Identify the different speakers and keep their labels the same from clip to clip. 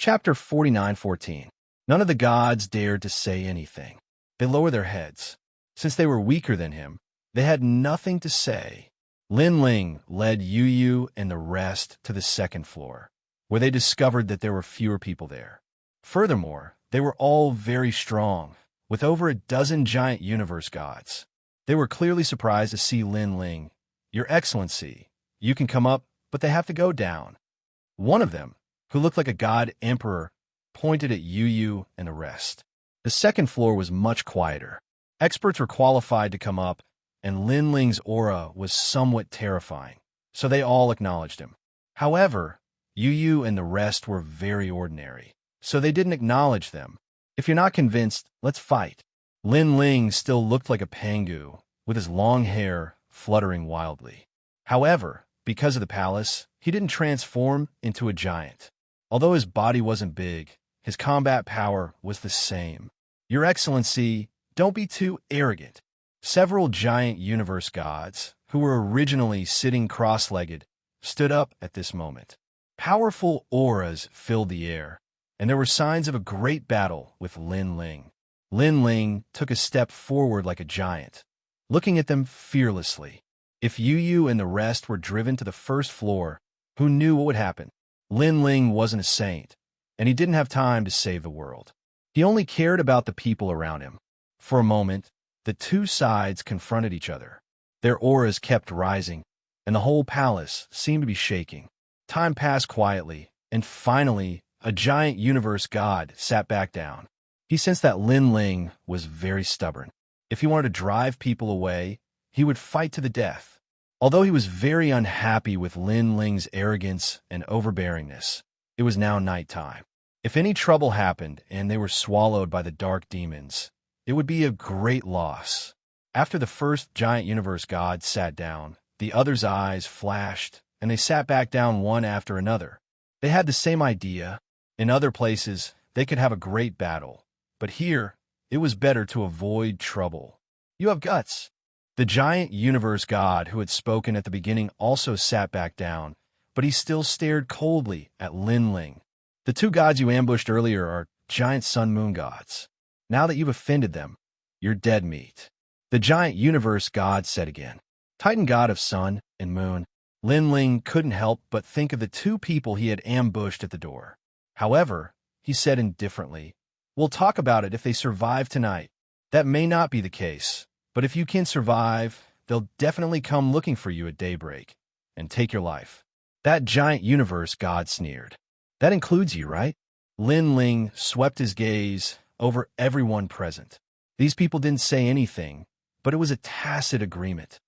Speaker 1: Chapter 49:14. None of the gods dared to say anything. They lowered their heads. Since they were weaker than him, they had nothing to say. Lin Ling led Yu Yu and the rest to the second floor, where they discovered that there were fewer people there. Furthermore, they were all very strong, with over a dozen giant universe gods. They were clearly surprised to see Lin Ling. "Your Excellency, you can come up, but they have to go down." One of them, who looked like a god emperor, pointed at Yu Yu and the rest. The second floor was much quieter. Experts were qualified to come up, and Lin Ling's aura was somewhat terrifying, so they all acknowledged him. However, Yu Yu and the rest were very ordinary, so they didn't acknowledge them. "If you're not convinced, let's fight." Lin Ling still looked like a pangu, with his long hair fluttering wildly. However, because of the palace, he didn't transform into a giant. Although his body wasn't big, his combat power was the same. "Your Excellency, don't be too arrogant." Several giant universe gods, who were originally sitting cross-legged, stood up at this moment. Powerful auras filled the air, and there were signs of a great battle with Lin Ling. Lin Ling took a step forward like a giant, looking at them fearlessly. If Yu Yu and the rest were driven to the first floor, who knew what would happen? Lin Ling wasn't a saint, and he didn't have time to save the world. He only cared about the people around him. For a moment, the two sides confronted each other. Their auras kept rising, and the whole palace seemed to be shaking. Time passed quietly, and finally, a giant universe god sat back down. He sensed that Lin Ling was very stubborn. If he wanted to drive people away, he would fight to the death. Although he was very unhappy with Lin Ling's arrogance and overbearingness, it was now nighttime. If any trouble happened and they were swallowed by the dark demons, it would be a great loss. After the first giant universe god sat down, the others' eyes flashed, and they sat back down one after another. They had the same idea. In other places, they could have a great battle, but here, it was better to avoid trouble. "You have guts." The giant universe god who had spoken at the beginning also sat back down, but he still stared coldly at Lin Ling. "The two gods you ambushed earlier are giant sun-moon gods. Now that you've offended them, you're dead meat." The giant universe god said again. Titan god of sun and moon, Lin Ling couldn't help but think of the two people he had ambushed at the door. However, he said indifferently, "We'll talk about it if they survive tonight. That may not be the case. But if you can survive, they'll definitely come looking for you at daybreak and take your life." That giant universe god sneered. "That includes you, right?" Lin Ling swept his gaze over everyone present. These people didn't say anything, but it was a tacit agreement.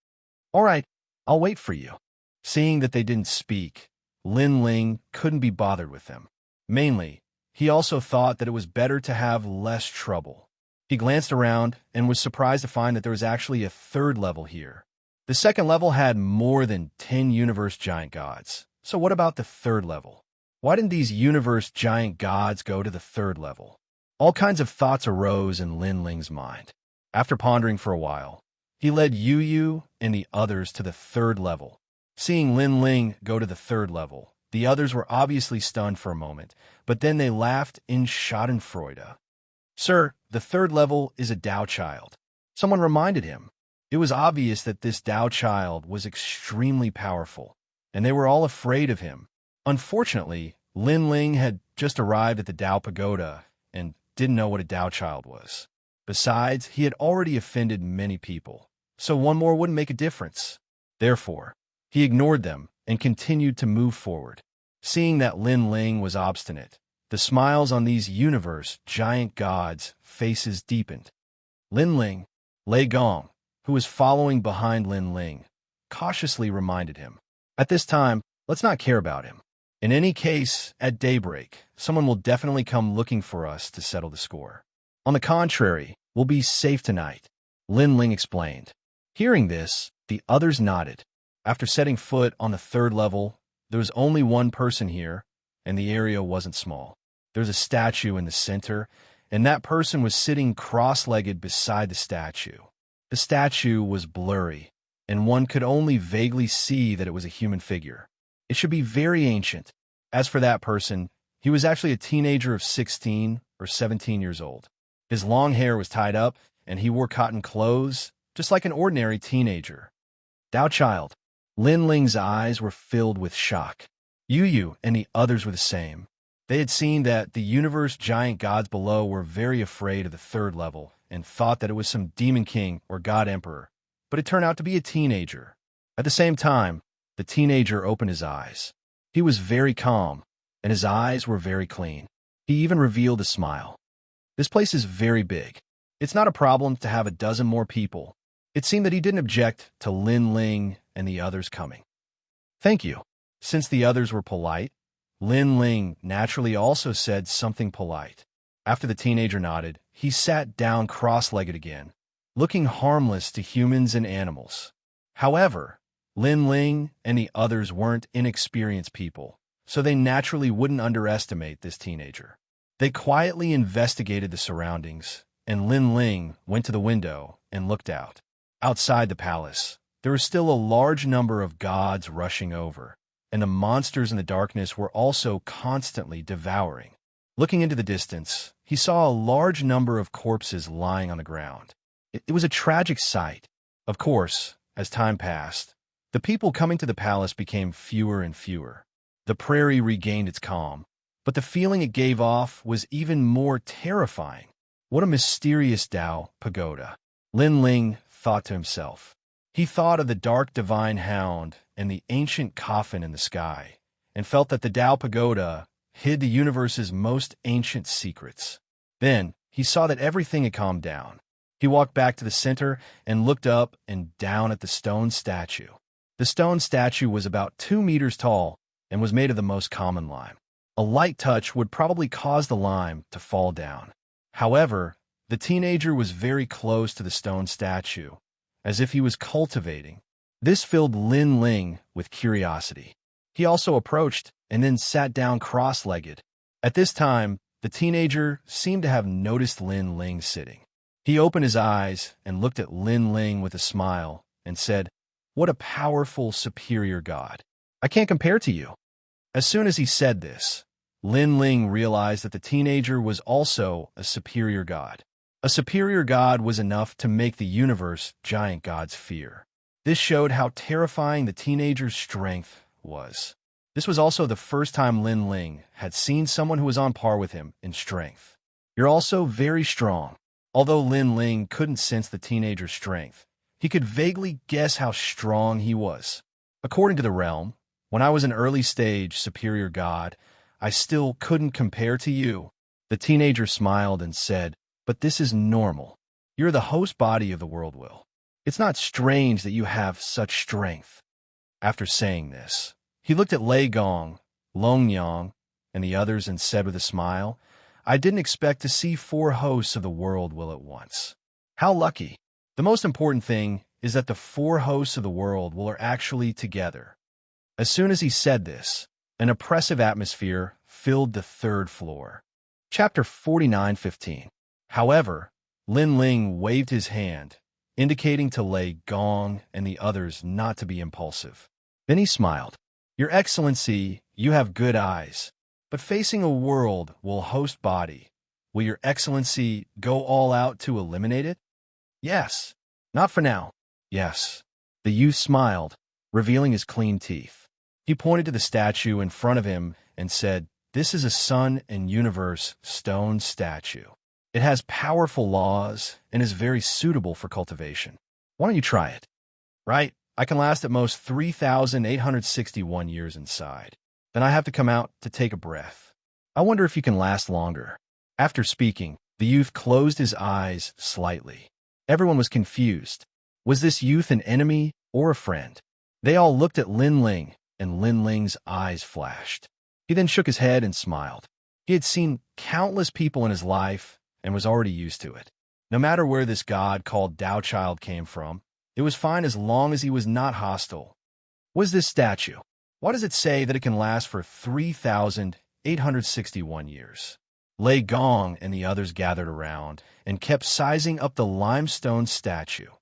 Speaker 1: "All right, I'll wait for you." Seeing that they didn't speak, Lin Ling couldn't be bothered with them. Mainly, he also thought that it was better to have less trouble. He glanced around and was surprised to find that there was actually a third level here. The second level had more than 10 universe giant gods. So what about the third level? Why didn't these universe giant gods go to the third level? All kinds of thoughts arose in Lin Ling's mind. After pondering for a while, he led Yu Yu and the others to the third level. Seeing Lin Ling go to the third level, the others were obviously stunned for a moment, but then they laughed in schadenfreude. "Sir, the third level is a Tao child." Someone reminded him. It was obvious that this Tao child was extremely powerful, and they were all afraid of him. Unfortunately, Lin Ling had just arrived at the Tao Pagoda and didn't know what a Tao child was. Besides, he had already offended many people, so one more wouldn't make a difference. Therefore, he ignored them and continued to move forward. Seeing that Lin Ling was obstinate, the smiles on these universe giant gods' faces deepened. Lin Ling, Lei Gong, who was following behind Lin Ling, cautiously reminded him. "At this time, let's not care about him. In any case, at daybreak, someone will definitely come looking for us to settle the score. On the contrary, we'll be safe tonight," Lin Ling explained. Hearing this, the others nodded. After setting foot on the third level, there was only one person here, and the area wasn't small. There was a statue in the center, and that person was sitting cross-legged beside the statue. The statue was blurry, and one could only vaguely see that it was a human figure. It should be very ancient. As for that person, He was actually a teenager of 16 or 17 years old. His long hair was tied up, and he wore cotton clothes, just like an ordinary teenager. Dao Child. Lin Ling's eyes were filled with shock. Yu and the others were the same. They had seen that the universe giant gods below were very afraid of the third level and thought that it was some demon king or god emperor, but it turned out to be a teenager. At the same time, the teenager opened his eyes. He was very calm, and his eyes were very clean. He even revealed a smile. This place is very big. It's not a problem to have a dozen more people. It seemed that he didn't object to Lin Ling and the others coming. Thank you. Since the others were polite, Lin Ling naturally also said something polite. After the teenager nodded, he sat down cross-legged again, looking harmless to humans and animals. However, Lin Ling and the others weren't inexperienced people, so they naturally wouldn't underestimate this teenager. They quietly investigated the surroundings, and Lin Ling went to the window and looked out. Outside the palace, there was still a large number of gods rushing over, and the monsters in the darkness were also constantly devouring. Looking into the distance, he saw a large number of corpses lying on the ground. It was a tragic sight. Of course, as time passed, the people coming to the palace became fewer and fewer. The prairie regained its calm, but the feeling it gave off was even more terrifying. What a mysterious Dao pagoda, Lin Ling thought to himself. He thought of the dark divine hound and the ancient coffin in the sky, and felt that the Dao pagoda hid the universe's most ancient secrets. Then, he saw that everything had calmed down. He walked back to the center and looked up and down at the stone statue. The stone statue was about 2 meters tall and was made of the most common lime. A light touch would probably cause the lime to fall down. However, the teenager was very close to the stone statue, as if he was cultivating. This filled Lin Ling with curiosity. He also approached and then sat down cross-legged. At this time, the teenager seemed to have noticed Lin Ling sitting. He opened his eyes and looked at Lin Ling with a smile and said, "What a powerful, superior god. I can't compare to you." As soon as he said this, Lin Ling realized that the teenager was also a superior god. A superior god was enough to make the universe giant gods fear. This showed how terrifying the teenager's strength was. This was also the first time Lin Ling had seen someone who was on par with him in strength. "You're also very strong." Although Lin Ling couldn't sense the teenager's strength, he could vaguely guess how strong he was. According to the realm, when I was an early-stage superior god, I still couldn't compare to you. The teenager smiled and said, "But this is normal. You're the host body of the world will. It's not strange that you have such strength." After saying this, he looked at Lei Gong, Long Yang, and the others and said with a smile, "I didn't expect to see 4 hosts of the world will at once. How lucky. The most important thing is that the 4 hosts of the world will are actually together." As soon as he said this, an oppressive atmosphere filled the 3rd floor. Chapter 49:15. However, Lin Ling waved his hand, indicating to Lei Gong and the others not to be impulsive. Then he smiled. "Your Excellency, you have good eyes, but facing a world will host body. Will Your Excellency go all out to eliminate it?" "Yes." "Not for now." "Yes." The youth smiled, revealing his clean teeth. He pointed to the statue in front of him and said, "This is a sun and universe stone statue. It has powerful laws and is very suitable for cultivation. Why don't you try it?" "Right, I can last at most 3,861 years inside. Then I have to come out to take a breath. I wonder if you can last longer." After speaking, the youth closed his eyes slightly. Everyone was confused. Was this youth an enemy or a friend? They all looked at Lin Ling, and Lin Ling's eyes flashed. He then shook his head and smiled. He had seen countless people in his life and was already used to it. No matter where this god called Dao Child came from, it was fine as long as he was not hostile. What is this statue? Why does it say that it can last for 3,861 years? Lei Gong and the others gathered around and kept sizing up the limestone statue.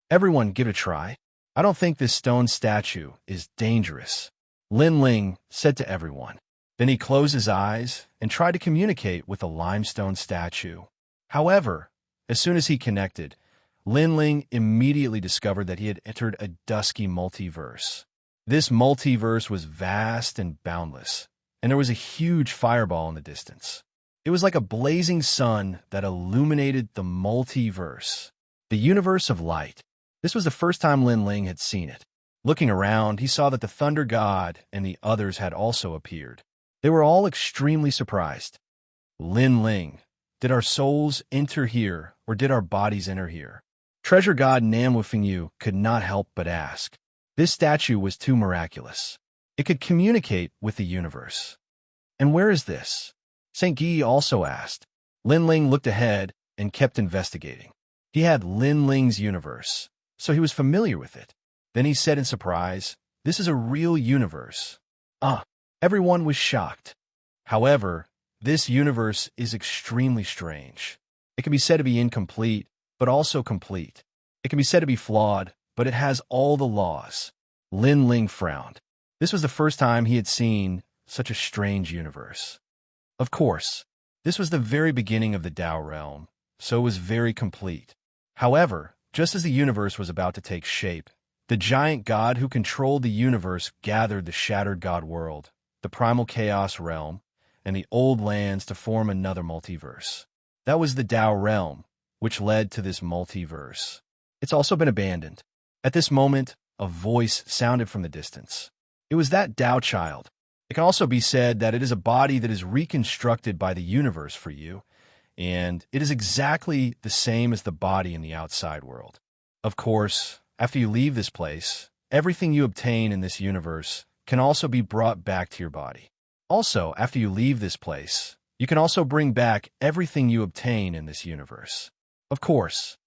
Speaker 1: "Everyone give it a try. I don't think this stone statue is dangerous," Lin Ling said to everyone. Then he closed his eyes and tried to communicate with a limestone statue. However, as soon as he connected, Lin Ling immediately discovered that he had entered a dusky multiverse. This multiverse was vast and boundless, and there was a huge fireball in the distance. It was like a blazing sun that illuminated the multiverse, the universe of light. This was the first time Lin Ling had seen it. Looking around, he saw that the Thunder God and the others had also appeared. They were all extremely surprised. Lin Ling, did our souls enter here, or did our bodies enter here? Treasure God Nam Yu could not help but ask. This statue was too miraculous. It could communicate with the universe. And where is this? St. Guy also asked. Lin Ling looked ahead and kept investigating. He had Lin Ling's universe, so he was familiar with it. Then he said in surprise, "This is a real universe." Everyone was shocked. However, this universe is extremely strange. It can be said to be incomplete, but also complete. It can be said to be flawed, but it has all the laws. Lin Ling frowned. This was the first time he had seen such a strange universe. Of course, this was the very beginning of the Dao realm, so it was very complete. However, just as the universe was about to take shape, the giant god who controlled the universe gathered the shattered god world, the primal chaos realm, and the old lands to form another multiverse. That was the Dao realm, which led to this multiverse. It's also been abandoned. At this moment, a voice sounded from the distance. It was that Dao child. It can also be said that it is a body that is reconstructed by the universe for you, and it is exactly the same as the body in the outside world. Of course, after you leave this place, everything you obtain in this universe can also be brought back to your body. Also, after you leave this place, you can also bring back everything you obtain in this universe. Of course.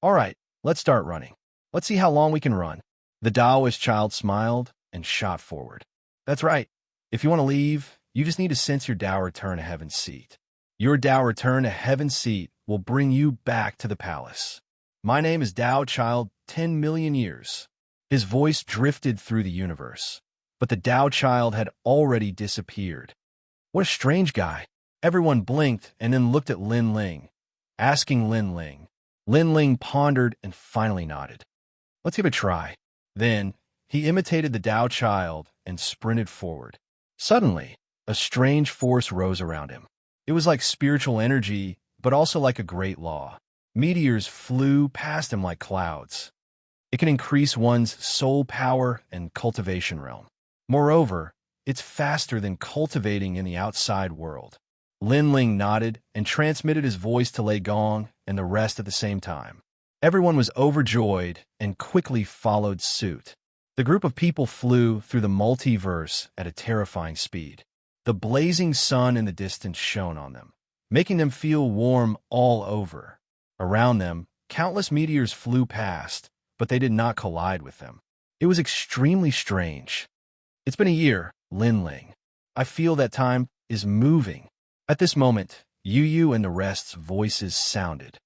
Speaker 1: All right, let's start running. Let's see how long we can run. The Taoist child smiled and shot forward. That's right. If you want to leave, you just need to sense your Tao return to Heaven's Seat. Your Tao return to Heaven's Seat will bring you back to the palace. My name is Tao Child 10 million years. His voice drifted through the universe, but the Tao Child had already disappeared. What a strange guy. Everyone blinked and then looked at Lin Ling, asking Lin Ling. Lin Ling pondered and finally nodded. Let's give it a try. Then, he imitated the Tao Child and sprinted forward. Suddenly, a strange force rose around him. It was like spiritual energy, but also like a great law. Meteors flew past him like clouds. It can increase one's soul power and cultivation realm. Moreover, it's faster than cultivating in the outside world. Lin Ling nodded and transmitted his voice to Lei Gong and the rest at the same time. Everyone was overjoyed and quickly followed suit. The group of people flew through the multiverse at a terrifying speed. The blazing sun in the distance shone on them, making them feel warm all over. Around them, countless meteors flew past, but they did not collide with them. It was extremely strange. It's been a year, Lin Ling. I feel that time is moving. At this moment, Yu and the rest's voices sounded.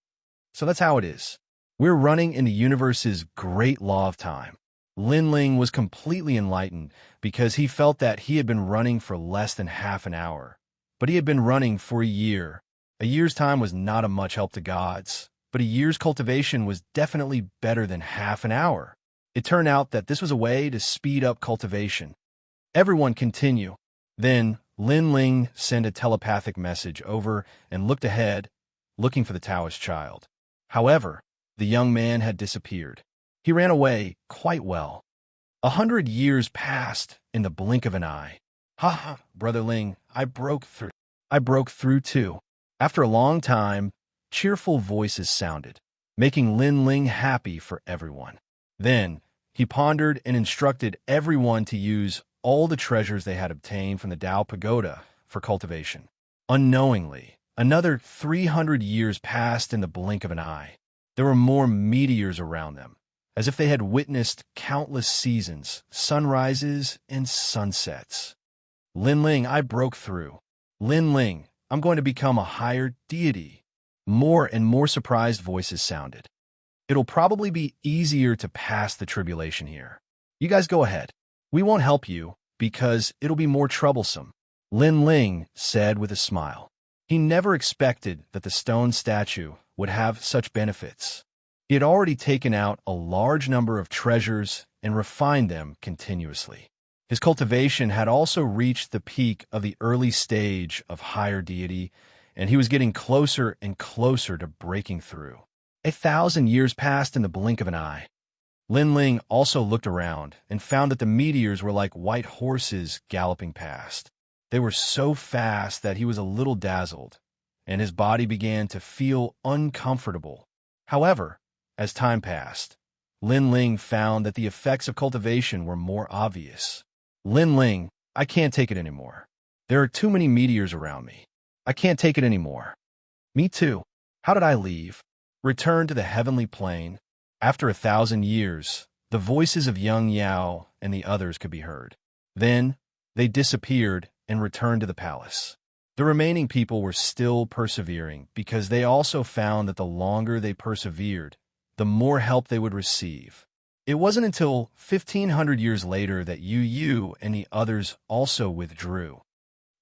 Speaker 1: So that's how it is. We're running in the universe's great law of time. Lin Ling was completely enlightened because he felt that he had been running for less than half an hour. But he had been running for a year. A year's time was not of much help to gods, but a year's cultivation was definitely better than half an hour. It turned out that this was a way to speed up cultivation. Everyone continue. Then Lin Ling sent a telepathic message over and looked ahead, looking for the Taoist child. However, the young man had disappeared. He ran away quite well. 100 years passed in the blink of an eye. Ha, Brother Ling, I broke through. I broke through too. After a long time, cheerful voices sounded, making Lin Ling happy for everyone. Then, he pondered and instructed everyone to use all the treasures they had obtained from the Tao Pagoda for cultivation. Unknowingly, another 300 years passed in the blink of an eye. There were more meteors around them, as if they had witnessed countless seasons, sunrises, and sunsets. Lin Ling, I broke through. Lin Ling, I'm going to become a higher deity. More and more surprised voices sounded. It'll probably be easier to pass the tribulation here. You guys go ahead. We won't help you because it'll be more troublesome. Lin Ling said with a smile. He never expected that the stone statue would have such benefits. He had already taken out a large number of treasures and refined them continuously. His cultivation had also reached the peak of the early stage of higher deity, and he was getting closer and closer to breaking through. 1,000 years passed in the blink of an eye. Lin Ling also looked around and found that the meteors were like white horses galloping past. They were so fast that he was a little dazzled, and his body began to feel uncomfortable. However, as time passed, Lin Ling found that the effects of cultivation were more obvious. Lin Ling, I can't take it anymore. There are too many meteors around me. I can't take it anymore. Me too. How did I leave? Return to the heavenly plane. After 1,000 years, the voices of Young Yao and the others could be heard. Then, they disappeared and returned to the palace. The remaining people were still persevering because they also found that the longer they persevered, the more help they would receive. It wasn't until 1,500 years later that Yu and the others also withdrew.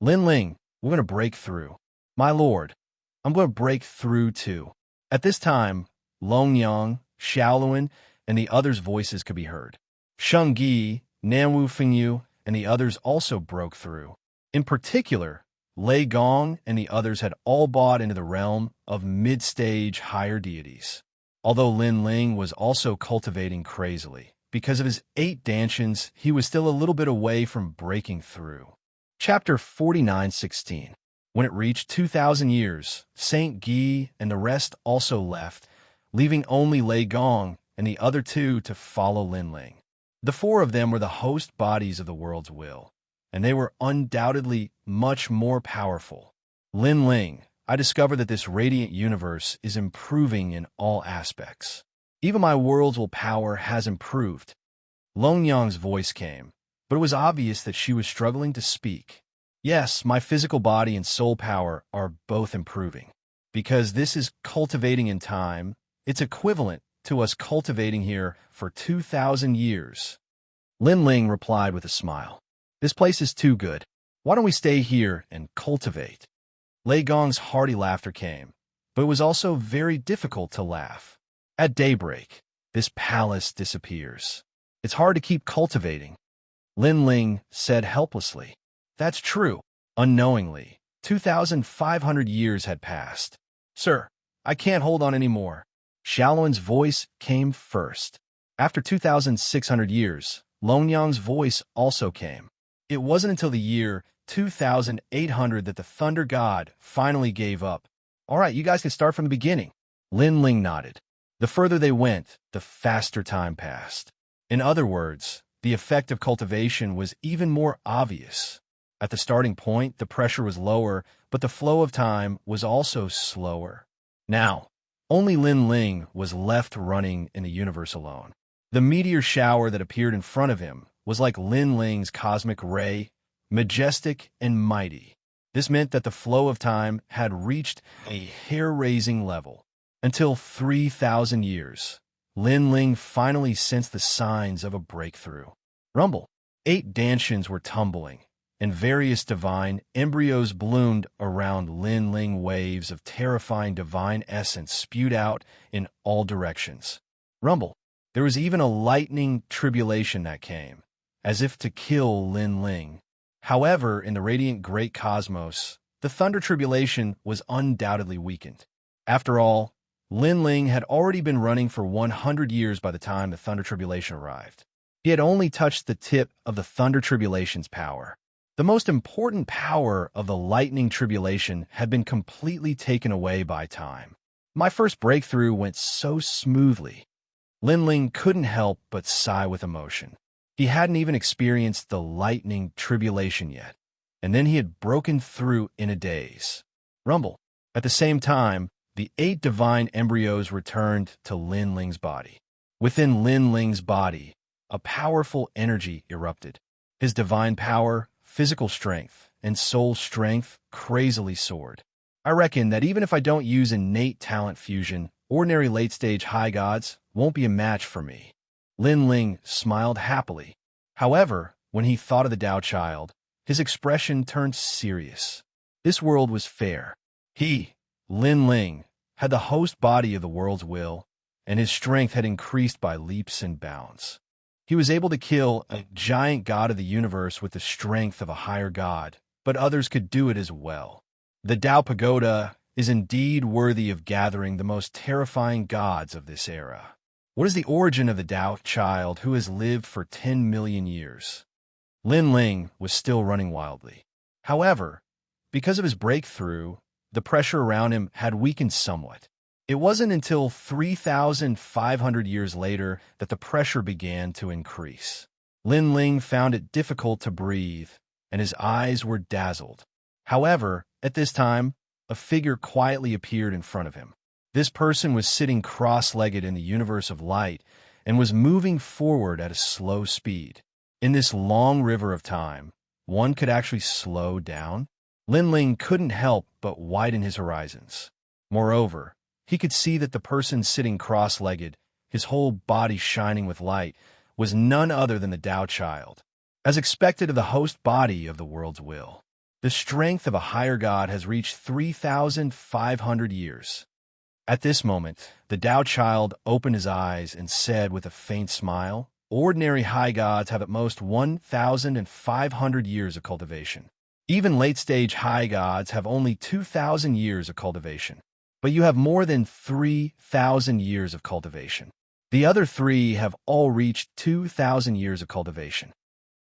Speaker 1: Lin Ling, we're going to break through. My lord, I'm going to break through too. At this time, Long Yang, Xiaoluan, and the others' voices could be heard. Sheng Gi, Nanwu Fengyu, and the others also broke through. In particular, Lei Gong and the others had all bought into the realm of mid-stage higher deities. Although Lin Ling was also cultivating crazily, because of his 8 dantians, he was still a little bit away from breaking through. Chapter 49:16. When it reached 2,000 years, Saint Gi and the rest also left, leaving only Lei Gong and the other 2 to follow Lin Ling. The 4 of them were the host bodies of the world's will, and they were undoubtedly much more powerful. Lin Ling, I discovered that this radiant universe is improving in all aspects. Even my world's willpower has improved. Long Yang's voice came, but it was obvious that she was struggling to speak. Yes, my physical body and soul power are both improving. Because this is cultivating in time, it's equivalent to us cultivating here for 2,000 years. Lin Ling replied with a smile. This place is too good. Why don't we stay here and cultivate? Lei Gong's hearty laughter came, but it was also very difficult to laugh. At daybreak, this palace disappears. It's hard to keep cultivating. Lin Ling said helplessly. That's true. Unknowingly, 2,500 years had passed. Sir, I can't hold on anymore. Xiaoluan's voice came first. After 2,600 years, Longyang's voice also came. It wasn't until the year 2,800 that the Thunder God finally gave up. All right, you guys can start from the beginning. Lin Ling nodded. The further they went, the faster time passed. In other words, the effect of cultivation was even more obvious. At the starting point, the pressure was lower, but the flow of time was also slower. Now, only Lin Ling was left running in the universe alone. The meteor shower that appeared in front of him was like Lin Ling's cosmic ray, majestic and mighty. This meant that the flow of time had reached a hair-raising level. Until 3,000 years, Lin Ling finally sensed the signs of a breakthrough. Rumble. 8 dantians were tumbling, and various divine embryos bloomed around Lin Ling. Waves of terrifying divine essence spewed out in all directions. Rumble. There was even a lightning tribulation that came, as if to kill Lin Ling. However, in the radiant great cosmos, the thunder tribulation was undoubtedly weakened. After all, Lin Ling had already been running for 100 years by the time the thunder tribulation arrived. He had only touched the tip of the thunder tribulation's power. The most important power of the lightning tribulation had been completely taken away by time. My first breakthrough went so smoothly. Lin Ling couldn't help but sigh with emotion. He hadn't even experienced the lightning tribulation yet, and then he had broken through in a daze. Rumble. At the same time, the 8 divine embryos returned to Lin Ling's body. Within Lin Ling's body, a powerful energy erupted. His divine power, physical strength, and soul strength crazily soared. I reckon that even if I don't use innate talent fusion, ordinary late-stage high gods won't be a match for me. Lin Ling smiled happily. However, when he thought of the Tao child, His expression turned serious. This world was fair. He, Lin Ling, had the host body of the world's will, and his strength had increased by leaps and bounds. He was able to kill a giant god of the universe with the strength of a higher god, but others could do it as well. The Tao Pagoda is indeed worthy of gathering the most terrifying gods of this era. What is the origin of the Tao child who has lived for 10 million years? Lin Ling was still running wildly. However, because of his breakthrough, the pressure around him had weakened somewhat. It wasn't until 3,500 years later that the pressure began to increase. Lin Ling found it difficult to breathe, and his eyes were dazzled. However, at this time, a figure quietly appeared in front of him. This person was sitting cross-legged in the universe of light and was moving forward at a slow speed. In this long river of time, one could actually slow down. Lin Ling couldn't help but widen his horizons. Moreover, he could see that the person sitting cross-legged, his whole body shining with light, was none other than the Tao child. As expected of the host body of the world's will, the strength of a higher god has reached 3,500 years. At this moment, the Tao child opened his eyes and said with a faint smile, "Ordinary high gods have at most 1,500 years of cultivation. Even late-stage high gods have only 2,000 years of cultivation. But you have more than 3,000 years of cultivation. The other three have all reached 2,000 years of cultivation.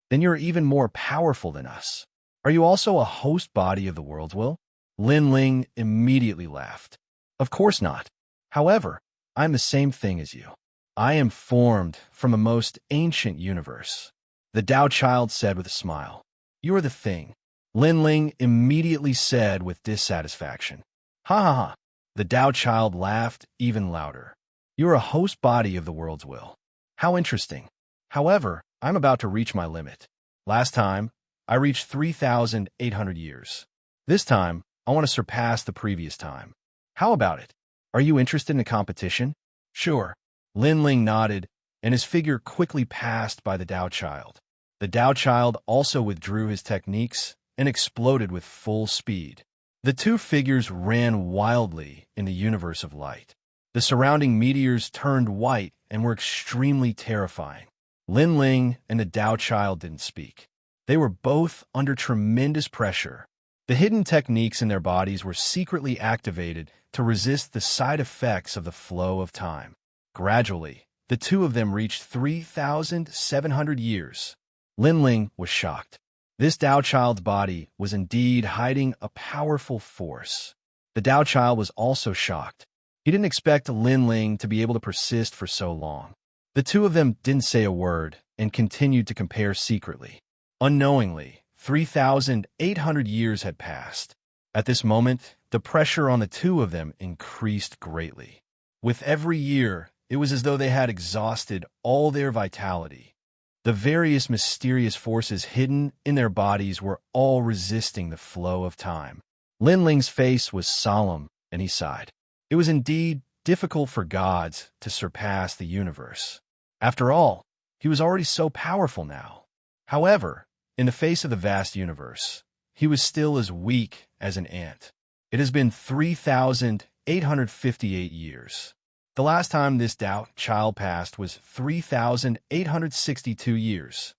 Speaker 1: Then you're even more powerful than us. Are you also a host body of the world's will?" Lin Ling immediately laughed. "Of course not. However, I'm the same thing as you. I am formed from a most ancient universe." The Tao child said with a smile. "You are the thing." Lin Ling immediately said with dissatisfaction. "Ha ha ha." The Tao child laughed even louder. "You're a host body of the world's will. How interesting. However, I'm about to reach my limit. Last time, I reached 3,800 years. This time, I want to surpass the previous time. How about it? Are you interested in a competition?" "Sure." Lin Ling nodded, and his figure quickly passed by the Tao child. The Tao child also withdrew his techniques and exploded with full speed. The two figures ran wildly in the universe of light. The surrounding meteors turned white and were extremely terrifying. Lin Ling and the Tao child didn't speak. They were both under tremendous pressure. The hidden techniques in their bodies were secretly activated to resist the side effects of the flow of time. Gradually, the two of them reached 3,700 years. Lin Ling was shocked. This Tao child's body was indeed hiding a powerful force. The Tao child was also shocked. He didn't expect Lin Ling to be able to persist for so long. The two of them didn't say a word and continued to compare secretly. Unknowingly, 3,800 years had passed. At this moment, the pressure on the two of them increased greatly. With every year, it was as though they had exhausted all their vitality. The various mysterious forces hidden in their bodies were all resisting the flow of time. Lin Ling's face was solemn, and he sighed. It was indeed difficult for gods to surpass the universe. After all, he was already so powerful now. However, in the face of the vast universe, he was still as weak as an ant. It has been 3,858 years. The last time this Tao child passed was 3,862 years.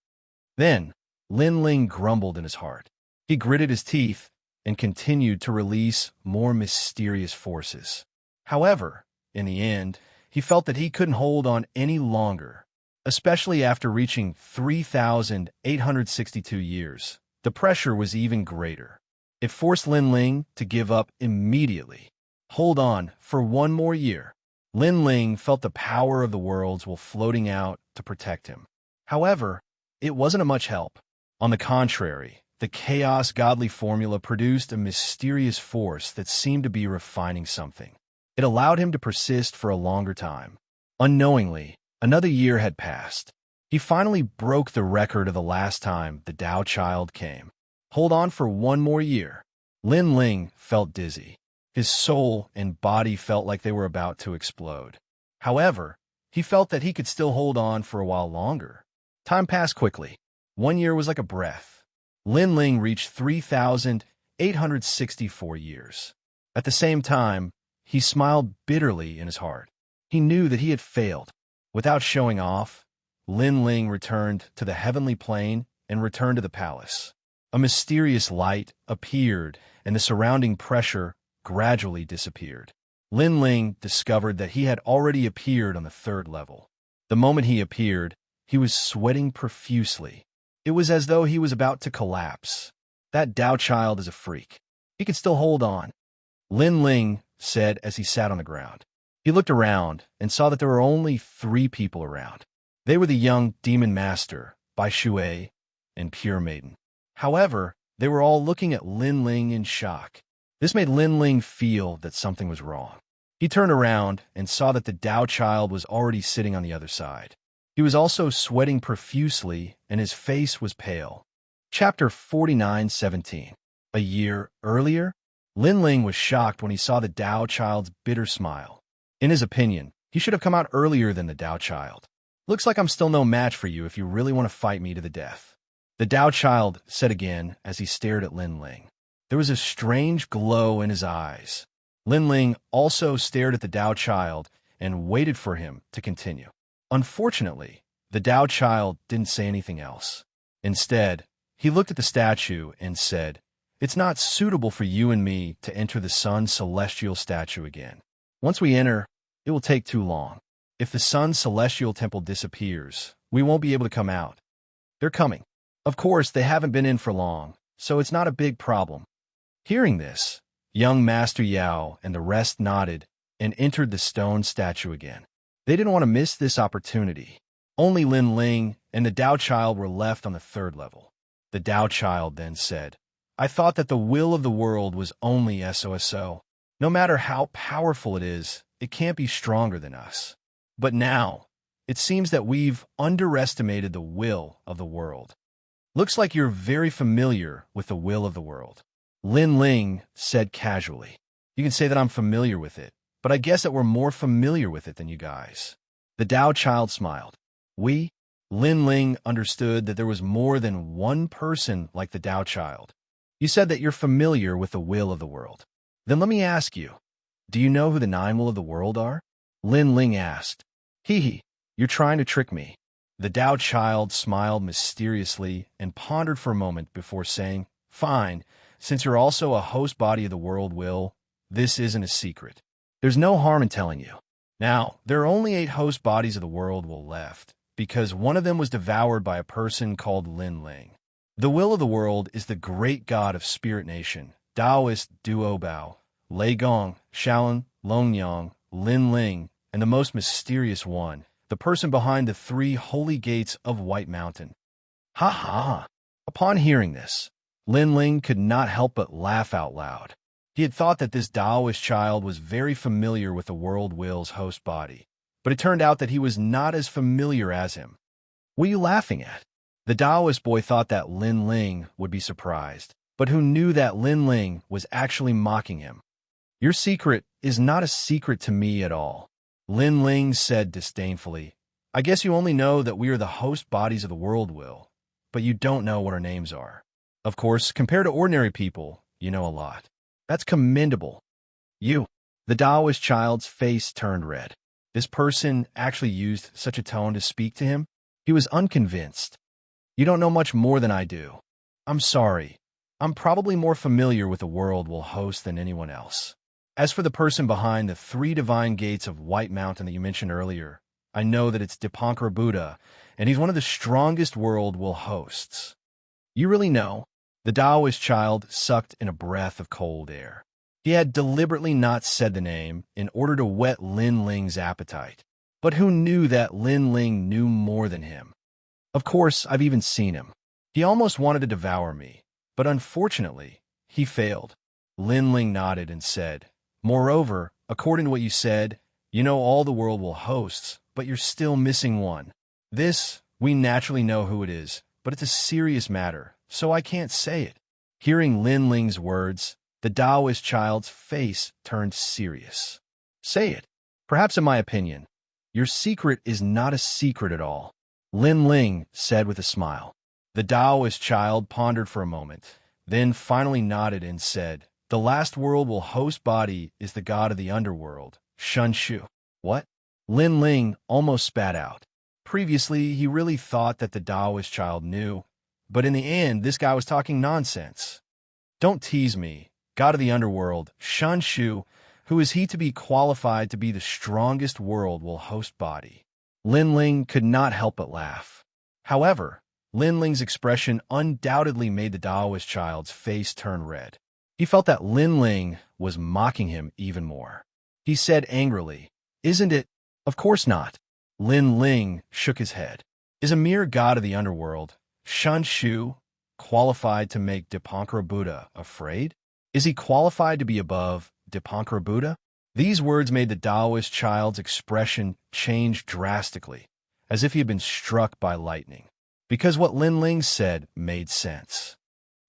Speaker 1: Then, Lin Ling grumbled in his heart. He gritted his teeth and continued to release more mysterious forces. However, in the end, he felt that he couldn't hold on any longer, especially after reaching 3,862 years. The pressure was even greater. It forced Lin Ling to give up immediately. Hold on for one more year. Lin Ling felt the power of the worlds while floating out to protect him. However, it wasn't of much help. On the contrary, the chaos godly formula produced a mysterious force that seemed to be refining something. It allowed him to persist for a longer time. Unknowingly, another year had passed. He finally broke the record of the last time the Tao child came. Hold on for one more year. Lin Ling felt dizzy. His soul and body felt like they were about to explode. However, he felt that he could still hold on for a while longer. Time passed quickly. 1 year was like a breath. Lin Ling reached 3,864 years. At the same time, he smiled bitterly in his heart. He knew that he had failed. Without showing off, Lin Ling returned to the heavenly plane and returned to the palace. A mysterious light appeared, and the surrounding pressure gradually disappeared. Lin Ling discovered that he had already appeared on the third level. The moment he appeared, he was sweating profusely. It was as though he was about to collapse. That Tao child is a freak. He can still hold on, Lin Ling said as he sat on the ground. He looked around and saw that there were only 3 people around. They were the young demon master, Bai Shui, and Pure Maiden. However, they were all looking at Lin Ling in shock. This made Lin Ling feel that something was wrong. He turned around and saw that the Tao child was already sitting on the other side. He was also sweating profusely, and his face was pale. Chapter 49:17. A year earlier, Lin Ling was shocked when he saw the Tao child's bitter smile. In his opinion, he should have come out earlier than the Tao child. Looks like I'm still no match for you if you really want to fight me to the death, the Tao child said again as he stared at Lin Ling. There was a strange glow in his eyes. Lin Ling also stared at the Tao child and waited for him to continue. Unfortunately, the Tao child didn't say anything else. Instead, he looked at the statue and said, "It's not suitable for you and me to enter the Sun's celestial statue again. Once we enter, it will take too long. If the Sun's celestial temple disappears, we won't be able to come out." They're coming. Of course, they haven't been in for long, so it's not a big problem. Hearing this, young Master Yao and the rest nodded and entered the stone statue again. They didn't want to miss this opportunity. Only Lin Ling and the Tao child were left on the third level. The Tao child then said, "I thought that the will of the world was only SOSO. No matter how powerful it is, it can't be stronger than us. But now, it seems that we've underestimated the will of the world." Looks like you're very familiar with the will of the world, Lin Ling said casually. You can say that I'm familiar with it, but I guess that we're more familiar with it than you guys. The Tao child smiled. We? Lin Ling understood that there was more than one person like the Tao child. You said that you're familiar with the will of the world. Then let me ask you, do you know who the 9 will of the world are? Lin Ling asked. Hee, you're trying to trick me. The Tao child smiled mysteriously and pondered for a moment before saying, "Fine, since you're also a host body of the world will, this isn't a secret. There's no harm in telling you. Now, there are only 8 host bodies of the world will left, because one of them was devoured by a person called Lin Ling. The will of the world is the great god of Spirit Nation, Taoist Duo Bao, Lei Gong, Shaolin, Longyang, Lin Ling, and the most mysterious one, the person behind the 3 holy gates of White Mountain." Ha ha! Upon hearing this, Lin Ling could not help but laugh out loud. He had thought that this Taoist child was very familiar with the world will's host body, but it turned out that he was not as familiar as him. What are you laughing at? The Taoist boy thought that Lin Ling would be surprised, but who knew that Lin Ling was actually mocking him. Your secret is not a secret to me at all, Lin Ling said disdainfully. I guess you only know that we are the host bodies of the world will, but you don't know what our names are. Of course, compared to ordinary people, you know a lot. That's commendable. You, the Taoist child's face turned red. This person actually used such a tone to speak to him? He was unconvinced. You don't know much more than I do. I'm sorry. I'm probably more familiar with the world will host than anyone else. As for the person behind the 3 divine gates of White Mountain that you mentioned earlier, I know that it's Dipankara Buddha, and he's one of the strongest world will hosts. You really know? The Taoist child sucked in a breath of cold air. He had deliberately not said the name in order to whet Lin Ling's appetite. But who knew that Lin Ling knew more than him? Of course, I've even seen him. He almost wanted to devour me, but unfortunately, he failed. Lin Ling nodded and said, "Moreover, according to what you said, you know all the world will hosts, but you're still missing one. This, we naturally know who it is, but it's a serious matter, so I can't say it." Hearing Lin Ling's words, the Taoist child's face turned serious. Say it. Perhaps in my opinion, your secret is not a secret at all, Lin Ling said with a smile. The Taoist child pondered for a moment, then finally nodded and said, "The last world will host body is the god of the underworld, Xianxia." What? Lin Ling almost spat out. Previously, he really thought that the Taoist child knew, but in the end, this guy was talking nonsense. Don't tease me. God of the underworld, Xianxia, who is he to be qualified to be the strongest world will host body? Lin Ling could not help but laugh. However, Lin Ling's expression undoubtedly made the Taoist child's face turn red. He felt that Lin Ling was mocking him even more. He said angrily, "Isn't it? Of course not." Lin Ling shook his head. Is a mere god of the underworld, Xianxia, qualified to make Dipankara Buddha afraid? Is he qualified to be above Dipankara Buddha? These words made the Taoist child's expression change drastically, as if he had been struck by lightning, because what Lin Ling said made sense.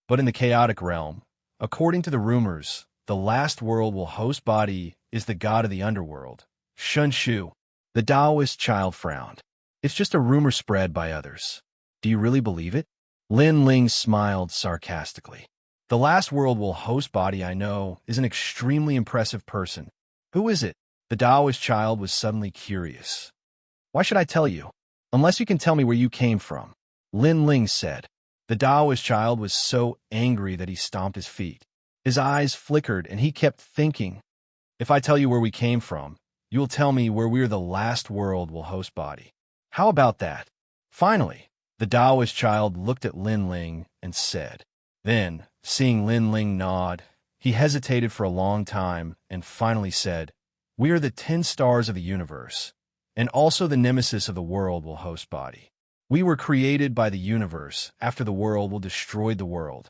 Speaker 1: But in the chaotic realm, according to the rumors, the last world will host body is the god of the underworld, Xianxia. The Taoist child frowned. It's just a rumor spread by others. Do you really believe it? Lin Ling smiled sarcastically. The last world will host body I know is an extremely impressive person. Who is it? The Taoist child was suddenly curious. Why should I tell you? Unless you can tell me where you came from, Lin Ling said. The Taoist child was so angry that he stomped his feet. His eyes flickered and he kept thinking, if I tell you where we came from, you will tell me where we're the last world will host body. How about that? Finally, the Taoist child looked at Lin Ling and said. Then, seeing Lin Ling nod, he hesitated for a long time and finally said, "We are the 10 stars of the universe, and also the nemesis of the world will host body. We were created by the universe after the world will destroy the world.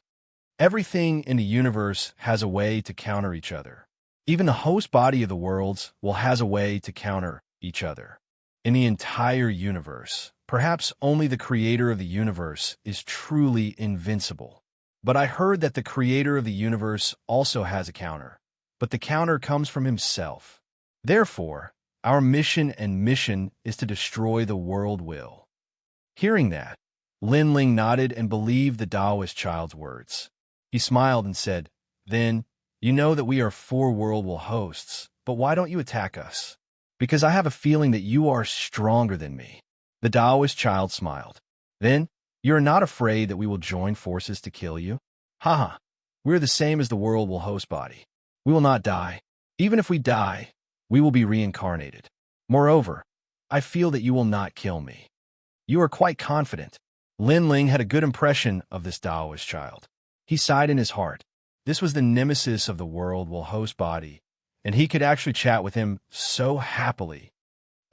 Speaker 1: Everything in the universe has a way to counter each other. Even the host body of the worlds will has a way to counter each other. In the entire universe, perhaps only the creator of the universe is truly invincible. But I heard that the creator of the universe also has a counter, but the counter comes from himself. Therefore, our mission is to destroy the world will." Hearing that, Lin Ling nodded and believed the Taoist child's words. He smiled and said, "Then, you know that we are 4 world will hosts, but why don't you attack us? Because I have a feeling that you are stronger than me." The Taoist child smiled. "Then, you are not afraid that we will join forces to kill you? Haha, we are the same as the world will host body. We will not die. Even if we die, we will be reincarnated. Moreover, I feel that you will not kill me." You are quite confident. Lin Ling had a good impression of this Taoist child. He sighed in his heart. This was the nemesis of the world will host body, and he could actually chat with him so happily.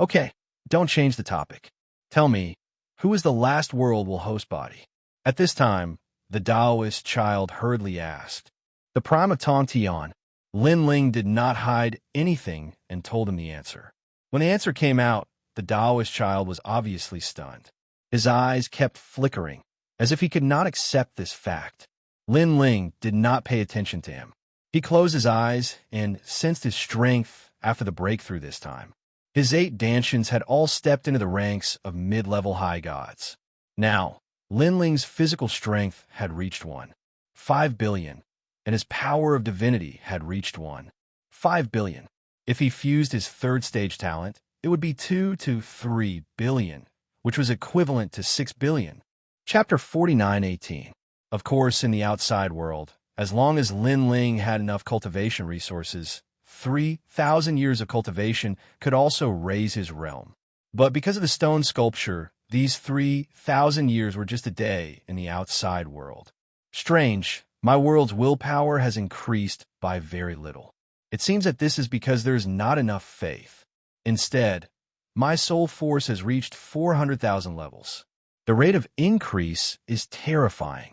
Speaker 1: Okay, don't change the topic. Tell me, who is the last world will host body? At this time, the Taoist child hurriedly asked. The Prime of Tongtian. Lin Ling did not hide anything and told him the answer. When the answer came out, the Taoist child was obviously stunned. His eyes kept flickering, as if he could not accept this fact. Lin Ling did not pay attention to him. He closed his eyes and sensed his strength after the breakthrough this time. His 8 Danshians had all stepped into the ranks of mid-level high gods. Now, Lin Ling's physical strength had reached 1.5 billion, and his power of divinity had reached 1.5 billion. If he fused his 3rd stage talent, it would be 2 to 3 billion, which was equivalent to 6 billion. Chapter 49:18. Of course, in the outside world, as long as Lin Ling had enough cultivation resources, 3,000 years of cultivation could also raise his realm. But because of the stone sculpture, these 3,000 years were just a day in the outside world. Strange, my world's willpower has increased by very little. It seems that this is because there's not enough faith. Instead, my soul force has reached 400,000 levels. The rate of increase is terrifying.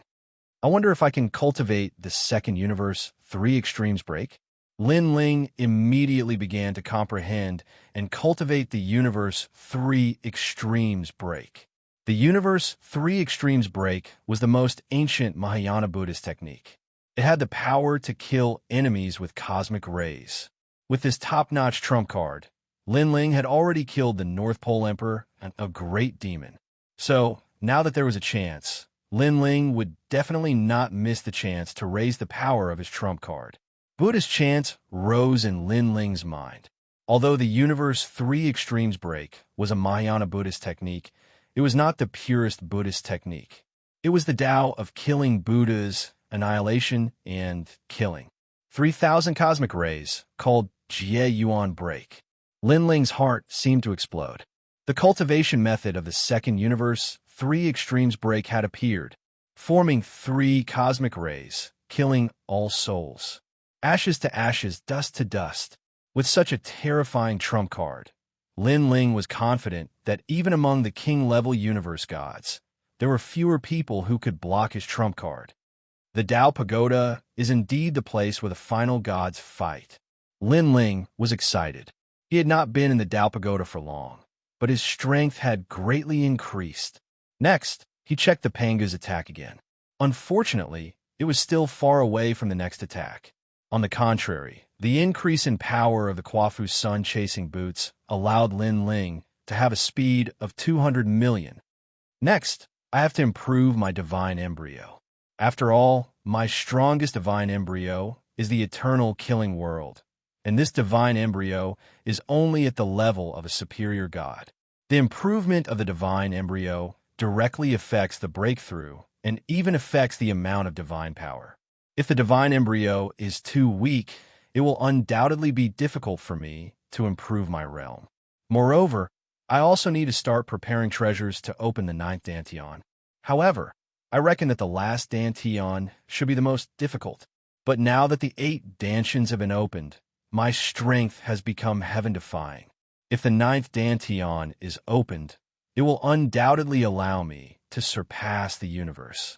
Speaker 1: I wonder if I can cultivate the 2nd universe 3 extremes break? Lin Ling immediately began to comprehend and cultivate the universe 3 extremes break. The universe 3 extremes break was the most ancient Mahayana Buddhist technique. It had the power to kill enemies with cosmic rays. With this top-notch trump card, Lin Ling had already killed the North Pole Emperor and a great demon. So, now that there was a chance, Lin Ling would definitely not miss the chance to raise the power of his trump card. Buddhist chants rose in Lin Ling's mind. Although the universe three extremes break was a Mahayana Buddhist technique, it was not the purest Buddhist technique. It was the Tao of killing Buddhas, annihilation, and killing. 3,000 cosmic rays, called Jie Yuan break. Lin Ling's heart seemed to explode. The cultivation method of the second universe, three extremes break, had appeared, forming three cosmic rays, killing all souls. Ashes to ashes, dust to dust. With such a terrifying trump card, Lin Ling was confident that even among the king-level universe gods, there were fewer people who could block his trump card. The Tao Pagoda is indeed the place where the final gods fight. Lin Ling was excited. He had not been in the Tao Pagoda for long, but his strength had greatly increased. Next, he checked the Panga's attack again. Unfortunately, it was still far away from the next attack. On the contrary, the increase in power of the Quafu's sun-chasing boots allowed Lin Ling to have a speed of 200 million. Next, I have to improve my divine embryo. After all, my strongest divine embryo is the eternal killing world, and this divine embryo is only at the level of a superior god. The improvement of the divine embryo directly affects the breakthrough and even affects the amount of divine power. If the divine embryo is too weak, it will undoubtedly be difficult for me to improve my realm. Moreover, I also need to start preparing treasures to open the 9th Dantian. However, I reckon that the last Dantian should be the most difficult. But now that the 8 Dantians have been opened, my strength has become heaven-defying. If the 9th Dantian is opened, it will undoubtedly allow me to surpass the universe.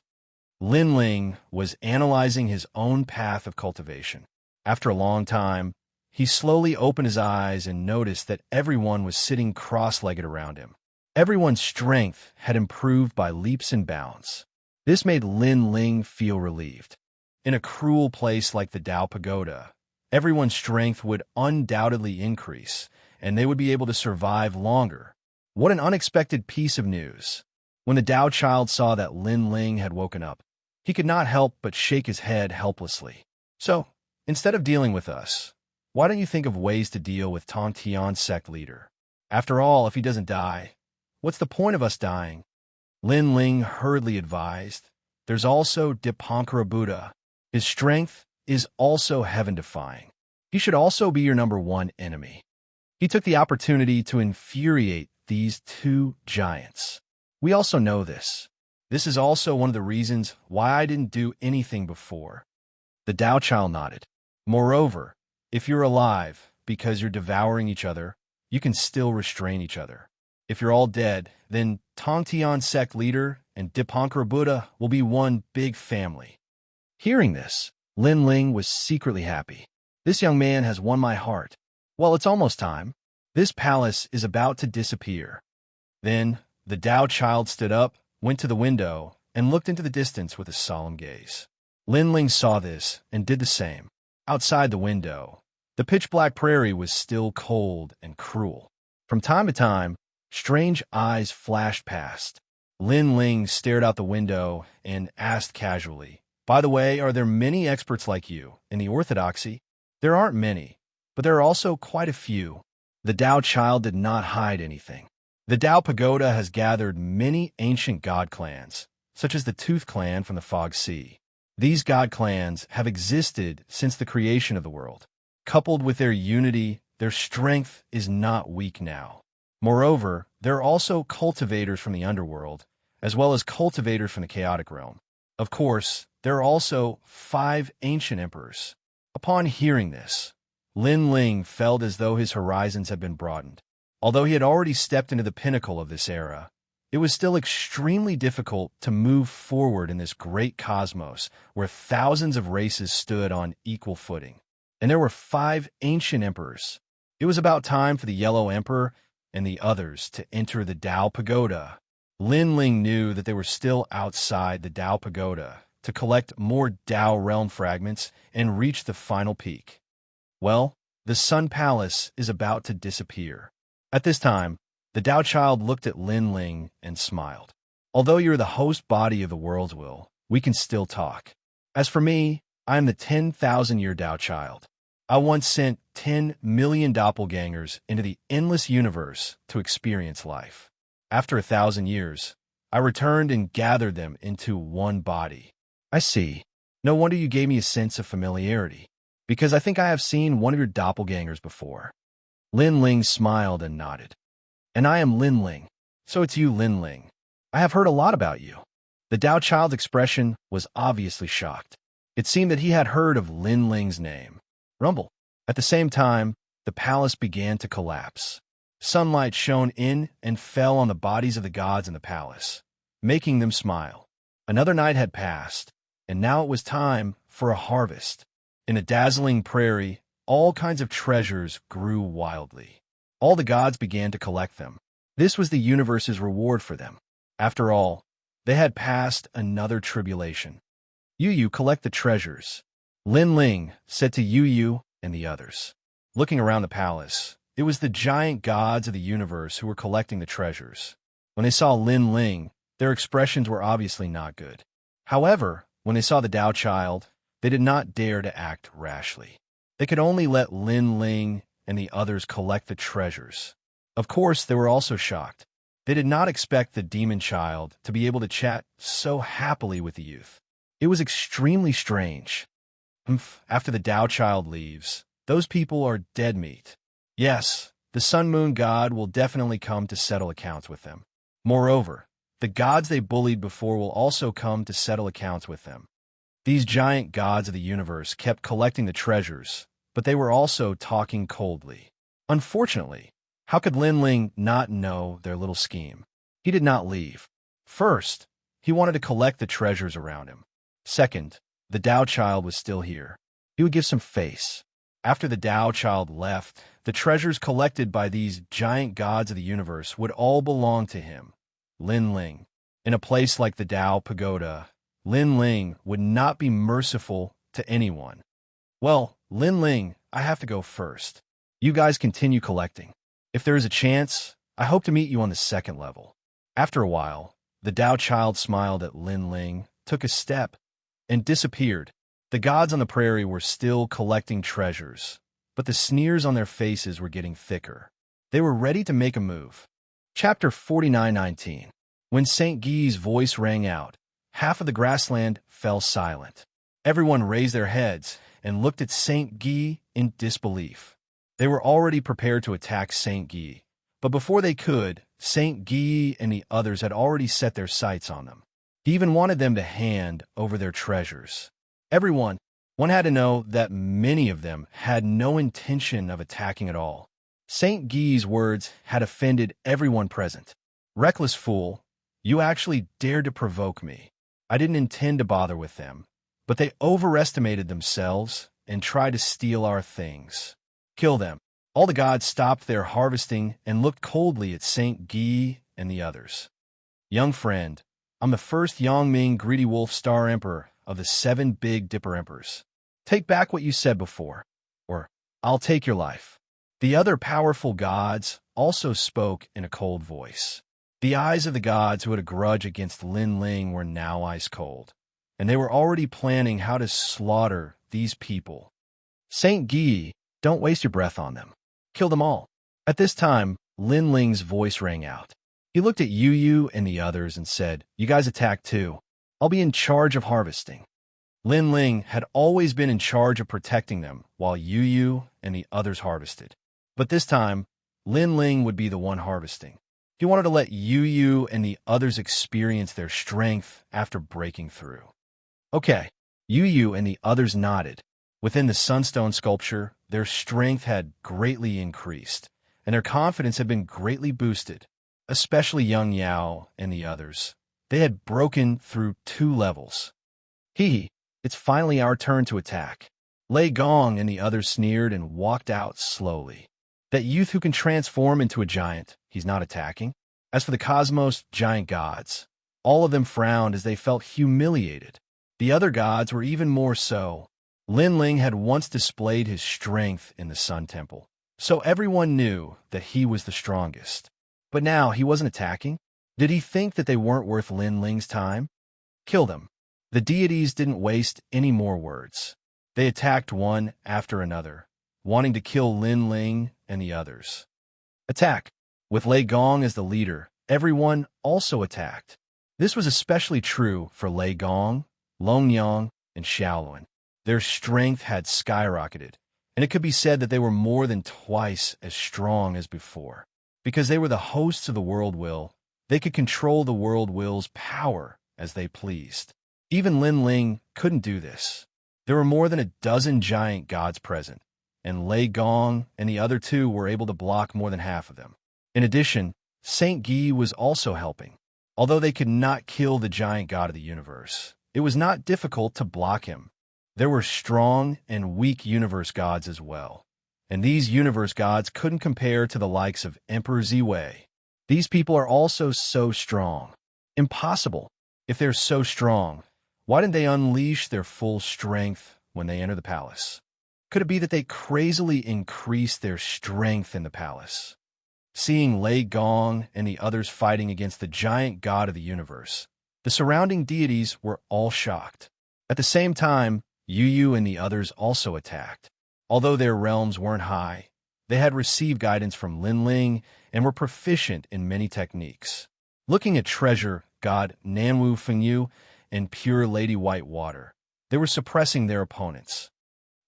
Speaker 1: Lin Ling was analyzing his own path of cultivation. After a long time, he slowly opened his eyes and noticed that everyone was sitting cross-legged around him. Everyone's strength had improved by leaps and bounds. This made Lin Ling feel relieved. In a cruel place like the Tao Pagoda, everyone's strength would undoubtedly increase, and they would be able to survive longer. What an unexpected piece of news! When the Tao child saw that Lin Ling had woken up, he could not help but shake his head helplessly. So, instead of dealing with us, why don't you think of ways to deal with Tong Tian's sect leader? After all, if he doesn't die, what's the point of us dying? Lin Ling hurriedly advised, there's also Dipankara Buddha. His strength is also heaven-defying. He should also be your number one enemy. He took the opportunity to infuriate these 2 giants. We also know this. This is also one of the reasons why I didn't do anything before. The Tao child nodded. Moreover, if you're alive because you're devouring each other, you can still restrain each other. If you're all dead, then Tong Tian sect leader and Dipankara Buddha will be one big family. Hearing this, Lin Ling was secretly happy. This young man has won my heart. Well, it's almost time. This palace is about to disappear. Then, the Tao child stood up, went to the window, and looked into the distance with a solemn gaze. Lin Ling saw this and did the same. Outside the window, the pitch-black prairie was still cold and cruel. From time to time, strange eyes flashed past. Lin Ling stared out the window and asked casually, by the way, are there many experts like you in the orthodoxy? There aren't many, but there are also quite a few. The Tao child did not hide anything. The Tao Pagoda has gathered many ancient god clans, such as the Tooth clan from the Fog Sea. These god clans have existed since the creation of the world. Coupled with their unity, their strength is not weak now. Moreover, there are also cultivators from the underworld, as well as cultivators from the chaotic realm. Of course, there are also 5 ancient emperors. Upon hearing this, Lin Ling felt as though his horizons had been broadened. Although he had already stepped into the pinnacle of this era, it was still extremely difficult to move forward in this great cosmos where thousands of races stood on equal footing. And there were 5 ancient emperors. It was about time for the Yellow Emperor and the others to enter the Tao Pagoda. Lin Ling knew that they were still outside the Tao Pagoda to collect more Tao realm fragments and reach the final peak. Well, the Sun Palace is about to disappear. At this time, the Tao child looked at Lin Ling and smiled. Although you're the host body of the world's will, we can still talk. As for me, I am the 10,000-year Tao child. I once sent 10 million doppelgangers into the endless universe to experience life. After 1,000 years, I returned and gathered them into one body. I see. No wonder you gave me a sense of familiarity, because I think I have seen one of your doppelgangers before. Lin Ling smiled and nodded. And I am Lin Ling. So it's you, Lin Ling. I have heard a lot about you. The Tao child's expression was obviously shocked. It seemed that he had heard of Lin Ling's name. Rumble. At the same time, the palace began to collapse. Sunlight shone in and fell on the bodies of the gods in the palace, making them smile. Another night had passed, and now it was time for a harvest. In a dazzling prairie, all kinds of treasures grew wildly. All the gods began to collect them. This was the universe's reward for them. After all, they had passed another tribulation. Yu collect the treasures. Lin Ling said to Yu and the others. Looking around the palace, it was the giant gods of the universe who were collecting the treasures. When they saw Lin Ling, their expressions were obviously not good. However, when they saw the Tao child, they did not dare to act rashly. They could only let Lin Ling and the others collect the treasures. Of course, they were also shocked. They did not expect the demon child to be able to chat so happily with the youth. It was extremely strange. After the Tao child leaves, those people are dead meat. Yes, the Sun Moon God will definitely come to settle accounts with them. Moreover, the gods they bullied before will also come to settle accounts with them. These giant gods of the universe kept collecting the treasures, but they were also talking coldly. Unfortunately, how could Lin Ling not know their little scheme? He did not leave. First, he wanted to collect the treasures around him. Second, the Tao child was still here. He would give some face. After the Tao child left, the treasures collected by these giant gods of the universe would all belong to him, Lin Ling. In a place like the Tao Pagoda, Lin Ling would not be merciful to anyone. Well, Lin Ling, I have to go first. You guys continue collecting. If there is a chance, I hope to meet you on the second level. After a while, the Tao child smiled at Lin Ling, took a step, and disappeared. The gods on the prairie were still collecting treasures, but the sneers on their faces were getting thicker. They were ready to make a move. Chapter 49:19. When St. Guy's voice rang out, half of the grassland fell silent. Everyone raised their heads and looked at St. Guy in disbelief. They were already prepared to attack St. Guy, but before they could, St. Guy and the others had already set their sights on them. He even wanted them to hand over their treasures. One had to know that many of them had no intention of attacking at all. St. Guy's words had offended everyone present. Reckless fool, you actually dared to provoke me. I didn't intend to bother with them, but they overestimated themselves and tried to steal our things. Kill them. All the gods stopped their harvesting and looked coldly at St. Guy and the others. Young friend, I'm the first Yangming Greedy Wolf Star Emperor of the 7 Big Dipper Emperors. Take back what you said before, or I'll take your life. The other powerful gods also spoke in a cold voice. The eyes of the gods who had a grudge against Lin Ling were now ice cold, and they were already planning how to slaughter these people. St. Guy, don't waste your breath on them. Kill them all. At this time, Lin Ling's voice rang out. He looked at Yu and the others and said, "You guys attack too. I'll be in charge of harvesting." Lin Ling had always been in charge of protecting them while Yu and the others harvested. But this time, Lin Ling would be the one harvesting. He wanted to let Yu and the others experience their strength after breaking through. Okay, Yu and the others nodded. Within the sunstone sculpture, their strength had greatly increased, and their confidence had been greatly boosted, especially young Yao and the others. They had broken through 2 levels. It's finally our turn to attack. Lei Gong and the others sneered and walked out slowly. That youth who can transform into a giant, he's not attacking. As for the cosmos giant gods, all of them frowned as they felt humiliated. The other gods were even more so. Lin Ling had once displayed his strength in the Sun Temple, so everyone knew that he was the strongest. But now he wasn't attacking. Did he think that they weren't worth Lin Ling's time? Kill them. The deities didn't waste any more words. They attacked one after another, wanting to kill Lin Ling and the others. Attack. With Lei Gong as the leader, everyone also attacked. This was especially true for Lei Gong, Longyang, and Xiaoluan. Their strength had skyrocketed, and it could be said that they were more than twice as strong as before. Because they were the hosts of the world will, they could control the world will's power as they pleased. Even Lin Ling couldn't do this. There were more than a dozen giant gods present, and Lei Gong and the other two were able to block more than half of them. In addition, Saint Guy was also helping. Although they could not kill the giant god of the universe, it was not difficult to block him. There were strong and weak universe gods as well, and these universe gods couldn't compare to the likes of Emperor Ziwei. These people are also so strong. Impossible. If they're so strong, why didn't they unleash their full strength when they enter the palace? Could it be that they crazily increased their strength in the palace? Seeing Lei Gong and the others fighting against the giant god of the universe, the surrounding deities were all shocked. At the same time, Yu and the others also attacked. Although their realms weren't high, they had received guidance from Lin Ling and were proficient in many techniques. Looking at treasure god Nanwu Fengyu and pure Lady White Water, they were suppressing their opponents.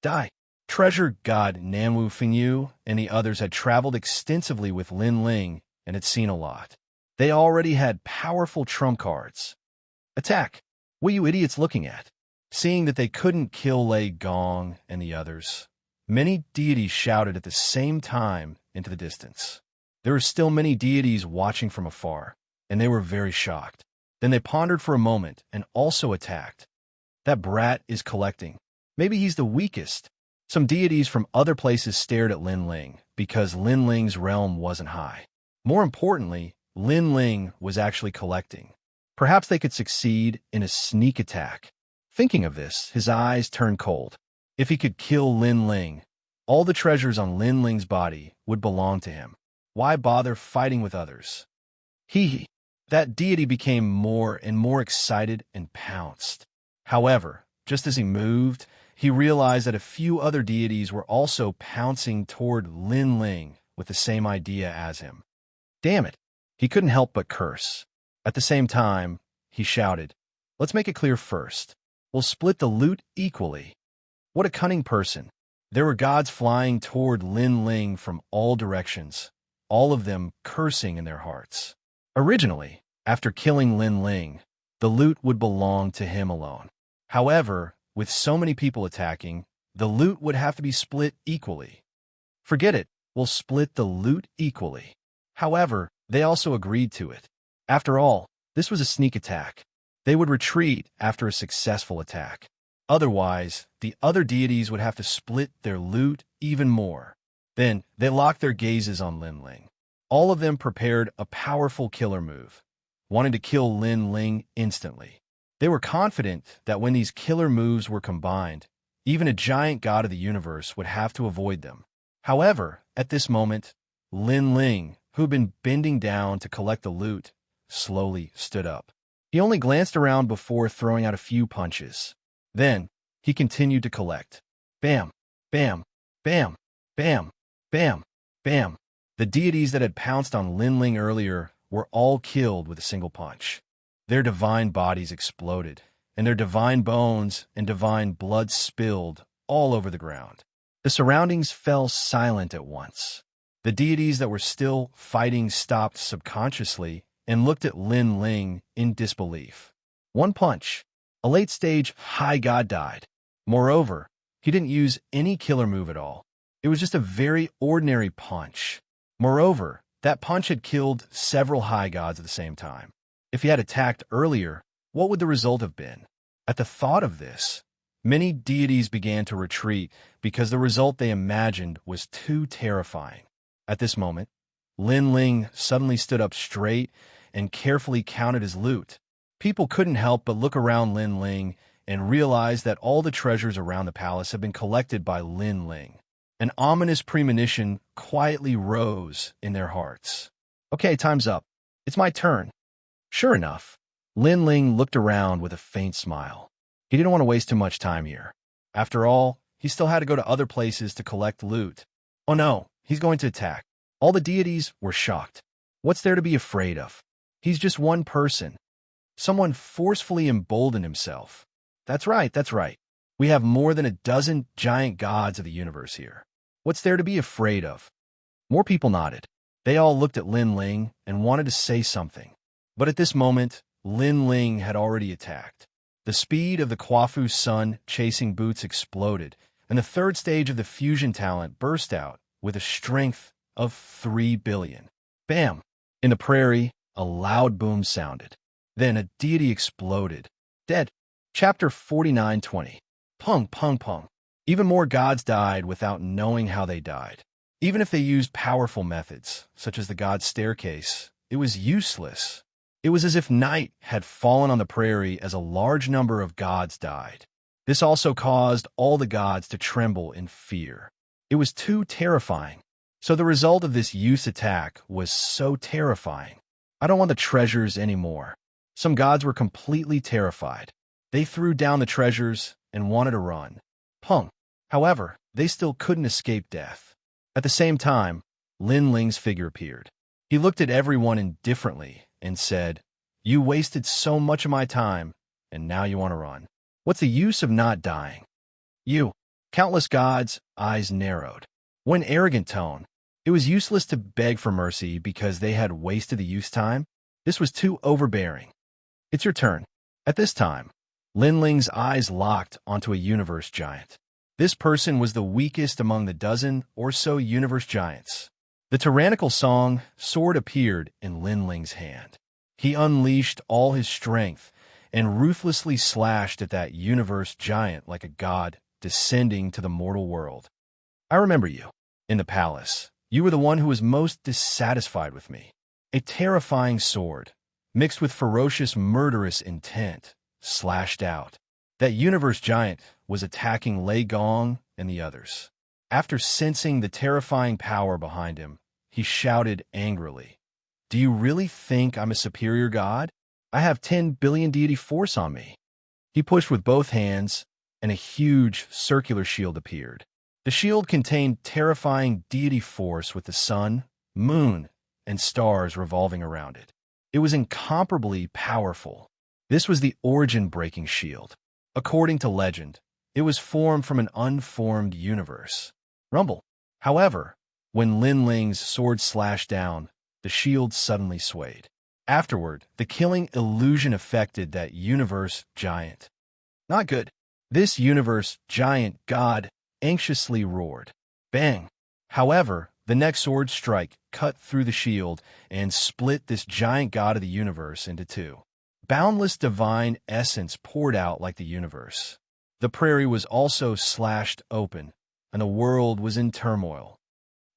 Speaker 1: Die! Treasure god Nanwu Fengyu and the others had traveled extensively with Lin Ling and had seen a lot. They already had powerful trump cards. Attack! What are you idiots looking at? Seeing that they couldn't kill Lei Gong and the others, many deities shouted at the same time into the distance. There were still many deities watching from afar, and they were very shocked. Then they pondered for a moment and also attacked. That brat is collecting. Maybe he's the weakest. Some deities from other places stared at Lin Ling because Lin Ling's realm wasn't high. More importantly, Lin Ling was actually collecting. Perhaps they could succeed in a sneak attack. Thinking of this, his eyes turned cold. If he could kill Lin Ling, all the treasures on Lin Ling's body would belong to him. Why bother fighting with others? Hee. That deity became more and more excited and pounced. However, just as he moved, he realized that a few other deities were also pouncing toward Lin Ling with the same idea as him. Damn it! He couldn't help but curse. At the same time, he shouted, "Let's make it clear first. We'll split the loot equally." What a cunning person. There were gods flying toward Lin Ling from all directions, all of them cursing in their hearts. Originally, after killing Lin Ling, the loot would belong to him alone. However, with so many people attacking, the loot would have to be split equally. Forget it, we'll split the loot equally. However, they also agreed to it. After all, this was a sneak attack. They would retreat after a successful attack. Otherwise, the other deities would have to split their loot even more. Then, they locked their gazes on Lin Ling. All of them prepared a powerful killer move, wanting to kill Lin Ling instantly. They were confident that when these killer moves were combined, even a giant god of the universe would have to avoid them. However, at this moment, Lin Ling, who had been bending down to collect the loot, slowly stood up. He only glanced around before throwing out a few punches. Then, he continued to collect. Bam, bam, bam, bam, bam, bam. The deities that had pounced on Lin Ling earlier were all killed with a single punch. Their divine bodies exploded, and their divine bones and divine blood spilled all over the ground. The surroundings fell silent at once. The deities that were still fighting stopped subconsciously and looked at Lin Ling in disbelief. One punch. A late-stage high god died. Moreover, he didn't use any killer move at all. It was just a very ordinary punch. Moreover, that punch had killed several high gods at the same time. If he had attacked earlier, what would the result have been? At the thought of this, many deities began to retreat because the result they imagined was too terrifying. At this moment, Lin Ling suddenly stood up straight and carefully counted his loot. People couldn't help but look around Lin Ling and realize that all the treasures around the palace had been collected by Lin Ling. An ominous premonition quietly rose in their hearts. Okay, time's up. It's my turn. Sure enough, Lin Ling looked around with a faint smile. He didn't want to waste too much time here. After all, he still had to go to other places to collect loot. Oh no, he's going to attack. All the deities were shocked. What's there to be afraid of? He's just one person. Someone forcefully emboldened himself. That's right, that's right. We have more than a dozen giant gods of the universe here. What's there to be afraid of? More people nodded. They all looked at Lin Ling and wanted to say something. But at this moment, Lin Ling had already attacked. The speed of the Quafu's sun chasing boots exploded, and the third stage of the fusion talent burst out with a strength of 3 billion. Bam! In the prairie, a loud boom sounded. Then a deity exploded. Dead. Chapter 49:20. Pung, pung, pung. Even more gods died without knowing how they died. Even if they used powerful methods, such as the god's staircase, it was useless. It was as if night had fallen on the prairie as a large number of gods died. This also caused all the gods to tremble in fear. It was too terrifying. So the result of this youth's attack was so terrifying. I don't want the treasures anymore. Some gods were completely terrified. They threw down the treasures and wanted to run. Pung. However, they still couldn't escape death. At the same time, Lin Ling's figure appeared. He looked at everyone indifferently and said, "You wasted so much of my time, and now you want to run. What's the use of not dying?" You. Countless gods' eyes narrowed. One arrogant tone. It was useless to beg for mercy because they had wasted the youth's time. This was too overbearing. It's your turn. At this time, Lin Ling's eyes locked onto a universe giant. This person was the weakest among the dozen or so universe giants. The tyrannical sword appeared in Lin Ling's hand. He unleashed all his strength and ruthlessly slashed at that universe giant like a god descending to the mortal world. I remember you. In the palace, you were the one who was most dissatisfied with me. A terrifying sword, mixed with ferocious murderous intent, slashed out. That universe giant was attacking Lei Gong and the others. After sensing the terrifying power behind him, he shouted angrily, "Do you really think I'm a superior god? I have 10 billion deity force on me." He pushed with both hands, and a huge circular shield appeared. The shield contained terrifying deity force with the sun, moon, and stars revolving around it. It was incomparably powerful. This was the origin-breaking shield. According to legend, it was formed from an unformed universe. Rumble. However, when Lin Ling's sword slashed down, the shield suddenly swayed. Afterward, the killing illusion affected that universe giant. Not good. This universe giant god anxiously roared. Bang! However, the next sword strike cut through the shield and split this giant god of the universe into two. Boundless divine essence poured out like the universe. The prairie was also slashed open, and the world was in turmoil.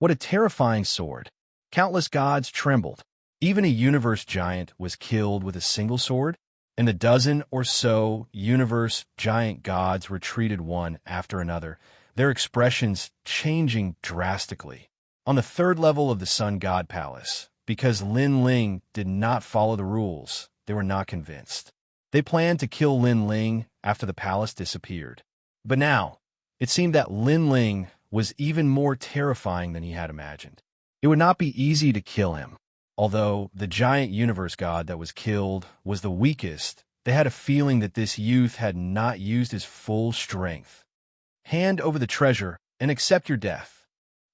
Speaker 1: What a terrifying sword! Countless gods trembled. Even a universe giant was killed with a single sword, and the dozen or so universe giant gods retreated one after another, their expressions changing drastically. On the third level of the Sun God Palace, because Lin Ling did not follow the rules, they were not convinced. They planned to kill Lin Ling after the palace disappeared. But now, it seemed that Lin Ling was even more terrifying than he had imagined. It would not be easy to kill him. Although the giant universe god that was killed was the weakest, they had a feeling that this youth had not used his full strength. Hand over the treasure and accept your death.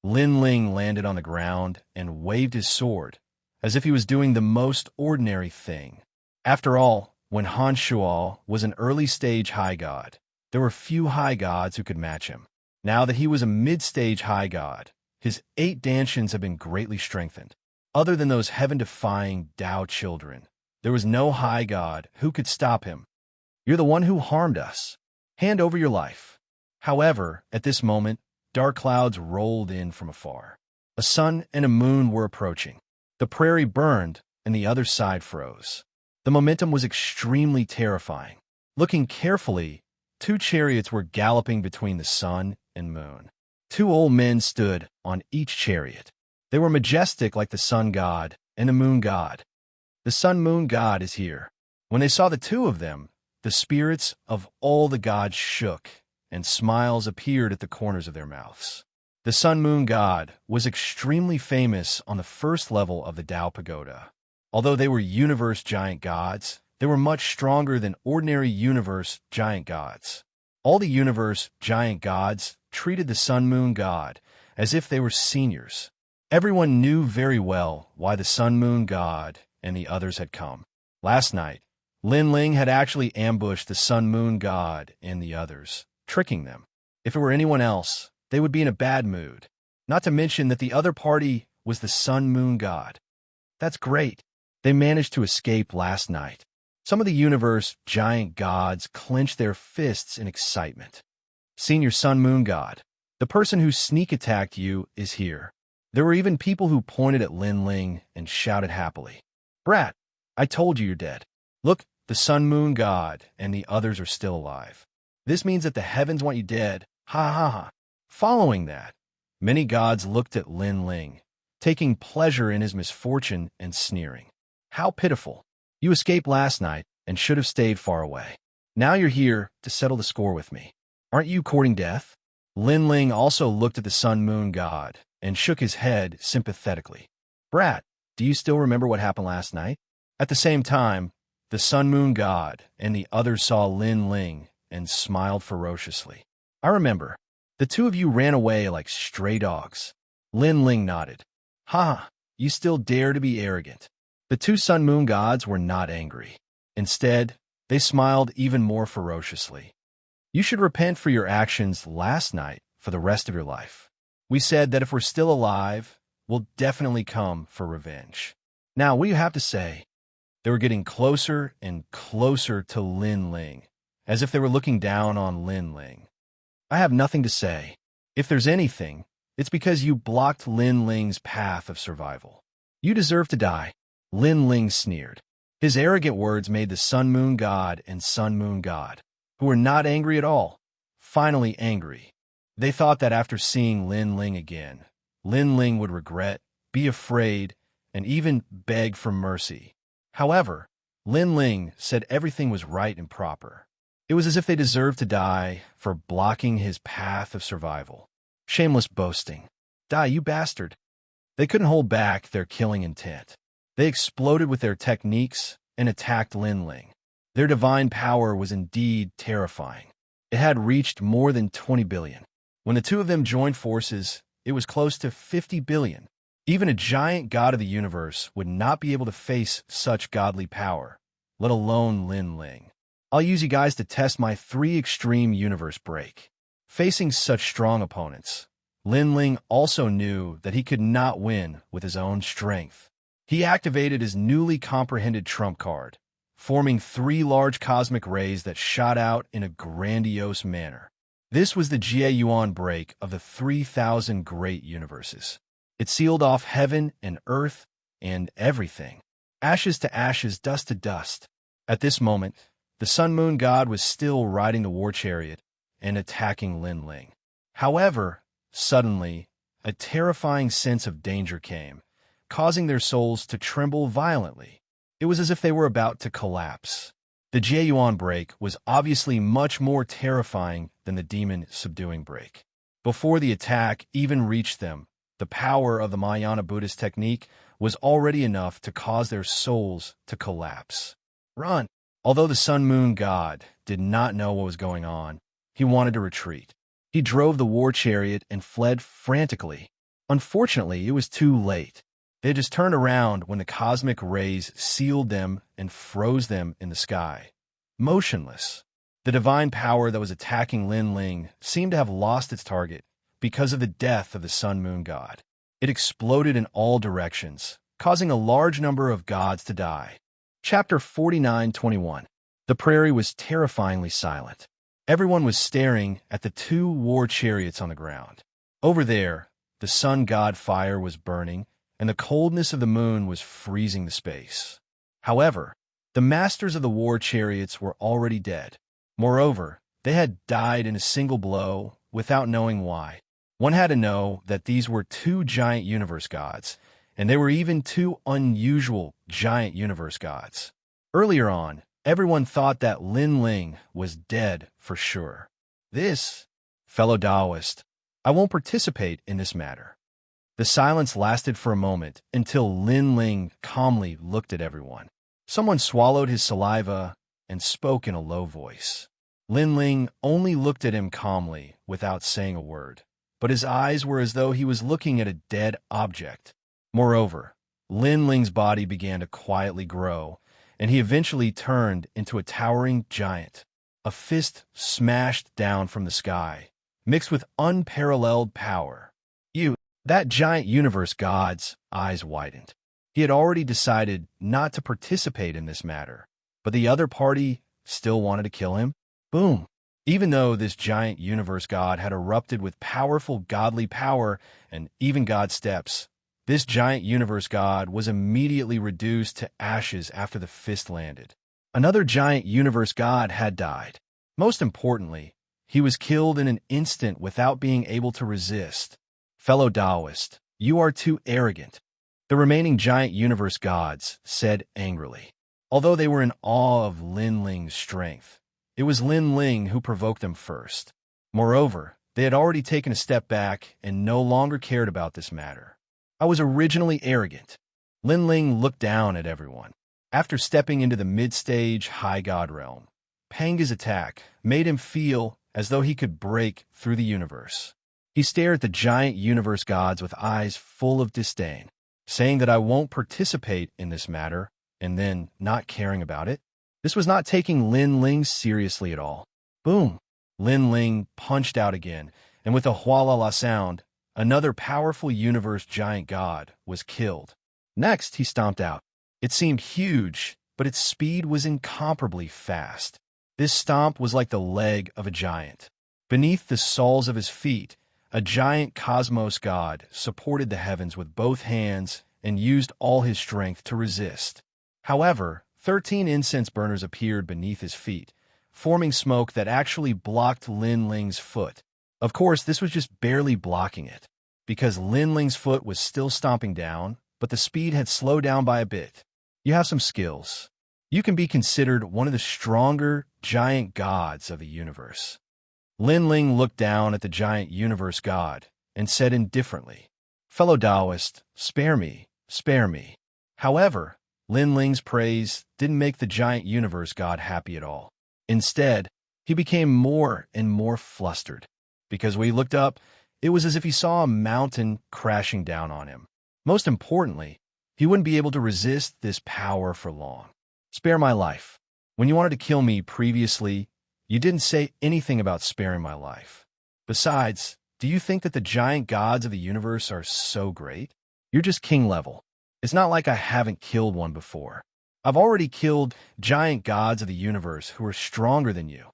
Speaker 1: Lin Ling landed on the ground and waved his sword, as if he was doing the most ordinary thing. After all, when Han Shuo was an early-stage high god, there were few high gods who could match him. Now that he was a mid-stage high god, his 8 dantians have been greatly strengthened. Other than those heaven-defying Tao children, there was no high god who could stop him. You're the one who harmed us. Hand over your life. However, at this moment, dark clouds rolled in from afar. A sun and a moon were approaching. The prairie burned, and the other side froze. The momentum was extremely terrifying. Looking carefully, 2 chariots were galloping between the sun and moon. 2 old men stood on each chariot. They were majestic like the sun god and the moon god. The sun-moon god is here." When they saw the two of them, the spirits of all the gods shook, and smiles appeared at the corners of their mouths. The sun-moon god was extremely famous on the first level of the Tao Pagoda. Although they were universe giant gods, they were much stronger than ordinary universe giant gods. All the universe giant gods treated the sun-moon god as if they were seniors. Everyone knew very well why the sun-moon god and the others had come. Last night, Lin Ling had actually ambushed the sun-moon god and the others, tricking them. If it were anyone else, they would be in a bad mood. Not to mention that the other party was the sun-moon god. That's great. They managed to escape last night. Some of the universe giant gods clenched their fists in excitement. Senior sun-moon god, the person who sneak attacked you is here. There were even people who pointed at Lin Ling and shouted happily, "Brat, I told you you're dead. Look, the sun-moon god and the others are still alive. This means that the heavens want you dead. Ha ha ha." Following that, many gods looked at Lin Ling, taking pleasure in his misfortune and sneering. "How pitiful. You escaped last night and should have stayed far away. Now you're here to settle the score with me. Aren't you courting death?" Lin Ling also looked at the sun-moon god and shook his head sympathetically. "Brat, do you still remember what happened last night?" At the same time, the sun-moon god and the others saw Lin Ling and smiled ferociously. "I remember. The two of you ran away like stray dogs." Lin Ling nodded. "Ha, you still dare to be arrogant." The two sun-moon gods were not angry. Instead, they smiled even more ferociously. "You should repent for your actions last night for the rest of your life. We said that if we're still alive, we'll definitely come for revenge. Now, what do you have to say?" They were getting closer and closer to Lin Ling, as if they were looking down on Lin Ling. "I have nothing to say. If there's anything, it's because you blocked Lin Ling's path of survival. You deserve to die." Lin Ling sneered. His arrogant words made the sun-moon god and sun-moon god, who were not angry at all, finally angry. They thought that after seeing Lin Ling again, Lin Ling would regret, be afraid, and even beg for mercy. However, Lin Ling said everything was right and proper. It was as if they deserved to die for blocking his path of survival. Shameless boasting. "Die, you bastard." They couldn't hold back their killing intent. They exploded with their techniques and attacked Lin Ling. Their divine power was indeed terrifying. It had reached more than 20 billion. When the two of them joined forces, it was close to 50 billion. Even a giant god of the universe would not be able to face such godly power, let alone Lin Ling. "I'll use you guys to test my 3 extreme universe break." Facing such strong opponents, Lin Ling also knew that he could not win with his own strength. He activated his newly comprehended trump card, forming 3 large cosmic rays that shot out in a grandiose manner. This was the Jie Yuan break of the 3,000 great universes. It sealed off heaven and earth and everything. Ashes to ashes, dust to dust. At this moment, the sun-moon god was still riding the war chariot and attacking Lin Ling. However, suddenly, a terrifying sense of danger came, causing their souls to tremble violently. It was as if they were about to collapse. The Jie Yuan break was obviously much more terrifying than the demon subduing break. Before the attack even reached them, the power of the Mahayana Buddhist technique was already enough to cause their souls to collapse. "Run!" Although the sun-moon god did not know what was going on, he wanted to retreat. He drove the war chariot and fled frantically. Unfortunately, it was too late. They just turned around when the cosmic rays sealed them and froze them in the sky, motionless. The divine power that was attacking Lin Ling seemed to have lost its target because of the death of the sun-moon god. It exploded in all directions, causing a large number of gods to die. Chapter 49:21. The prairie was terrifyingly silent. Everyone was staring at the 2 war chariots on the ground. Over there, the sun god fire was burning, and the coldness of the moon was freezing the space. However, the masters of the war chariots were already dead. Moreover, they had died in a single blow without knowing why. One had to know that these were 2 giant universe gods, and they were even two unusual giant universe gods. Earlier on, everyone thought that Lin Ling was dead for sure. This, fellow Taoist, I won't participate in this matter. The silence lasted for a moment until Lin Ling calmly looked at everyone. Someone swallowed his saliva and spoke in a low voice. Lin Ling only looked at him calmly without saying a word, but his eyes were as though he was looking at a dead object. Moreover, Lin Ling's body began to quietly grow, and he eventually turned into a towering giant. A fist smashed down from the sky, mixed with unparalleled power. That giant universe god's eyes widened. He had already decided not to participate in this matter, but the other party still wanted to kill him. Boom! Even though this giant universe god had erupted with powerful godly power and even god steps, this giant universe god was immediately reduced to ashes after the fist landed. Another giant universe god had died. Most importantly, he was killed in an instant without being able to resist. Fellow Taoist, you are too arrogant, the remaining giant universe gods said angrily. Although they were in awe of Lin Ling's strength, it was Lin Ling who provoked them first. Moreover, they had already taken a step back and no longer cared about this matter. I was originally arrogant. Lin Ling looked down at everyone. After stepping into the mid-stage high god realm, Panga's attack made him feel as though he could break through the universe. He stared at the giant universe gods with eyes full of disdain, saying that I won't participate in this matter, and then not caring about it. This was not taking Lin Ling seriously at all. Boom! Lin Ling punched out again, and with a hualala sound, another powerful universe giant god was killed. Next, he stomped out. It seemed huge, but its speed was incomparably fast. This stomp was like the leg of a giant. Beneath the soles of his feet, a giant cosmos god supported the heavens with both hands and used all his strength to resist. However, 13 incense burners appeared beneath his feet, forming smoke that actually blocked Lin Ling's foot. Of course, this was just barely blocking it, because Lin Ling's foot was still stomping down, but the speed had slowed down by a bit. You have some skills. You can be considered one of the stronger giant gods of the universe. Lin Ling looked down at the giant universe god and said indifferently, "Fellow Taoist, spare me, spare me." However, Lin Ling's praise didn't make the giant universe god happy at all. Instead, he became more and more flustered, because when he looked up, it was as if he saw a mountain crashing down on him. Most importantly, he wouldn't be able to resist this power for long. Spare my life. When you wanted to kill me previously, you didn't say anything about sparing my life. Besides, do you think that the giant gods of the universe are so great? You're just king level. It's not like I haven't killed one before. I've already killed giant gods of the universe who are stronger than you.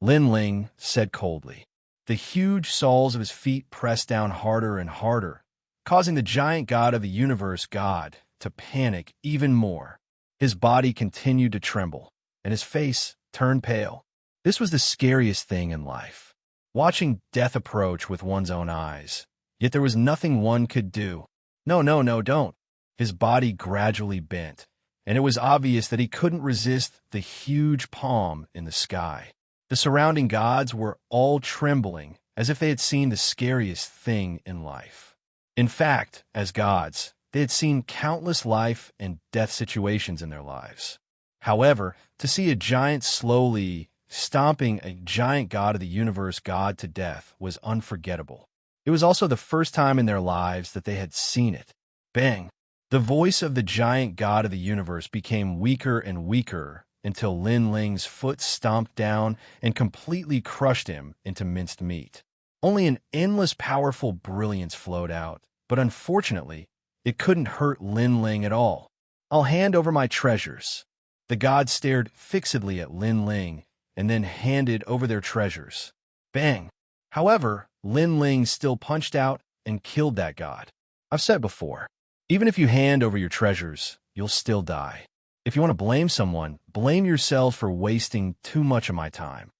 Speaker 1: Lin Ling said coldly. The huge soles of his feet pressed down harder and harder, causing the giant god of the universe god to panic even more. His body continued to tremble, and his face turned pale. This was the scariest thing in life, watching death approach with one's own eyes. Yet there was nothing one could do. No, don't. His body gradually bent, and it was obvious that he couldn't resist the huge palm in the sky. The surrounding gods were all trembling, as if they had seen the scariest thing in life. In fact, as gods, they had seen countless life and death situations in their lives. However, to see a giant slowly stomping a giant god of the universe god to death was unforgettable. It was also the first time in their lives that they had seen it. Bang! The voice of the giant god of the universe became weaker and weaker until Lin Ling's foot stomped down and completely crushed him into minced meat. Only an endless powerful brilliance flowed out, but unfortunately, it couldn't hurt Lin Ling at all. I'll hand over my treasures. The god stared fixedly at Lin Ling and then handed over their treasures. Bang! However, Lin Ling still punched out and killed that god. I've said before, even if you hand over your treasures, you'll still die. If you want to blame someone, blame yourselves for wasting too much of my time.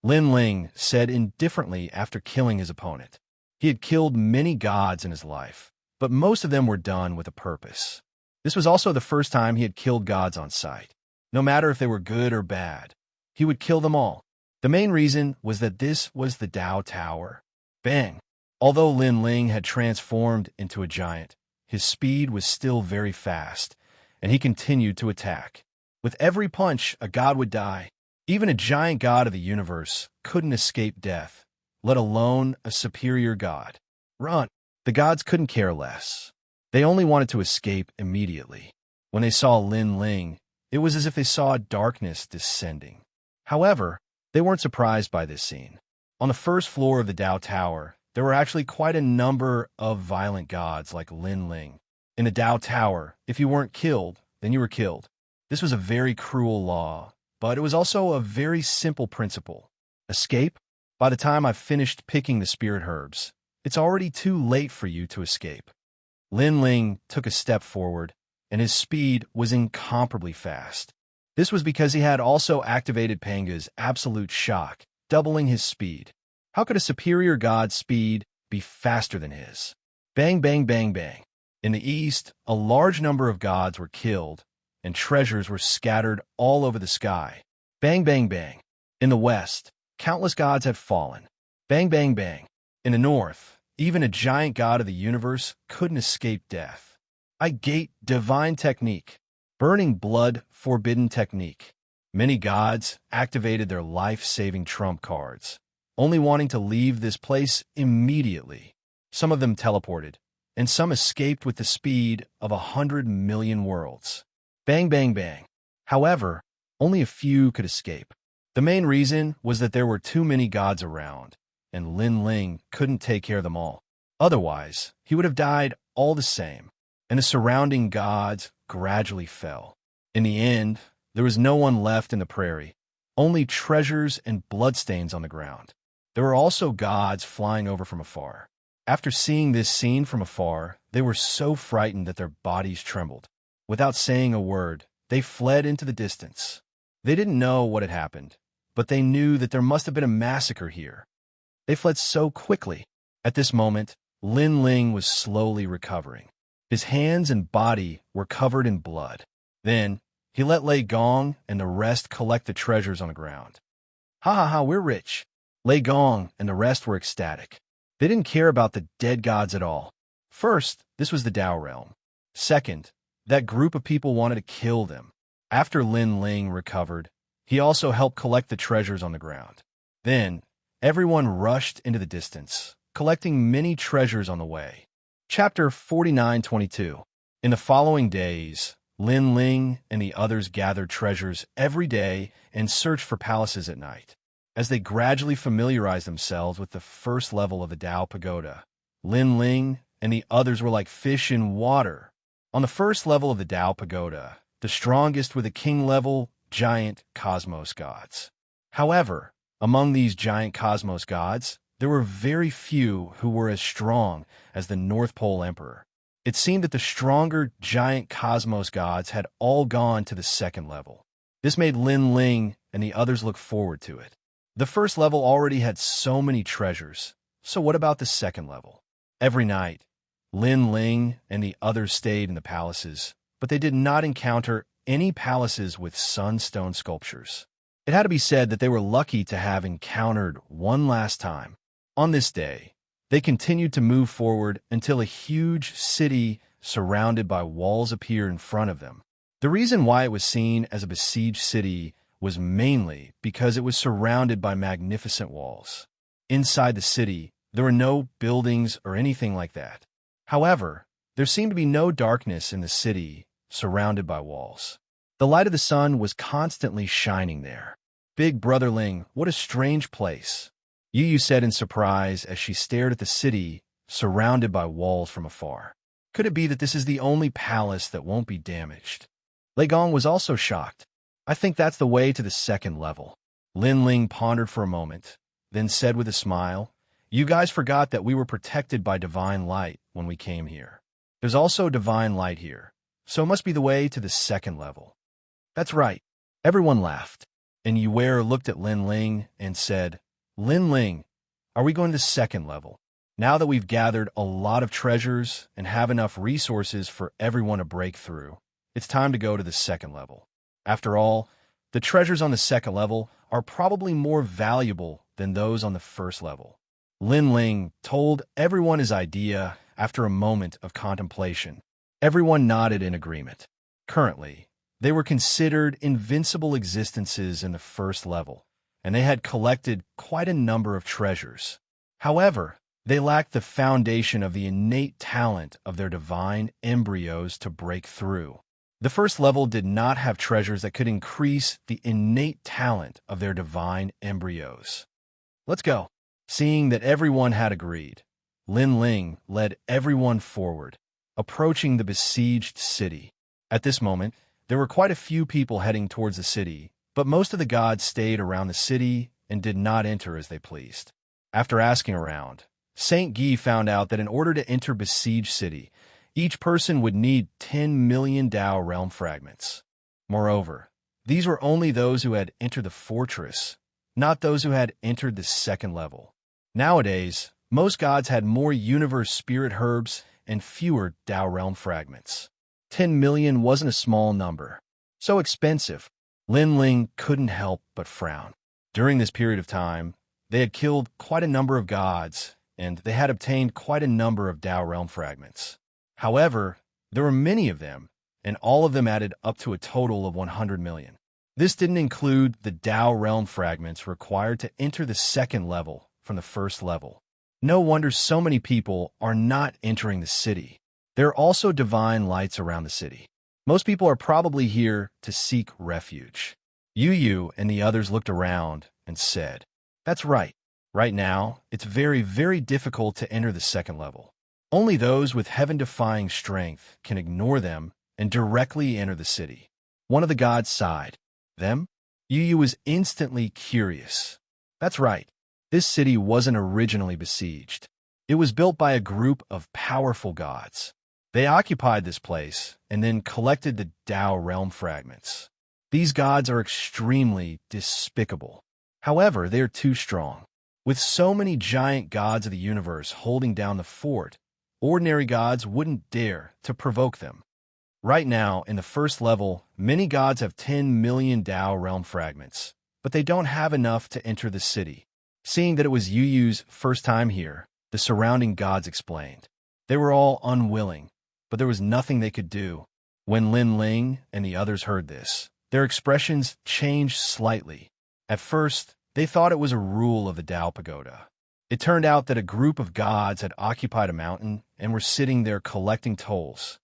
Speaker 1: Lin Ling said indifferently after killing his opponent. He had killed many gods in his life, but most of them were done with a purpose. This was also the first time he had killed gods on sight. No matter if they were good or bad, he would kill them all. The main reason was that this was the Dao Tower. Bang! Although Lin Ling had transformed into a giant, his speed was still very fast, and he continued to attack. With every punch, a god would die. Even a giant god of the universe couldn't escape death, let alone a superior god. Run! The gods couldn't care less. They only wanted to escape immediately. When they saw Lin Ling, it was as if they saw darkness descending. However, they weren't surprised by this scene. On the first floor of the Dao Tower, there were actually quite a number of violent gods like Lin Ling. In the Dao Tower, if you weren't killed, then you were killed. This was a very cruel law, but it was also a very simple principle. Escape? By the time I've finished picking the spirit herbs, it's already too late for you to escape. Lin Ling took a step forward, and his speed was incomparably fast. This was because he had also activated Panga's absolute shock, doubling his speed. How could a superior god's speed be faster than his? Bang, bang, bang, bang. In the east, a large number of gods were killed, and treasures were scattered all over the sky. Bang, bang, bang. In the west, countless gods had fallen. Bang, bang, bang. In the north, even a giant god of the universe couldn't escape death. I gate divine technique. Burning blood, forbidden technique. Many gods activated their life-saving trump cards, only wanting to leave this place immediately. Some of them teleported, and some escaped with the speed of 100 million worlds. Bang, bang, bang. However, only a few could escape. The main reason was that there were too many gods around, and Lin Ling couldn't take care of them all. Otherwise, he would have died all the same, and the surrounding gods gradually fell. In the end, there was no one left in the prairie, only treasures and bloodstains on the ground. There were also gods flying over from afar. After seeing this scene from afar, they were so frightened that their bodies trembled. Without saying a word, they fled into the distance. They didn't know what had happened, but they knew that there must have been a massacre here. They fled so quickly. At this moment, Lin Ling was slowly recovering. His hands and body were covered in blood. Then, he let Lei Gong and the rest collect the treasures on the ground. Ha ha ha, we're rich. Lei Gong and the rest were ecstatic. They didn't care about the dead gods at all. First, this was the Dao realm. Second, that group of people wanted to kill them. After Lin Ling recovered, he also helped collect the treasures on the ground. Then, everyone rushed into the distance, collecting many treasures on the way. Chapter 49:22. In the following days, Lin Ling and the others gathered treasures every day and searched for palaces at night. As they gradually familiarized themselves with the first level of the Dao Pagoda, Lin Ling and the others were like fish in water. On the first level of the Dao Pagoda, the strongest were the king-level giant cosmos gods. However, among these giant cosmos gods, there were very few who were as strong as the North Pole Emperor. It seemed that the stronger giant cosmos gods had all gone to the second level. This made Lin Ling and the others look forward to it. The first level already had so many treasures, so what about the second level? Every night, Lin Ling and the others stayed in the palaces, but they did not encounter any palaces with sunstone sculptures. It had to be said that they were lucky to have encountered one last time. On this day, they continued to move forward until a huge city surrounded by walls appeared in front of them. The reason why it was seen as a besieged city was mainly because it was surrounded by magnificent walls. Inside the city, there were no buildings or anything like that. However, there seemed to be no darkness in the city surrounded by walls. The light of the sun was constantly shining there. Big Brother Ling, what a strange place. Yu said in surprise as she stared at the city surrounded by walls from afar. Could it be that this is the only palace that won't be damaged? Lei Gong was also shocked. I think that's the way to the second level. Lin Ling pondered for a moment, then said with a smile, You guys forgot that we were protected by divine light when we came here. There's also divine light here, so it must be the way to the second level. That's right. Everyone laughed, and Yu looked at Lin Ling and said, Lin Ling, are we going to the second level? Now that we've gathered a lot of treasures and have enough resources for everyone to break through, it's time to go to the second level. After all, the treasures on the second level are probably more valuable than those on the first level. Lin Ling told everyone his idea after a moment of contemplation. Everyone nodded in agreement. Currently, they were considered invincible existences in the first level, and they had collected quite a number of treasures. However, they lacked the foundation of the innate talent of their divine embryos to break through. The first level did not have treasures that could increase the innate talent of their divine embryos. Let's go. Seeing that everyone had agreed, Lin Ling led everyone forward, approaching the besieged city. At this moment, there were quite a few people heading towards the city, but most of the gods stayed around the city and did not enter as they pleased. After asking around, Saint Guy found out that in order to enter besieged city, each person would need 10 million Tao realm fragments. Moreover, these were only those who had entered the fortress, not those who had entered the second level. Nowadays, most gods had more universe spirit herbs and fewer Tao realm fragments. 10 million wasn't a small number. So expensive. Lin Ling couldn't help but frown. During this period of time, they had killed quite a number of gods, and they had obtained quite a number of Tao realm fragments. However, there were many of them, and all of them added up to a total of 100 million. This didn't include the Tao realm fragments required to enter the second level from the first level. No wonder so many people are not entering the city. There are also divine lights around the city. Most people are probably here to seek refuge. Yu and the others looked around and said, "That's right. Right now, it's very, very difficult to enter the second level. Only those with heaven-defying strength can ignore them and directly enter the city." One of the gods sighed. Them? Yu was instantly curious. That's right. This city wasn't originally besieged. It was built by a group of powerful gods. They occupied this place and then collected the Tao realm fragments. These gods are extremely despicable. However, they are too strong. With so many giant gods of the universe holding down the fort, ordinary gods wouldn't dare to provoke them. Right now, in the first level, many gods have 10 million Tao realm fragments, but they don't have enough to enter the city. Seeing that it was Yu's first time here, the surrounding gods explained. They were all unwilling, but there was nothing they could do. When Lin Ling and the others heard this, their expressions changed slightly. At first, they thought it was a rule of the Tao Pagoda. It turned out that a group of gods had occupied a mountain and were sitting there collecting tolls.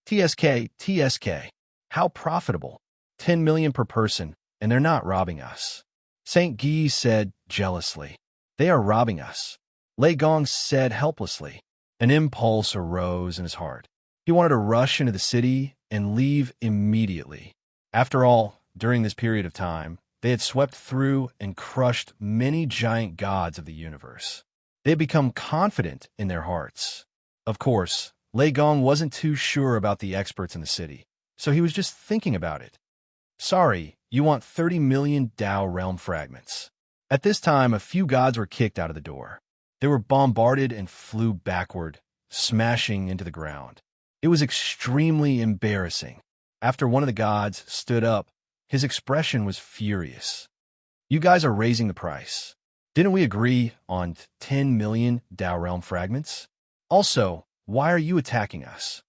Speaker 1: TSK. How profitable. 10 million per person, and they're not robbing us. Saint Guy said jealously. They are robbing us. Lei Gong said helplessly. An impulse arose in his heart. He wanted to rush into the city and leave immediately. After all, during this period of time, they had swept through and crushed many giant gods of the universe. They had become confident in their hearts. Of course, Lei Gong wasn't too sure about the experts in the city, so he was just thinking about it. Sorry, you want 30 million Tao realm fragments. At this time, a few gods were kicked out of the door. They were bombarded and flew backward, smashing into the ground. It was extremely embarrassing. After one of the gods stood up, his expression was furious. You guys are raising the price. Didn't we agree on 10 million Tao realm fragments? Also, why are you attacking us?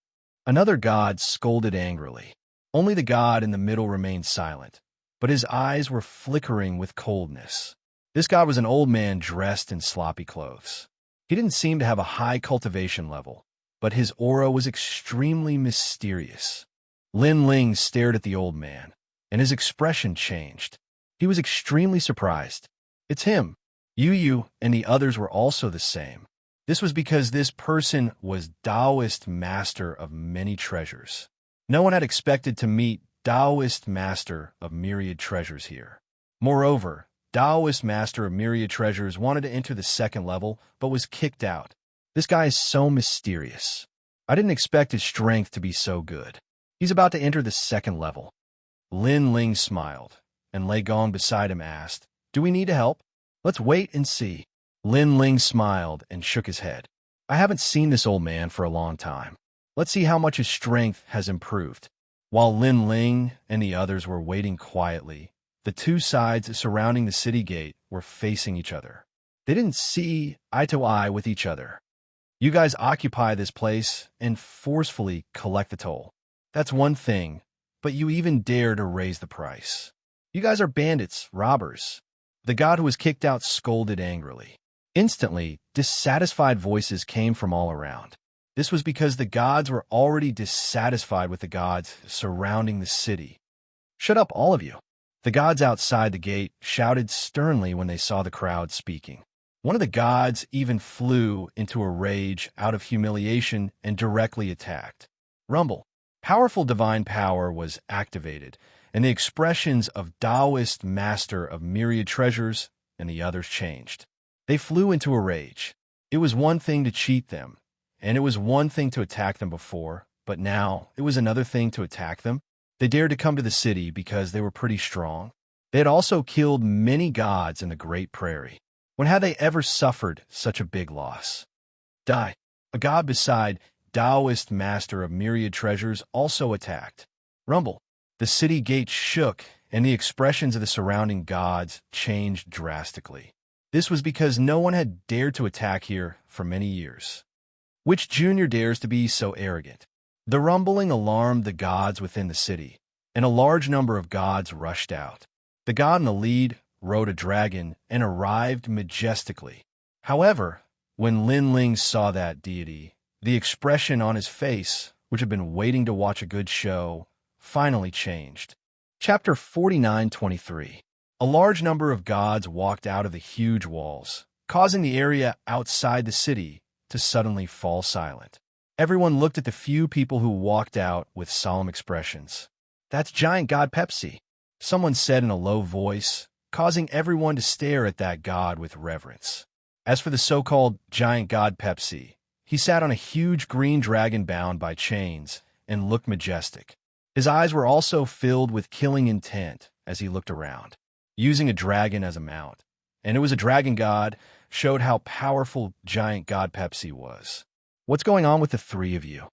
Speaker 1: Another god scolded angrily. Only the god in the middle remained silent, but his eyes were flickering with coldness. This god was an old man dressed in sloppy clothes. He didn't seem to have a high cultivation level, but his aura was extremely mysterious. Lin Ling stared at the old man, and his expression changed. He was extremely surprised. It's him. Yu and the others were also the same. This was because this person was Taoist master of many treasures. No one had expected to meet Taoist master of myriad treasures here. Moreover, Taoist master of myriad treasures wanted to enter the second level, but was kicked out. This guy is so mysterious. I didn't expect his strength to be so good. He's about to enter the second level. Lin Ling smiled, and Lei Gong beside him asked, "Do we need to help? Let's wait and see." Lin Ling smiled and shook his head. I haven't seen this old man for a long time. Let's see how much his strength has improved. While Lin Ling and the others were waiting quietly, the two sides surrounding the city gate were facing each other. They didn't see eye to eye with each other. You guys occupy this place and forcefully collect the toll. That's one thing, but you even dare to raise the price. You guys are bandits, robbers. The god who was kicked out scolded angrily. Instantly, dissatisfied voices came from all around. This was because the gods were already dissatisfied with the gods surrounding the city. Shut up, all of you. The gods outside the gate shouted sternly when they saw the crowd speaking. One of the gods even flew into a rage out of humiliation and directly attacked. Rumble. Powerful divine power was activated, and the expressions of Taoist master of myriad treasures and the others changed. They flew into a rage. It was one thing to cheat them, and it was one thing to attack them before, but now it was another thing to attack them. They dared to come to the city because they were pretty strong. They had also killed many gods in the Great Prairie. When had they ever suffered such a big loss? Die. A god beside Taoist master of myriad treasures also attacked. Rumble. The city gate shook, and the expressions of the surrounding gods changed drastically. This was because no one had dared to attack here for many years. Which junior dares to be so arrogant? The rumbling alarmed the gods within the city, and a large number of gods rushed out. The god in the lead rode a dragon and arrived majestically. However, when Lin Ling saw that deity, the expression on his face, which had been waiting to watch a good show, finally changed. Chapter 49:23. A large number of gods walked out of the huge walls, causing the area outside the city to suddenly fall silent. Everyone looked at the few people who walked out with solemn expressions. That's giant god Pepsi, someone said in a low voice, causing everyone to stare at that god with reverence. As for the so-called giant god Pepsi, he sat on a huge green dragon bound by chains and looked majestic. His eyes were also filled with killing intent as he looked around, using a dragon as a mount. And it was a dragon god, showed how powerful giant god Pepsi was. What's going on with the three of you?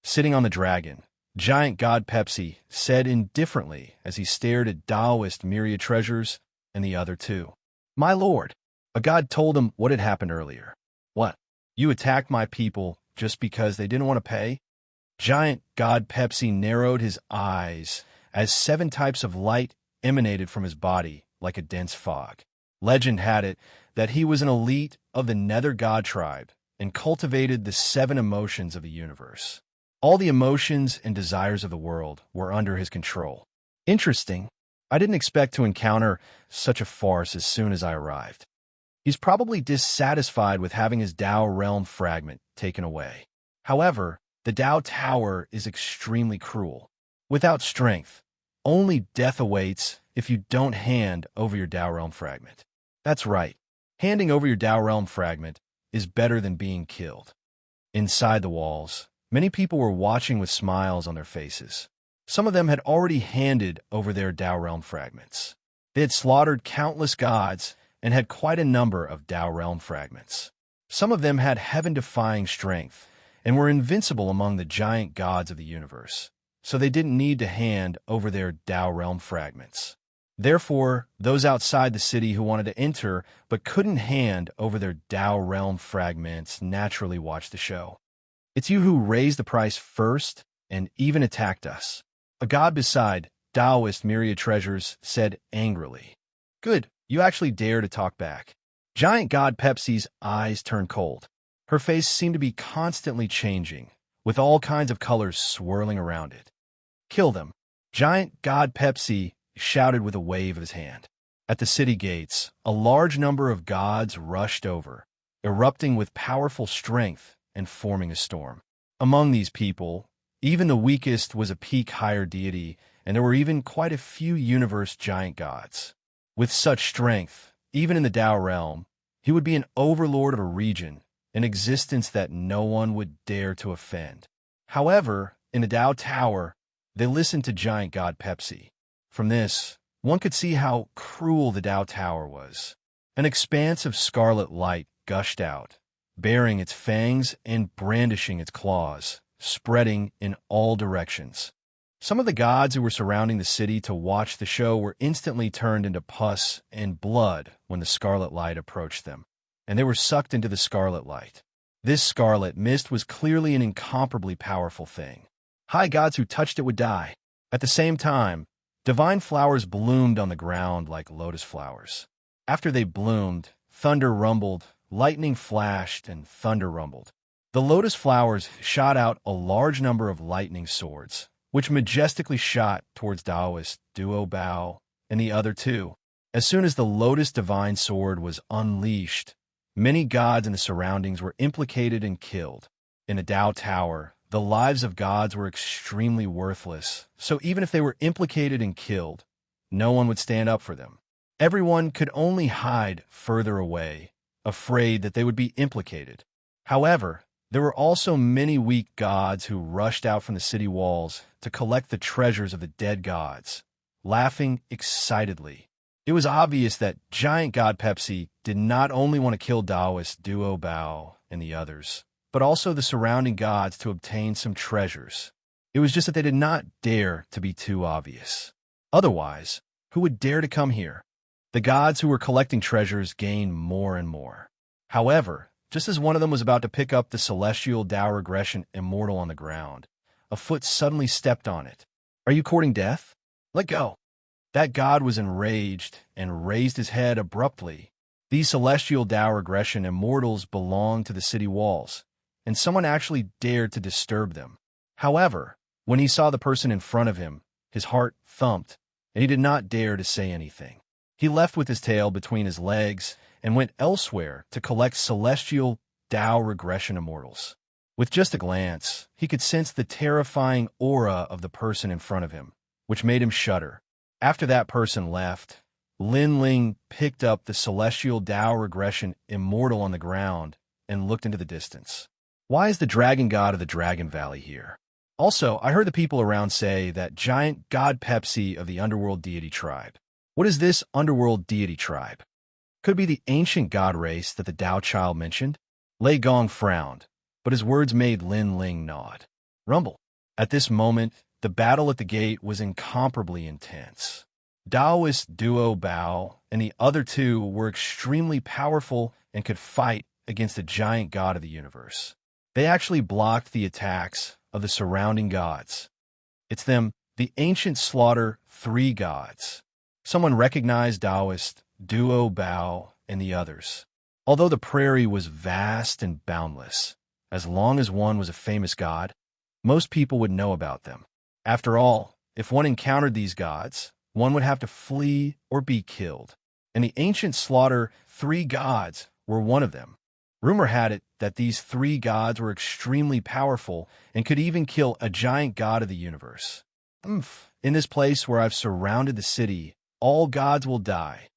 Speaker 1: Sitting on the dragon, giant god Pepsi said indifferently as he stared at Taoist myriad treasures and the other two. My lord, a god told him what had happened earlier. What? You attacked my people just because they didn't want to pay? Giant god Pepsi narrowed his eyes as 7 types of light emanated from his body like a dense fog. Legend had it that he was an elite of the Nether God tribe and cultivated the 7 emotions of the universe. All the emotions and desires of the world were under his control. Interesting. I didn't expect to encounter such a farce as soon as I arrived. He's probably dissatisfied with having his Tao realm fragment taken away. However, the Tao Tower is extremely cruel. Without strength, only death awaits if you don't hand over your Tao realm fragment. That's right. Handing over your Tao realm fragment is better than being killed. Inside the walls, many people were watching with smiles on their faces. Some of them had already handed over their Tao realm fragments. They had slaughtered countless gods and had quite a number of Tao realm fragments. Some of them had heaven-defying strength and were invincible among the giant gods of the universe, so they didn't need to hand over their Tao realm fragments. Therefore, those outside the city who wanted to enter but couldn't hand over their Tao realm fragments naturally watched the show. It's you who raised the price first and even attacked us. A god beside Taoist myriad treasures said angrily. Good, you actually dare to talk back. Giant god Pepsi's eyes turned cold. Her face seemed to be constantly changing, with all kinds of colors swirling around it. Kill them. Giant god Pepsi shouted with a wave of his hand. At the city gates, a large number of gods rushed over, erupting with powerful strength and forming a storm. Among these people, even the weakest was a peak higher deity, and there were even quite a few universe giant gods. With such strength, even in the Tao realm, he would be an overlord of a region, an existence that no one would dare to offend. However, in the Tao Tower, they listened to giant god Pepsi. From this, one could see how cruel the Tao Tower was. An expanse of scarlet light gushed out, baring its fangs and brandishing its claws, spreading in all directions. Some of the gods who were surrounding the city to watch the show were instantly turned into pus and blood when the scarlet light approached them, and they were sucked into the scarlet light. This scarlet mist was clearly an incomparably powerful thing. High gods who touched it would die. At the same time, divine flowers bloomed on the ground like lotus flowers. After they bloomed, thunder rumbled, lightning flashed, and thunder rumbled. The lotus flowers shot out a large number of lightning swords, which majestically shot towards Taoist Duo Bao and the other two. As soon as the lotus divine sword was unleashed, many gods in the surroundings were implicated and killed. In the Tao Tower, the lives of gods were extremely worthless, so even if they were implicated and killed, no one would stand up for them. Everyone could only hide further away, afraid that they would be implicated. However, there were also many weak gods who rushed out from the city walls to collect the treasures of the dead gods, laughing excitedly. It was obvious that giant god Pepsi did not only want to kill Taoist Duo Bao and the others, but also the surrounding gods to obtain some treasures. It was just that they did not dare to be too obvious. Otherwise, who would dare to come here? The gods who were collecting treasures gained more and more. However, just as one of them was about to pick up the celestial Tao regression immortal on the ground, a foot suddenly stepped on it. Are you courting death? Let go. That god was enraged and raised his head abruptly. These celestial Tao regression immortals belonged to the city walls, and someone actually dared to disturb them. However, when he saw the person in front of him, his heart thumped, and he did not dare to say anything. He left with his tail between his legs and went elsewhere to collect celestial Tao regression immortals. With just a glance, he could sense the terrifying aura of the person in front of him, which made him shudder. After that person left, Lin Ling picked up the celestial Tao regression immortal on the ground and looked into the distance. Why is the dragon god of the Dragon Valley here? Also, I heard the people around say that giant god Pepsi of the underworld deity tribe. What is this underworld deity tribe? Could it be the ancient god race that the Tao child mentioned? Lei Gong frowned, but his words made Lin Ling nod. Rumble. At this moment, the battle at the gate was incomparably intense. Taoist Duo Bao and the other two were extremely powerful and could fight against the giant god of the universe. They actually blocked the attacks of the surrounding gods. It's them, the ancient slaughter three gods. Someone recognized Taoist Duo Bao and the others. Although the prairie was vast and boundless, as long as one was a famous god, most people would know about them. After all, if one encountered these gods, one would have to flee or be killed. And the ancient slaughter three gods were one of them. Rumor had it that these three gods were extremely powerful and could even kill a giant god of the universe. In this place where I've surrounded the city, all gods will die.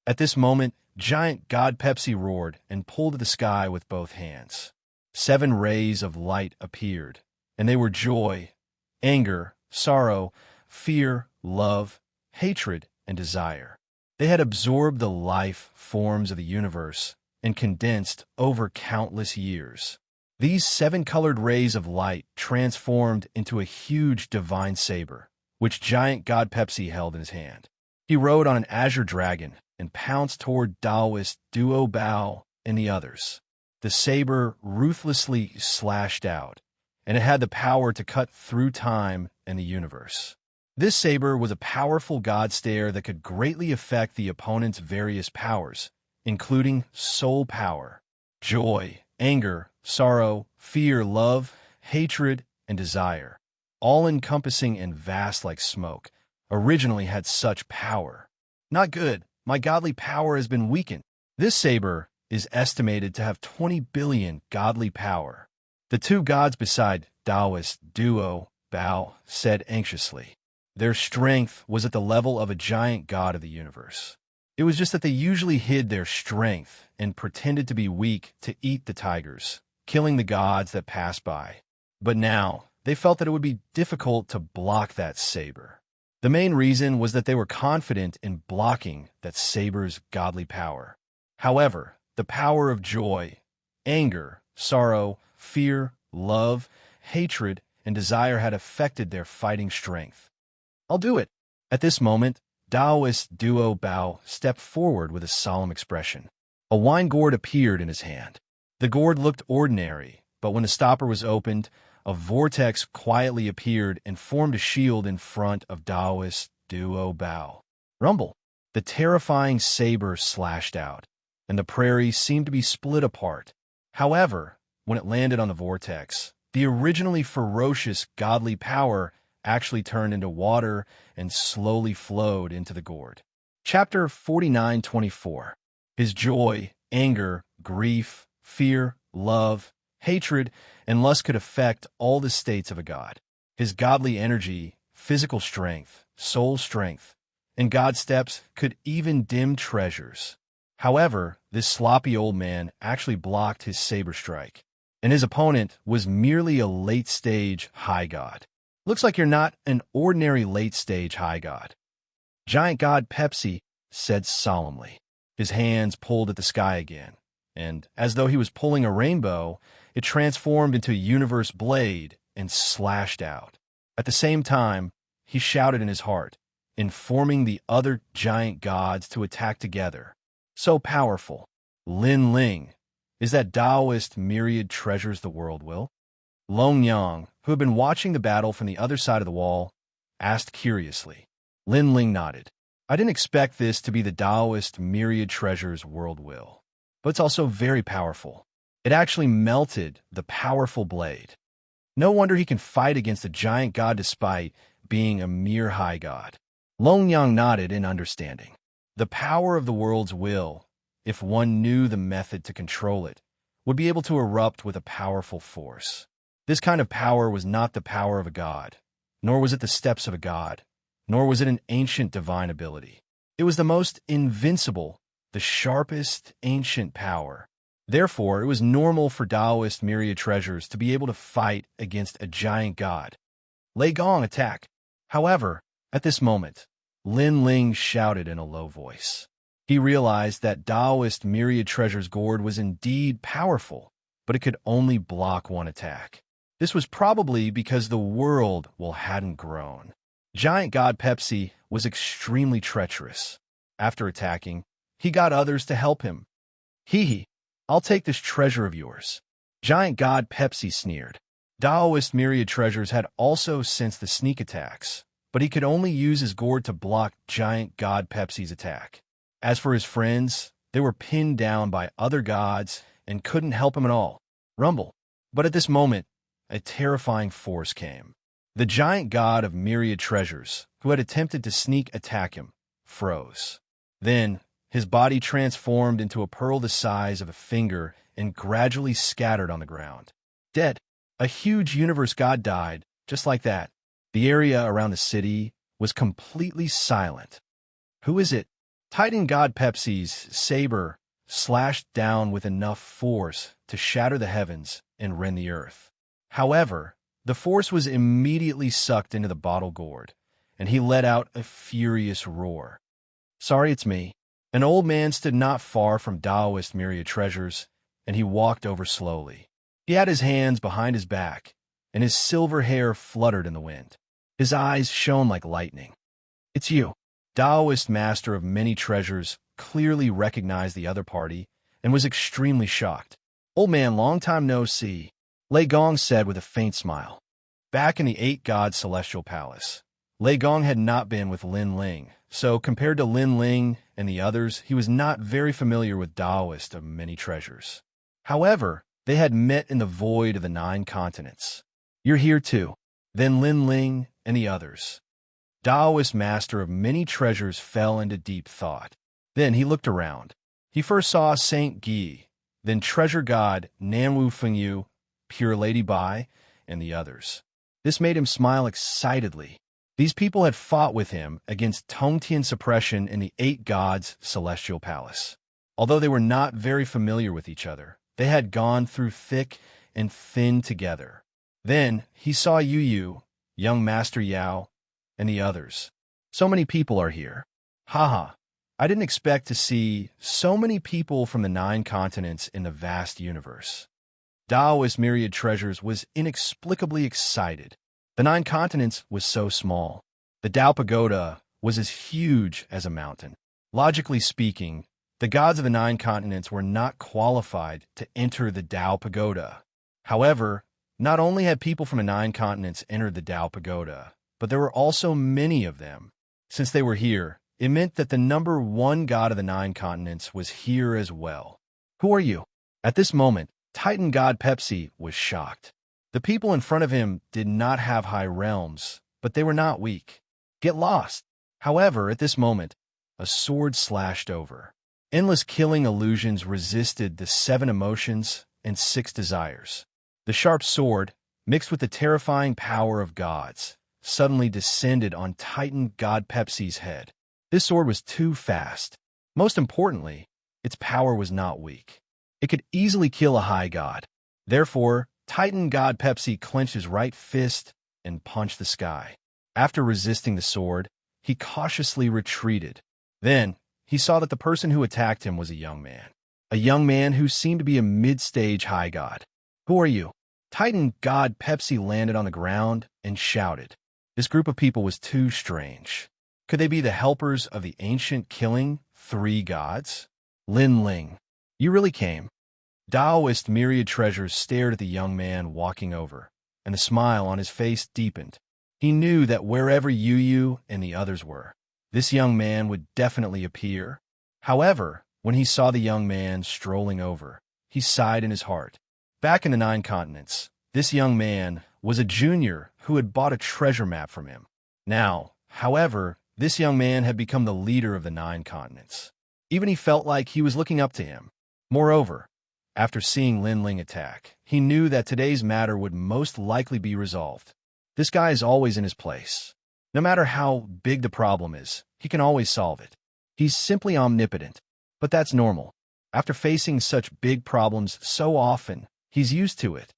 Speaker 1: At this moment, giant god Pepsi roared and pulled at the sky with both hands. 7 rays of light appeared, and they were joy, anger, sorrow, fear, love, hatred, and desire. They had absorbed the life forms of the universe and condensed over countless years. These 7-colored rays of light transformed into a huge divine saber, which giant god Pepsi held in his hand. He rode on an azure dragon and pounced toward Taoist Duo Bao and the others. The saber ruthlessly slashed out, and it had the power to cut through time and the universe. This saber was a powerful god stare that could greatly affect the opponent's various powers, including soul power, joy, anger, sorrow, fear, love, hatred, and desire, all-encompassing and vast like smoke, originally had such power. Not good. My godly power has been weakened. This saber is estimated to have 20 billion godly power. The two gods beside Taoist Duo Bao said anxiously. Their strength was at the level of a giant god of the universe. It was just that they usually hid their strength and pretended to be weak to eat the tigers, killing the gods that passed by. But now, they felt that it would be difficult to block that saber. The main reason was that they were confident in blocking that saber's godly power. However, the The power of joy, anger, sorrow, fear, love, hatred, and desire had affected their fighting strength. I'll do it. At this moment, Taoist Duo Bao stepped forward with a solemn expression. A wine gourd appeared in his hand. The gourd looked ordinary, but when the stopper was opened, a vortex quietly appeared and formed a shield in front of Taoist Duo Bao. Rumble! The terrifying saber slashed out, and the prairie seemed to be split apart. However, when it landed on the vortex, the originally ferocious godly power actually turned into water and slowly flowed into the gourd. Chapter 49:24. His joy, anger, grief, fear, love, hatred, and lust could affect all the states of a god. His godly energy, physical strength, soul strength, and God steps could even dim treasures. However, this sloppy old man actually blocked his saber strike, and his opponent was merely a late-stage high god. Looks like you're not an ordinary late-stage high god. Giant God Pepsi said solemnly. His hands pulled at the sky again, and as though he was pulling a rainbow, it transformed into a universe blade and slashed out. At the same time, he shouted in his heart, informing the other giant gods to attack together. So powerful. Lin Ling, is that Taoist myriad treasures the world will? Long Yang, who had been watching the battle from the other side of the wall, asked curiously. Lin Ling nodded. I didn't expect this to be the Taoist myriad treasures world will, but it's also very powerful. It actually melted the powerful blade. No wonder he can fight against a giant god despite being a mere high god. Long Yang nodded in understanding. The power of the world's will, if one knew the method to control it, would be able to erupt with a powerful force. This kind of power was not the power of a god, nor was it the steps of a god, nor was it an ancient divine ability. It was the most invincible, the sharpest ancient power. Therefore, it was normal for Taoist myriad treasures to be able to fight against a giant god. Lei Gong attack. However, at this moment, Lin Ling shouted in a low voice. He realized that Taoist myriad treasures gourd was indeed powerful, but it could only block one attack. This was probably because the world hadn't grown. Giant God Pepsi was extremely treacherous. After attacking, he got others to help him. Hee, I'll take this treasure of yours. Giant God Pepsi sneered. Taoist myriad treasures had also sensed the sneak attacks, but he could only use his gourd to block Giant God Pepsi's attack. As for his friends, they were pinned down by other gods and couldn't help him at all. Rumble. But at this moment, a terrifying force came. The giant god of myriad treasures, who had attempted to sneak attack him, froze. Then, his body transformed into a pearl the size of a finger and gradually scattered on the ground. Dead. A huge universe god died, just like that. The area around the city was completely silent. Who is it? Titan God Pepsi's saber slashed down with enough force to shatter the heavens and rend the earth. However, the force was immediately sucked into the bottle gourd, and he let out a furious roar. Sorry, it's me. An old man stood not far from Taoist myriad treasures, and he walked over slowly. He had his hands behind his back, and his silver hair fluttered in the wind. His eyes shone like lightning. It's you. Taoist master of many treasures clearly recognized the other party and was extremely shocked. Old man, long time no see, Lei Gong said with a faint smile. Back in the Eight Gods Celestial Palace, Lei Gong had not been with Lin Ling, so compared to Lin Ling and the others, he was not very familiar with Taoist of many treasures. However, they had met in the void of the 9 continents. You're here too. Then Lin Ling and the others. Taoist master of many treasures fell into deep thought. Then he looked around. He first saw Saint Gi, then treasure god Nanwu Fengyu, Pure Lady Bai, and the others. This made him smile excitedly. These people had fought with him against Tongtian suppression in the 8 Gods Celestial Palace. Although they were not very familiar with each other, they had gone through thick and thin together. Then he saw Yu Yu, young Master Yao, and the others. So many people are here. Haha, I didn't expect to see so many people from the 9 continents in the vast universe. Daoist Myriad Treasures was inexplicably excited. The 9 continents was so small. The Dao Pagoda was as huge as a mountain. Logically speaking, the gods of the 9 continents were not qualified to enter the Dao Pagoda. However, not only had people from the 9 continents entered the Dao Pagoda, but there were also many of them. Since they were here, it meant that the number 1 god of the 9 continents was here as well. Who are you? At this moment, Titan god Pepsi was shocked. The people in front of him did not have high realms, but they were not weak. Get lost. However, at this moment, a sword slashed over. Endless killing illusions resisted the 7 emotions and 6 desires. The sharp sword, mixed with the terrifying power of gods, suddenly descended on Titan god Pepsi's head. This sword was too fast. Most importantly, its power was not weak. It could easily kill a high god. Therefore, Titan god Pepsi clenched his right fist and punched the sky. After resisting the sword, he cautiously retreated. Then, he saw that the person who attacked him was a young man who seemed to be a mid-stage high god. Who are you? Titan god Pepsi landed on the ground and shouted. This group of people was too strange. Could they be the helpers of the ancient killing 3 gods? Lin Ling, you really came. Daoist Myriad Treasures stared at the young man walking over, and the smile on his face deepened. He knew that wherever Yu and the others were, this young man would definitely appear. However, when he saw the young man strolling over, he sighed in his heart. Back in the 9 continents, this young man was a junior who had bought a treasure map from him. Now, however, this young man had become the leader of the 9 continents. Even he felt like he was looking up to him. Moreover, after seeing Lin Ling attack, he knew that today's matter would most likely be resolved. This guy is always in his place. No matter how big the problem is, he can always solve it. He's simply omnipotent. But that's normal. After facing such big problems so often, he's used to it.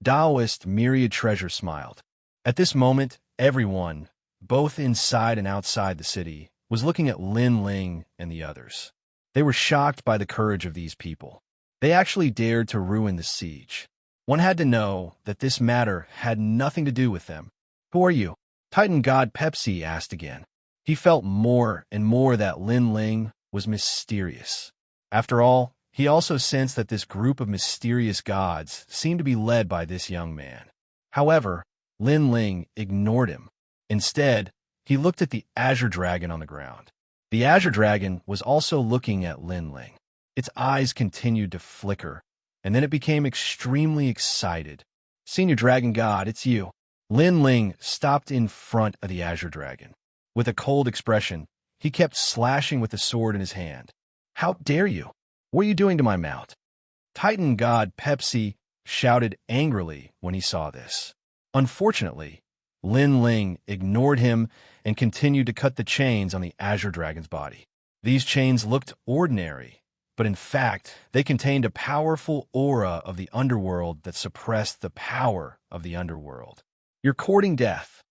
Speaker 1: Daoist Myriad Treasure smiled. At this moment, everyone, both inside and outside the city, was looking at Lin Ling and the others. They were shocked by the courage of these people. They actually dared to ruin the siege. One had to know that this matter had nothing to do with them. Who are you? Titan god Pepsi asked again. He felt more and more that Lin Ling was mysterious. After all, he also sensed that this group of mysterious gods seemed to be led by this young man. However, Lin Ling ignored him. Instead, he looked at the Azure Dragon on the ground. The Azure Dragon was also looking at Lin Ling. Its eyes continued to flicker, and then it became extremely excited. Senior Dragon God, it's you. Lin Ling stopped in front of the Azure Dragon. With a cold expression, he kept slashing with the sword in his hand. How dare you? What are you doing to my mount? Titan god Pepsi shouted angrily when he saw this. Unfortunately, Lin Ling ignored him and continued to cut the chains on the Azure Dragon's body. These chains looked ordinary, but in fact, they contained a powerful aura of the underworld that suppressed the power of the underworld. You're courting death.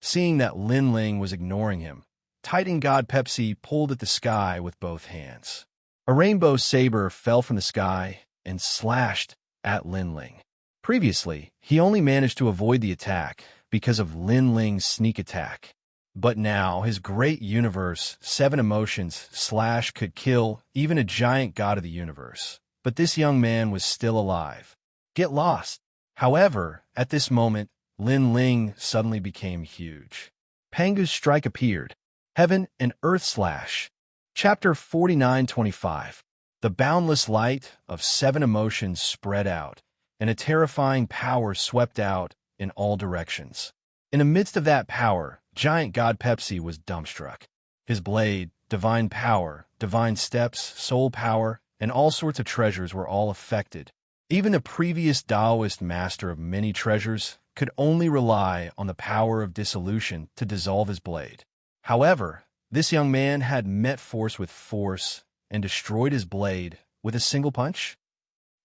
Speaker 1: Seeing that Lin Ling was ignoring him, Titan god Pepsi pulled at the sky with both hands. A rainbow saber fell from the sky and slashed at Lin Ling. Previously, he only managed to avoid the attack because of Lin Ling's sneak attack. But now, his great universe, 7 emotions slash could kill even a giant god of the universe. But this young man was still alive. Get lost. However, at this moment, Lin Ling suddenly became huge. Pangu's strike appeared. Heaven and Earth slash. Chapter 49:25. The boundless light of 7 emotions spread out, and a terrifying power swept out in all directions. In the midst of that power, giant god Pepsi was dumbstruck. His blade, divine power, divine steps, soul power, and all sorts of treasures were all affected. Even the previous Taoist master of many treasures could only rely on the power of dissolution to dissolve his blade. However, this young man had met force with force and destroyed his blade with a single punch.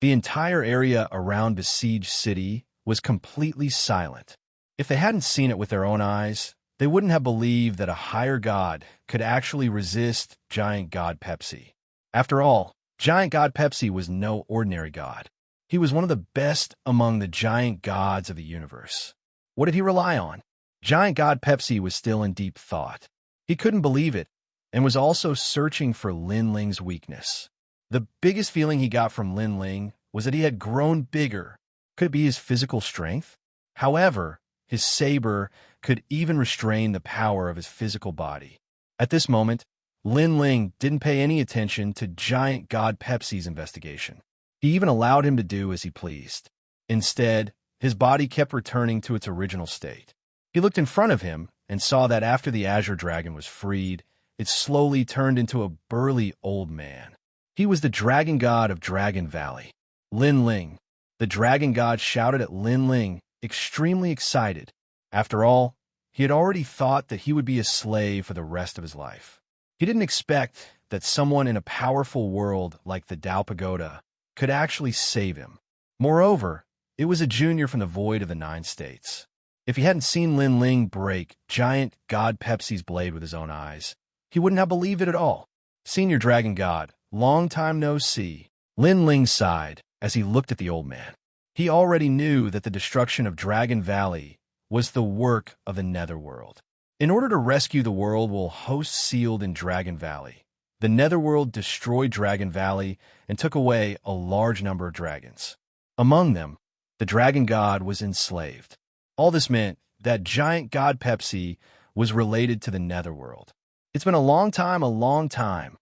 Speaker 1: The entire area around besieged city was completely silent. If they hadn't seen it with their own eyes, they wouldn't have believed that a higher god could actually resist giant god Pepsi. After all, giant god Pepsi was no ordinary god. He was one of the best among the giant gods of the universe. What did he rely on? Giant god Pepsi was still in deep thought. He couldn't believe it, and was also searching for Lin Ling's weakness. The biggest feeling he got from Lin Ling was that he had grown bigger. Could it be his physical strength? However, his saber could even restrain the power of his physical body. At this moment, Lin Ling didn't pay any attention to giant god Pepsi's investigation. He even allowed him to do as he pleased. Instead, his body kept returning to its original state. He looked in front of him and saw that after the Azure Dragon was freed, it slowly turned into a burly old man. He was the dragon god of Dragon Valley, Lin Ling. The dragon god shouted at Lin Ling, extremely excited. After all, he had already thought that he would be a slave for the rest of his life. He didn't expect that someone in a powerful world like the Dao Pagoda could actually save him. Moreover, it was a junior from the void of the 9 states. If he hadn't seen Lin Ling break giant god Pepsi's blade with his own eyes, he wouldn't have believed it at all. Senior Dragon God, long time no see. Lin Ling sighed as he looked at the old man. He already knew that the destruction of Dragon Valley was the work of the Netherworld. In order to rescue the world while hosts sealed in Dragon Valley, the Netherworld destroyed Dragon Valley and took away a large number of dragons. Among them, the Dragon God was enslaved. All this meant that giant god Pepsi was related to the Netherworld. It's been a long time.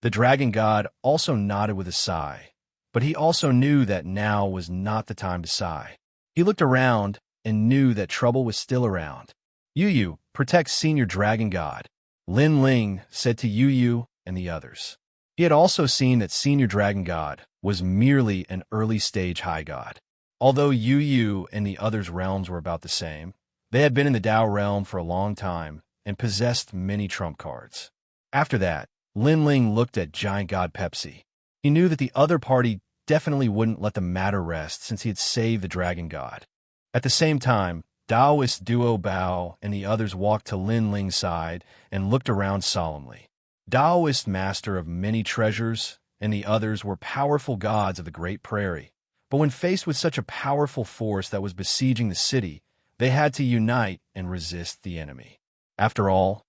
Speaker 1: The Dragon God also nodded with a sigh, but he also knew that now was not the time to sigh. He looked around and knew that trouble was still around. Yu, protect Senior Dragon God, Lin Ling said to Yu and the others. He had also seen that Senior Dragon God was merely an early-stage high god. Although Yu and the others' realms were about the same, they had been in the Dao realm for a long time and possessed many trump cards. After that, Lin Ling looked at giant god Pepsi. He knew that the other party definitely wouldn't let the matter rest since he had saved the Dragon God. At the same time, Daoist Duo Bao and the others walked to Lin Ling's side and looked around solemnly. Daoist Master of many treasures and the others were powerful gods of the Great Prairie. But when faced with such a powerful force that was besieging the city, they had to unite and resist the enemy. After all,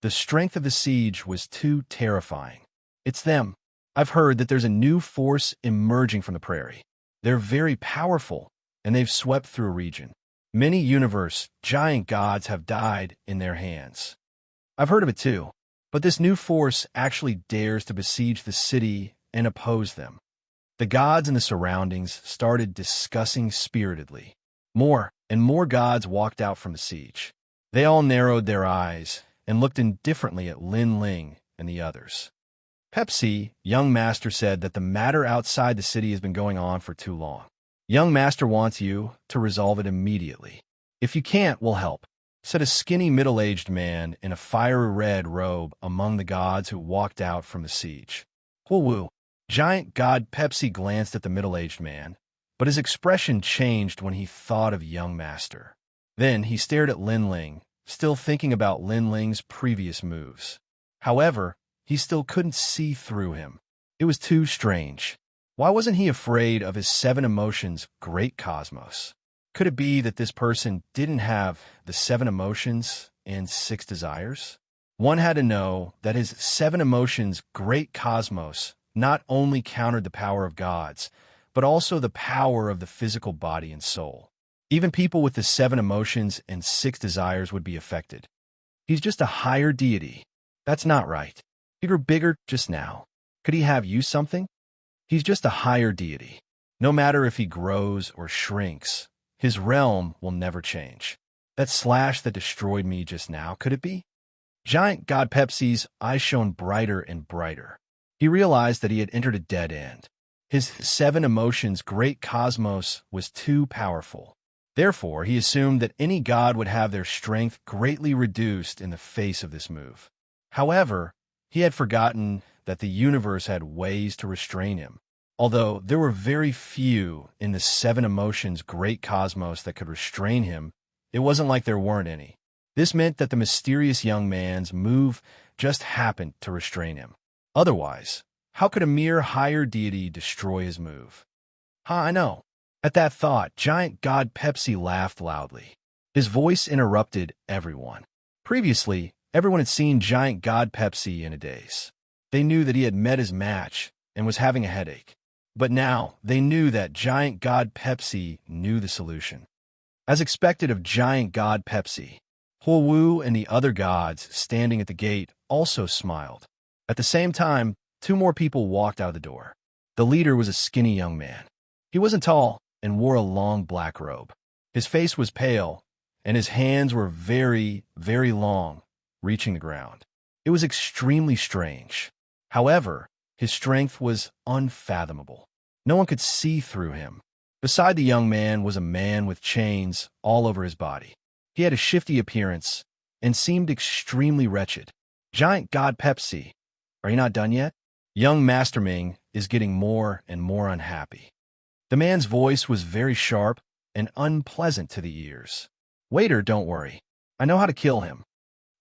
Speaker 1: the strength of the siege was too terrifying. It's them. I've heard that there's a new force emerging from the prairie. They're very powerful, and they've swept through a region. Many universe giant gods have died in their hands. I've heard of it too, but this new force actually dares to besiege the city and oppose them. The gods in the surroundings started discussing spiritedly. More and more gods walked out from the siege. They all narrowed their eyes and looked indifferently at Lin Ling and the others. Pepsi, Young Master, said that the matter outside the city has been going on for too long. Young Master wants you to resolve it immediately. If you can't, we'll help, said a skinny middle-aged man in a fiery red robe among the gods who walked out from the siege. Woo! Giant god Pepsi glanced at the middle-aged man, but his expression changed when he thought of Young Master. Then he stared at Lin Ling, still thinking about Lin Ling's previous moves. However, he still couldn't see through him. It was too strange. Why wasn't he afraid of his 7 emotions, Great Cosmos? Could it be that this person didn't have the 7 emotions and 6 desires? One had to know that his 7 emotions, Great Cosmos, not only countered the power of gods, but also the power of the physical body and soul. Even people with the 7 emotions and 6 desires would be affected. He's just a higher deity. That's not right. He grew bigger just now. Could he have used something? He's just a higher deity. No matter if he grows or shrinks, his realm will never change. That slash that destroyed me just now, could it be? Giant God Pepsi's eyes shone brighter and brighter. He realized that he had entered a dead end. His 7 emotions, Great Cosmos, was too powerful. Therefore, he assumed that any god would have their strength greatly reduced in the face of this move. However, he had forgotten that the universe had ways to restrain him. Although there were very few in the 7 emotions, Great Cosmos, that could restrain him, it wasn't like there weren't any. This meant that the mysterious young man's move just happened to restrain him. Otherwise, how could a mere higher deity destroy his move? I know. At that thought, giant god Pepsi laughed loudly. His voice interrupted everyone. Previously, everyone had seen giant god Pepsi in a daze. They knew that he had met his match and was having a headache. But now, they knew that giant god Pepsi knew the solution. As expected of giant god Pepsi, Wu and the other gods standing at the gate also smiled. At the same time, two more people walked out of the door. The leader was a skinny young man. He wasn't tall and wore a long black robe. His face was pale, and his hands were very, very long, reaching the ground. It was extremely strange. However, his strength was unfathomable. No one could see through him. Beside the young man was a man with chains all over his body. He had a shifty appearance and seemed extremely wretched. Giant God Pepsi, are you not done yet? Young Master Ming is getting more and more unhappy. The man's voice was very sharp and unpleasant to the ears. Waiter, don't worry. I know how to kill him.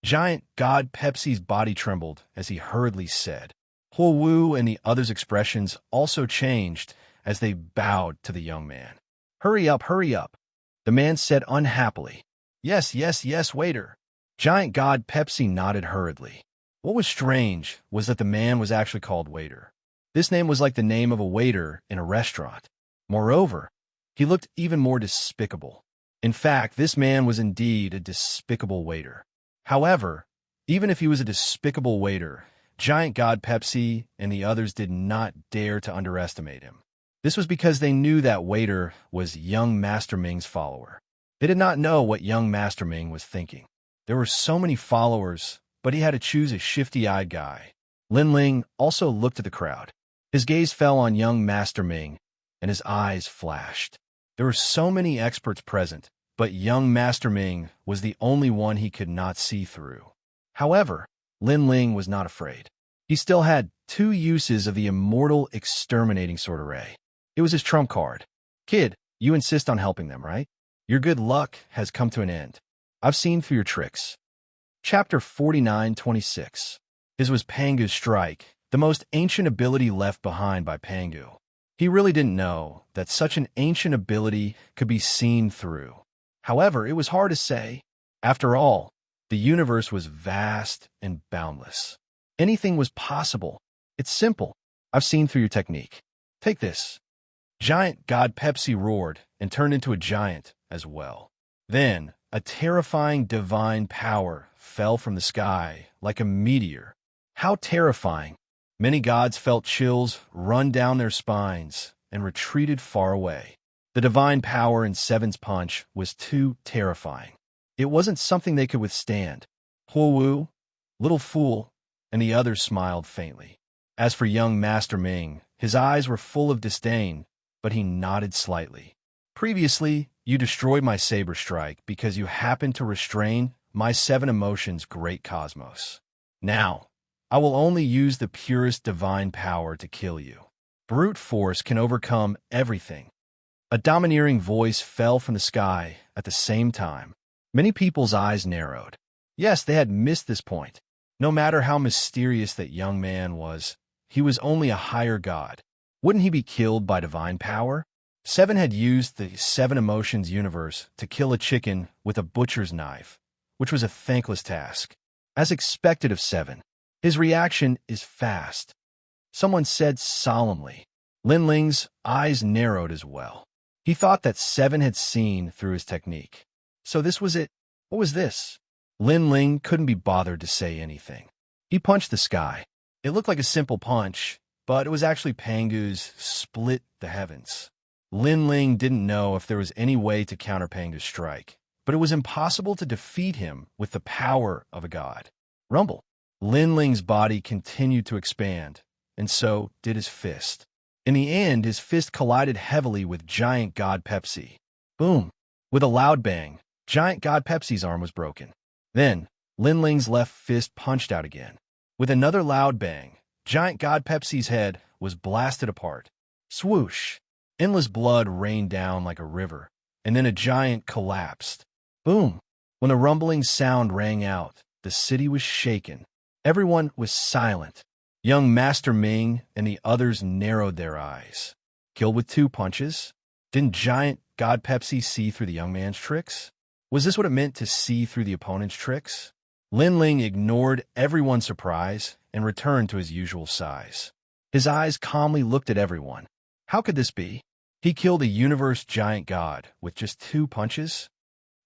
Speaker 1: Giant God Pepsi's body trembled as he hurriedly said. Wu and the others' expressions also changed as they bowed to the young man. Hurry up, hurry up. The man said unhappily. Yes, yes, yes, waiter. Giant God Pepsi nodded hurriedly. What was strange was that the man was actually called Waiter. This name was like the name of a waiter in a restaurant. Moreover, he looked even more despicable. In fact, this man was indeed a despicable waiter. However, even if he was a despicable waiter, Giant God Pepsi and the others did not dare to underestimate him. This was because they knew that Waiter was young Master Ming's follower. They did not know what young Master Ming was thinking. There were so many followers, but he had to choose a shifty-eyed guy. Lin Ling also looked at the crowd. His gaze fell on young Master Ming, and his eyes flashed. There were so many experts present, but young Master Ming was the only one he could not see through. However, Lin Ling was not afraid. He still had 2 uses of the immortal exterminating sword array. It was his trump card. Kid, you insist on helping them, right? Your good luck has come to an end. I've seen through your tricks. Chapter 49:26. His was Pangu's strike, the most ancient ability left behind by Pangu. He really didn't know that such an ancient ability could be seen through. However, it was hard to say. After all, the universe was vast and boundless. Anything was possible. It's simple. I've seen through your technique. Take this. Giant God Pepsi roared and turned into a giant as well. Then, a terrifying divine power fell from the sky like a meteor. How terrifying! Many gods felt chills run down their spines and retreated far away. The divine power in Seven's punch was too terrifying. It wasn't something they could withstand. Wu, little fool, and the others smiled faintly. As for young Master Ming, his eyes were full of disdain, but he nodded slightly. Previously, you destroyed my saber strike because you happened to restrain my 7 emotions' great cosmos. Now, I will only use the purest divine power to kill you. Brute force can overcome everything. A domineering voice fell from the sky at the same time. Many people's eyes narrowed. Yes, they had missed this point. No matter how mysterious that young man was, he was only a higher god. Wouldn't he be killed by divine power? 7 had used the 7 emotions universe to kill a chicken with a butcher's knife, which was a thankless task. As expected of 7, his reaction is fast. Someone said solemnly. Lin Ling's eyes narrowed as well. He thought that 7 had seen through his technique. So this was it. What was this? Lin Ling couldn't be bothered to say anything. He punched the sky. It looked like a simple punch, but it was actually Pangu's split the heavens. Lin Ling didn't know if there was any way to counter Pangu's strike, but it was impossible to defeat him with the power of a god. Rumble. Lin Ling's body continued to expand, and so did his fist. In the end, his fist collided heavily with Giant God Pepsi. Boom! With a loud bang, Giant God Pepsi's arm was broken. Then, Lin Ling's left fist punched out again. With another loud bang, Giant God Pepsi's head was blasted apart. Swoosh! Endless blood rained down like a river, and then a giant collapsed. Boom! When the rumbling sound rang out, the city was shaken. Everyone was silent. Young Master Ming and the others narrowed their eyes. Killed with 2 punches? Didn't giant God Pepsi see through the young man's tricks? Was this what it meant to see through the opponent's tricks? Lin Ling ignored everyone's surprise and returned to his usual size. His eyes calmly looked at everyone. How could this be? He killed a universe giant god with just 2 punches?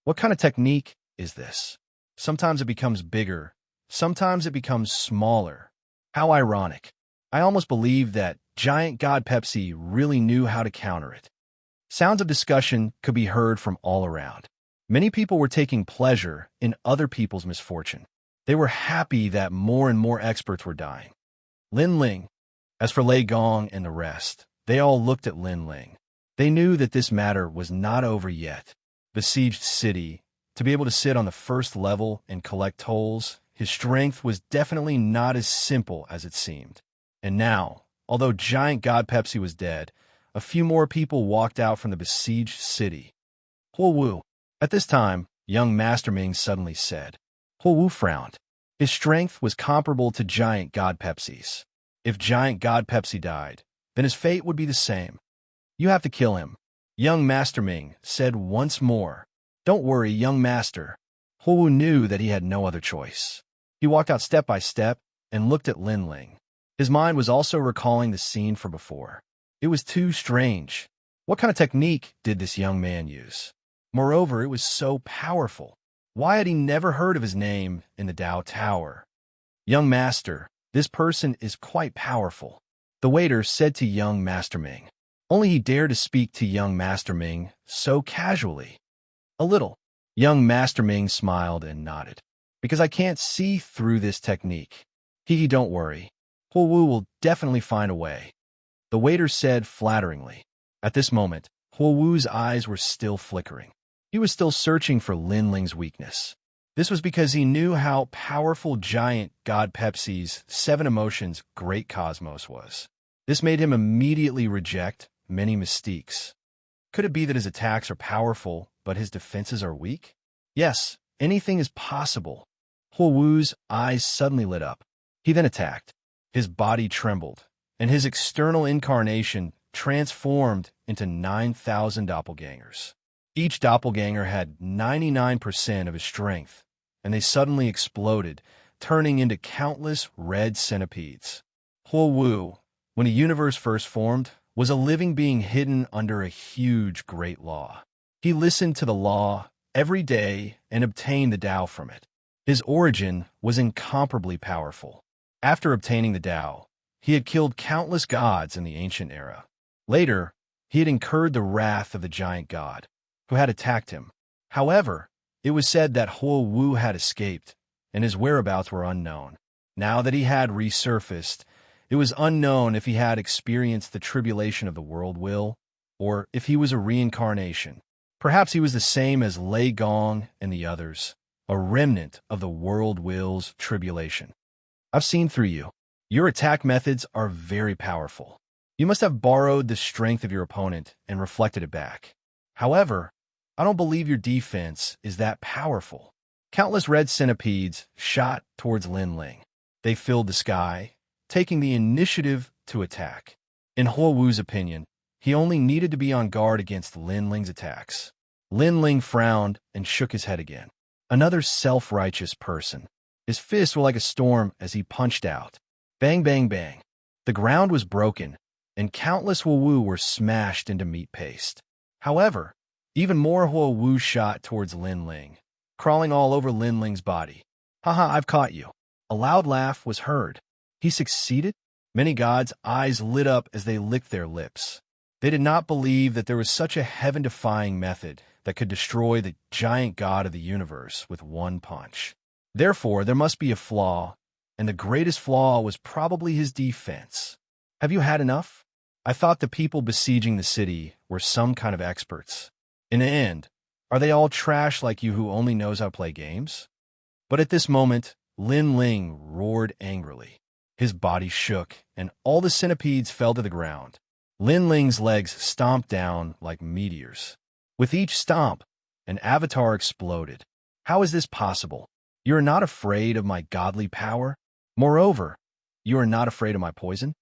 Speaker 1: What kind of technique is this? Sometimes it becomes bigger. Sometimes it becomes smaller. How ironic. I almost believe that giant god Pepsi really knew how to counter it. Sounds of discussion could be heard from all around. Many people were taking pleasure in other people's misfortune. They were happy that more and more experts were dying. Lin Ling. As for Lei Gong and the rest, they all looked at Lin Ling. They knew that this matter was not over yet. Besieged city, to be able to sit on the first level and collect tolls, his strength was definitely not as simple as it seemed. And now, although giant god Pepsi was dead, a few more people walked out from the besieged city. Huo Wu. At this time, young Master Ming suddenly said. Huo Wu frowned. His strength was comparable to giant god Pepsi's. If giant god Pepsi died, then his fate would be the same. You have to kill him, young Master Ming said once more. Don't worry, young master. Huo Wu knew that he had no other choice. He walked out step by step and looked at Lin Ling. His mind was also recalling the scene from before. It was too strange. What kind of technique did this young man use? Moreover, it was so powerful. Why had he never heard of his name in the Dao Tower? Young master, this person is quite powerful, the waiter said to young Master Ming. Only he dared to speak to young Master Ming so casually. A little. Young Master Ming smiled and nodded. Because I can't see through this technique. Don't worry. Huo Wu will definitely find a way. The waiter said flatteringly. At this moment, Huo Wu's eyes were still flickering. He was still searching for Lin Ling's weakness. This was because he knew how powerful giant God Pepsi's 7 emotions Great Cosmos was. This made him immediately reject many mystiques. Could it be that his attacks are powerful, but his defenses are weak? Yes, anything is possible. Huo Wu's eyes suddenly lit up. He then attacked. His body trembled, and his external incarnation transformed into 9,000 doppelgangers. Each doppelganger had 99% of his strength, and they suddenly exploded, turning into countless red centipedes. Huo Wu, when a universe first formed, was a living being hidden under a huge great law. He listened to the law every day and obtained the Tao from it. His origin was incomparably powerful. After obtaining the Tao, he had killed countless gods in the ancient era. Later, he had incurred the wrath of the giant god, who had attacked him. However, it was said that Huo Wu had escaped, and his whereabouts were unknown. Now that he had resurfaced, it was unknown if he had experienced the tribulation of the world will, or if he was a reincarnation. Perhaps he was the same as Lei Gong and the others, a remnant of the world will's tribulation. I've seen through you. Your attack methods are very powerful. You must have borrowed the strength of your opponent and reflected it back. However, I don't believe your defense is that powerful. Countless red centipedes shot towards Lin Ling. They filled the sky, taking the initiative to attack. In Huo Wu's opinion, he only needed to be on guard against Lin Ling's attacks. Lin Ling frowned and shook his head again. Another self-righteous person. His fists were like a storm as he punched out. Bang, bang, bang. The ground was broken, and countless Huo Wu were smashed into meat paste. However, even more Huo Wu shot towards Lin Ling, crawling all over Lin Ling's body. Haha, I've caught you. A loud laugh was heard. He succeeded? Many gods' eyes lit up as they licked their lips. They did not believe that there was such a heaven-defying method that could destroy the giant god of the universe with one punch. Therefore, there must be a flaw, and the greatest flaw was probably his defense. Have you had enough? I thought the people besieging the city were some kind of experts. In the end, are they all trash like you who only knows how to play games? But at this moment, Lin Ling roared angrily. His body shook, and all the centipedes fell to the ground. Lin Ling's legs stomped down like meteors. With each stomp, an avatar exploded. How is this possible? You are not afraid of my godly power? Moreover, you are not afraid of my poison?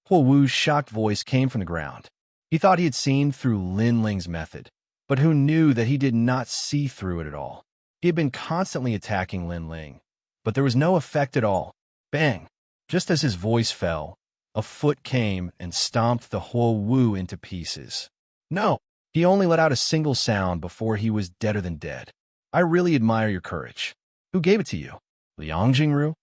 Speaker 1: Huo Wu's shocked voice came from the ground. He thought he had seen through Lin Ling's method, but who knew that he did not see through it at all? He had been constantly attacking Lin Ling, but there was no effect at all. Bang! Just as his voice fell, a foot came and stomped the Huo Wu into pieces. No! He only let out a single sound before he was deader than dead. I really admire your courage. Who gave it to you? Liang Jingru?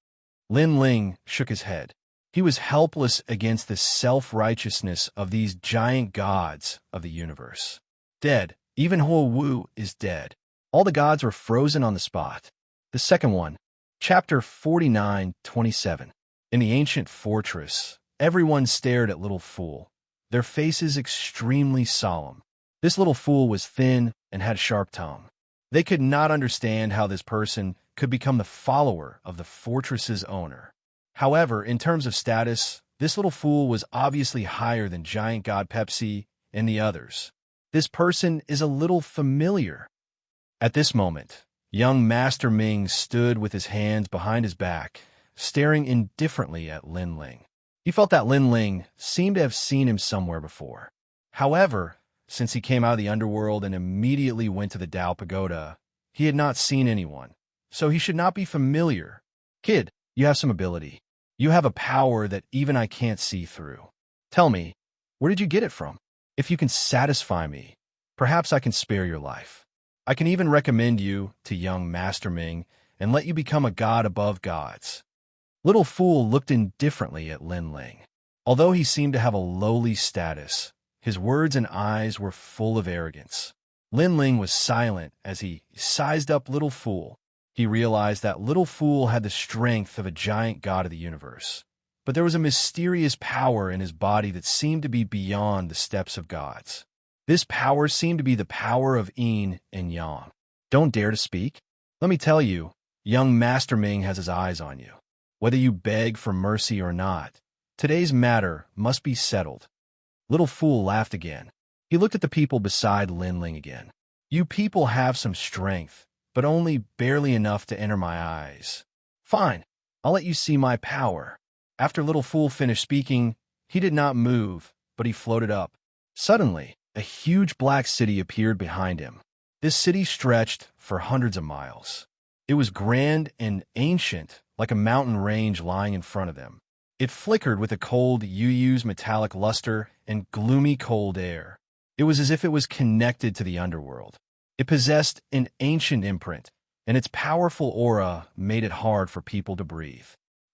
Speaker 1: Lin Ling shook his head. He was helpless against the self-righteousness of these giant gods of the universe. Dead. Even Huo Wu is dead. All the gods were frozen on the spot. The second one, chapter 49:27. In the ancient fortress, everyone stared at Little Fool, their faces extremely solemn. This little fool was thin and had a sharp tongue. They could not understand how this person could become the follower of the fortress's owner. However, in terms of status, this little fool was obviously higher than giant god Pepsi and the others. This person is a little familiar. At this moment, young Master Ming stood with his hands behind his back, staring indifferently at Lin Ling. He felt that Lin Ling seemed to have seen him somewhere before. However, since he came out of the underworld and immediately went to the Dao Pagoda, he had not seen anyone, so he should not be familiar. Kid, you have some ability. You have a power that even I can't see through. Tell me, where did you get it from? If you can satisfy me, perhaps I can spare your life. I can even recommend you to young Master Ming and let you become a god above gods. Little Fool looked indifferently at Lin Ling. Although he seemed to have a lowly status, his words and eyes were full of arrogance. Lin Ling was silent as he sized up Little Fool. He realized that Little Fool had the strength of a giant god of the universe, but there was a mysterious power in his body that seemed to be beyond the steps of gods. This power seemed to be the power of yin and yang. Don't dare to speak? Let me tell you, young Master Ming has his eyes on you. Whether you beg for mercy or not, today's matter must be settled. Little Fool laughed again. He looked at the people beside Lin Ling again. You people have some strength, but only barely enough to enter my eyes. Fine, I'll let you see my power. After Little Fool finished speaking, he did not move, but he floated up. Suddenly, a huge black city appeared behind him. This city stretched for hundreds of miles. It was grand and ancient, like a mountain range lying in front of them. It flickered with a cold Yuyu's metallic luster and gloomy cold air. It was as if it was connected to the underworld. It possessed an ancient imprint, and its powerful aura made it hard for people to breathe.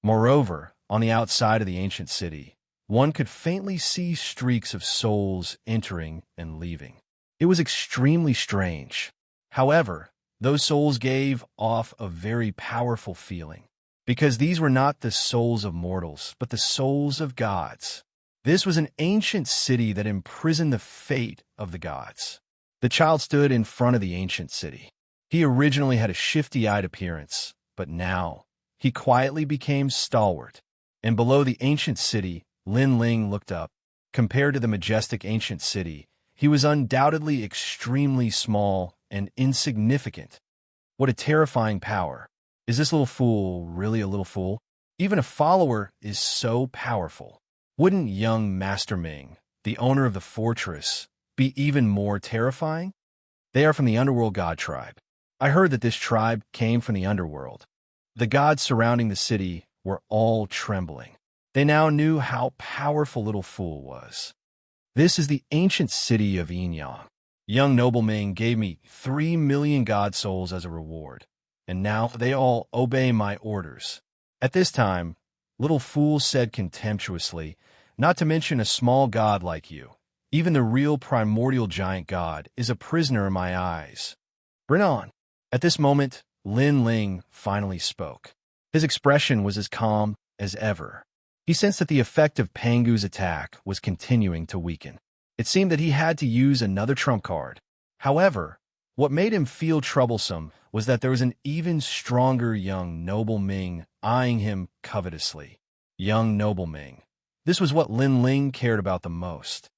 Speaker 1: Moreover, on the outside of the ancient city, one could faintly see streaks of souls entering and leaving. It was extremely strange. However, those souls gave off a very powerful feeling, because these were not the souls of mortals, but the souls of gods. This was an ancient city that imprisoned the fate of the gods. The child stood in front of the ancient city. He originally had a shifty-eyed appearance, but now he quietly became stalwart. And below the ancient city, Lin Ling looked up. Compared to the majestic ancient city, he was undoubtedly extremely small and insignificant. What a terrifying power. Is this little fool really a little fool? Even a follower is so powerful. Wouldn't young Master Ming, the owner of the fortress, be even more terrifying? They are from the underworld god tribe. I heard that this tribe came from the underworld. The gods surrounding the city were all trembling. They now knew how powerful Little Fool was. This is the ancient city of Yin-Yang. Young Noble Ming gave me 3 million god souls as a reward, and now they all obey my orders. At this time, Little Fool said contemptuously, not to mention a small god like you. Even the real primordial giant god is a prisoner in my eyes. Bring on. At this moment, Lin Ling finally spoke. His expression was as calm as ever. He sensed that the effect of Pangu's attack was continuing to weaken. It seemed that he had to use another trump card. However, what made him feel troublesome was that there was an even stronger young Noble Ming eyeing him covetously. Young Noble Ming. This was what Lin Ling cared about the most.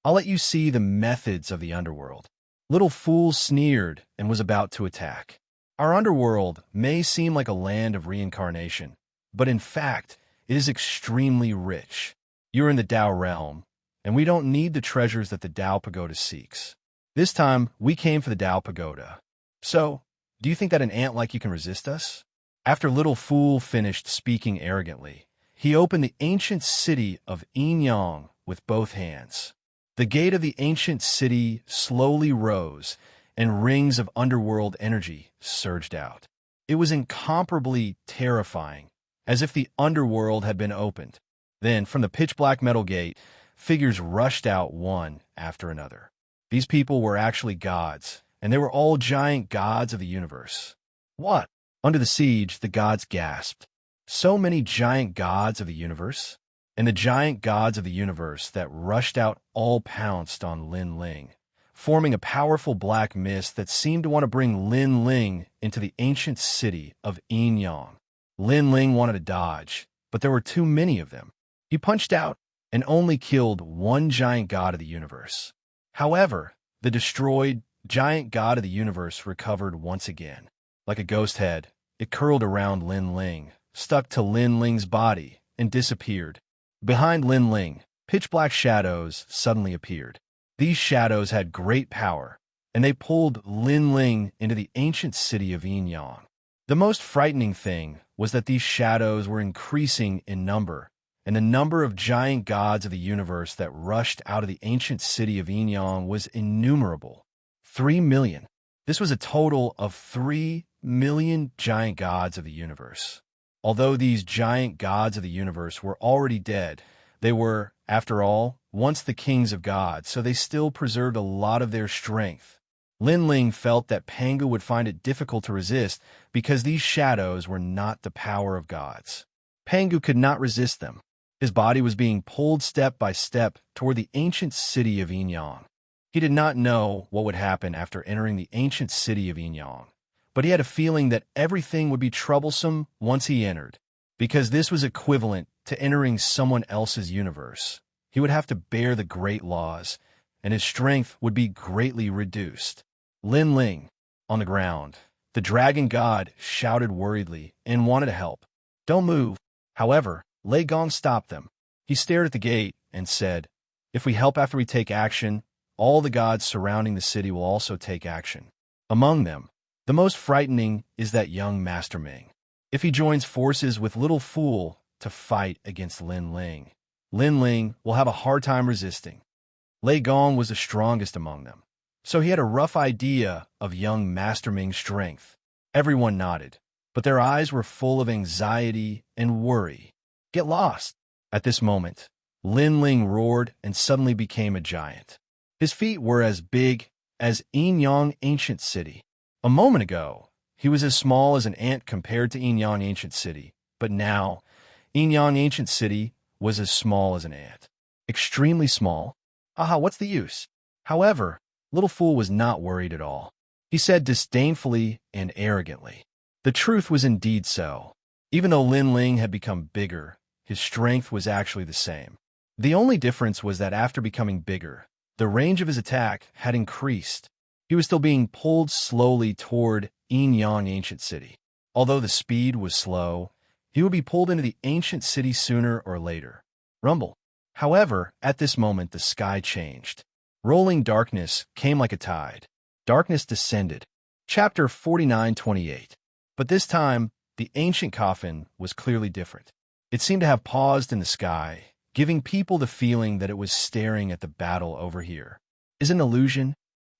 Speaker 1: I'll let you see the methods of the underworld. Little Fool sneered and was about to attack. Our underworld may seem like a land of reincarnation, but in fact, it is extremely rich. You're in the Tao realm, and we don't need the treasures that the Tao Pagoda seeks. This time, we came for the Tao Pagoda. So, do you think that an ant like you can resist us? After Little Fool finished speaking arrogantly, he opened the ancient city of Yinyang with both hands. The gate of the ancient city slowly rose, and rings of underworld energy surged out. It was incomparably terrifying, as if the underworld had been opened. Then, from the pitch-black metal gate, figures rushed out one after another. These people were actually gods, and they were all giant gods of the universe. What? Under the siege, the gods gasped. So many giant gods of the universe? And the giant gods of the universe that rushed out all pounced on Lin Ling, forming a powerful black mist that seemed to want to bring Lin Ling into the ancient city of Yinyang. Lin Ling wanted to dodge, but there were too many of them. He punched out and only killed one giant god of the universe. However, the destroyed giant god of the universe recovered once again. Like a ghost head, it curled around Lin Ling, stuck to Lin Ling's body, and disappeared. Behind Lin Ling, pitch-black shadows suddenly appeared. These shadows had great power, and they pulled Lin Ling into the ancient city of Yinyang. The most frightening thing was that these shadows were increasing in number, and the number of giant gods of the universe that rushed out of the ancient city of Yinyang was innumerable. 3 million. This was a total of 3 million giant gods of the universe. Although these giant gods of the universe were already dead, they were, after all, once the kings of gods, so they still preserved a lot of their strength. Lin Ling felt that Pangu would find it difficult to resist because these shadows were not the power of gods. Pangu could not resist them. His body was being pulled step by step toward the ancient city of Yinyang. He did not know what would happen after entering the ancient city of Yinyang, but he had a feeling that everything would be troublesome once he entered, because this was equivalent to entering someone else's universe. He would have to bear the great laws, and his strength would be greatly reduced. Lin Ling, on the ground, the dragon god shouted worriedly and wanted to help. Don't move. However, Lei Gong stopped them. He stared at the gate and said, if we help after we take action, all the gods surrounding the city will also take action. Among them, the most frightening is that young Master Ming. If he joins forces with Little Fool to fight against Lin Ling will have a hard time resisting. Lei Gong was the strongest among them, so he had a rough idea of young Master Ming's strength. Everyone nodded, but their eyes were full of anxiety and worry. Get lost! At this moment, Lin Ling roared and suddenly became a giant. His feet were as big as Yinyang Ancient City. A moment ago, he was as small as an ant compared to Yinyang Ancient City, but now, Yinyang Ancient City was as small as an ant. Extremely small. Aha, what's the use? However, Little Fool was not worried at all. He said disdainfully and arrogantly. The truth was indeed so. Even though Lin Ling had become bigger, his strength was actually the same. The only difference was that after becoming bigger, the range of his attack had increased. He was still being pulled slowly toward Yinyang Ancient City. Although the speed was slow, he would be pulled into the ancient city sooner or later. Rumble. However, at this moment the sky changed. Rolling darkness came like a tide. Darkness descended. Chapter 49:28. But this time, the ancient coffin was clearly different. It seemed to have paused in the sky, giving people the feeling that it was staring at the battle over here. Is it an illusion?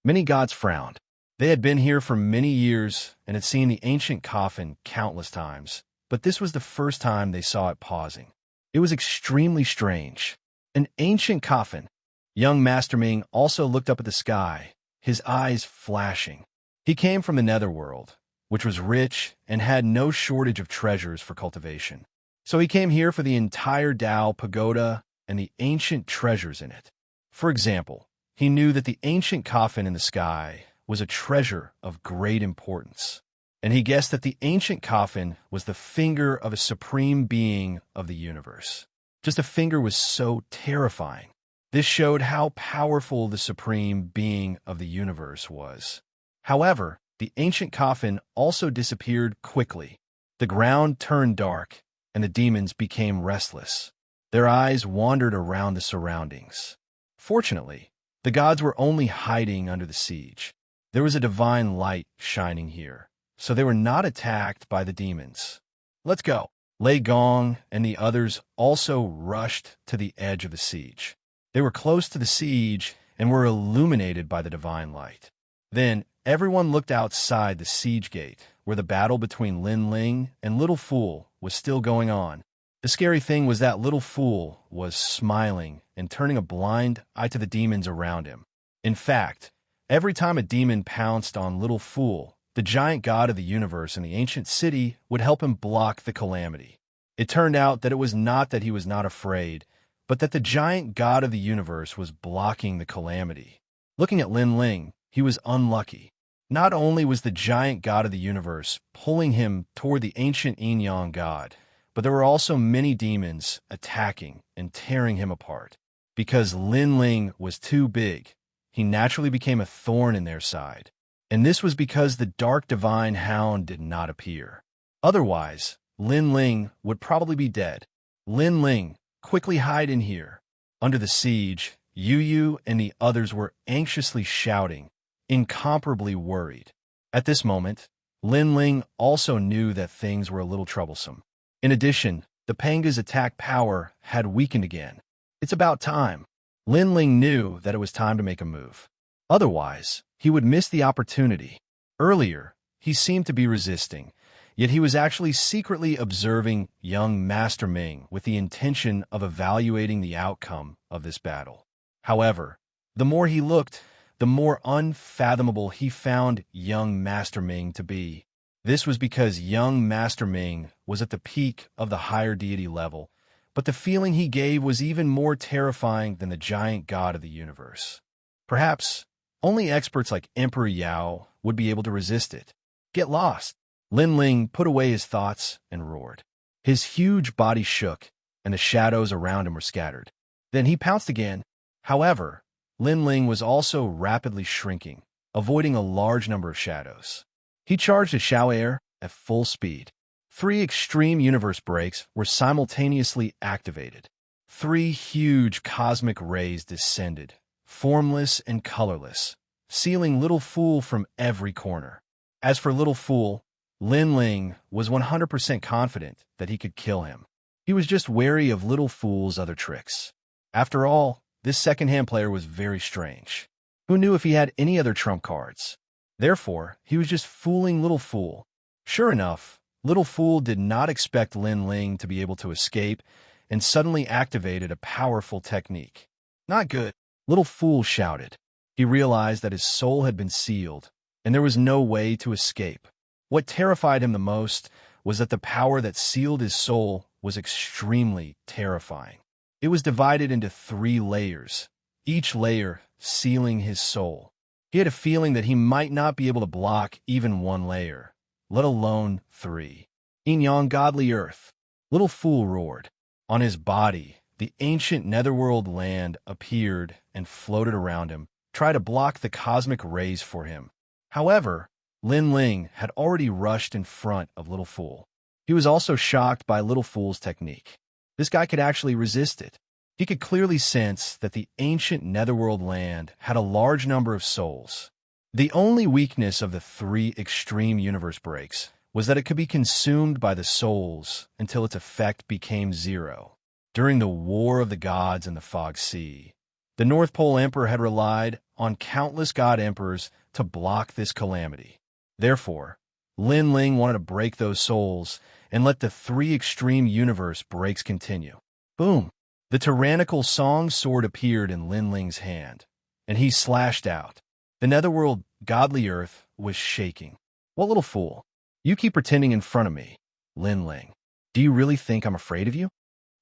Speaker 1: Many gods frowned. They had been here for many years and had seen the ancient coffin countless times, but this was the first time they saw it pausing. It was extremely strange. An ancient coffin. Young Master Ming also looked up at the sky, his eyes flashing. He came from the netherworld, which was rich and had no shortage of treasures for cultivation. So he came here for the entire Tao Pagoda and the ancient treasures in it. For example, he knew that the ancient coffin in the sky was a treasure of great importance, and he guessed that the ancient coffin was the finger of a supreme being of the universe. Just a finger was so terrifying. This showed how powerful the supreme being of the universe was. However, the ancient coffin also disappeared quickly. The ground turned dark, and the demons became restless. Their eyes wandered around the surroundings. Fortunately, the gods were only hiding under the siege. There was a divine light shining here, so they were not attacked by the demons. Let's go. Lei Gong and the others also rushed to the edge of the siege. They were close to the siege and were illuminated by the divine light. Then everyone looked outside the siege gate, where the battle between Lin Ling and Little Fool was still going on. The scary thing was that Little Fool was smiling and turning a blind eye to the demons around him. In fact, every time a demon pounced on Little Fool, the giant god of the universe in the ancient city would help him block the calamity. It turned out that it was not that he was not afraid, but that the giant god of the universe was blocking the calamity. Looking at Lin Ling, he was unlucky. Not only was the giant god of the universe pulling him toward the ancient yin-yang god, but there were also many demons attacking and tearing him apart. Because Lin Ling was too big, he naturally became a thorn in their side. And this was because the dark divine hound did not appear. Otherwise, Lin Ling would probably be dead. Lin Ling, quickly hide in here. Under the siege, Yu and the others were anxiously shouting, incomparably worried. At this moment, Lin Ling also knew that things were a little troublesome. In addition, the Panga's attack power had weakened again. It's about time. Lin Ling knew that it was time to make a move. Otherwise, he would miss the opportunity. Earlier, he seemed to be resisting, yet he was actually secretly observing young Master Ming with the intention of evaluating the outcome of this battle. However, the more he looked, the more unfathomable he found young Master Ming to be. This was because young Master Ming was at the peak of the higher deity level, but the feeling he gave was even more terrifying than the giant god of the universe. Perhaps only experts like Emperor Yao would be able to resist it. Get lost. Lin Ling put away his thoughts and roared. His huge body shook, and the shadows around him were scattered. Then he pounced again. However, Lin Ling was also rapidly shrinking, avoiding a large number of shadows. He charged a Xiao Air at full speed. 3 extreme universe breaks were simultaneously activated. 3 huge cosmic rays descended, formless and colorless, sealing Little Fool from every corner. As for Little Fool, Lin Ling was 100% confident that he could kill him. He was just wary of Little Fool's other tricks. After all, this second-hand player was very strange. Who knew if he had any other trump cards? Therefore, he was just fooling Little Fool. Sure enough, Little Fool did not expect Lin Ling to be able to escape and suddenly activated a powerful technique. Not good, Little Fool shouted. He realized that his soul had been sealed, and there was no way to escape. What terrified him the most was that the power that sealed his soul was extremely terrifying. It was divided into 3 layers, each layer sealing his soul. He had a feeling that he might not be able to block even 1 layer, let alone 3. Yin-yang godly earth, Little Fool roared. On his body, the ancient netherworld land appeared and floated around him, tried to block the cosmic rays for him. However, Lin Ling had already rushed in front of Little Fool. He was also shocked by Little Fool's technique. This guy could actually resist it. He could clearly sense that the ancient netherworld land had a large number of souls. The only weakness of the 3 extreme universe breaks was that it could be consumed by the souls until its effect became 0. During the War of the Gods in the Fog Sea, the North Pole Emperor had relied on countless god emperors to block this calamity. Therefore, Lin Ling wanted to break those souls and let the 3 extreme universe breaks continue. Boom! The tyrannical song sword appeared in Lin Ling's hand, and he slashed out. The netherworld godly earth was shaking. What Little Fool? You keep pretending in front of me, Lin Ling. Do you really think I'm afraid of you?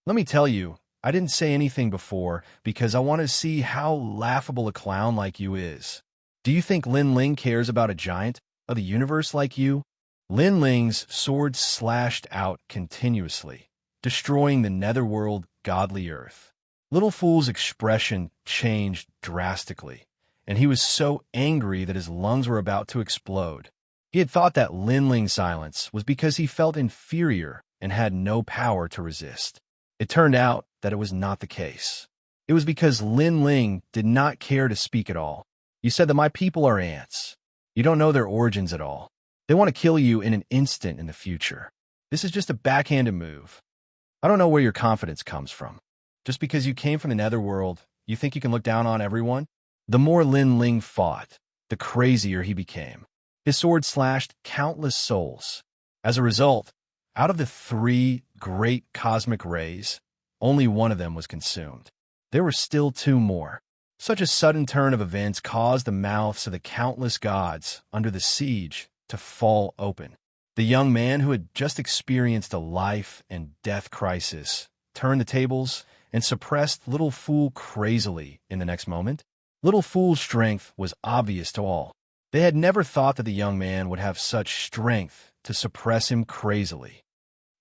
Speaker 1: Let me tell you, I didn't say anything before because I want to see how laughable a clown like you is. Do you think Lin Ling cares about a giant of the universe like you? Lin Ling's sword slashed out continuously, destroying the netherworld godly earth. Little Fool's expression changed drastically, and he was so angry that his lungs were about to explode. He had thought that Lin Ling's silence was because he felt inferior and had no power to resist. It turned out that it was not the case. It was because Lin Ling did not care to speak at all. You said that my people are ants. You don't know their origins at all. They want to kill you in an instant in the future. This is just a backhanded move. I don't know where your confidence comes from. Just because you came from the netherworld, you think you can look down on everyone? The more Lin Ling fought, the crazier he became. His sword slashed countless souls. As a result, out of the 3 great cosmic rays, only one of them was consumed. There were still 2 more. Such a sudden turn of events caused the mouths of the countless gods under the siege to fall open. The young man who had just experienced a life and death crisis turned the tables and suppressed Little Fool crazily in the next moment. Little Fool's strength was obvious to all. They had never thought that the young man would have such strength to suppress him crazily.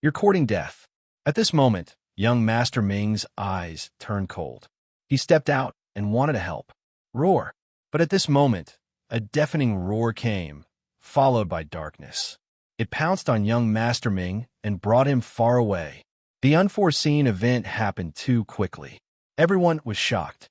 Speaker 1: You're courting death. At this moment, young Master Ming's eyes turned cold. He stepped out and wanted to help. Roar. But at this moment, a deafening roar came, followed by darkness. It pounced on young Master Ming and brought him far away. The unforeseen event happened too quickly. Everyone was shocked.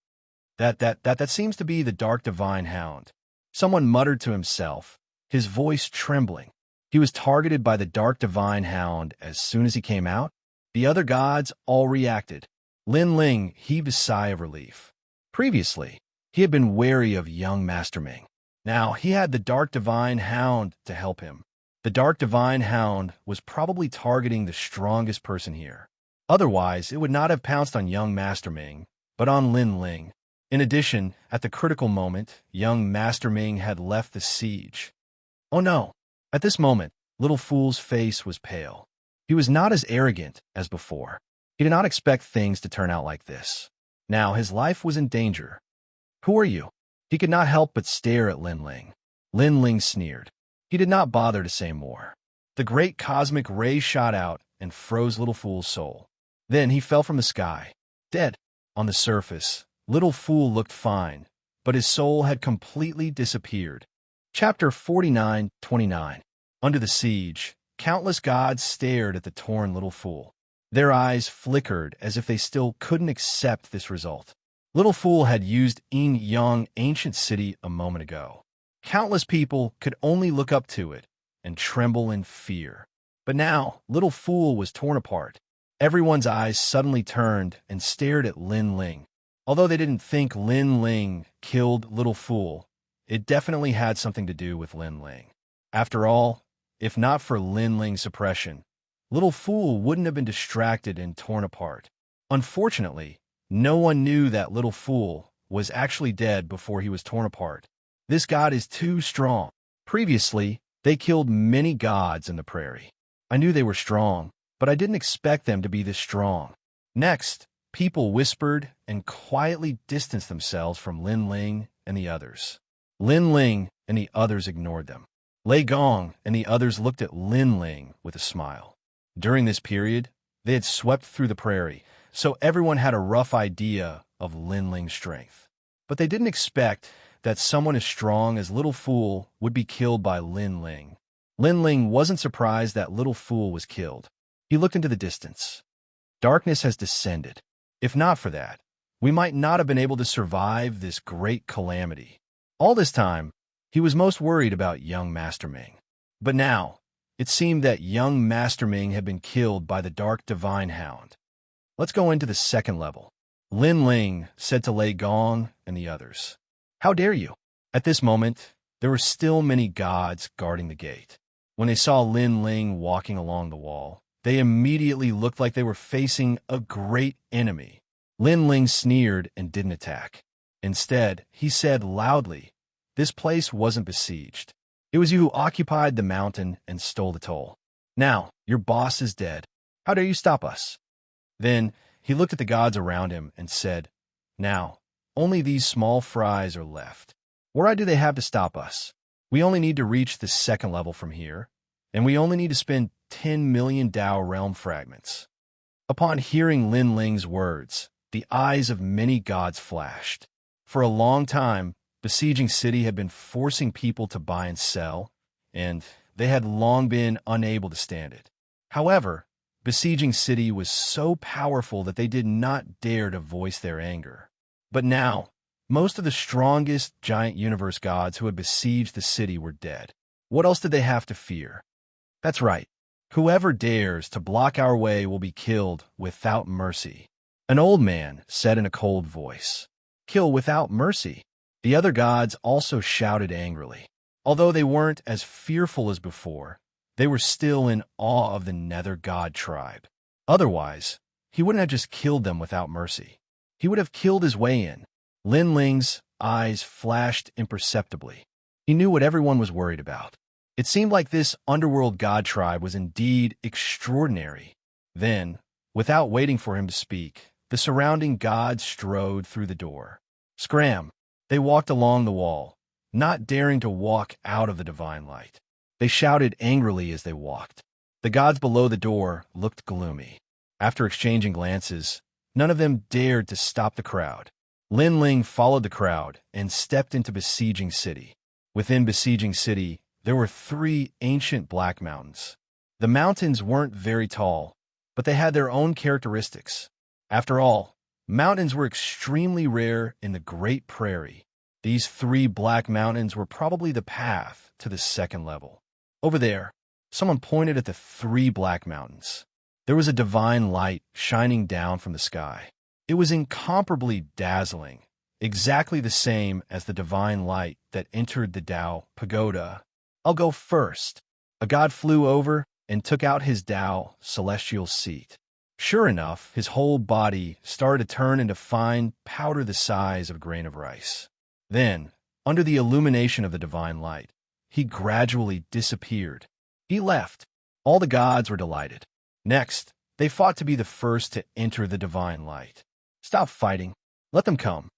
Speaker 1: That seems to be the Dark Divine Hound. Someone muttered to himself, his voice trembling. He was targeted by the Dark Divine Hound as soon as he came out. The other gods all reacted. Lin Ling heaved a sigh of relief. Previously, he had been wary of young Master Ming. Now he had the Dark Divine Hound to help him. The Dark Divine Hound was probably targeting the strongest person here. Otherwise, it would not have pounced on young Master Ming, but on Lin Ling. In addition, at the critical moment, young Master Ming had left the siege. Oh no! At this moment, Little Fool's face was pale. He was not as arrogant as before. He did not expect things to turn out like this. Now his life was in danger. Who are you? He could not help but stare at Lin Ling. Lin Ling sneered. He did not bother to say more. The great cosmic ray shot out and froze Little Fool's soul. Then he fell from the sky, dead. On the surface, Little Fool looked fine, but his soul had completely disappeared. Chapter 49:29. Under the siege, countless gods stared at the torn Little Fool. Their eyes flickered as if they still couldn't accept this result. Little Fool had used Yin Yang ancient city a moment ago. Countless people could only look up to it and tremble in fear. But now, Little Fool was torn apart. Everyone's eyes suddenly turned and stared at Lin Ling. Although they didn't think Lin Ling killed Little Fool, it definitely had something to do with Lin Ling. After all, if not for Lin Ling's suppression, Little Fool wouldn't have been distracted and torn apart. Unfortunately, no one knew that Little Fool was actually dead before he was torn apart. This god is too strong. Previously, they killed many gods in the prairie. I knew they were strong, but I didn't expect them to be this strong. Next, people whispered and quietly distanced themselves from Lin Ling and the others. Lin Ling and the others ignored them. Lei Gong and the others looked at Lin Ling with a smile. During this period, they had swept through the prairie, so everyone had a rough idea of Lin Ling's strength. But they didn't expect that someone as strong as Little Fool would be killed by Lin Ling. Lin Ling wasn't surprised that Little Fool was killed. He looked into the distance. Darkness has descended. If not for that, we might not have been able to survive this great calamity. All this time, he was most worried about young Master Ming. But now, it seemed that young Master Ming had been killed by the Dark Divine Hound. Let's go into the second level. Lin Ling said to Lei Gong and the others. How dare you? At this moment, there were still many gods guarding the gate. When they saw Lin Ling walking along the wall, they immediately looked like they were facing a great enemy. Lin Ling sneered and didn't attack. Instead, he said loudly, "This place wasn't besieged. It was you who occupied the mountain and stole the toll. Now, your boss is dead. How dare you stop us?" Then, he looked at the gods around him and said, "Now, only these small fries are left. What right do they have to stop us? We only need to reach the second level from here, and we only need to spend 10 million Dao realm fragments." Upon hearing Lin Ling's words, the eyes of many gods flashed. For a long time, besieging city had been forcing people to buy and sell, and they had long been unable to stand it. However, besieging city was so powerful that they did not dare to voice their anger. But now, most of the strongest giant universe gods who had besieged the city were dead. What else did they have to fear? That's right. Whoever dares to block our way will be killed without mercy. An old man said in a cold voice. Kill without mercy. The other gods also shouted angrily. Although they weren't as fearful as before, they were still in awe of the Nether God tribe. Otherwise, he wouldn't have just killed them without mercy. He would have killed his way in. Lin Ling's eyes flashed imperceptibly. He knew what everyone was worried about. It seemed like this underworld god tribe was indeed extraordinary. Then, without waiting for him to speak, the surrounding gods strode through the door. Scram! They walked along the wall, not daring to walk out of the divine light. They shouted angrily as they walked. The gods below the door looked gloomy. After exchanging glances, none of them dared to stop the crowd. Lin Ling followed the crowd and stepped into besieging city. Within besieging city, there were 3 ancient black mountains. The mountains weren't very tall, but they had their own characteristics. After all, mountains were extremely rare in the Great Prairie. These 3 black mountains were probably the path to the second level. Over there, someone pointed at the 3 black mountains. There was a divine light shining down from the sky. It was incomparably dazzling, exactly the same as the divine light that entered the Tao pagoda. I'll go first. A god flew over and took out his Tao celestial seat. Sure enough, his whole body started to turn into fine powder the size of a grain of rice. Then, under the illumination of the divine light, he gradually disappeared. He left. All the gods were delighted. Next, they fought to be the first to enter the divine light. Stop fighting. Let them come.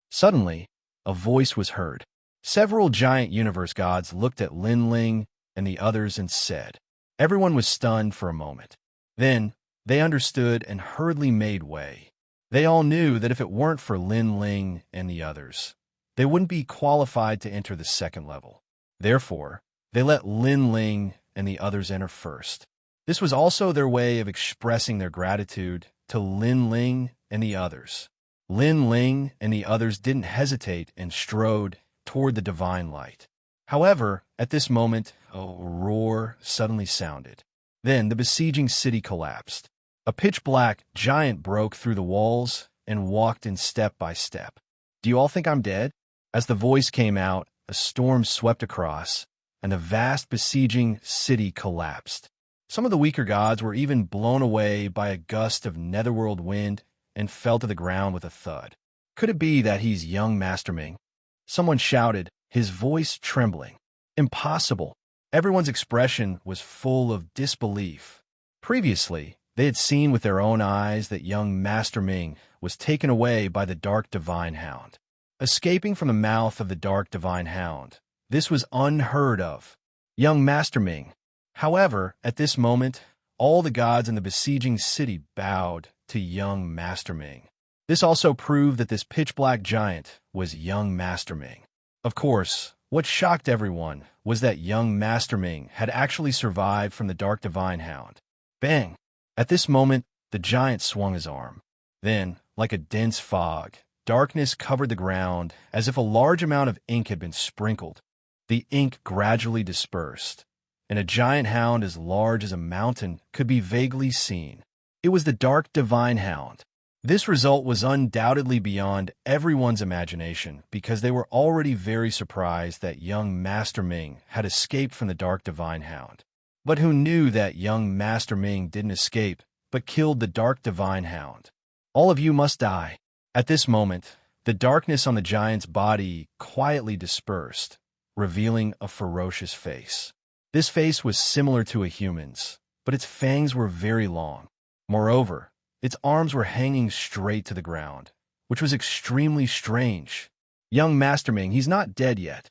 Speaker 1: Suddenly, a voice was heard. Several giant universe gods looked at Lin Ling and the others and said. Everyone was stunned for a moment. Then, they understood and hurriedly made way. They all knew that if it weren't for Lin Ling and the others, they wouldn't be qualified to enter the second level. Therefore, they let Lin Ling and the others enter first. This was also their way of expressing their gratitude to Lin Ling and the others. Lin Ling and the others didn't hesitate and strode toward the divine light. However, at this moment, a roar suddenly sounded. Then the besieging city collapsed. A pitch-black giant broke through the walls and walked in step by step. Do you all think I'm dead? As the voice came out, a storm swept across, and the vast besieging city collapsed. Some of the weaker gods were even blown away by a gust of netherworld wind and fell to the ground with a thud. Could it be that he's young Master Ming? Someone shouted, his voice trembling. Impossible. Everyone's expression was full of disbelief. Previously, they had seen with their own eyes that young Master Ming was taken away by the Dark Divine Hound. Escaping from the mouth of the Dark Divine Hound, this was unheard of. Young Master Ming. However, at this moment, all the gods in the besieging city bowed to young Master Ming. This also proved that this pitch-black giant was young Master Ming. Of course, what shocked everyone was that young Master Ming had actually survived from the Dark Divine Hound. Bang! At this moment, the giant swung his arm. Then, like a dense fog, darkness covered the ground as if a large amount of ink had been sprinkled. The ink gradually dispersed, and a giant hound as large as a mountain could be vaguely seen. It was the Dark Divine Hound. This result was undoubtedly beyond everyone's imagination because they were already very surprised that young Master Ming had escaped from the Dark Divine Hound. But who knew that young Master Ming didn't escape, but killed the Dark Divine Hound? All of you must die. At this moment, the darkness on the giant's body quietly dispersed, revealing a ferocious face. This face was similar to a human's, but its fangs were very long. Moreover, its arms were hanging straight to the ground, which was extremely strange. Young Master Ming, he's not dead yet.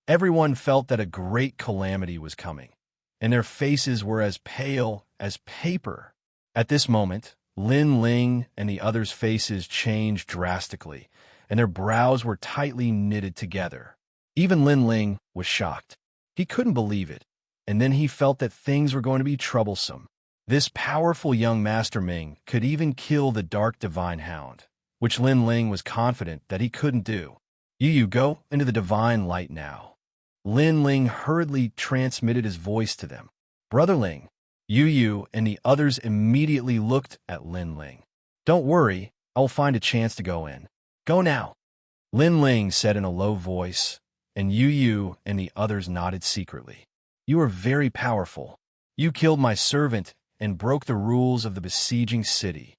Speaker 1: Everyone felt that a great calamity was coming, and their faces were as pale as paper. At this moment, Lin Ling and the others' faces changed drastically, and their brows were tightly knitted together. Even Lin Ling was shocked. He couldn't believe it, and then he felt that things were going to be troublesome. This powerful young Master Ming could even kill the Dark Divine Hound, which Lin Ling was confident that he couldn't do. You go into the divine light now. Lin Ling hurriedly transmitted his voice to them. Brother Ling, Yu and the others immediately looked at Lin Ling. Don't worry, I will find a chance to go in. Go now. Lin Ling said in a low voice, and Yu and the others nodded secretly. You are very powerful. You killed my servant and broke the rules of the besieging city.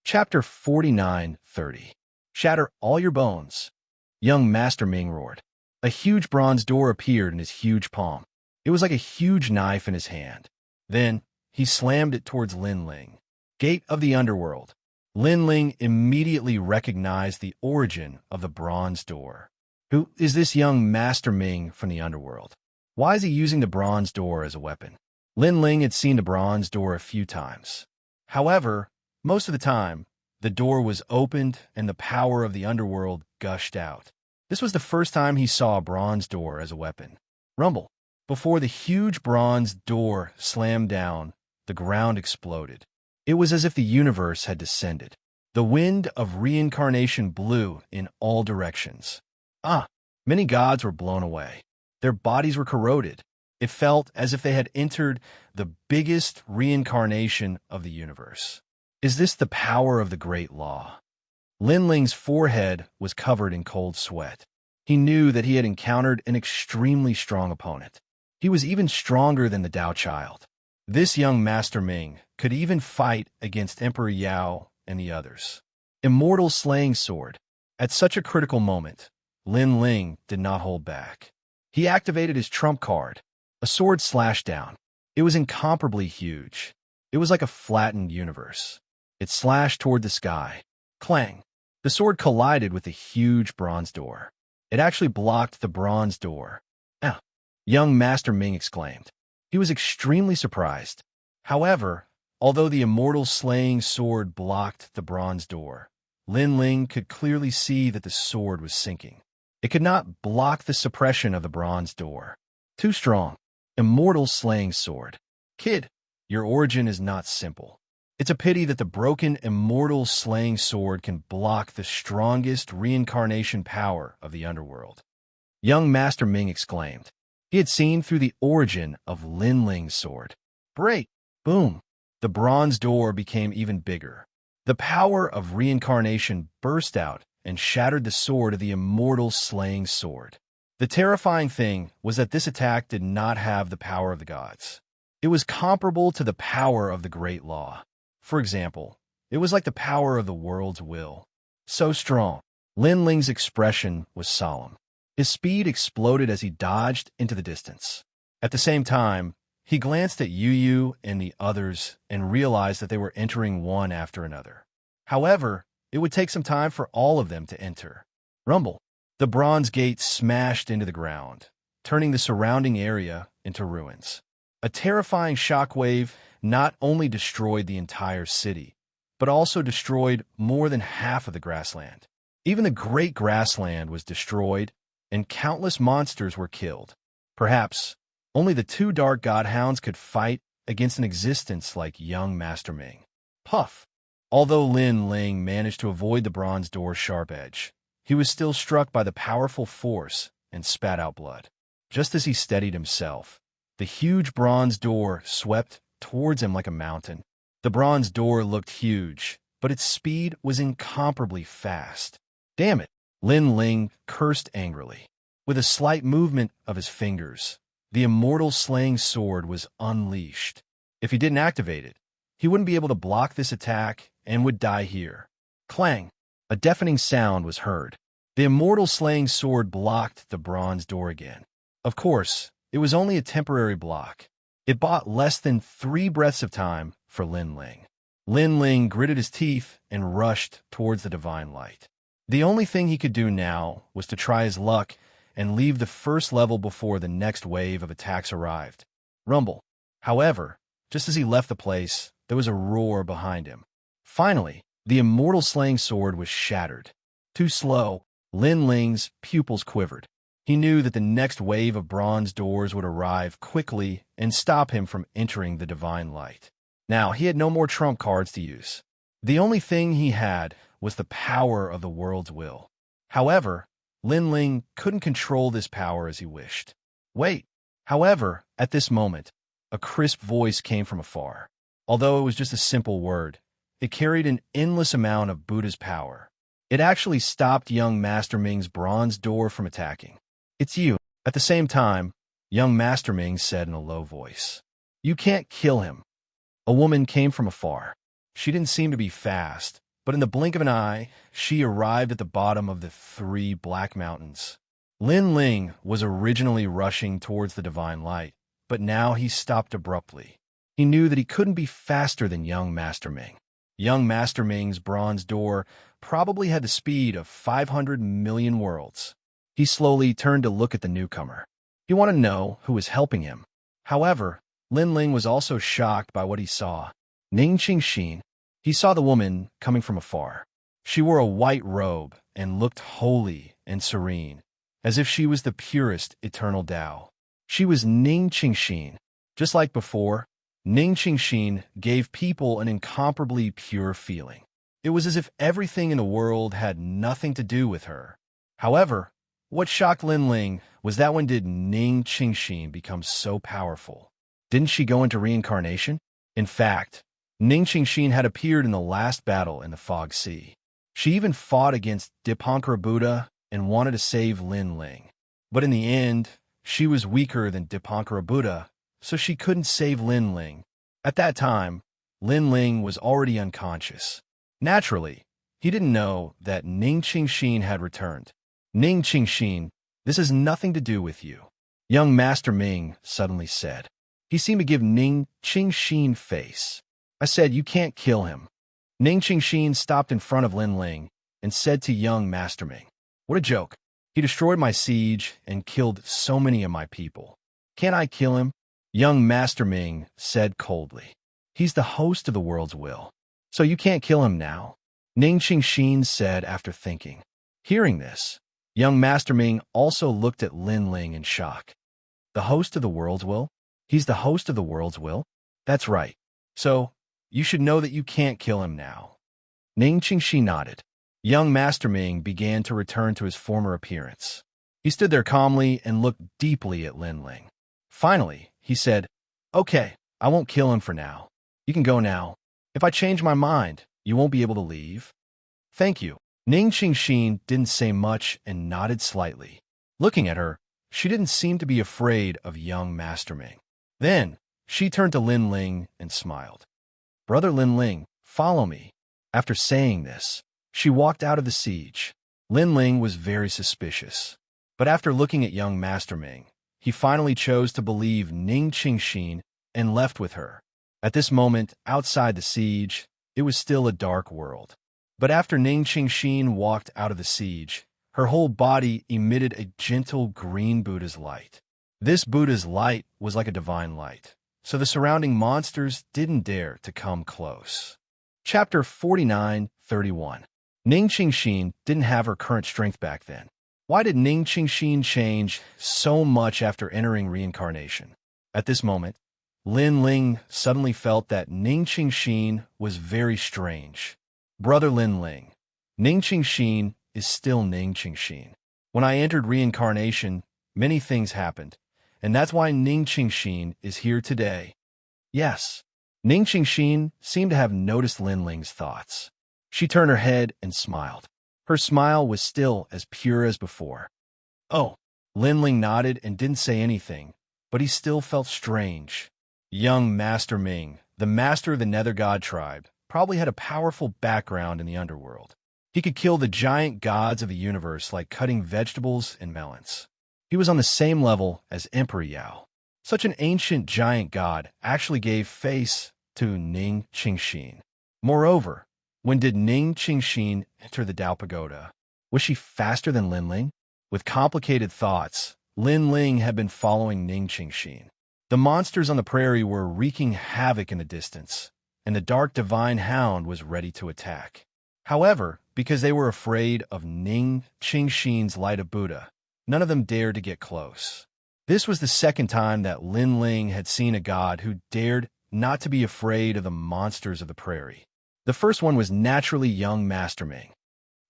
Speaker 1: Chapter 49:30. Shatter all your bones. Young Master Ming roared. A huge bronze door appeared in his huge palm. It was like a huge knife in his hand. Then he slammed it towards Lin Ling. Gate of the Underworld. Lin Ling immediately recognized the origin of the bronze door. Who is this young Master Ming from the underworld? Why is he using the bronze door as a weapon? Lin Ling had seen the bronze door a few times. However, most of the time, the door was opened and the power of the underworld gushed out. This was the first time he saw a bronze door as a weapon. Rumble. Before the huge bronze door slammed down, the ground exploded. It was as if the universe had descended. The wind of reincarnation blew in all directions. Many gods were blown away. Their bodies were corroded. It felt as if they had entered the biggest reincarnation of the universe. Is this the power of the great law? Lin Ling's forehead was covered in cold sweat. He knew that he had encountered an extremely strong opponent. He was even stronger than the Tao Child. This young Master Ming could even fight against Emperor Yao and the others. Immortal Slaying Sword. At such a critical moment, Lin Ling did not hold back. He activated his trump card. A sword slashed down. It was incomparably huge. It was like a flattened universe. It slashed toward the sky. Clang! The sword collided with the huge bronze door. It actually blocked the bronze door. "Ah!" Young Master Ming exclaimed. He was extremely surprised. However, although the immortal slaying sword blocked the bronze door, Lin Ling could clearly see that the sword was sinking. It could not block the suppression of the bronze door. Too strong. Immortal slaying sword. Kid, your origin is not simple. It's a pity that the broken immortal slaying sword can block the strongest reincarnation power of the underworld. Young Master Ming exclaimed. He had seen through the origin of Lin Ling's sword. Break! Boom! The bronze door became even bigger. The power of reincarnation burst out and shattered the sword of the immortal slaying sword. The terrifying thing was that this attack did not have the power of the gods. It was comparable to the power of the great law. For example, it was like the power of the world's will. So strong. Lin Ling's expression was solemn. His speed exploded as he dodged into the distance. At the same time, he glanced at Yu and the others and realized that they were entering one after another. However, it would take some time for all of them to enter. Rumble. The bronze gate smashed into the ground, turning the surrounding area into ruins. A terrifying shockwave not only destroyed the entire city, but also destroyed more than half of the grassland. Even the great grassland was destroyed, and countless monsters were killed. Perhaps only the two dark godhounds could fight against an existence like young Master Ming. Puff! Although Lin Ling managed to avoid the bronze door's sharp edge, he was still struck by the powerful force and spat out blood. Just as he steadied himself, the huge bronze door swept towards him like a mountain. The bronze door looked huge, but its speed was incomparably fast. Damn it! Lin Ling cursed angrily. With a slight movement of his fingers, the immortal slaying sword was unleashed. If he didn't activate it, he wouldn't be able to block this attack and would die here. Clang! A deafening sound was heard. The immortal slaying sword blocked the bronze door again. Of course, it was only a temporary block. It bought less than 3 breaths of time for Lin Ling. Lin Ling gritted his teeth and rushed towards the divine light. The only thing he could do now was to try his luck and leave the first level before the next wave of attacks arrived. Rumble. However, just as he left the place, there was a roar behind him. Finally, the immortal slaying sword was shattered. Too slow, Lin Ling's pupils quivered. He knew that the next wave of bronze doors would arrive quickly and stop him from entering the divine light. Now, he had no more trump cards to use. The only thing he had was the power of the world's will. However, Lin Ling couldn't control this power as he wished. Wait. However, at this moment, a crisp voice came from afar. Although it was just a simple word, it carried an endless amount of Buddha's power. It actually stopped young Master Ming's bronze door from attacking. It's you. At the same time, young Master Ming said in a low voice. You can't kill him. A woman came from afar. She didn't seem to be fast, but in the blink of an eye, she arrived at the bottom of the 3 black mountains. Lin Ling was originally rushing towards the divine light, but now he stopped abruptly. He knew that he couldn't be faster than young Master Ming. Young Master Ming's bronze door probably had the speed of 500 million worlds. He slowly turned to look at the newcomer. He wanted to know who was helping him. However, Lin Ling was also shocked by what he saw. Ning Qingxin. He saw the woman coming from afar. She wore a white robe and looked holy and serene, as if she was the purest eternal Tao. She was Ning Qingxin. Just like before, Ning Qingxin gave people an incomparably pure feeling. It was as if everything in the world had nothing to do with her. However, what shocked Lin Ling was that when did Ning Qingxin become so powerful? Didn't she go into reincarnation? In fact, Ning Qingxin had appeared in the last battle in the Fog Sea. She even fought against Dipankara Buddha and wanted to save Lin Ling. But in the end, she was weaker than Dipankara Buddha, so she couldn't save Lin Ling. At that time, Lin Ling was already unconscious. Naturally, he didn't know that Ning Qingxin had returned. Ning Qingxin, this has nothing to do with you, young Master Ming suddenly said. He seemed to give Ning Qingxin face. I said you can't kill him. Ning Qingxin stopped in front of Lin Ling and said to young Master Ming, what a joke. He destroyed my siege and killed so many of my people. Can't I kill him? Young Master Ming said coldly. He's the host of the world's will, so you can't kill him now, Ning Qingxin said after thinking. Hearing this, young Master Ming also looked at Lin Ling in shock. The host of the world's will? He's the host of the world's will? That's right. So, you should know that you can't kill him now. Ning Qingxin nodded. Young Master Ming began to return to his former appearance. He stood there calmly and looked deeply at Lin Ling. Finally, he said, okay, I won't kill him for now. You can go now. If I change my mind, you won't be able to leave. Thank you. Ning Qingxin didn't say much and nodded slightly. Looking at her, she didn't seem to be afraid of young Master Ming. Then, she turned to Lin Ling and smiled. Brother Lin Ling, follow me. After saying this, she walked out of the siege. Lin Ling was very suspicious. But after looking at young Master Ming, he finally chose to believe Ning Qingxin and left with her. At this moment, outside the siege, it was still a dark world. But after Ning Qingxin walked out of the siege, her whole body emitted a gentle green Buddha's light. This Buddha's light was like a divine light, so the surrounding monsters didn't dare to come close. Chapter 49:31. Ning Qingxin didn't have her current strength back then. Why did Ning Qingxin change so much after entering reincarnation? At this moment, Lin Ling suddenly felt that Ning Qingxin was very strange. Brother Lin Ling, Ning Qingxin is still Ning Qingxin. When I entered reincarnation, many things happened, and that's why Ning Qingxin is here today. Yes. Ning Qingxin seemed to have noticed Lin Ling's thoughts. She turned her head and smiled. Her smile was still as pure as before. Oh, Lin Ling nodded and didn't say anything, but he still felt strange. Young Master Ming, the master of the Nether God tribe, probably had a powerful background in the underworld. He could kill the giant gods of the universe like cutting vegetables and melons. He was on the same level as Emperor Yao. Such an ancient giant god actually gave face to Ning Qingxin. Moreover, when did Ning Qingxin enter the Dao Pagoda? Was she faster than Lin Ling? With complicated thoughts, Lin Ling had been following Ning Qingxin. The monsters on the prairie were wreaking havoc in the distance. and the dark divine hound was ready to attack. However, because they were afraid of Ning Qingxin's light of Buddha, none of them dared to get close. This was the second time that Lin Ling had seen a god who dared not to be afraid of the monsters of the prairie. The first one was naturally young Master Ming.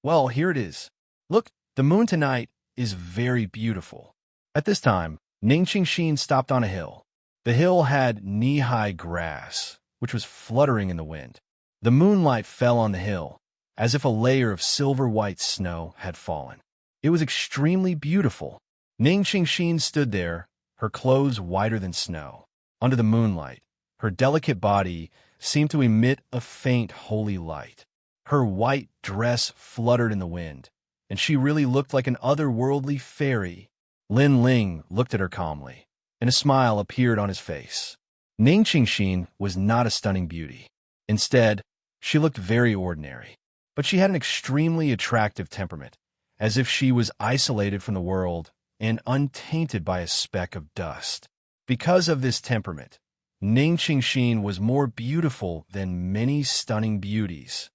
Speaker 1: Well, here it is. Look, the moon tonight is very beautiful. At this time, Ning Qingxin stopped on a hill. The hill had knee-high grass, which was fluttering in the wind. The moonlight fell on the hill, as if a layer of silver-white snow had fallen. It was extremely beautiful. Ning Qingxin stood there, her clothes whiter than snow. Under the moonlight, her delicate body seemed to emit a faint holy light. Her white dress fluttered in the wind, and she really looked like an otherworldly fairy. Lin Ling looked at her calmly, and a smile appeared on his face. Ning Qingxin was not a stunning beauty. Instead, she looked very ordinary. But she had an extremely attractive temperament, as if she was isolated from the world and untainted by a speck of dust. Because of this temperament, Ning Qingxin was more beautiful than many stunning beauties.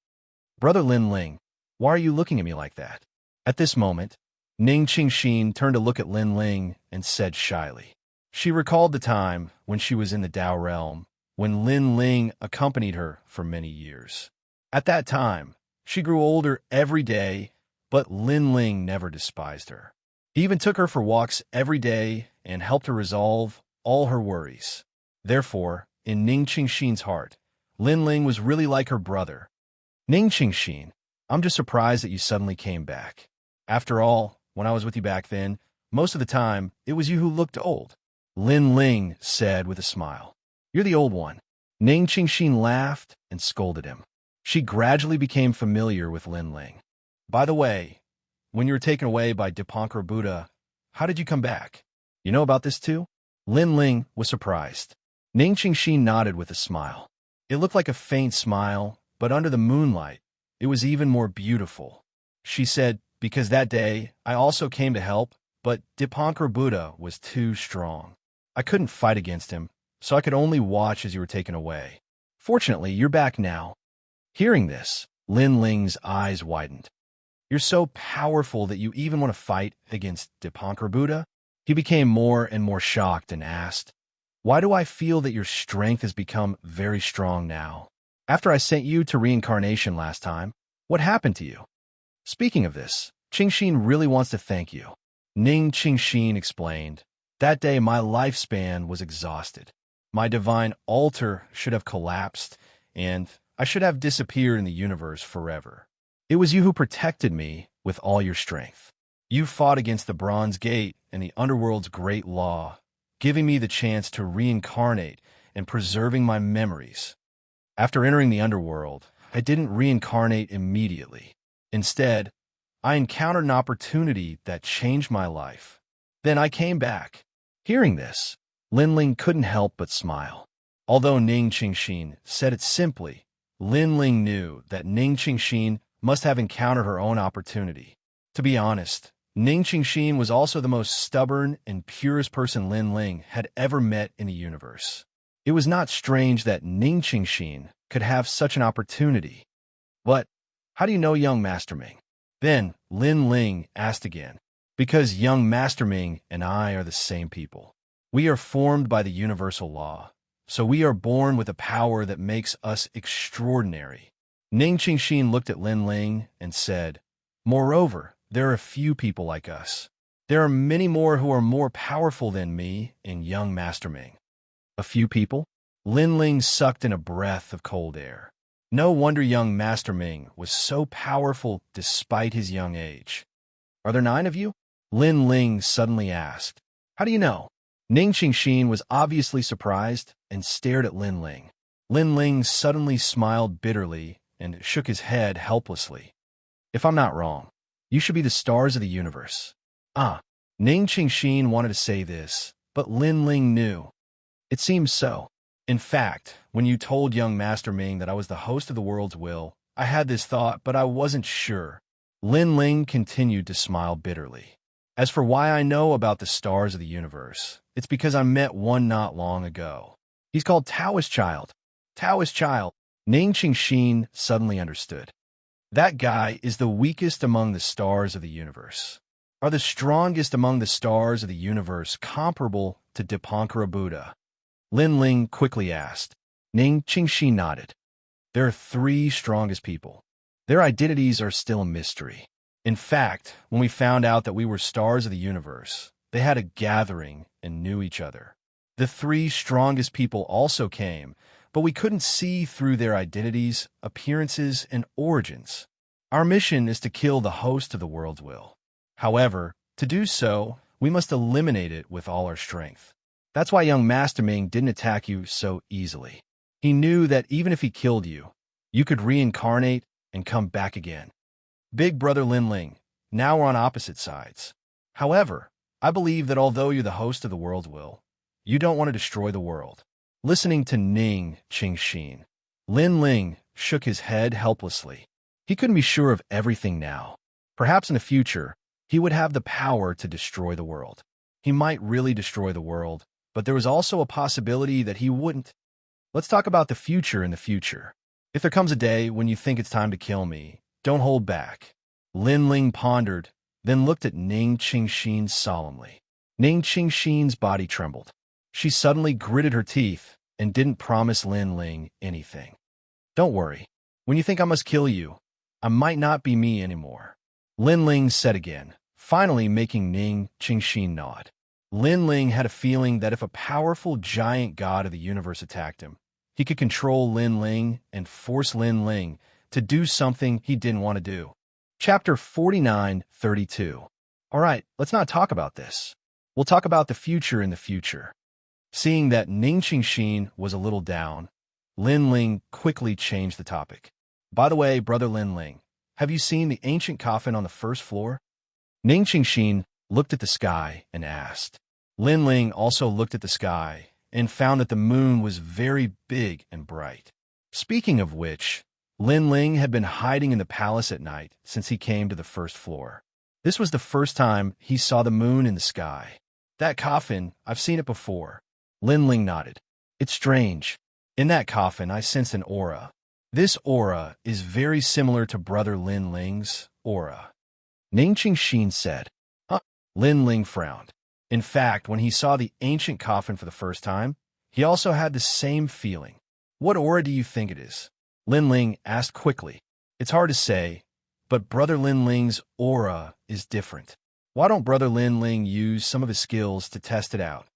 Speaker 1: Brother Lin Ling, why are you looking at me like that? At this moment, Ning Qingxin turned to look at Lin Ling and said shyly. She recalled the time when she was in the Dao realm, when Lin Ling accompanied her for many years. At that time, she grew older every day, but Lin Ling never despised her. He even took her for walks every day and helped her resolve all her worries. Therefore, in Ning Qingxin's heart, Lin Ling was really like her brother. Ning Qingxin, I'm just surprised that you suddenly came back. After all, when I was with you back then, most of the time, it was you who looked old. Lin Ling said with a smile. You're the old one. Ning Qingxin laughed and scolded him. She gradually became familiar with Lin Ling. By the way, when you were taken away by Dipankar Buddha, how did you come back? You know about this too? Lin Ling was surprised. Ning Qingxin nodded with a smile. It looked like a faint smile, but under the moonlight, it was even more beautiful. She said, because that day, I also came to help, but Dipankar Buddha was too strong. I couldn't fight against him, so I could only watch as you were taken away. Fortunately, you're back now. Hearing this, Lin Ling's eyes widened. You're so powerful that you even want to fight against Dipankar Buddha? He became more and more shocked and asked, why do I feel that your strength has become very strong now? After I sent you to reincarnation last time, what happened to you? Speaking of this, Qingxin really wants to thank you. Ning Qingxin explained, that day my lifespan was exhausted. My divine altar should have collapsed, and I should have disappeared in the universe forever. It was you who protected me with all your strength. You fought against the Bronze Gate and the Underworld's great law, giving me the chance to reincarnate and preserving my memories. After entering the Underworld, I didn't reincarnate immediately. Instead, I encountered an opportunity that changed my life. Then I came back. Hearing this, Lin Ling couldn't help but smile. Although Ning Qingxin said it simply, Lin Ling knew that Ning Qingxin must have encountered her own opportunity. To be honest, Ning Qingxin was also the most stubborn and purest person Lin Ling had ever met in the universe. It was not strange that Ning Qingxin could have such an opportunity. But how do you know young Master Ming? Then Lin Ling asked again. Because young Master Ming and I are the same people. We are formed by the universal law, so we are born with a power that makes us extraordinary. Ning Qingxin looked at Lin Ling and said, moreover, there are a few people like us. There are many more who are more powerful than me and young Master Ming. A few people? Lin Ling sucked in a breath of cold air. No wonder young Master Ming was so powerful despite his young age. Are there 9 of you? Lin Ling suddenly asked. How do you know? Ning Qingxin was obviously surprised and stared at Lin Ling. Lin Ling suddenly smiled bitterly and shook his head helplessly. If I'm not wrong, you should be the stars of the universe. Ning Qingxin wanted to say this, but Lin Ling knew. It seems so. In fact, when you told young Master Ming that I was the host of the world's will, I had this thought, but I wasn't sure. Lin Ling continued to smile bitterly. As for why I know about the stars of the universe, it's because I met one not long ago. He's called Taoist Child. Taoist Child. Ning Qingxin suddenly understood. That guy is the weakest among the stars of the universe. Are the strongest among the stars of the universe comparable to Dipankara Buddha? Lin Ling quickly asked. Ning Qingxin nodded. There are 3 strongest people. Their identities are still a mystery. In fact, when we found out that we were stars of the universe, they had a gathering and knew each other. The 3 strongest people also came, but we couldn't see through their identities, appearances, and origins. Our mission is to kill the host of the world's will. However, to do so, we must eliminate it with all our strength. That's why young Master Ming didn't attack you so easily. He knew that even if he killed you, you could reincarnate and come back again. Big brother Lin Ling, now we're on opposite sides. However, I believe that although you're the host of the world's will, you don't want to destroy the world. Listening to Ning Qingxin, Lin Ling shook his head helplessly. He couldn't be sure of everything now. Perhaps in the future, he would have the power to destroy the world. He might really destroy the world, but there was also a possibility that he wouldn't. Let's talk about the future in the future. If there comes a day when you think it's time to kill me, don't hold back. Lin Ling pondered, then looked at Ning Qingxin solemnly. Ning Qingxin's body trembled. She suddenly gritted her teeth and didn't promise Lin Ling anything. Don't worry. When you think I must kill you, I might not be me anymore. Lin Ling said again, finally making Ning Qingxin nod. Lin Ling had a feeling that if a powerful giant god of the universe attacked him, he could control Lin Ling and force Lin Ling to do something he didn't want to do. Chapter 49:32. All right, let's not talk about this. We'll talk about the future in the future. Seeing that Ning Qingxin was a little down, Lin Ling quickly changed the topic. By the way, brother Lin Ling, have you seen the ancient coffin on the first floor? Ning Qingxin looked at the sky and asked. Lin Ling also looked at the sky and found that the moon was very big and bright. Speaking of which, Lin Ling had been hiding in the palace at night since he came to the first floor. This was the first time he saw the moon in the sky. That coffin, I've seen it before. Lin Ling nodded. It's strange. In that coffin, I sensed an aura. This aura is very similar to brother Lin Ling's aura. Ning Qingxin said. Huh? Lin Ling frowned. In fact, when he saw the ancient coffin for the first time, he also had the same feeling. What aura do you think it is? Lin Ling asked quickly. It's hard to say, but brother Lin Ling's aura is different. Why don't brother Lin Ling use some of his skills to test it out?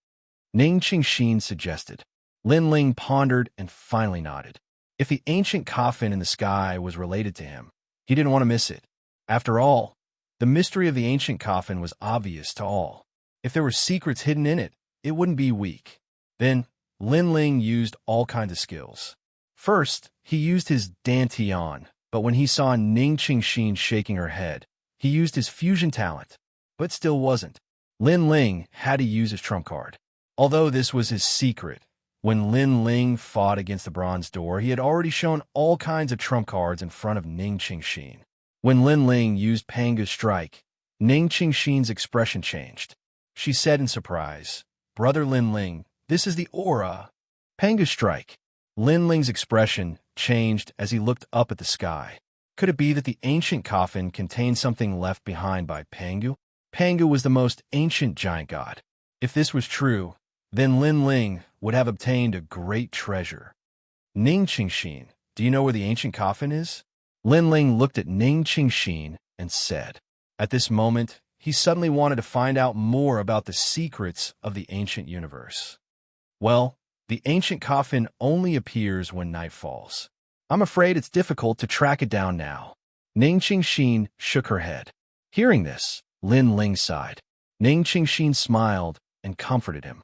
Speaker 1: Ning Qingxin suggested. Lin Ling pondered and finally nodded. If the ancient coffin in the sky was related to him, he didn't want to miss it. After all, the mystery of the ancient coffin was obvious to all. If there were secrets hidden in it, it wouldn't be weak. Then, Lin Ling used all kinds of skills. First, he used his dantian, but when he saw Ning Qingxin shaking her head, he used his fusion talent, but still wasn't. Lin Ling had to use his trump card. Although this was his secret, when Lin Ling fought against the bronze door, he had already shown all kinds of trump cards in front of Ning Qingxin. When Lin Ling used Panga's strike, Ning Qingxin's expression changed. She said in surprise, Brother Lin Ling, this is the aura. Panga's strike. Lin Ling's expression changed as he looked up at the sky. Could it be that the ancient coffin contained something left behind by Pangu? Pangu was the most ancient giant god. If this was true, then Lin Ling would have obtained a great treasure. Ning Qingxin, do you know where the ancient coffin is? Lin Ling looked at Ning Qingxin and said. At this moment, he suddenly wanted to find out more about the secrets of the ancient universe. Well, the ancient coffin only appears when night falls. I'm afraid it's difficult to track it down now. Ning Qingxin shook her head. Hearing this, Lin Ling sighed. Ning Qingxin smiled and comforted him.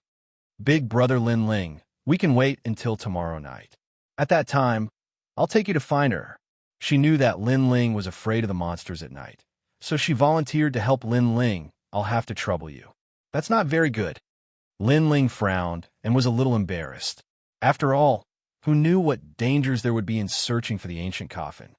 Speaker 1: Big brother Lin Ling, we can wait until tomorrow night. At that time, I'll take you to find her. She knew that Lin Ling was afraid of the monsters at night, so she volunteered to help Lin Ling. I'll have to trouble you. That's not very good. Lin Ling frowned and was a little embarrassed. After all, who knew what dangers there would be in searching for the ancient coffin?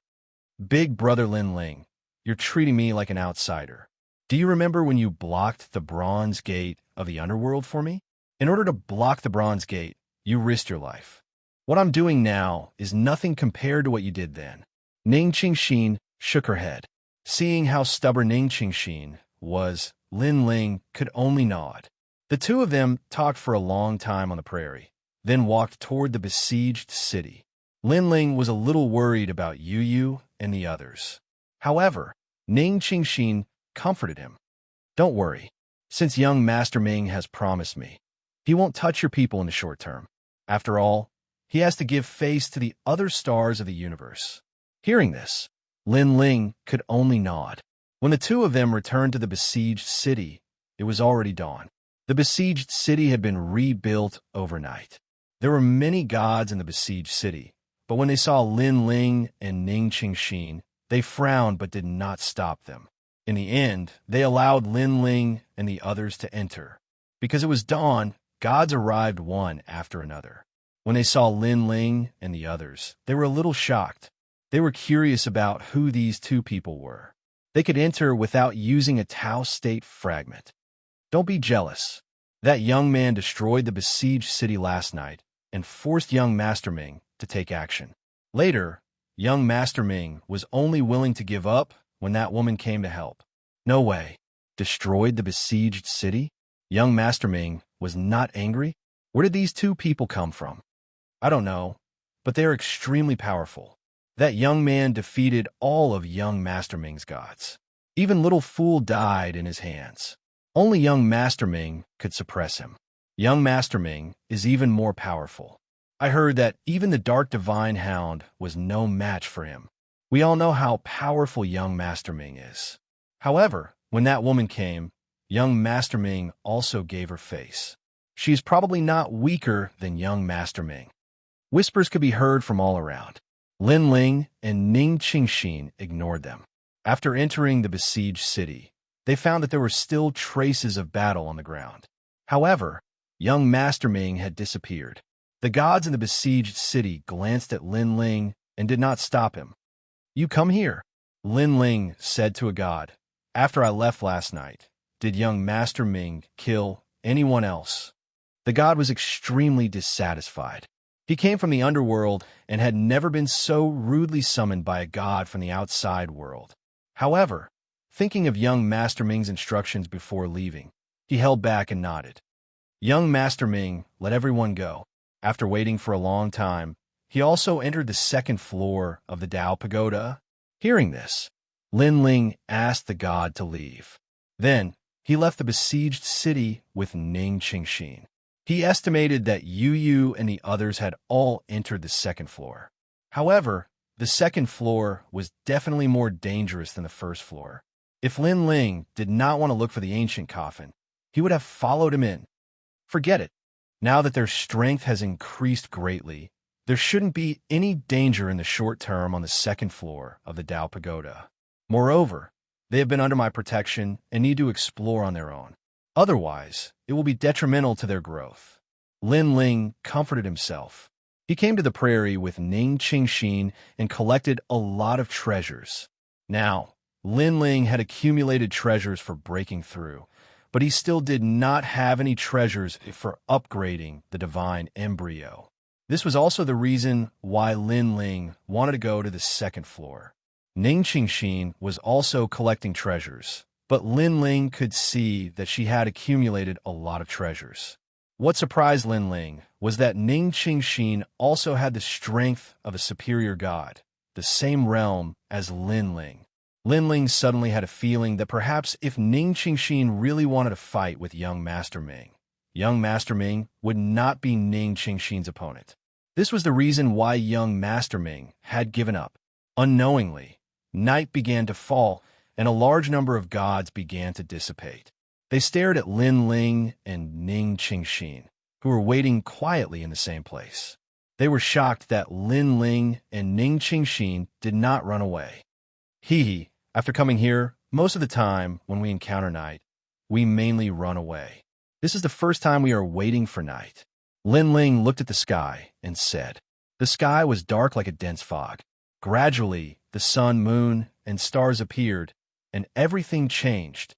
Speaker 1: Big brother Lin Ling, you're treating me like an outsider. Do you remember when you blocked the bronze gate of the underworld for me? In order to block the bronze gate, you risked your life. What I'm doing now is nothing compared to what you did then. Ning Qingxin shook her head. Seeing how stubborn Ning Qingxin was, Lin Ling could only nod. The two of them talked for a long time on the prairie, then walked toward the besieged city. Lin Ling was a little worried about Yu Yu and the others. However, Ning Qingxin comforted him. Don't worry, since young Master Ming has promised me, he won't touch your people in the short term. After all, he has to give face to the other stars of the universe. Hearing this, Lin Ling could only nod. When the two of them returned to the besieged city, it was already dawn. The besieged city had been rebuilt overnight. There were many gods in the besieged city, but when they saw Lin Ling and Ning Qingxin, they frowned but did not stop them. In the end, they allowed Lin Ling and the others to enter. Because it was dawn, gods arrived one after another. When they saw Lin Ling and the others, they were a little shocked. They were curious about who these two people were. They could enter without using a Tao state fragment. Don't be jealous. That young man destroyed the besieged city last night and forced young Master Ming to take action. Later, young Master Ming was only willing to give up when that woman came to help. No way. Destroyed the besieged city? Young Master Ming was not angry? Where did these two people come from? I don't know, but they are extremely powerful. That young man defeated all of young Master Ming's gods. Even Little Fool died in his hands. Only young Master Ming could suppress him. Young Master Ming is even more powerful. I heard that even the Dark Divine Hound was no match for him. We all know how powerful young Master Ming is. However, when that woman came, young Master Ming also gave her face. She is probably not weaker than young Master Ming. Whispers could be heard from all around. Lin Ling and Ning Qingxin ignored them. After entering the besieged city, they found that there were still traces of battle on the ground. However, young Master Ming had disappeared. The gods in the besieged city glanced at Lin Ling and did not stop him. You come here, Lin Ling said to a god. After I left last night, did young Master Ming kill anyone else? The god was extremely dissatisfied. He came from the underworld and had never been so rudely summoned by a god from the outside world. However, thinking of young Master Ming's instructions before leaving, he held back and nodded. Young Master Ming let everyone go. After waiting for a long time, he also entered the second floor of the Dao Pagoda. Hearing this, Lin Ling asked the god to leave. Then, he left the besieged city with Ning Qingxin. He estimated that Yu Yu and the others had all entered the second floor. However, the second floor was definitely more dangerous than the first floor. If Lin Ling did not want to look for the ancient coffin, he would have followed him in. Forget it. Now that their strength has increased greatly, there shouldn't be any danger in the short term on the second floor of the Dao Pagoda. Moreover, they have been under my protection and need to explore on their own. Otherwise, it will be detrimental to their growth. Lin Ling comforted himself. He came to the prairie with Ning Qingxin and collected a lot of treasures. Now, Lin Ling had accumulated treasures for breaking through, but he still did not have any treasures for upgrading the divine embryo. This was also the reason why Lin Ling wanted to go to the second floor. Ning Qingxin was also collecting treasures, but Lin Ling could see that she had accumulated a lot of treasures. What surprised Lin Ling was that Ning Qingxin also had the strength of a superior god, the same realm as Lin Ling. Lin Ling suddenly had a feeling that perhaps if Ning Qingxin really wanted to fight with young Master Ming would not be Ning Qingxin's opponent. This was the reason why young Master Ming had given up. Unknowingly, night began to fall, and a large number of gods began to dissipate. They stared at Lin Ling and Ning Qingxin, who were waiting quietly in the same place. They were shocked that Lin Ling and Ning Qingxin did not run away. After coming here, most of the time when we encounter night, we mainly run away. This is the first time we are waiting for night. Lin Ling looked at the sky and said, the sky was dark like a dense fog. Gradually, the sun, moon, and stars appeared, and everything changed.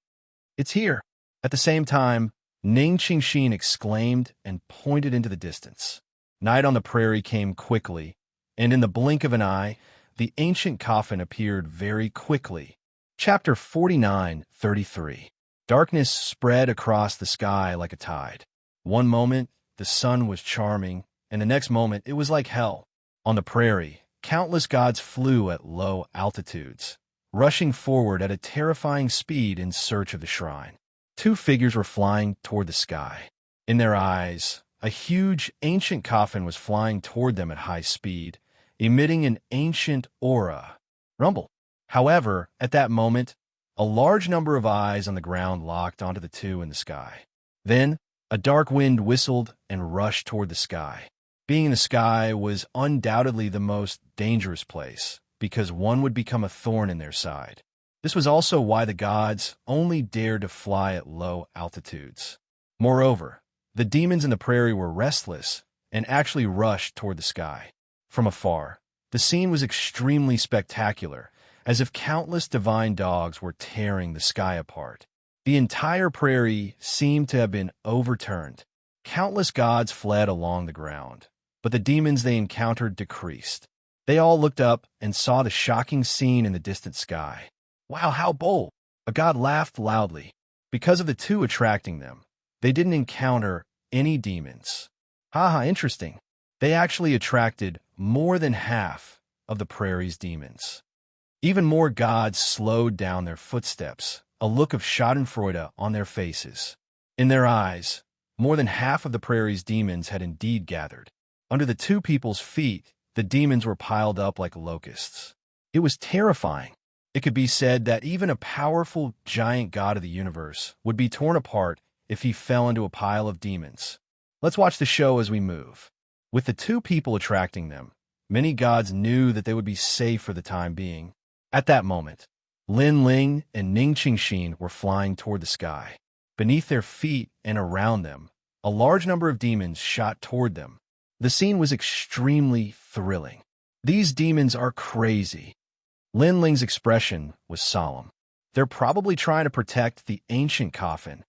Speaker 1: It's here. At the same time, Ning Qingxin exclaimed and pointed into the distance. Night on the prairie came quickly, and in the blink of an eye, the ancient coffin appeared very quickly. Chapter 49:33. Darkness spread across the sky like a tide. One moment, the sun was charming, and the next moment, it was like hell. On the prairie, countless gods flew at low altitudes, rushing forward at a terrifying speed in search of the shrine. Two figures were flying toward the sky. In their eyes, a huge, ancient coffin was flying toward them at high speed, emitting an ancient aura. Rumble. However, at that moment, a large number of eyes on the ground locked onto the two in the sky. Then, a dark wind whistled and rushed toward the sky. Being in the sky was undoubtedly the most dangerous place, because one would become a thorn in their side. This was also why the gods only dared to fly at low altitudes. Moreover, the demons in the prairie were restless and actually rushed toward the sky. From afar, the scene was extremely spectacular, as if countless divine dogs were tearing the sky apart. The entire prairie seemed to have been overturned. Countless gods fled along the ground, but the demons they encountered decreased. They all looked up and saw the shocking scene in the distant sky. Wow, how bold! A god laughed loudly. Because of the two attracting them, they didn't encounter any demons. Haha, interesting. They actually attracted more than half of the prairie's demons. Even more gods slowed down their footsteps, a look of schadenfreude on their faces. In their eyes, more than half of the prairie's demons had indeed gathered. Under the two people's feet, the demons were piled up like locusts. It was terrifying. It could be said that even a powerful giant god of the universe would be torn apart if he fell into a pile of demons. Let's watch the show as we move. With the two people attracting them, many gods knew that they would be safe for the time being. At that moment, Lin Ling and Ning Qingxin were flying toward the sky. Beneath their feet and around them, a large number of demons shot toward them. The scene was extremely thrilling. These demons are crazy. Lin Ling's expression was solemn. They're probably trying to protect the ancient coffin.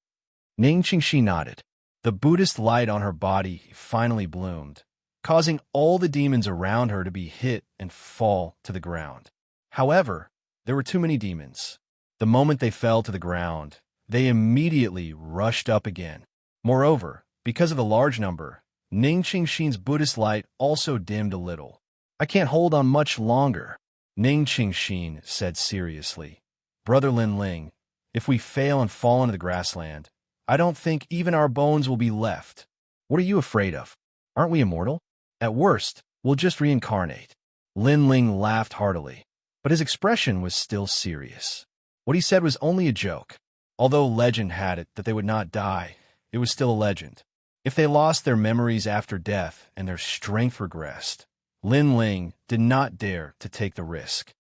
Speaker 1: Ning Qingxin nodded. The Buddhist light on her body finally bloomed, causing all the demons around her to be hit and fall to the ground. However, there were too many demons. The moment they fell to the ground, they immediately rushed up again. Moreover, because of the large number, Ning Qingxin's Buddhist light also dimmed a little. I can't hold on much longer, Ning Qingxin said seriously. Brother Lin Ling, if we fail and fall into the grassland, I don't think even our bones will be left. What are you afraid of? Aren't we immortal? At worst, we'll just reincarnate. Lin Ling laughed heartily, but his expression was still serious. What he said was only a joke. Although legend had it that they would not die, it was still a legend. If they lost their memories after death and their strength regressed, Lin Ling did not dare to take the risk.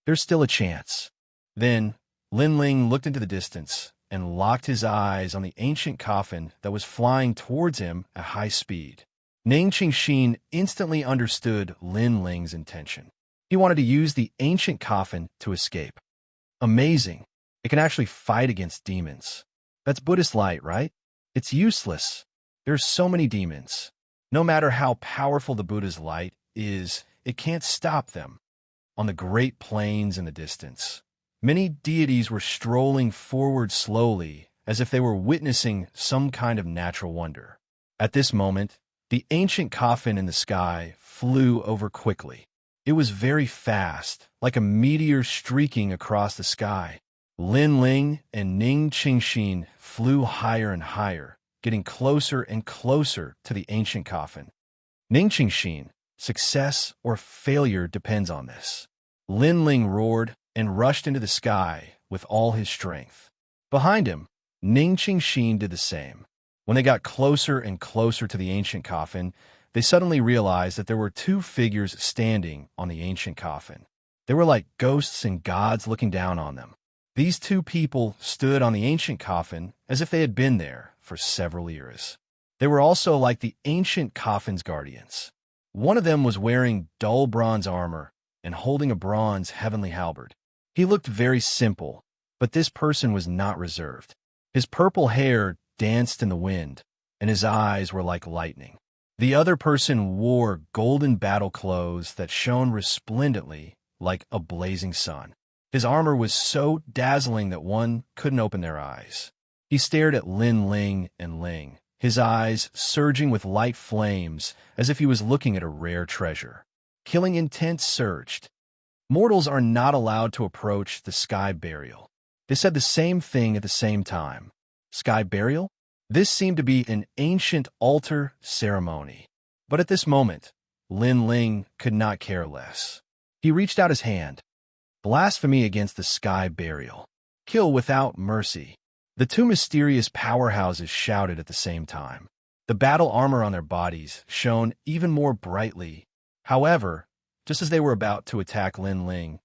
Speaker 1: There's still a chance. Then, Lin Ling looked into the distance and locked his eyes on the ancient coffin that was flying towards him at high speed. Ning Qingxin instantly understood Lin Ling's intention. He wanted to use the ancient coffin to escape. Amazing. It can actually fight against demons. That's Buddhist light, right? It's useless. There's so many demons. No matter how powerful the Buddha's light is, it can't stop them. On the great plains in the distance, many deities were strolling forward slowly, as if they were witnessing some kind of natural wonder. At this moment, the ancient coffin in the sky flew over quickly. It was very fast, like a meteor streaking across the sky. Lin Ling and Ning Qingxin flew higher and higher, getting closer and closer to the ancient coffin. Ning Qingxin, success or failure depends on this. Lin Ling roared and rushed into the sky with all his strength. Behind him, Ning Qingxin did the same. When they got closer and closer to the ancient coffin, they suddenly realized that there were two figures standing on the ancient coffin. They were like ghosts and gods looking down on them. These two people stood on the ancient coffin as if they had been there for several years. They were also like the ancient coffin's guardians. One of them was wearing dull bronze armor and holding a bronze heavenly halberd. He looked very simple, but this person was not reserved. His purple hair danced in the wind, and his eyes were like lightning. The other person wore golden battle clothes that shone resplendently like a blazing sun. His armor was so dazzling that one couldn't open their eyes. He stared at Lin Ling and Ling, his eyes surging with light flames as if he was looking at a rare treasure. Killing intent surged. Mortals are not allowed to approach the sky burial. They said the same thing at the same time. Sky burial? This seemed to be an ancient altar ceremony. But at this moment, Lin Ling could not care less. He reached out his hand. Blasphemy against the sky burial. Kill without mercy. The two mysterious powerhouses shouted at the same time. The battle armor on their bodies shone even more brightly. However, just as they were about to attack Lin Ling,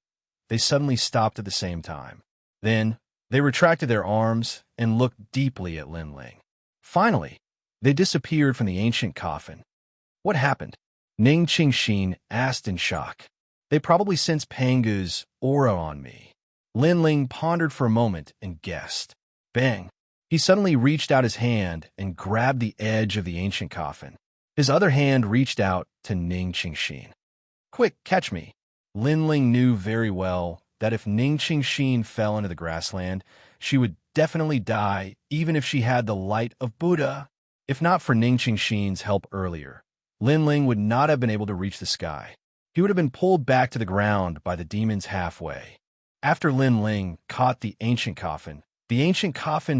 Speaker 1: they suddenly stopped at the same time. Then, they retracted their arms and looked deeply at Lin Ling. Finally, they disappeared from the ancient coffin. What happened? Ning Qingxin asked in shock. They probably sensed Pangu's aura on me. Lin Ling pondered for a moment and guessed. Bang! He suddenly reached out his hand and grabbed the edge of the ancient coffin. His other hand reached out to Ning Qingxin. Quick, catch me. Lin Ling knew very well that if Ning Qingxin fell into the grassland, she would definitely die even if she had the light of Buddha. If not for Ning Qingxin's help earlier, Lin Ling would not have been able to reach the sky. He would have been pulled back to the ground by the demons halfway. After Lin Ling caught the ancient coffin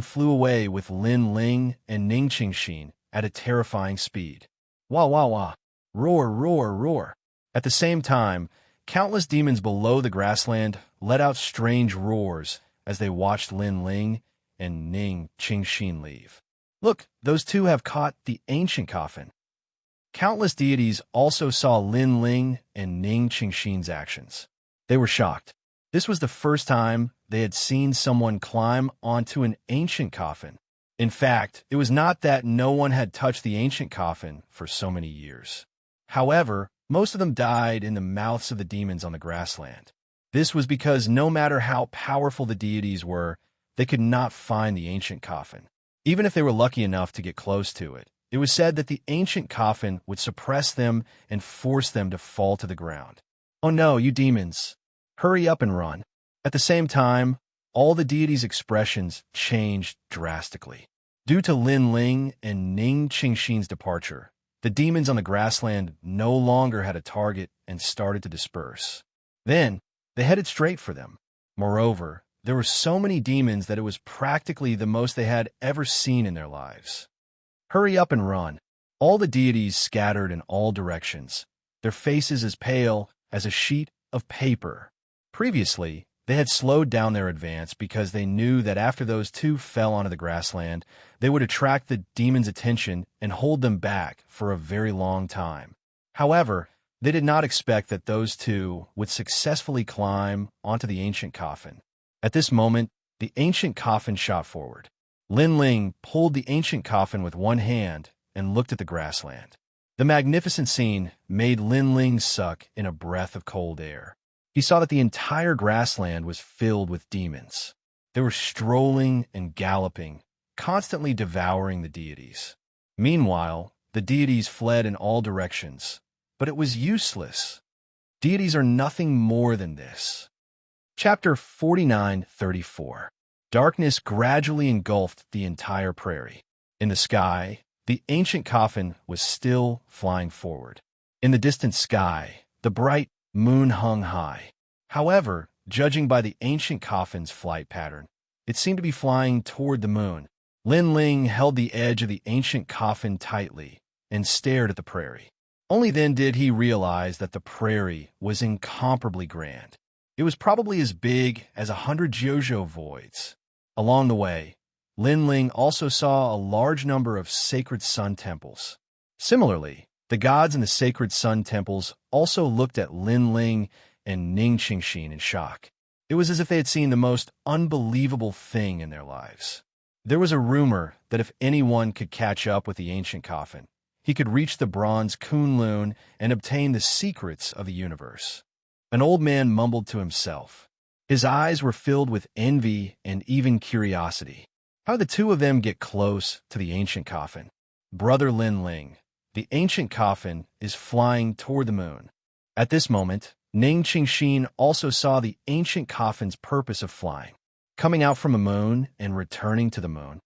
Speaker 1: flew away with Lin Ling and Ning Qingxin at a terrifying speed. Wah, wah, wah. Roar, roar, roar. At the same time, countless demons below the grassland let out strange roars as they watched Lin Ling and Ning Qingxin leave. Look, those two have caught the ancient coffin. Countless deities also saw Lin Ling and Ning Qingxin's actions. They were shocked. This was the first time they had seen someone climb onto an ancient coffin. In fact, it was not that no one had touched the ancient coffin for so many years. However, most of them died in the mouths of the demons on the grassland. This was because no matter how powerful the deities were, they could not find the ancient coffin. Even if they were lucky enough to get close to it, it was said that the ancient coffin would suppress them and force them to fall to the ground. Oh no, you demons! Hurry up and run. At the same time, all the deities' expressions changed drastically. Due to Lin Ling and Ning Qingxin's departure, the demons on the grassland no longer had a target and started to disperse. Then, they headed straight for them. Moreover, there were so many demons that it was practically the most they had ever seen in their lives. Hurry up and run. All the deities scattered in all directions, their faces as pale as a sheet of paper. Previously, they had slowed down their advance because they knew that after those two fell onto the grassland, they would attract the demons' attention and hold them back for a very long time. However, they did not expect that those two would successfully climb onto the ancient coffin. At this moment, the ancient coffin shot forward. Lin Ling pulled the ancient coffin with one hand and looked at the grassland. The magnificent scene made Lin Ling suck in a breath of cold air. He saw that the entire grassland was filled with demons. They were strolling and galloping, constantly devouring the deities. Meanwhile, the deities fled in all directions, but it was useless. Deities are nothing more than this. Chapter 49:34. Darkness gradually engulfed the entire prairie. In the sky, the ancient coffin was still flying forward. In the distant sky, the bright moon hung high. However, judging by the ancient coffin's flight pattern, it seemed to be flying toward the moon. Lin Ling held the edge of the ancient coffin tightly and stared at the prairie. Only then did he realize that the prairie was incomparably grand. It was probably as big as 100 Jiuzhou voids. Along the way, Lin Ling also saw a large number of sacred sun temples. Similarly, the gods in the sacred sun temples also looked at Lin Ling and Ning Qingxin in shock. It was as if they had seen the most unbelievable thing in their lives. There was a rumor that if anyone could catch up with the ancient coffin, he could reach the bronze Kunlun and obtain the secrets of the universe. An old man mumbled to himself. His eyes were filled with envy and even curiosity. How did the two of them get close to the ancient coffin? Brother Lin Ling, the ancient coffin is flying toward the moon. At this moment, Ning Qingxin also saw the ancient coffin's purpose of flying, coming out from a moon and returning to the moon.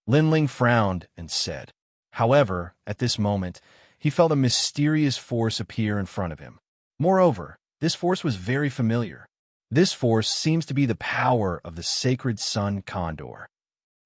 Speaker 1: Linling frowned and said. However, at this moment, he felt a mysterious force appear in front of him. Moreover, this force was very familiar. This force seems to be the power of the sacred sun condor.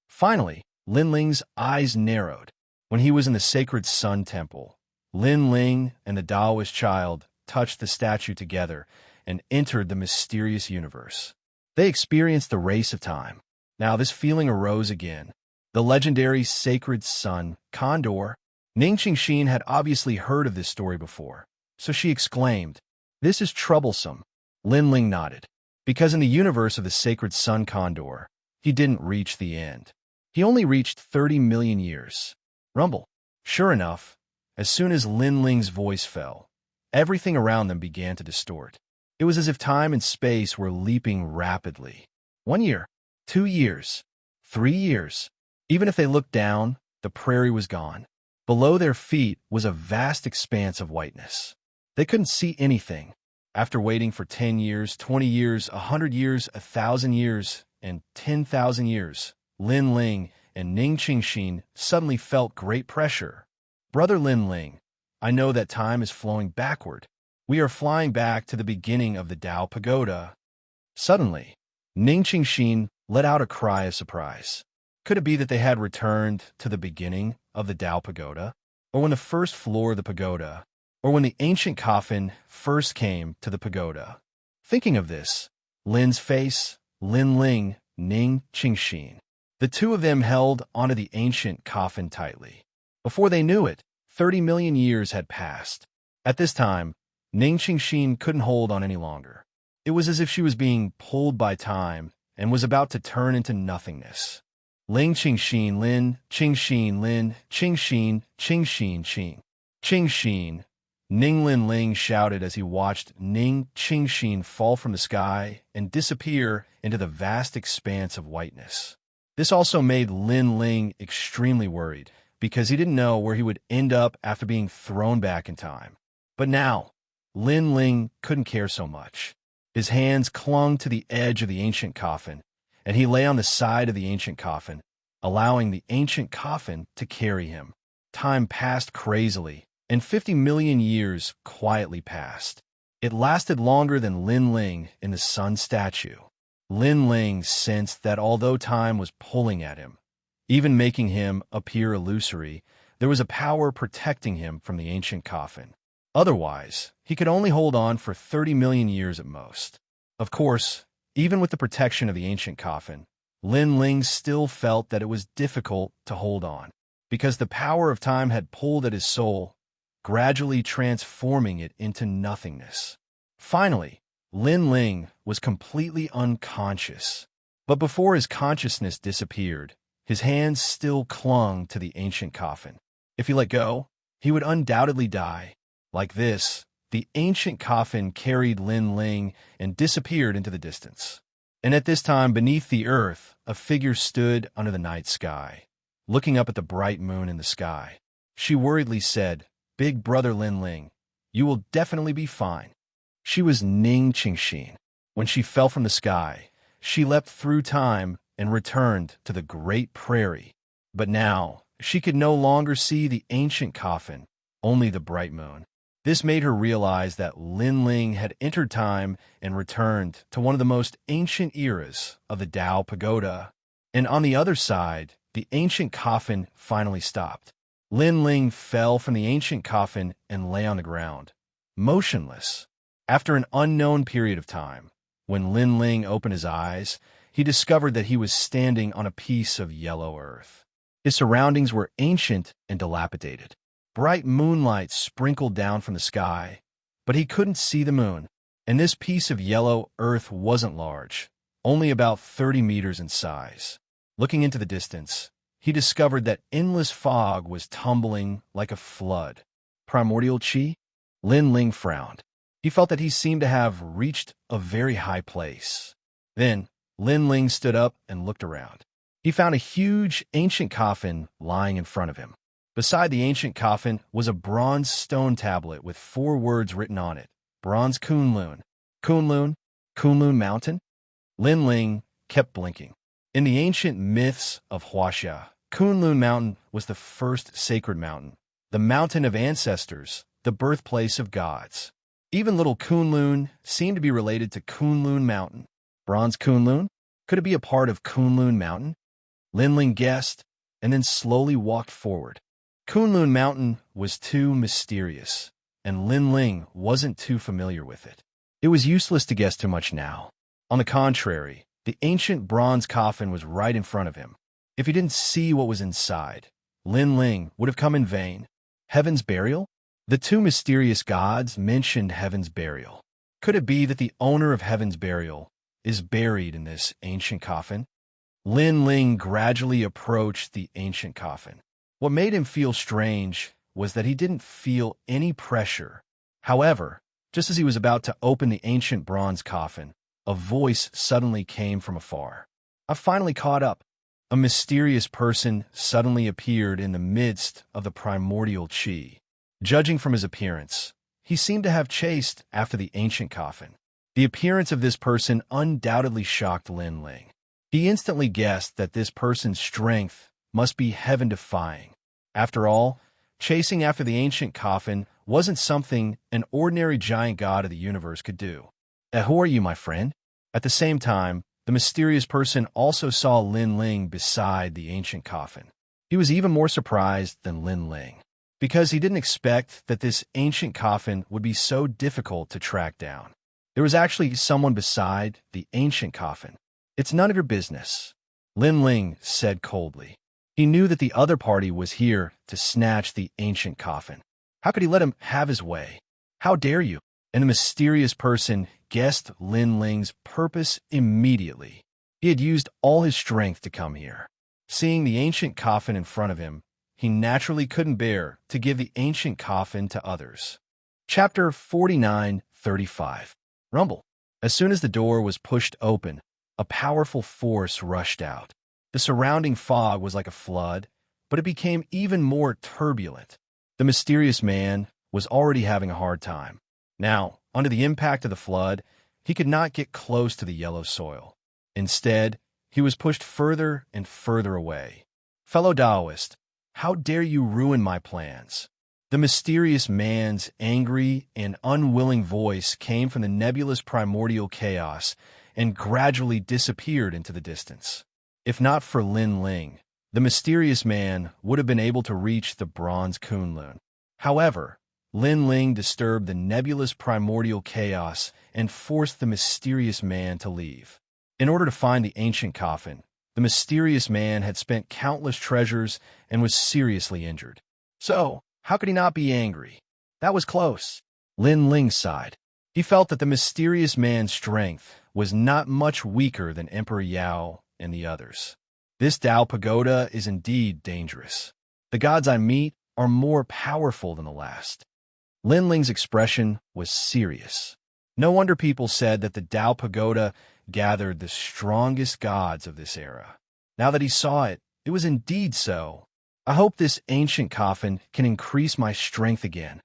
Speaker 1: Finally, Linling's eyes narrowed. When he was in the sacred sun temple, Linling and the Taoist child touched the statue together and entered the mysterious universe. They experienced the race of time. Now this feeling arose again. The legendary sacred sun condor. Ning Qingxin had obviously heard of this story before, so she exclaimed, "This is troublesome." Linling nodded. Because in the universe of the sacred sun condor, he didn't reach the end. He only reached 30 million years. Rumble. Sure enough, as soon as Linling's voice fell, everything around them began to distort. It was as if time and space were leaping rapidly. 1 year, 2 years, 3 years. Even if they looked down, the prairie was gone. Below their feet was a vast expanse of whiteness. They couldn't see anything. After waiting for 10 years, 20 years, 100 years, 1,000 years, and 10,000 years, Linling and Ning Qingxin suddenly felt great pressure. "Brother Linling, I know that time is flowing backward. We are flying back to the beginning of the Tao Pagoda." Suddenly, Ning Qingxin let out a cry of surprise. Could it be that they had returned to the beginning of the Tao Pagoda? Or when the first floor of the pagoda? Or when the ancient coffin first came to the pagoda? Thinking of this, Lin's face, Linling, Ning Qingxin. The two of them held onto the ancient coffin tightly. Before they knew it, 30 million years had passed. At this time, Ning Qingxin couldn't hold on any longer. It was as if she was being pulled by time and was about to turn into nothingness. Ling Qingxin, Lin, Qingxin, Lin, Qingxin, Qingxin, Qing. Qingxin, Ning Linling shouted as he watched Ning Qingxin fall from the sky and disappear into the vast expanse of whiteness. This also made Linling extremely worried, because he didn't know where he would end up after being thrown back in time. But now, Linling couldn't care so much. His hands clung to the edge of the ancient coffin, and he lay on the side of the ancient coffin, allowing the ancient coffin to carry him. Time passed crazily, and 50 million years quietly passed. It lasted longer than Linling in the sun statue. Linling sensed that although time was pulling at him, even making him appear illusory, there was a power protecting him from the ancient coffin. Otherwise, he could only hold on for 30 million years at most. Of course, even with the protection of the ancient coffin, Linling still felt that it was difficult to hold on, because the power of time had pulled at his soul, gradually transforming it into nothingness. Finally, Linling was completely unconscious. But before his consciousness disappeared, his hands still clung to the ancient coffin. If he let go, he would undoubtedly die. Like this, the ancient coffin carried Linling and disappeared into the distance. And at this time, beneath the earth, a figure stood under the night sky, looking up at the bright moon in the sky. She worriedly said, "Big brother Linling, you will definitely be fine." She was Ning Qingxin. When she fell from the sky, she leapt through time and returned to the great prairie. But now, she could no longer see the ancient coffin, only the bright moon. This made her realize that Linling had entered time and returned to one of the most ancient eras of the Tao Pagoda. And on the other side, the ancient coffin finally stopped. Linling fell from the ancient coffin and lay on the ground, motionless. After an unknown period of time, when Linling opened his eyes, he discovered that he was standing on a piece of yellow earth. His surroundings were ancient and dilapidated. Bright moonlight sprinkled down from the sky, but he couldn't see the moon, and this piece of yellow earth wasn't large, only about 30 meters in size. Looking into the distance, he discovered that endless fog was tumbling like a flood. Primordial Qi? Linling frowned. He felt that he seemed to have reached a very high place. Then, Linling stood up and looked around. He found a huge, ancient coffin lying in front of him. Beside the ancient coffin was a bronze stone tablet with 4 words written on it. Bronze Kunlun. Kunlun? Kunlun Mountain? Lin Ling kept blinking. In the ancient myths of Wuxia, Kunlun Mountain was the first sacred mountain, the mountain of ancestors, the birthplace of gods. Even little Kunlun seemed to be related to Kunlun Mountain. Bronze Kunlun? Could it be a part of Kunlun Mountain? Lin Ling guessed, and then slowly walked forward. Kunlun Mountain was too mysterious, and Lin Ling wasn't too familiar with it. It was useless to guess too much now. On the contrary, the ancient bronze coffin was right in front of him. If he didn't see what was inside, Lin Ling would have come in vain. Heaven's burial? The 2 mysterious gods mentioned Heaven's burial. Could it be that the owner of Heaven's burial is buried in this ancient coffin? Lin Ling gradually approached the ancient coffin. What made him feel strange was that he didn't feel any pressure. However, just as he was about to open the ancient bronze coffin, a voice suddenly came from afar. "I've finally caught up." A mysterious person suddenly appeared in the midst of the primordial qi. Judging from his appearance, he seemed to have chased after the ancient coffin. The appearance of this person undoubtedly shocked Lin Ling. He instantly guessed that this person's strength must be heaven-defying. After all, chasing after the ancient coffin wasn't something an ordinary giant god of the universe could do. Who are you, my friend?" At the same time, the mysterious person also saw Lin Ling beside the ancient coffin. He was even more surprised than Lin Ling, because he didn't expect that this ancient coffin would be so difficult to track down. There was actually someone beside the ancient coffin. "It's none of your business," Lin Ling said coldly. He knew that the other party was here to snatch the ancient coffin. How could he let him have his way? "How dare you?" And the mysterious person guessed Lin Ling's purpose immediately. He had used all his strength to come here. Seeing the ancient coffin in front of him, he naturally couldn't bear to give the ancient coffin to others. Chapter 49:35. Rumble. As soon as the door was pushed open, a powerful force rushed out. The surrounding fog was like a flood, but it became even more turbulent. The mysterious man was already having a hard time. Now, under the impact of the flood, he could not get close to the yellow soil. Instead, he was pushed further and further away. "Fellow Taoist, how dare you ruin my plans?" The mysterious man's angry and unwilling voice came from the nebulous primordial chaos and gradually disappeared into the distance. If not for Lin Ling, the mysterious man would have been able to reach the bronze Kunlun. However, Lin Ling disturbed the nebulous primordial chaos and forced the mysterious man to leave. In order to find the ancient coffin, the mysterious man had spent countless treasures and was seriously injured. So, how could he not be angry? That was close. Lin Ling sighed. He felt that the mysterious man's strength was not much weaker than Emperor Yao and the others. This Tao pagoda is indeed dangerous. The gods I meet are more powerful than the last. Lin Ling's expression was serious. No wonder people said that the Tao pagoda gathered the strongest gods of this era. Now that he saw it, it was indeed so. "I hope this ancient coffin can increase my strength again."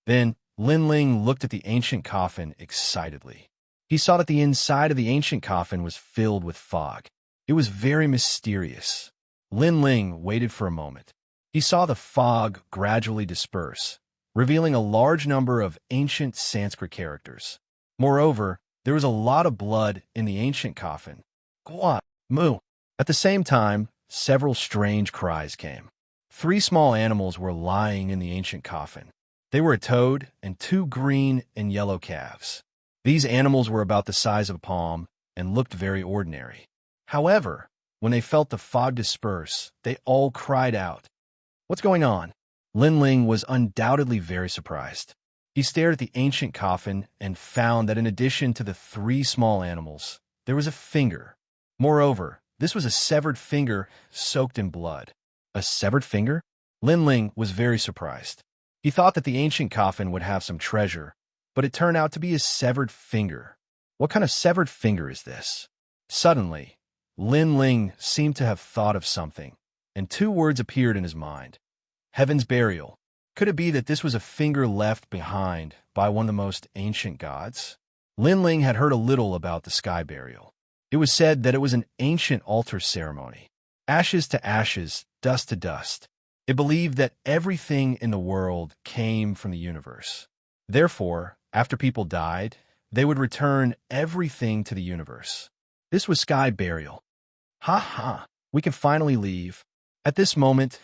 Speaker 1: Then Lin Ling looked at the ancient coffin excitedly. He saw that the inside of the ancient coffin was filled with fog. It was very mysterious. Lin Ling waited for a moment. He saw the fog gradually disperse, revealing a large number of ancient Sanskrit characters. Moreover, there was a lot of blood in the ancient coffin. "Gua, moo." At the same time, several strange cries came. 3 small animals were lying in the ancient coffin. They were a toad and 2 green and yellow calves. These animals were about the size of a palm and looked very ordinary. However, when they felt the fog disperse, they all cried out. "What's going on?" Lin Ling was undoubtedly very surprised. He stared at the ancient coffin and found that in addition to the 3 small animals, there was a finger. Moreover, this was a severed finger soaked in blood. A severed finger? Lin Ling was very surprised. He thought that the ancient coffin would have some treasure, but it turned out to be a severed finger. What kind of severed finger is this? Suddenly, Lin Ling seemed to have thought of something, and 2 words appeared in his mind. Heaven's burial. Could it be that this was a finger left behind by one of the most ancient gods? Lin Ling had heard a little about the sky burial. It was said that it was an ancient altar ceremony. Ashes to ashes, dust to dust. It believed that everything in the world came from the universe. Therefore, after people died, they would return everything to the universe. This was sky burial. Ha ha, we can finally leave. At this moment,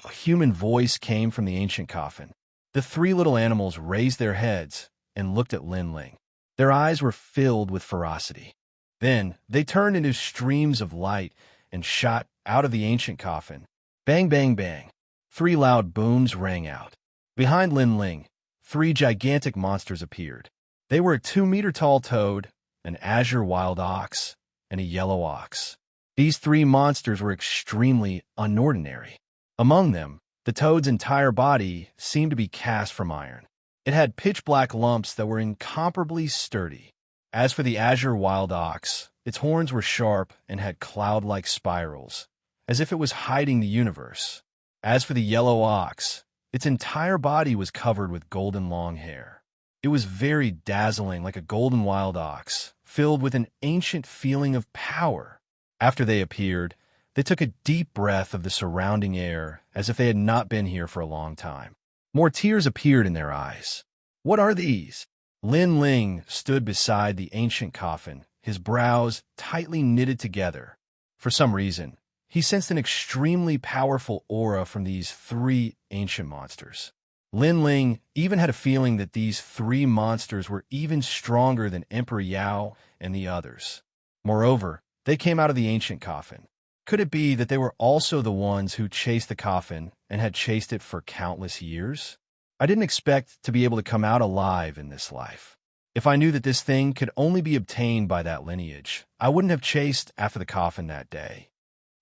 Speaker 1: a human voice came from the ancient coffin. The three little animals raised their heads and looked at Lin Ling. Their eyes were filled with ferocity. Then they turned into streams of light and shot out of the ancient coffin. Bang, bang, bang. Three loud booms rang out. Behind Lin Ling, three gigantic monsters appeared. They were a 2-meter-tall toad, an azure wild ox, and a yellow ox. These three monsters were extremely unordinary. Among them, the toad's entire body seemed to be cast from iron. It had pitch-black lumps that were incomparably sturdy. As for the azure wild ox, its horns were sharp and had cloud-like spirals, as if it was hiding the universe. As for the yellow ox, its entire body was covered with golden long hair. It was very dazzling, like a golden wild ox, filled with an ancient feeling of power. After they appeared, they took a deep breath of the surrounding air as if they had not been here for a long time. More tears appeared in their eyes. What are these? Lin Ling stood beside the ancient coffin, his brows tightly knitted together. For some reason, he sensed an extremely powerful aura from these three ancient monsters. Lin Ling even had a feeling that these three monsters were even stronger than Emperor Yao and the others. Moreover, they came out of the ancient coffin. Could it be that they were also the ones who chased the coffin and had chased it for countless years? I didn't expect to be able to come out alive in this life. If I knew that this thing could only be obtained by that lineage, I wouldn't have chased after the coffin that day.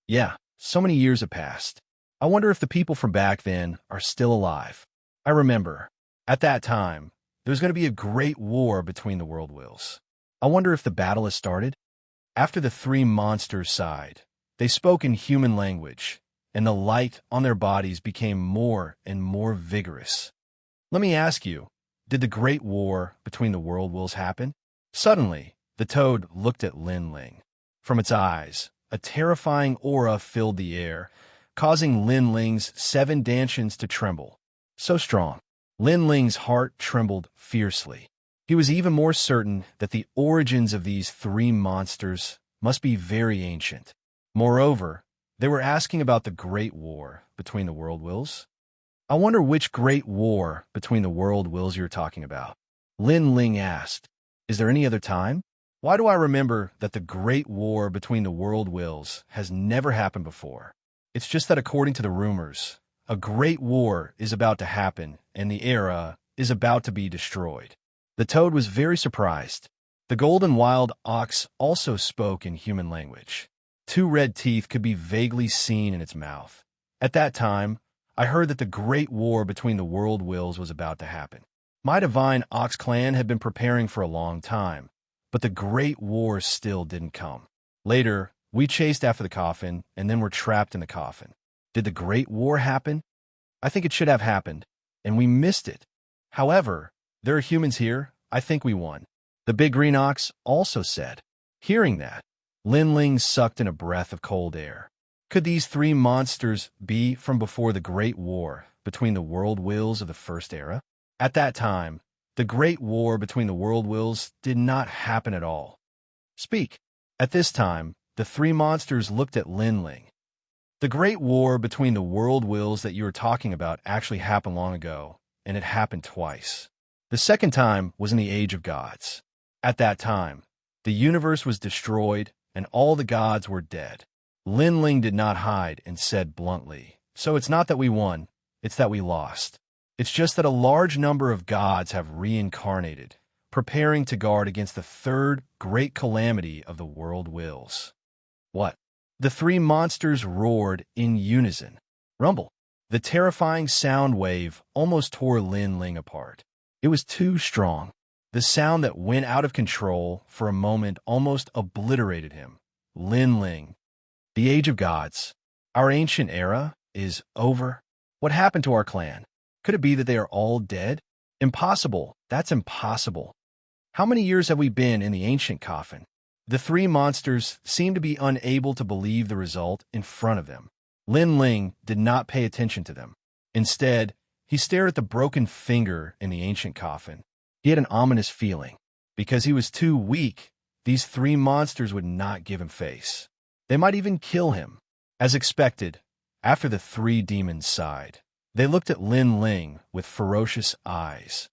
Speaker 1: Yeah, so many years have passed. I wonder if the people from back then are still alive. I remember, at that time, there was going to be a great war between the world wills. I wonder if the battle has started? After the three monsters sighed, they spoke in human language, and the light on their bodies became more and more vigorous. Let me ask you, did the great war between the world wills happen? Suddenly, the toad looked at Lin Ling. From its eyes, a terrifying aura filled the air, causing Lin Ling's 7 dantians to tremble. So strong. Lin Ling's heart trembled fiercely. He was even more certain that the origins of these three monsters must be very ancient. Moreover, they were asking about the Great War between the world wills. I wonder which Great War between the world wills you're talking about. Lin Ling asked, is there any other time? Why do I remember that the Great War between the world wills has never happened before? It's just that according to the rumors, a great war is about to happen and the era is about to be destroyed. The toad was very surprised. The golden wild ox also spoke in human language. 2 red teeth could be vaguely seen in its mouth. At that time, I heard that the great war between the world wills was about to happen. My divine ox clan had been preparing for a long time, but the great war still didn't come. Later, we chased after the coffin and then were trapped in the coffin. Did the great war happen? I think it should have happened, and we missed it. However, there are humans here. I think we won. The big green ox also said. Hearing that, Lin Ling sucked in a breath of cold air. Could these three monsters be from before the Great War between the world wills of the First Era? At that time, the Great War between the world wills did not happen at all. Speak. At this time, the three monsters looked at Lin Ling. The Great War between the world wills that you are talking about actually happened long ago, and it happened twice. The second time was in the Age of Gods. At that time, the universe was destroyed, and all the gods were dead. Lin Ling did not hide and said bluntly, so it's not that we won, it's that we lost. It's just that a large number of gods have reincarnated, preparing to guard against the third great calamity of the world wills. What? The three monsters roared in unison. Rumble. The terrifying sound wave almost tore Lin Ling apart. It was too strong. The sound that went out of control for a moment almost obliterated him. Lin Ling. The Age of Gods. Our ancient era is over. What happened to our clan? Could it be that they are all dead? Impossible. That's impossible. How many years have we been in the ancient coffin? The three monsters seemed to be unable to believe the result in front of them. Lin Ling did not pay attention to them. Instead, he stared at the broken finger in the ancient coffin. He had an ominous feeling. Because he was too weak, these three monsters would not give him face. They might even kill him. As expected, after the three demons sighed, they looked at Lin Ling with ferocious eyes.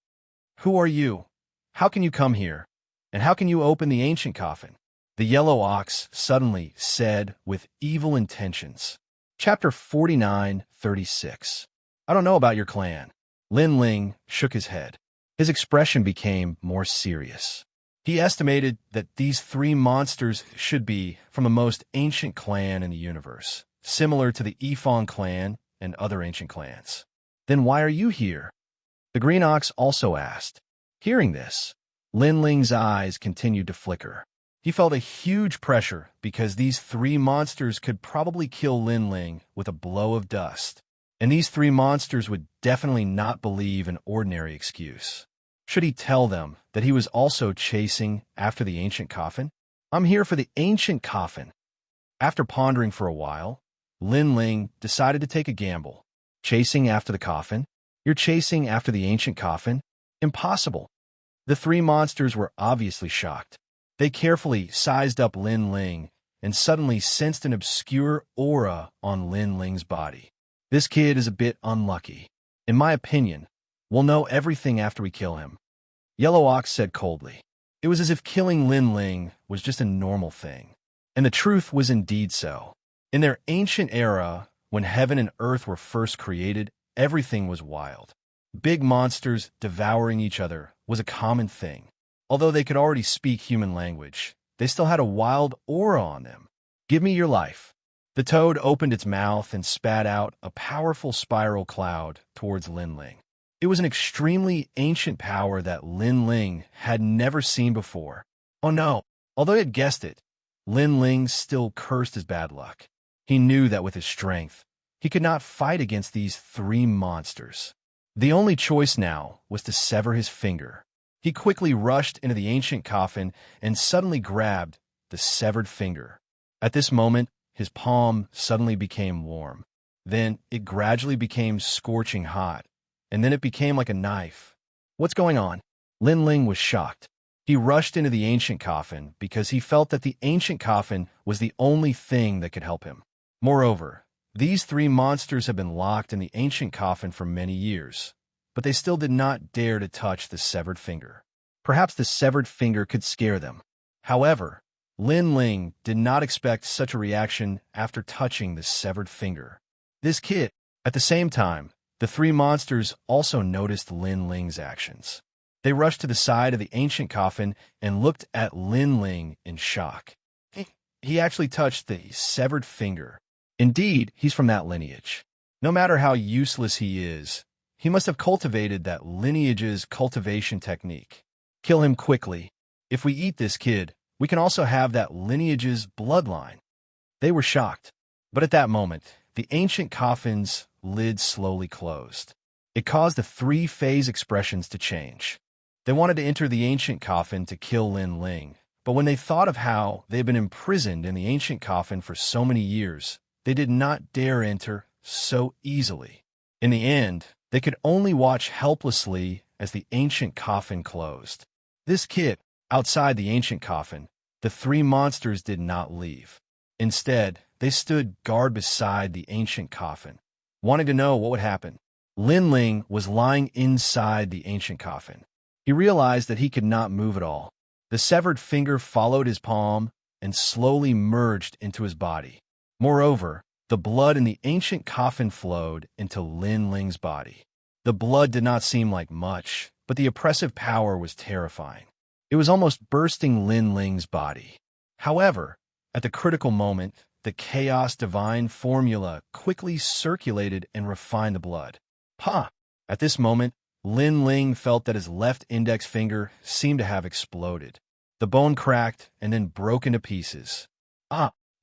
Speaker 1: Who are you? How can you come here? And how can you open the ancient coffin? The yellow ox suddenly said with evil intentions. Chapter 49:36. I don't know about your clan. Lin Ling shook his head. His expression became more serious. He estimated that these three monsters should be from the most ancient clan in the universe, similar to the Yifang clan and other ancient clans. Then why are you here? The green ox also asked. Hearing this, Lin Ling's eyes continued to flicker. He felt a huge pressure because these three monsters could probably kill Lin Ling with a blow of dust. And these three monsters would definitely not believe an ordinary excuse. Should he tell them that he was also chasing after the ancient coffin? I'm here for the ancient coffin. After pondering for a while, Lin Ling decided to take a gamble. Chasing after the coffin? You're chasing after the ancient coffin? Impossible. The three monsters were obviously shocked. They carefully sized up Lin Ling and suddenly sensed an obscure aura on Lin Ling's body. This kid is a bit unlucky. In my opinion, we'll know everything after we kill him. Yellow Ox said coldly. It was as if killing Lin Ling was just a normal thing. And the truth was indeed so. In their ancient era, when heaven and earth were first created, everything was wild. Big monsters devouring each other was a common thing. Although they could already speak human language, they still had a wild aura on them. Give me your life. The toad opened its mouth and spat out a powerful spiral cloud towards Lin Ling. It was an extremely ancient power that Lin Ling had never seen before. Oh no! Although he had guessed it, Lin Ling still cursed his bad luck. He knew that with his strength, he could not fight against these three monsters. The only choice now was to sever his finger. He quickly rushed into the ancient coffin and suddenly grabbed the severed finger. At this moment, his palm suddenly became warm. Then it gradually became scorching hot, and then it became like a knife. What's going on? Lin Ling was shocked. He rushed into the ancient coffin because he felt that the ancient coffin was the only thing that could help him. Moreover, these three monsters had been locked in the ancient coffin for many years, but they still did not dare to touch the severed finger. Perhaps the severed finger could scare them. However, Lin Ling did not expect such a reaction after touching the severed finger. This kid. At the same time, the three monsters also noticed Lin Ling's actions. They rushed to the side of the ancient coffin and looked at Lin Ling in shock. He actually touched the severed finger. Indeed, he's from that lineage. No matter how useless he is, he must have cultivated that lineage's cultivation technique. Kill him quickly. If we eat this kid, we can also have that lineage's bloodline. They were shocked. But at that moment, the ancient coffin's lid slowly closed. It caused the three-phase expressions to change. They wanted to enter the ancient coffin to kill Lin Ling, but when they thought of how they had been imprisoned in the ancient coffin for so many years, they did not dare enter so easily. In the end, they could only watch helplessly as the ancient coffin closed. This kid, outside the ancient coffin, the three monsters did not leave. Instead, they stood guard beside the ancient coffin, wanting to know what would happen. Lin Ling was lying inside the ancient coffin. He realized that he could not move at all. The severed finger followed his palm and slowly merged into his body. Moreover, the blood in the ancient coffin flowed into Lin Ling's body. The blood did not seem like much, but the oppressive power was terrifying. It was almost bursting Lin Ling's body. However, at the critical moment, the chaos divine formula quickly circulated and refined the blood. At this moment, Lin Ling felt that his left index finger seemed to have exploded. The bone cracked and then broke into pieces.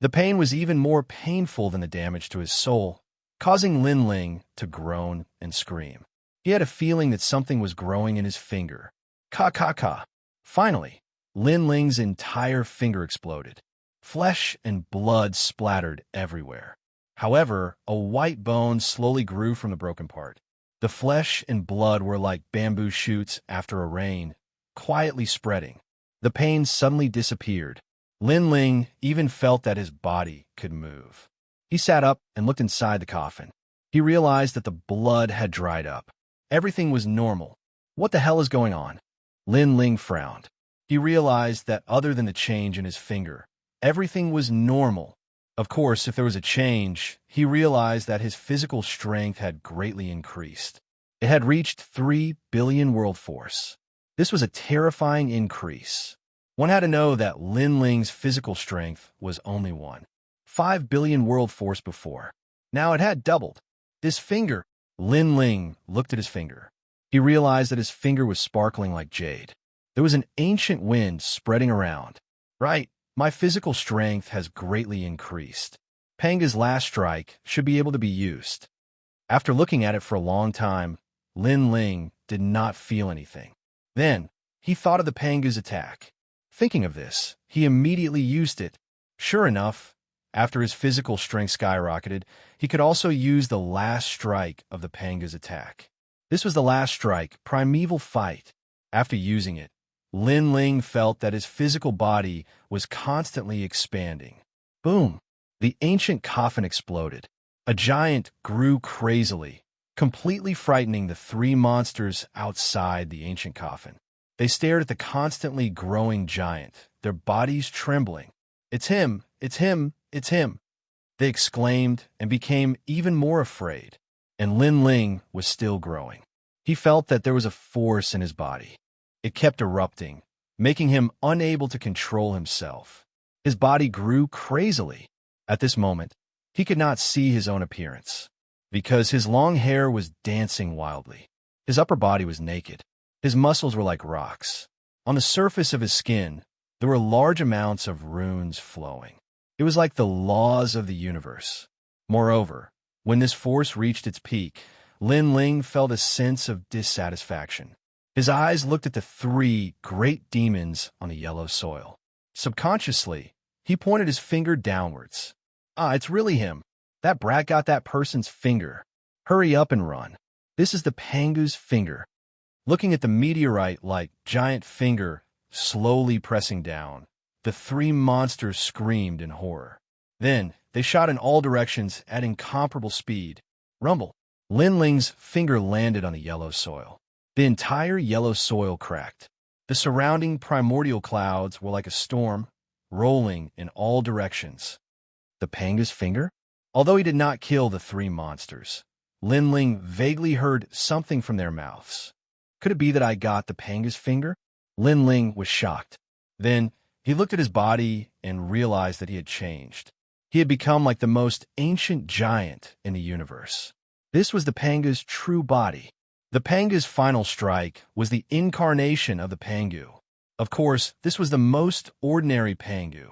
Speaker 1: The pain was even more painful than the damage to his soul. causing Lin Ling to groan and scream. He had a feeling that something was growing in his finger. Ka ka ka. Finally, Lin Ling's entire finger exploded. Flesh and blood splattered everywhere. However, a white bone slowly grew from the broken part. The flesh and blood were like bamboo shoots after a rain, quietly spreading. The pain suddenly disappeared. Lin Ling even felt that his body could move. He sat up and looked inside the coffin. He realized that the blood had dried up. Everything was normal. What the hell is going on? Lin Ling frowned. He realized that other than the change in his finger, everything was normal. Of course, if there was a change, he realized that his physical strength had greatly increased. It had reached 3 billion world force. This was a terrifying increase. One had to know that Lin Ling's physical strength was only 5 billion world force before. Now it had doubled. This finger. Lin Ling looked at his finger. He realized that his finger was sparkling like jade. There was an ancient wind spreading around. Right, my physical strength has greatly increased. Panga's last strike should be able to be used. After looking at it for a long time, Lin Ling did not feel anything. Then, he thought of the Panga's attack. Thinking of this, he immediately used it. Sure enough, after his physical strength skyrocketed, he could also use the last strike of the Panga's attack. This was the last strike, primeval fight. After using it, Lin Ling felt that his physical body was constantly expanding. Boom! The ancient coffin exploded. A giant grew crazily, completely frightening the 3 monsters outside the ancient coffin. They stared at the constantly growing giant, their bodies trembling. "It's him! It's him! It's him!" They exclaimed and became even more afraid. And Lin Ling was still growing. He felt that there was a force in his body. It kept erupting, making him unable to control himself. His body grew crazily. At this moment, he could not see his own appearance, because his long hair was dancing wildly. His upper body was naked. His muscles were like rocks. On the surface of his skin, there were large amounts of runes flowing. It was like the laws of the universe. Moreover, when this force reached its peak, Lin Ling felt a sense of dissatisfaction. His eyes looked at the 3 great demons on the yellow soil. Subconsciously, he pointed his finger downwards. It's really him. That brat got that person's finger. Hurry up and run. This is the Pangu's finger. Looking at the meteorite-like giant finger slowly pressing down, the 3 monsters screamed in horror. Then, they shot in all directions at incomparable speed. Rumble. Lin Ling's finger landed on the yellow soil. The entire yellow soil cracked. The surrounding primordial clouds were like a storm, rolling in all directions. The Panga's finger? Although he did not kill the 3 monsters, Lin Ling vaguely heard something from their mouths. Could it be that I got the Panga's finger? Lin Ling was shocked. Then, he looked at his body and realized that he had changed. He had become like the most ancient giant in the universe. This was the Panga's true body. The Panga's final strike was the incarnation of the Pangu. Of course, this was the most ordinary Pangu.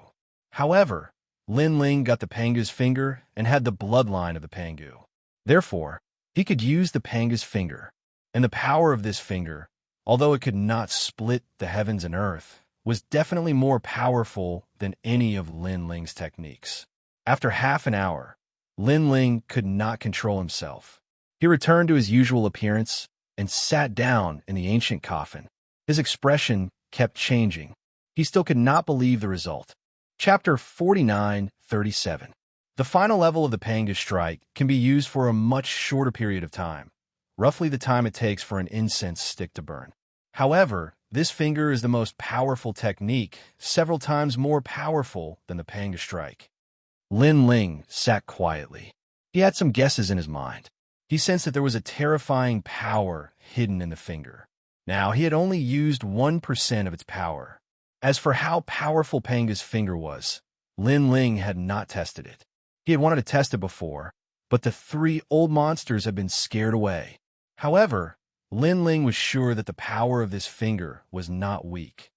Speaker 1: However, Lin Ling got the Panga's finger and had the bloodline of the Pangu. Therefore, he could use the Panga's finger. And the power of this finger, although it could not split the heavens and earth, was definitely more powerful than any of Lin Ling's techniques. After half an hour, Lin Ling could not control himself. He returned to his usual appearance and sat down in the ancient coffin. His expression kept changing. He still could not believe the result. Chapter 49:37. The final level of the Panga strike can be used for a much shorter period of time, roughly the time it takes for an incense stick to burn. However, this finger is the most powerful technique, several times more powerful than the Panga strike. Lin Ling sat quietly. He had some guesses in his mind. He sensed that there was a terrifying power hidden in the finger. Now, he had only used 1% of its power. As for how powerful Panga's finger was, Lin Ling had not tested it. He had wanted to test it before, but the 3 old monsters had been scared away. However, Lin Ling was sure that the power of this finger was not weak.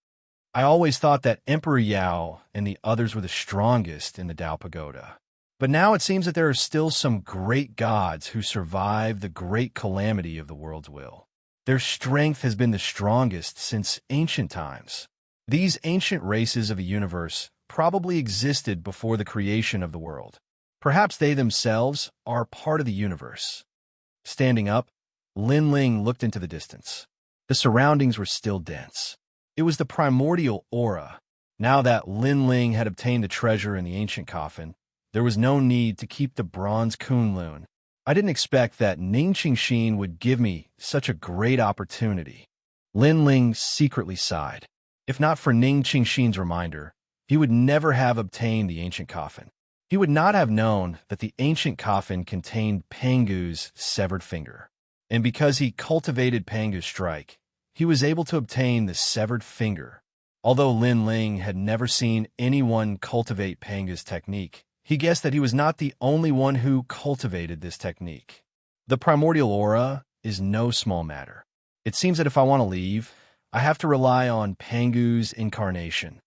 Speaker 1: I always thought that Emperor Yao and the others were the strongest in the Dao Pagoda. But now it seems that there are still some great gods who survive the great calamity of the world's will. Their strength has been the strongest since ancient times. These ancient races of a universe probably existed before the creation of the world. Perhaps they themselves are part of the universe. Standing up, Lin Ling looked into the distance. The surroundings were still dense. It was the primordial aura. Now that Lin Ling had obtained the treasure in the ancient coffin, there was no need to keep the bronze Kunlun. I didn't expect that Ning Qingxin would give me such a great opportunity. Lin Ling secretly sighed. If not for Ning Qingxin's reminder, he would never have obtained the ancient coffin. He would not have known that the ancient coffin contained Pangu's severed finger. And because he cultivated Pangu's strike, he was able to obtain the severed finger. Although Lin Ling had never seen anyone cultivate Pangu's technique, he guessed that he was not the only one who cultivated this technique. The primordial aura is no small matter. It seems that if I want to leave, I have to rely on Pangu's incarnation.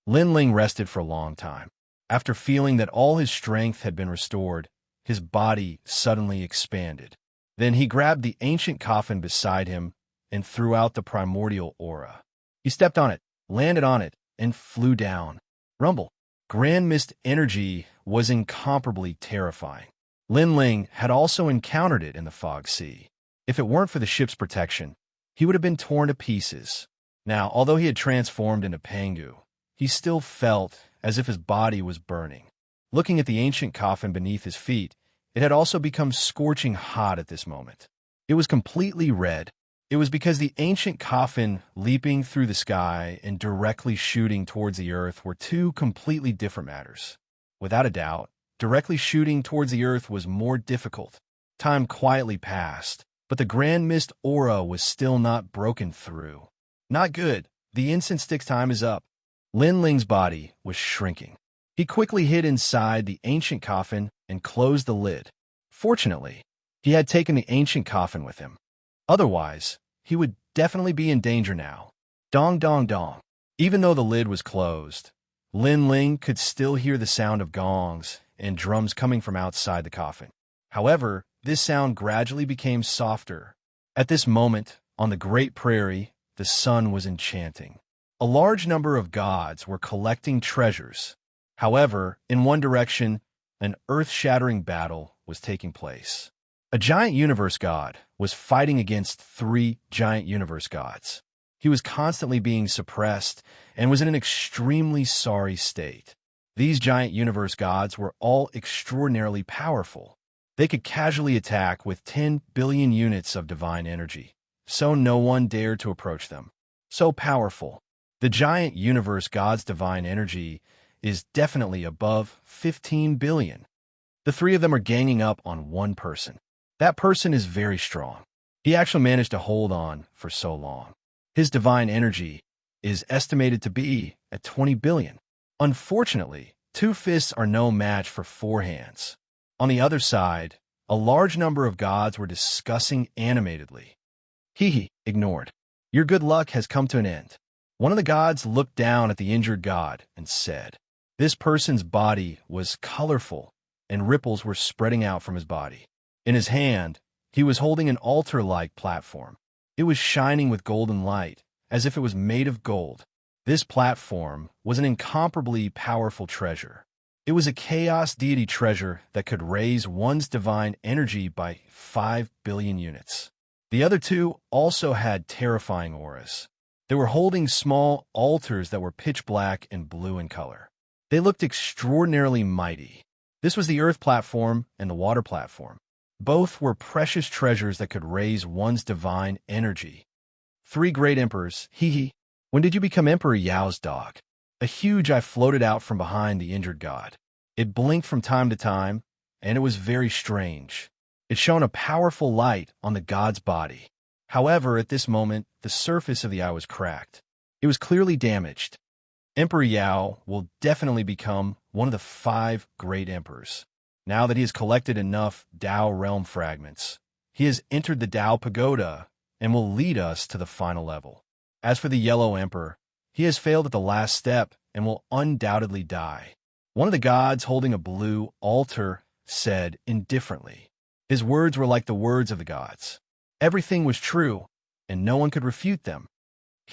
Speaker 1: Lin Ling rested for a long time. After feeling that all his strength had been restored, his body suddenly expanded. Then he grabbed the ancient coffin beside him and threw out the primordial aura. He stepped on it, landed on it, and flew down. Rumble. Grand mist energy was incomparably terrifying. Lin Ling had also encountered it in the fog sea. If it weren't for the ship's protection, he would have been torn to pieces. Now, although he had transformed into Pangu, he still felt as if his body was burning. Looking at the ancient coffin beneath his feet, it had also become scorching hot at this moment. It was completely red. It was because the ancient coffin leaping through the sky and directly shooting towards the earth were two completely different matters. Without a doubt, directly shooting towards the earth was more difficult. Time quietly passed, but the grand mist aura was still not broken through. Not good. The incense stick's time is up. Lin Ling's body was shrinking. He quickly hid inside the ancient coffin and closed the lid. Fortunately, he had taken the ancient coffin with him. Otherwise, he would definitely be in danger now. Dong dong dong. Even though the lid was closed, Lin Ling could still hear the sound of gongs and drums coming from outside the coffin. However, this sound gradually became softer. At this moment, on the great prairie, the sun was enchanting. A large number of gods were collecting treasures. However, in one direction, an earth-shattering battle was taking place. A giant universe god was fighting against 3 giant universe gods. He was constantly being suppressed and was in an extremely sorry state. These giant universe gods were all extraordinarily powerful. They could casually attack with 10 billion units of divine energy, so no one dared to approach them. So powerful. The giant universe god's divine energy is definitely above 15 billion. The 3 of them are ganging up on one person. That person is very strong. He actually managed to hold on for so long. His divine energy is estimated to be at 20 billion. Unfortunately, 2 fists are no match for 4 hands. On the other side, a large number of gods were discussing animatedly. Ignored. Your good luck has come to an end. One of the gods looked down at the injured god and said, this person's body was colorful, and ripples were spreading out from his body. In his hand, he was holding an altar-like platform. It was shining with golden light, as if it was made of gold. This platform was an incomparably powerful treasure. It was a chaos deity treasure that could raise one's divine energy by 5 billion units. The other 2 also had terrifying auras. They were holding small altars that were pitch black and blue in color. They looked extraordinarily mighty. This was the earth platform and the water platform. Both were precious treasures that could raise one's divine energy. 3 great emperors, When did you become Emperor Yao's dog? A huge eye floated out from behind the injured god. It blinked from time to time, and it was very strange. It shone a powerful light on the god's body. However, at this moment, the surface of the eye was cracked. It was clearly damaged. Emperor Yao will definitely become one of the 5 great emperors. Now that he has collected enough Dao realm fragments, he has entered the Dao pagoda and will lead us to the final level. As for the Yellow Emperor, he has failed at the last step and will undoubtedly die. One of the gods holding a blue altar said indifferently. His words were like the words of the gods. Everything was true, and no one could refute them.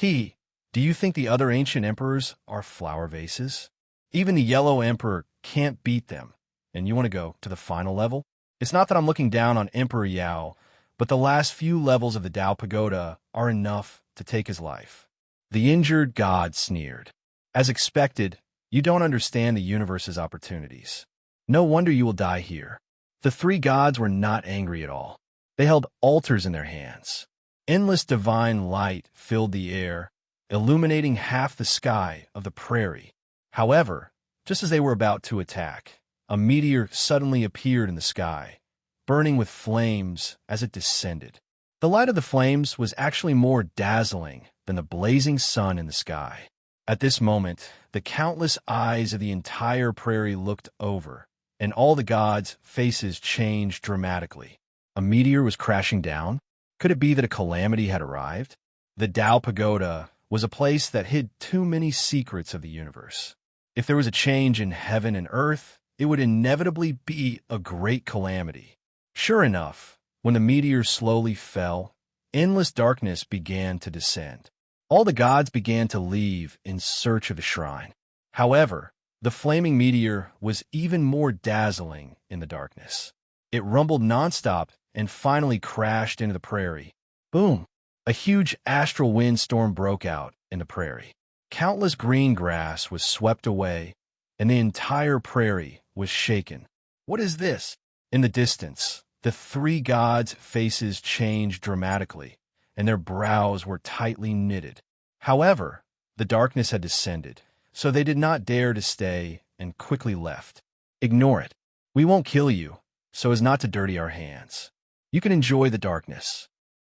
Speaker 1: Do you think the other ancient emperors are flower vases? Even the yellow emperor can't beat them. And you want to go to the final level? It's not that I'm looking down on Emperor Yao, but the last few levels of the Tao Pagoda are enough to take his life. The injured god sneered. As expected, you don't understand the universe's opportunities. No wonder you will die here. The three gods were not angry at all. They held altars in their hands. Endless divine light filled the air, illuminating half the sky of the prairie. However, just as they were about to attack, a meteor suddenly appeared in the sky, burning with flames as it descended. The light of the flames was actually more dazzling than the blazing sun in the sky. At this moment, the countless eyes of the entire prairie looked over, and all the gods' faces changed dramatically. A meteor was crashing down? Could it be that a calamity had arrived? The Tao Pagoda was a place that hid too many secrets of the universe. If there was a change in heaven and earth, it would inevitably be a great calamity. Sure enough, when the meteor slowly fell, endless darkness began to descend. All the gods began to leave in search of the shrine. However, the flaming meteor was even more dazzling in the darkness. It rumbled nonstop and finally crashed into the prairie. Boom! A huge astral windstorm broke out in the prairie. Countless green grass was swept away, and the entire prairie was shaken. What is this? In the distance, the three gods' faces changed dramatically, and their brows were tightly knitted. However, the darkness had descended, so they did not dare to stay and quickly left. Ignore it. We won't kill you, so as not to dirty our hands. You can enjoy the darkness.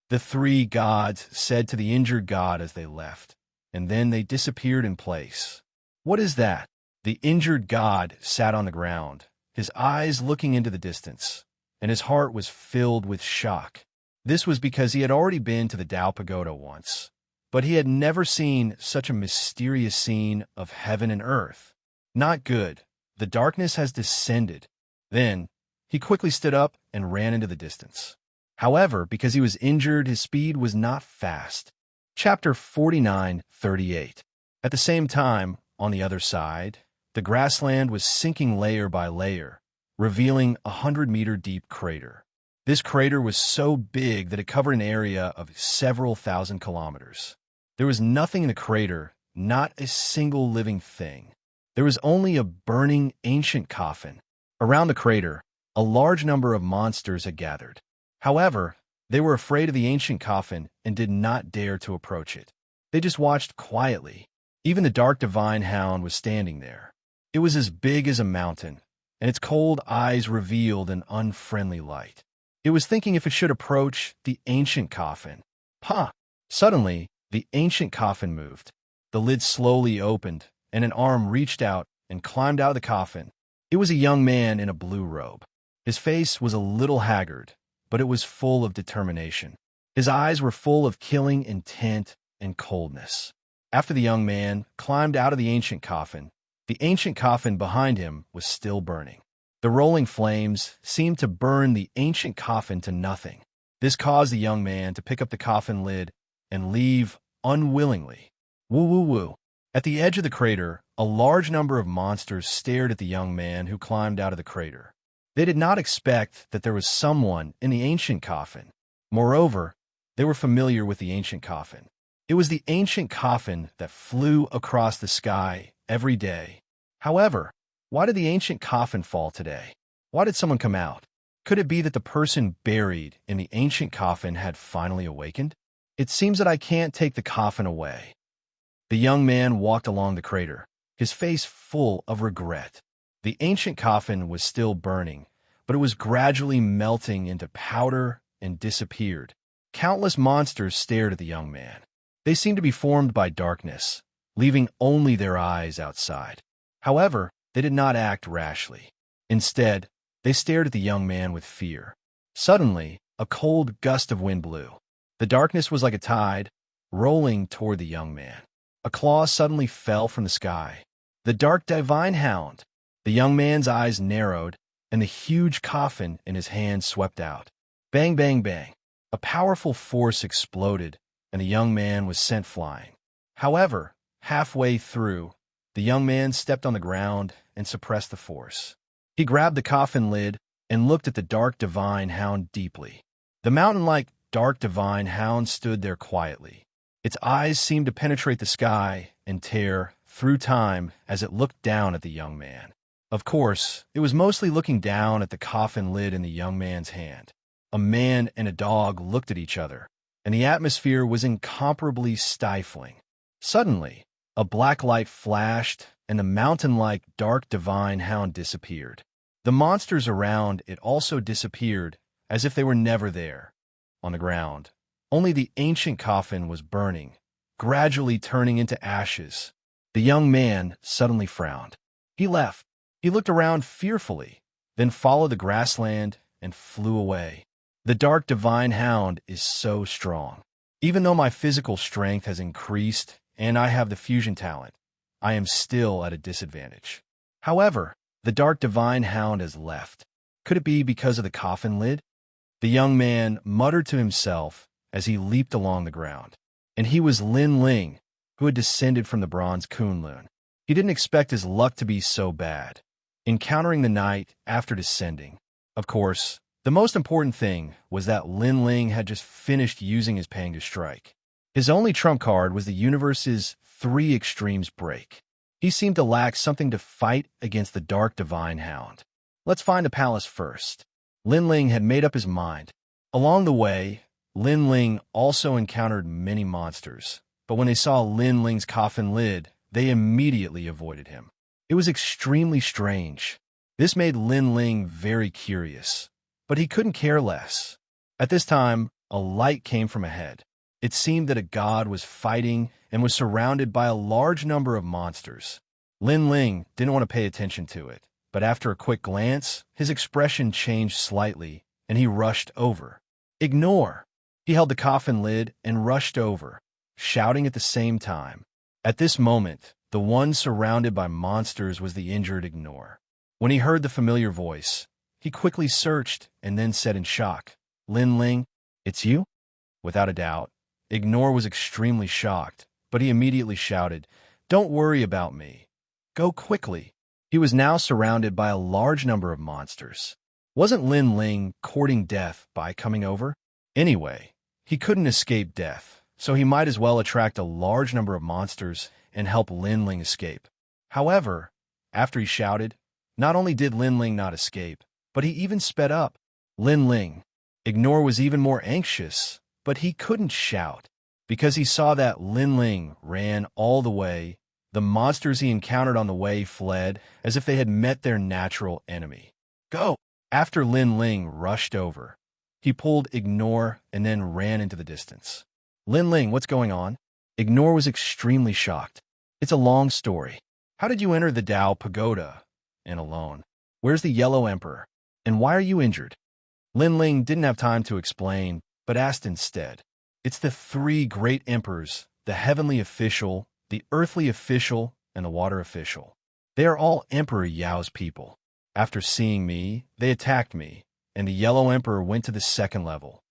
Speaker 1: The three gods said to the injured god as they left, and then they disappeared in place. What is that? The injured god sat on the ground, his eyes looking into the distance, and his heart was filled with shock. This was because he had already been to the Tao Pagoda once, but he had never seen such a mysterious scene of heaven and earth. Not good. The darkness has descended. Then, he quickly stood up and ran into the distance. However, because he was injured, his speed was not fast. Chapter 49:38. At the same time, on the other side, the grassland was sinking layer by layer, revealing a 100-meter-deep crater. This crater was so big that it covered an area of several thousand kilometers. There was nothing in the crater, not a single living thing. There was only a burning ancient coffin. Around the crater, a large number of monsters had gathered. However, they were afraid of the ancient coffin and did not dare to approach it. They just watched quietly. Even the dark divine hound was standing there. It was as big as a mountain, and its cold eyes revealed an unfriendly light. It was thinking if it should approach the ancient coffin. Suddenly, the ancient coffin moved. The lid slowly opened, and an arm reached out and climbed out of the coffin. It was a young man in a blue robe. His face was a little haggard, but it was full of determination. His eyes were full of killing intent and coldness. After the young man climbed out of the ancient coffin behind him was still burning. The rolling flames seemed to burn the ancient coffin to nothing. This caused the young man to pick up the coffin lid and leave unwillingly. Woo woo woo. At the edge of the crater, a large number of monsters stared at the young man who climbed out of the crater. They did not expect that there was someone in the ancient coffin. Moreover, they were familiar with the ancient coffin. It was the ancient coffin that flew across the sky every day. However, why did the ancient coffin fall today? Why did someone come out? Could it be that the person buried in the ancient coffin had finally awakened? It seems that I can't take the coffin away. The young man walked along the crater, his face full of regret. The ancient coffin was still burning, but it was gradually melting into powder and disappeared. Countless monsters stared at the young man. They seemed to be formed by darkness, leaving only their eyes outside. However, they did not act rashly. Instead, they stared at the young man with fear. Suddenly, a cold gust of wind blew. The darkness was like a tide, rolling toward the young man. A claw suddenly fell from the sky. The dark divine hound. The young man's eyes narrowed, and the huge coffin in his hand swept out. Bang, bang, bang. A powerful force exploded, and the young man was sent flying. However, halfway through, the young man stepped on the ground and suppressed the force. He grabbed the coffin lid and looked at the dark divine hound deeply. The mountain-like dark divine hound stood there quietly. Its eyes seemed to penetrate the sky and tear through time as it looked down at the young man. Of course, it was mostly looking down at the coffin lid in the young man's hand. A man and a dog looked at each other, and the atmosphere was incomparably stifling. Suddenly, a black light flashed, and the mountain-like dark divine hound disappeared. The monsters around it also disappeared, as if they were never there. On the ground, only the ancient coffin was burning, gradually turning into ashes. The young man suddenly frowned. He left. He looked around fearfully, then followed the grassland and flew away. The dark divine hound is so strong. Even though my physical strength has increased and I have the fusion talent, I am still at a disadvantage. However, the dark divine hound has left. Could it be because of the coffin lid? The young man muttered to himself as he leaped along the ground. And he was Lin Ling, who had descended from the bronze Kunlun. He didn't expect his luck to be so bad. Encountering the night after descending. Of course, the most important thing was that Lin Ling had just finished using his Pang to strike. His only trump card was the universe's 3 extremes break. He seemed to lack something to fight against the dark divine hound. Let's find the palace first. Lin Ling had made up his mind. Along the way, Lin Ling also encountered many monsters, but when they saw Lin Ling's coffin lid, they immediately avoided him. It was extremely strange. This made Lin Ling very curious, but he couldn't care less. At this time, a light came from ahead. It seemed that a god was fighting and was surrounded by a large number of monsters. Lin Ling didn't want to pay attention to it, but after a quick glance, his expression changed slightly, and he rushed over. Ignore! He held the coffin lid and rushed over, shouting at the same time. At this moment, the one surrounded by monsters was the injured Ignore. When he heard the familiar voice, he quickly searched and then said in shock, Lin Ling, it's you? Without a doubt, Ignore was extremely shocked, but he immediately shouted, Don't worry about me. Go quickly. He was now surrounded by a large number of monsters. Wasn't Lin Ling courting death by coming over? Anyway, he couldn't escape death, so he might as well attract a large number of monsters and help Lin Ling escape. However, after he shouted, not only did Lin Ling not escape, but he even sped up. Lin Ling. Ignore was even more anxious, but he couldn't shout, because he saw that Lin Ling ran all the way. The monsters he encountered on the way fled as if they had met their natural enemy. Go! After Lin Ling rushed over, he pulled Ignore and then ran into the distance. Lin Ling, what's going on? Ignore was extremely shocked. It's a long story. How did you enter the Dao Pagoda? And alone. Where's the Yellow Emperor? And why are you injured? Lin Ling didn't have time to explain, but asked instead. It's the 3 great emperors, the heavenly official, the earthly official, and the water official. They are all Emperor Yao's people. After seeing me, they attacked me, and the Yellow Emperor went to the 2nd level.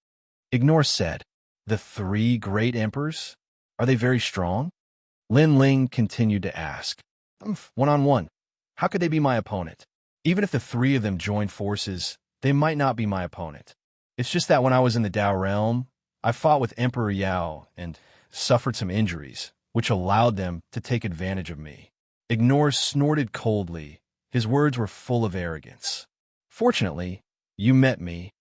Speaker 1: Ignore said, The 3 great emperors? Are they very strong? Lin Ling continued to ask. One-on-one. How could they be my opponent? Even if the 3 of them joined forces, they might not be my opponent. It's just that when I was in the Dao realm, I fought with Emperor Yao and suffered some injuries, which allowed them to take advantage of me. Ignore snorted coldly. His words were full of arrogance. Fortunately, you met me,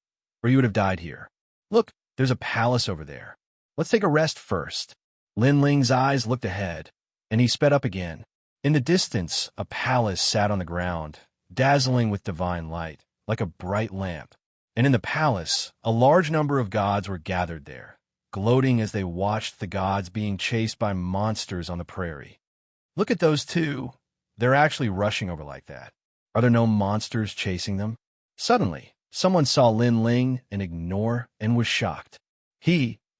Speaker 1: or you would have died here. Look, there's a palace over there. Let's take a rest first. Lin Ling's eyes looked ahead, and he sped up again. In the distance, a palace sat on the ground, dazzling with divine light, like a bright lamp. And in the palace, a large number of gods were gathered there, gloating as they watched the gods being chased by monsters on the prairie. Look at those 2. They're actually rushing over like that. Are there no monsters chasing them? Suddenly, someone saw Lin Ling and Ignore and was shocked.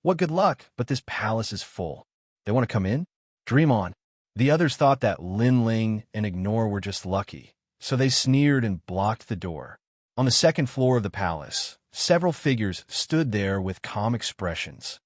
Speaker 1: What good luck, but this palace is full. They want to come in? Dream on. The others thought that Lin Ling and Ignore were just lucky, so they sneered and blocked the door. On the second floor of the palace, several figures stood there with calm expressions.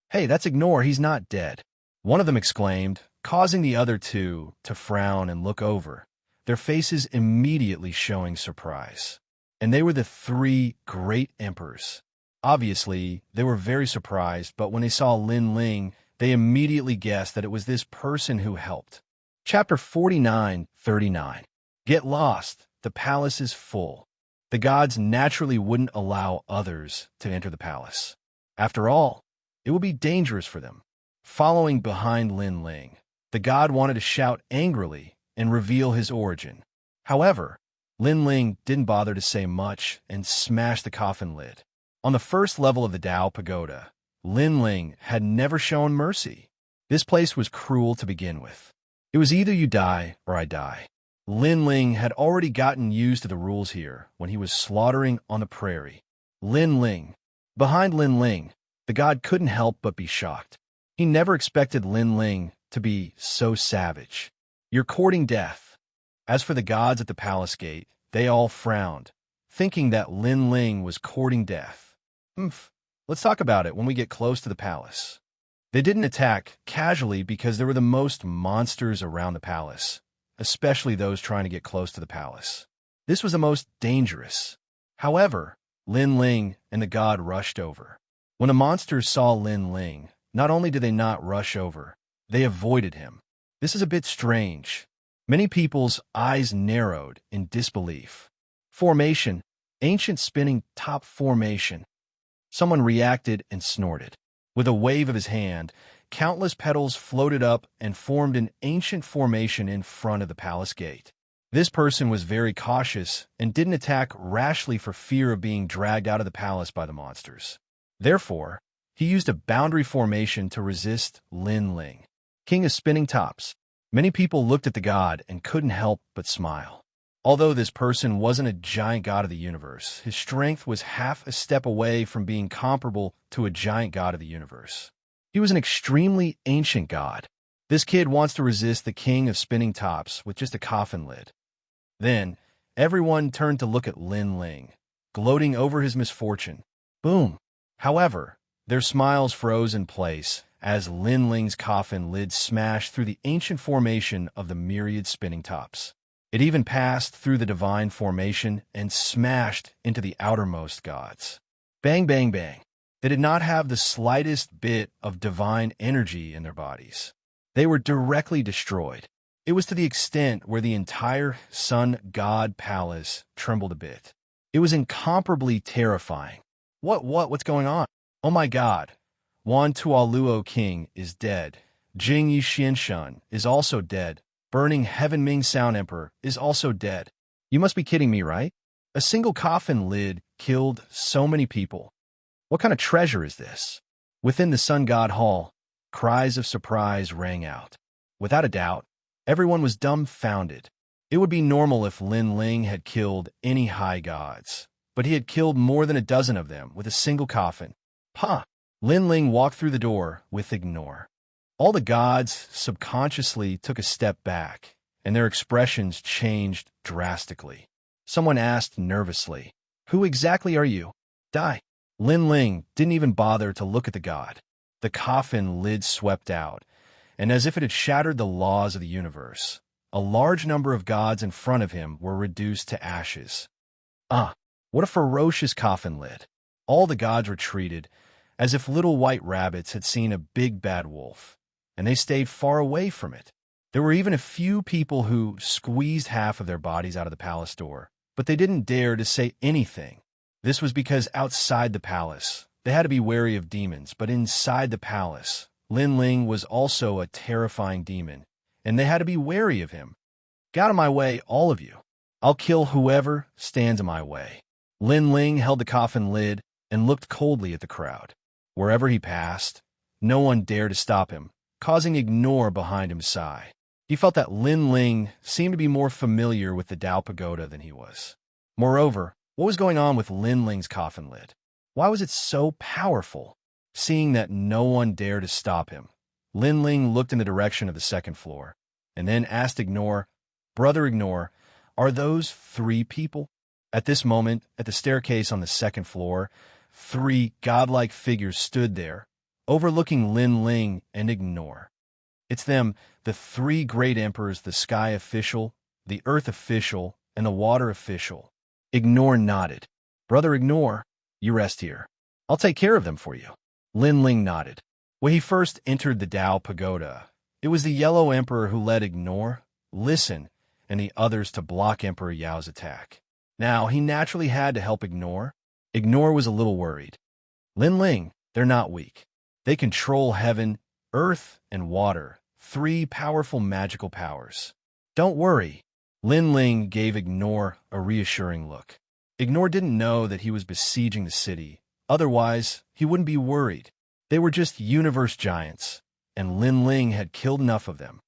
Speaker 1: "Hey, that's Ignore, he's not dead," one of them exclaimed, causing the other two to frown and look over, their faces immediately showing surprise. And they were the three great emperors. Obviously, they were very surprised, but when they saw Lin Ling, they immediately guessed that it was this person who helped. Chapter 49:39. Get lost. The palace is full. The gods naturally wouldn't allow others to enter the palace. After all, it would be dangerous for them. Following behind Lin Ling, the god wanted to shout angrily and reveal his origin. However, Lin Ling didn't bother to say much and smashed the coffin lid. On the first level of the Dao Pagoda, Lin Ling had never shown mercy. This place was cruel to begin with. It was either you die or I die. Lin Ling had already gotten used to the rules here when he was slaughtering on the prairie. Lin Ling. Behind Lin Ling, the god couldn't help but be shocked. He never expected Lin Ling to be so savage. You're courting death. As for the gods at the palace gate, they all frowned, thinking that Lin Ling was courting death. Let's talk about it when we get close to the palace. They didn't attack casually because there were the most monsters around the palace, especially those trying to get close to the palace. This was the most dangerous. However, Lin Ling and the god rushed over. When the monsters saw Lin Ling, not only did they not rush over, they avoided him. This is a bit strange. Many people's eyes narrowed in disbelief. Formation, ancient spinning top formation. Someone reacted and snorted. With a wave of his hand, countless petals floated up and formed an ancient formation in front of the palace gate. This person was very cautious and didn't attack rashly for fear of being dragged out of the palace by the monsters. Therefore, he used a boundary formation to resist Lin Ling. King of Spinning Tops. Many people looked at the god and couldn't help but smile. Although this person wasn't a giant god of the universe, his strength was half a step away from being comparable to a giant god of the universe. He was an extremely ancient god. This kid wants to resist the king of spinning tops with just a coffin lid. Then, everyone turned to look at Lin Ling, gloating over his misfortune. Boom! However, their smiles froze in place as Lin Ling's coffin lid smashed through the ancient formation of the myriad spinning tops. It even passed through the divine formation and smashed into the outermost gods. Bang, bang, bang. They did not have the slightest bit of divine energy in their bodies. They were directly destroyed. It was to the extent where the entire sun god palace trembled a bit. It was incomparably terrifying. What's going on? Oh my god. Wan Tualuo King is dead. Jing Yi Xianxia is also dead. Burning Heaven Ming Sound Emperor is also dead. You must be kidding me, right? A single coffin lid killed so many people. What kind of treasure is this? Within the Sun God Hall, cries of surprise rang out. Without a doubt, everyone was dumbfounded. It would be normal if Lin Ling had killed any high gods, but he had killed more than a dozen of them with a single coffin. Lin Ling walked through the door with Ignore. All the gods subconsciously took a step back, and their expressions changed drastically. Someone asked nervously, "Who exactly are you?" "Die." Lin Ling didn't even bother to look at the god. The coffin lid swept out, and as if it had shattered the laws of the universe, a large number of gods in front of him were reduced to ashes. What a ferocious coffin lid. All the gods retreated, as if little white rabbits had seen a big bad wolf, and they stayed far away from it. There were even a few people who squeezed half of their bodies out of the palace door, but they didn't dare to say anything. This was because outside the palace, they had to be wary of demons, but inside the palace, Lin Ling was also a terrifying demon, and they had to be wary of him. "Get out of my way, all of you. I'll kill whoever stands in my way." Lin Ling held the coffin lid and looked coldly at the crowd. Wherever he passed, no one dared to stop him, causing Ignore behind him sigh. He felt that Lin Ling seemed to be more familiar with the Dao Pagoda than he was. Moreover, what was going on with Lin Ling's coffin lid? Why was it so powerful? Seeing that no one dared to stop him, Lin Ling looked in the direction of the second floor, and then asked Ignore, "Brother Ignore, Are those 3 people? At this moment, at the staircase on the 2nd floor, 3 godlike figures stood there, overlooking Lin Ling and Ignore. It's them, the 3 great emperors, the sky official, the earth official, and the water official. Ignore nodded. Brother Ignore, you rest here. I'll take care of them for you. Lin Ling nodded. When he first entered the Dao Pagoda, it was the Yellow Emperor who led Ignore, Listen, and the others to block Emperor Yao's attack. Now, he naturally had to help Ignore. Ignore was a little worried. Lin Ling, they're not weak. They control heaven, earth, and water, 3 powerful magical powers. Don't worry. Lin Ling gave Ignore a reassuring look. Ignore didn't know that he was besieging the city. Otherwise, he wouldn't be worried. They were just universe giants, and Lin Ling had killed enough of them.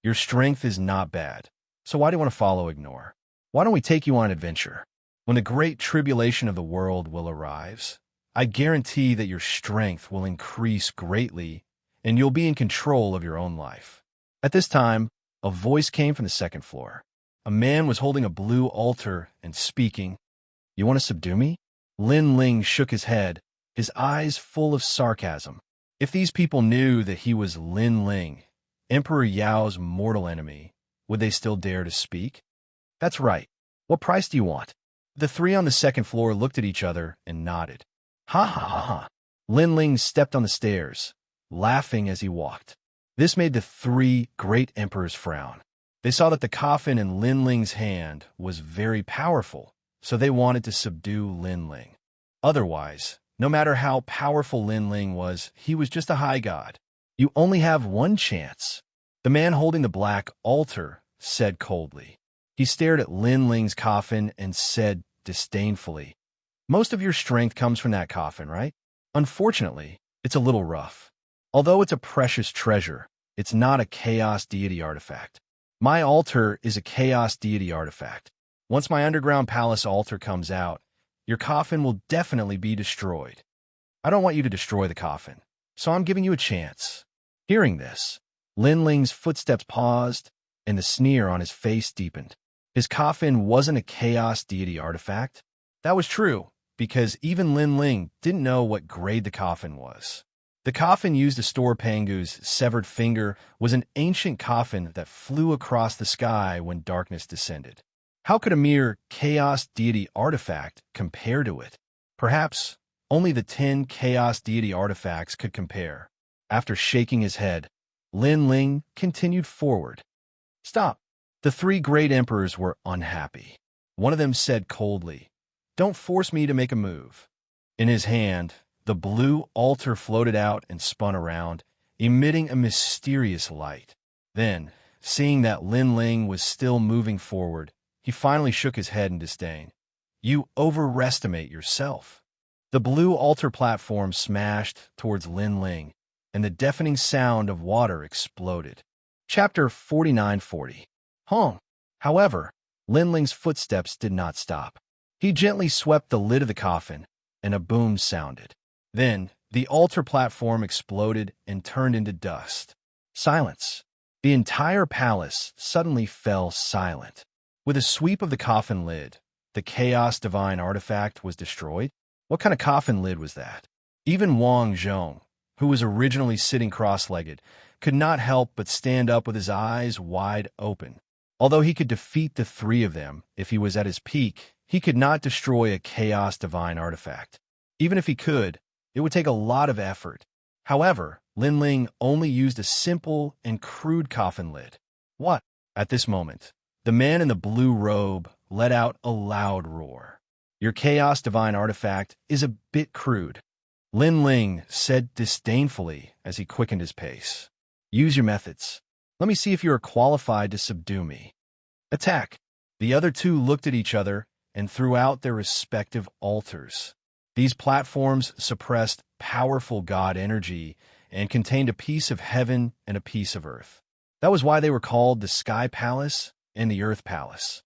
Speaker 1: Your strength is not bad, so why do you want to follow Ignore? Why don't we take you on an adventure? When the great tribulation of the world will arrive, I guarantee that your strength will increase greatly, and you'll be in control of your own life. At this time, a voice came from the 2nd floor. A man was holding a blue altar and speaking. You want to subdue me? Lin Ling shook his head, his eyes full of sarcasm. If these people knew that he was Lin Ling, Emperor Yao's mortal enemy, would they still dare to speak? That's right. What price do you want? The 3 on the 2nd floor looked at each other and nodded. Ha ha ha ha. Lin Ling stepped on the stairs, laughing as he walked. This made the 3 great emperors frown. They saw that the coffin in Lin Ling's hand was very powerful, so they wanted to subdue Lin Ling. Otherwise, no matter how powerful Lin Ling was, he was just a high god. You only have one chance. The man holding the black altar said coldly. He stared at Lin Ling's coffin and said disdainfully, Most of your strength comes from that coffin, right? Unfortunately, it's a little rough. Although it's a precious treasure, it's not a chaos deity artifact. My altar is a chaos deity artifact. Once my underground palace altar comes out, your coffin will definitely be destroyed. I don't want you to destroy the coffin, so I'm giving you a chance. Hearing this, Lin Ling's footsteps paused, and the sneer on his face deepened. His coffin wasn't a chaos deity artifact. That was true, because even Lin Ling didn't know what grade the coffin was. The coffin used to store Pangu's severed finger was an ancient coffin that flew across the sky when darkness descended. How could a mere chaos deity artifact compare to it? Perhaps only the 10 chaos deity artifacts could compare. After shaking his head, Lin Ling continued forward. Stop. The 3 great emperors were unhappy. One of them said coldly, Don't force me to make a move. In his hand, the blue altar floated out and spun around, emitting a mysterious light. Then, seeing that Lin Ling was still moving forward, he finally shook his head in disdain. You overestimate yourself. The blue altar platform smashed towards Lin Ling, and the deafening sound of water exploded. Chapter 4940. However, Lin Ling's footsteps did not stop. He gently swept the lid of the coffin, and a boom sounded. Then, the altar platform exploded and turned into dust. Silence. The entire palace suddenly fell silent. With a sweep of the coffin lid, the Chaos Divine artifact was destroyed. What kind of coffin lid was that? Even Wang Zhong, who was originally sitting cross-legged, could not help but stand up with his eyes wide open. Although he could defeat the 3 of them if he was at his peak, he could not destroy a Chaos Divine artifact. Even if he could, it would take a lot of effort. However, Lin Ling only used a simple and crude coffin lid. What? At this moment, the man in the blue robe let out a loud roar. Your Chaos Divine artifact is a bit crude. Lin Ling said disdainfully as he quickened his pace. Use your methods. Let me see if you are qualified to subdue me. Attack. The other 2 looked at each other and threw out their respective altars. These platforms suppressed powerful god energy and contained a piece of heaven and a piece of earth. That was why they were called the Sky Palace and the Earth Palace.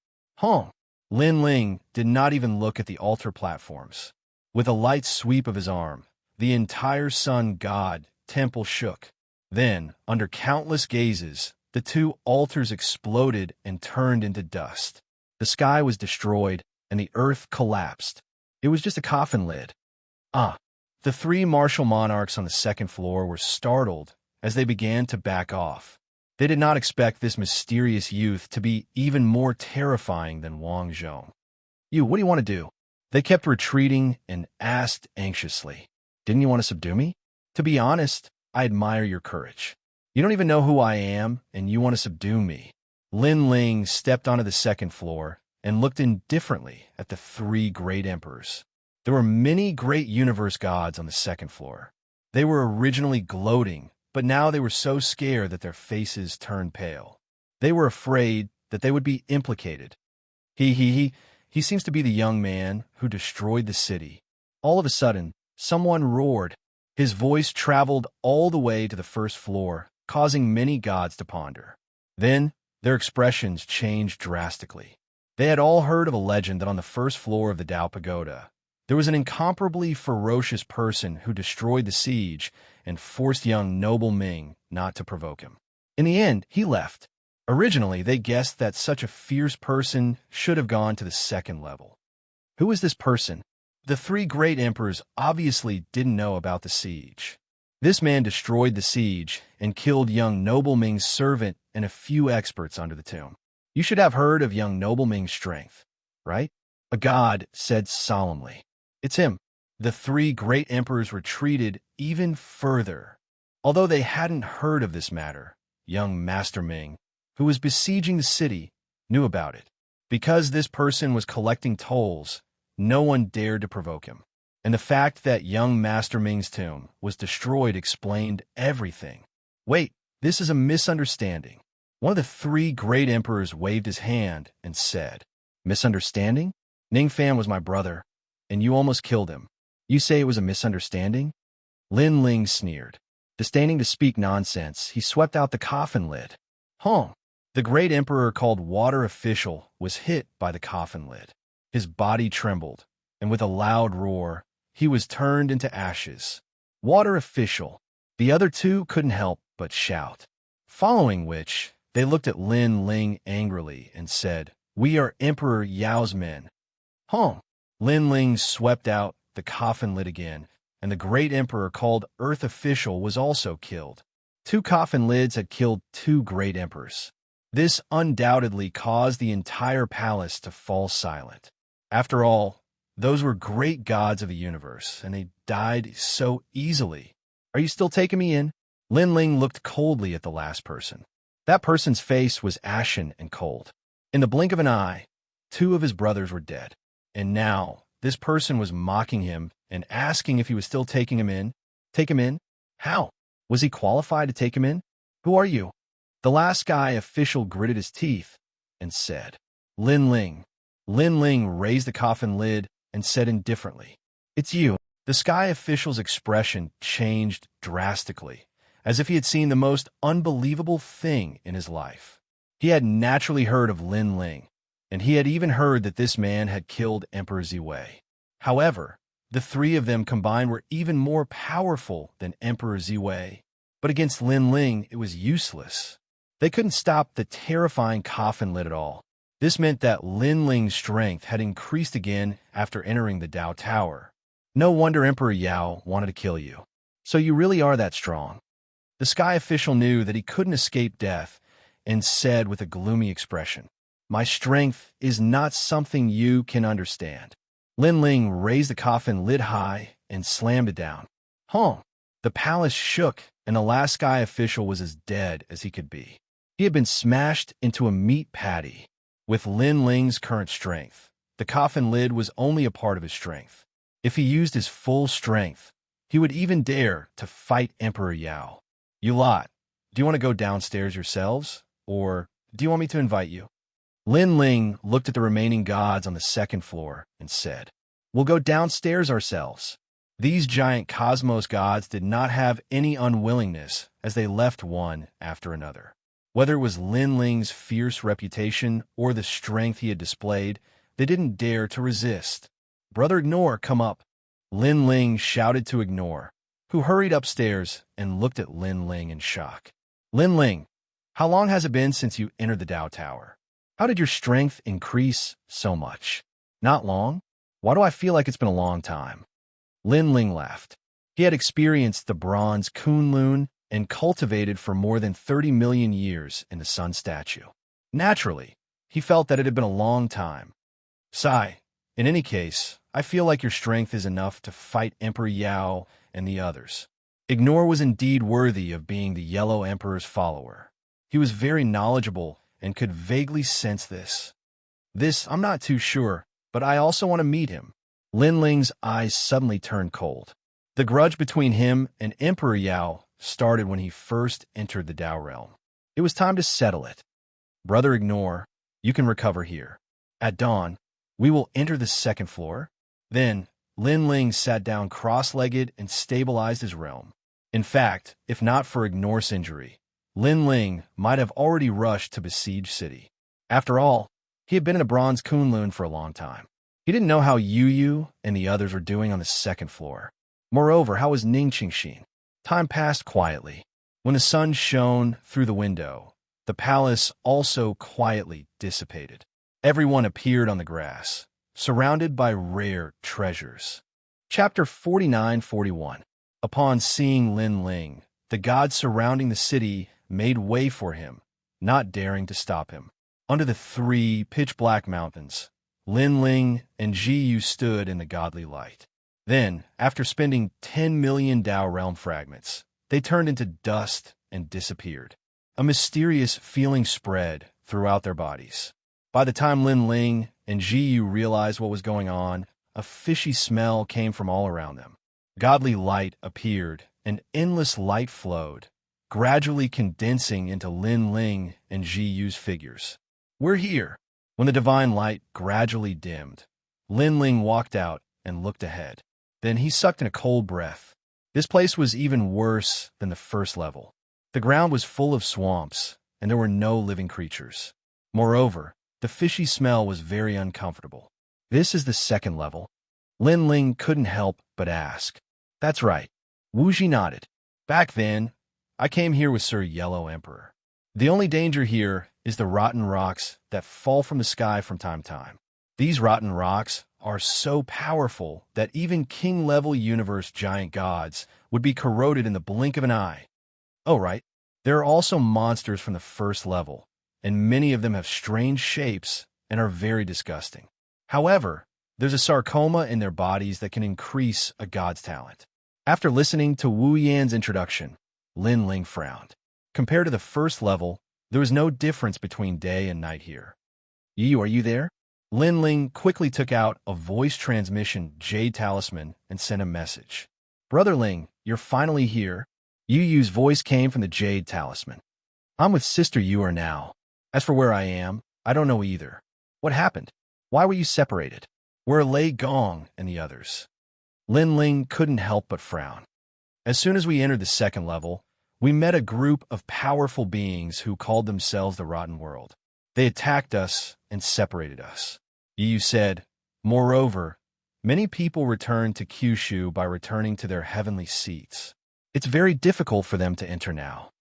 Speaker 1: Lin Ling did not even look at the altar platforms. With a light sweep of his arm, the entire sun god temple shook. Then, under countless gazes, the 2 altars exploded and turned into dust. The sky was destroyed, and the earth collapsed. It was just a coffin lid. Ah! The three martial monarchs on the second floor were startled as they began to back off. They did not expect this mysterious youth to be even more terrifying than Wang Zhong. "You, what do you want to do?" They kept retreating and asked anxiously. "Didn't you want to subdue me?" "To be honest, I admire your courage. You don't even know who I am, and you want to subdue me." Lin Ling stepped onto the second floor and looked indifferently at the three great emperors. There were many great universe gods on the second floor. They were originally gloating, but now they were so scared that their faces turned pale. They were afraid that they would be implicated. He seems to be the young man who destroyed the city. All of a sudden, someone roared. His voice traveled all the way to the first floor, causing many gods to ponder. Then, their expressions changed drastically. They had all heard of a legend that on the first floor of the Dao Pagoda, there was an incomparably ferocious person who destroyed the siege and forced young noble Ming not to provoke him. In the end, he left. Originally, they guessed that such a fierce person should have gone to the second level. Who was this person? The three great emperors obviously didn't know about the siege. This man destroyed the siege and killed young noble Ming's servant and a few experts under the tomb. You should have heard of young noble Ming's strength, right? A god said solemnly. It's him. The three great emperors retreated even further. Although they hadn't heard of this matter, young Master Ming, who was besieging the city, knew about it. Because this person was collecting tolls, no one dared to provoke him. And the fact that young Master Ming's tomb was destroyed explained everything. Wait, this is a misunderstanding. One of the three great emperors waved his hand and said, "Misunderstanding? Ningfan was my brother, and you almost killed him. You say it was a misunderstanding?" Lin Ling sneered. Disdaining to speak nonsense, he swept out the coffin lid. The great emperor called Water Official was hit by the coffin lid. His body trembled, and with a loud roar, he was turned into ashes. Water Official. The other two couldn't help but shout. Following which, they looked at Lin Ling angrily and said, "We are Emperor Yao's men." Lin Ling swept out the coffin lid again, and the great emperor called Earth Official was also killed. Two coffin lids had killed two great emperors. This undoubtedly caused the entire palace to fall silent. After all, those were great gods of the universe, and they died so easily. "Are you still taking me in?" Lin Ling looked coldly at the last person. That person's face was ashen and cold. In the blink of an eye, two of his brothers were dead. And now, this person was mocking him and asking if he was still taking him in. Take him in? How? Was he qualified to take him in? "Who are you?" The last guy official gritted his teeth and said, "Lin Ling." Lin Ling raised the coffin lid and said indifferently, "It's you." The sky official's expression changed drastically, as if he had seen the most unbelievable thing in his life. He had naturally heard of Lin Ling, and he had even heard that this man had killed Emperor Ziwei. However, the three of them combined were even more powerful than Emperor Ziwei. But against Lin Ling, it was useless. They couldn't stop the terrifying coffin lid at all. This meant that Lin Ling's strength had increased again after entering the Dao Tower. No wonder Emperor Yao wanted to kill you. So you really are that strong. The sky official knew that he couldn't escape death and said with a gloomy expression, "My strength is not something you can understand." Lin Ling raised the coffin lid high and slammed it down. The palace shook, and the last sky official was as dead as he could be. He had been smashed into a meat patty. With Lin Ling's current strength, the coffin lid was only a part of his strength. If he used his full strength, he would even dare to fight Emperor Yao. "You lot, do you want to go downstairs yourselves, or do you want me to invite you?" Lin Ling looked at the remaining gods on the second floor and said, "We'll go downstairs ourselves." These giant cosmos gods did not have any unwillingness as they left one after another. Whether it was Lin Ling's fierce reputation or the strength he had displayed, they didn't dare to resist. "Brother Ignore, come up." Lin Ling shouted to Ignore, who hurried upstairs and looked at Lin Ling in shock. "Lin Ling, how long has it been since you entered the Dao Tower? How did your strength increase so much? Not long? Why do I feel like it's been a long time? Lin Ling laughed. He had experienced the bronze Kunlun and cultivated for more than 30 million years in the sun statue. Naturally, he felt that it had been a long time. Sigh, in any case, I feel like your strength is enough to fight Emperor Yao and the others. Ignore was indeed worthy of being the Yellow Emperor's follower. He was very knowledgeable and could vaguely sense this. I'm not too sure, but I also want to meet him. Lin Ling's eyes suddenly turned cold. The grudge between him and Emperor Yao started when he first entered the Dao realm. It was time to settle it. Brother Ignore, you can recover here. At dawn, we will enter the second floor. Then, Lin Ling sat down cross-legged and stabilized his realm. In fact, if not for Ignore's injury, Lin Ling might have already rushed to besiege city. After all, he had been in a bronze Kunlun for a long time. He didn't know how Yu and the others were doing on the second floor. Moreover, how was Ning Qingxin? Time passed quietly. When the sun shone through the window, the palace also quietly dissipated. Everyone appeared on the grass, surrounded by rare treasures. Chapter 49-41. Upon seeing Lin Ling, the gods surrounding the city made way for him, not daring to stop him. Under the three pitch-black mountains, Lin Ling and Ji Yu stood in the godly light. Then, after spending 10 million Dao realm fragments, they turned into dust and disappeared. A mysterious feeling spread throughout their bodies. By the time Lin Ling and Ji Yu realized what was going on, a fishy smell came from all around them. Godly light appeared, and endless light flowed, gradually condensing into Lin Ling and Ji Yu's figures. We're here. When the divine light gradually dimmed, Lin Ling walked out and looked ahead. Then he sucked in a cold breath. This place was even worse than the first level. The ground was full of swamps, and there were no living creatures. Moreover, the fishy smell was very uncomfortable. This is the second level? Lin Ling couldn't help but ask. That's right. Wuxia nodded. Back then, I came here with Sir Yellow Emperor. The only danger here is the rotten rocks that fall from the sky from time to time. These rotten rocks are so powerful that even king-level universe giant gods would be corroded in the blink of an eye. Oh, right. There are also monsters from the first level, and many of them have strange shapes and are very disgusting. However, there's a sarcoma in their bodies that can increase a god's talent. After listening to Wu Yan's introduction, Lin Ling frowned. Compared to the first level, there was no difference between day and night here. Yi, are you there? Lin Ling quickly took out a voice transmission jade talisman and sent a message. Brother Ling, you're finally here. Yu Yu's voice came from the jade talisman. I'm with Sister Yu now. As for where I am, I don't know either. What happened? Why were you separated? Where are Lei Gong and the others? Lin Ling couldn't help but frown. As soon as we entered the second level, we met a group of powerful beings who called themselves the Rotten World. They attacked us and separated us. Yu said, moreover, many people return to Kyushu by returning to their heavenly seats. It's very difficult for them to enter now.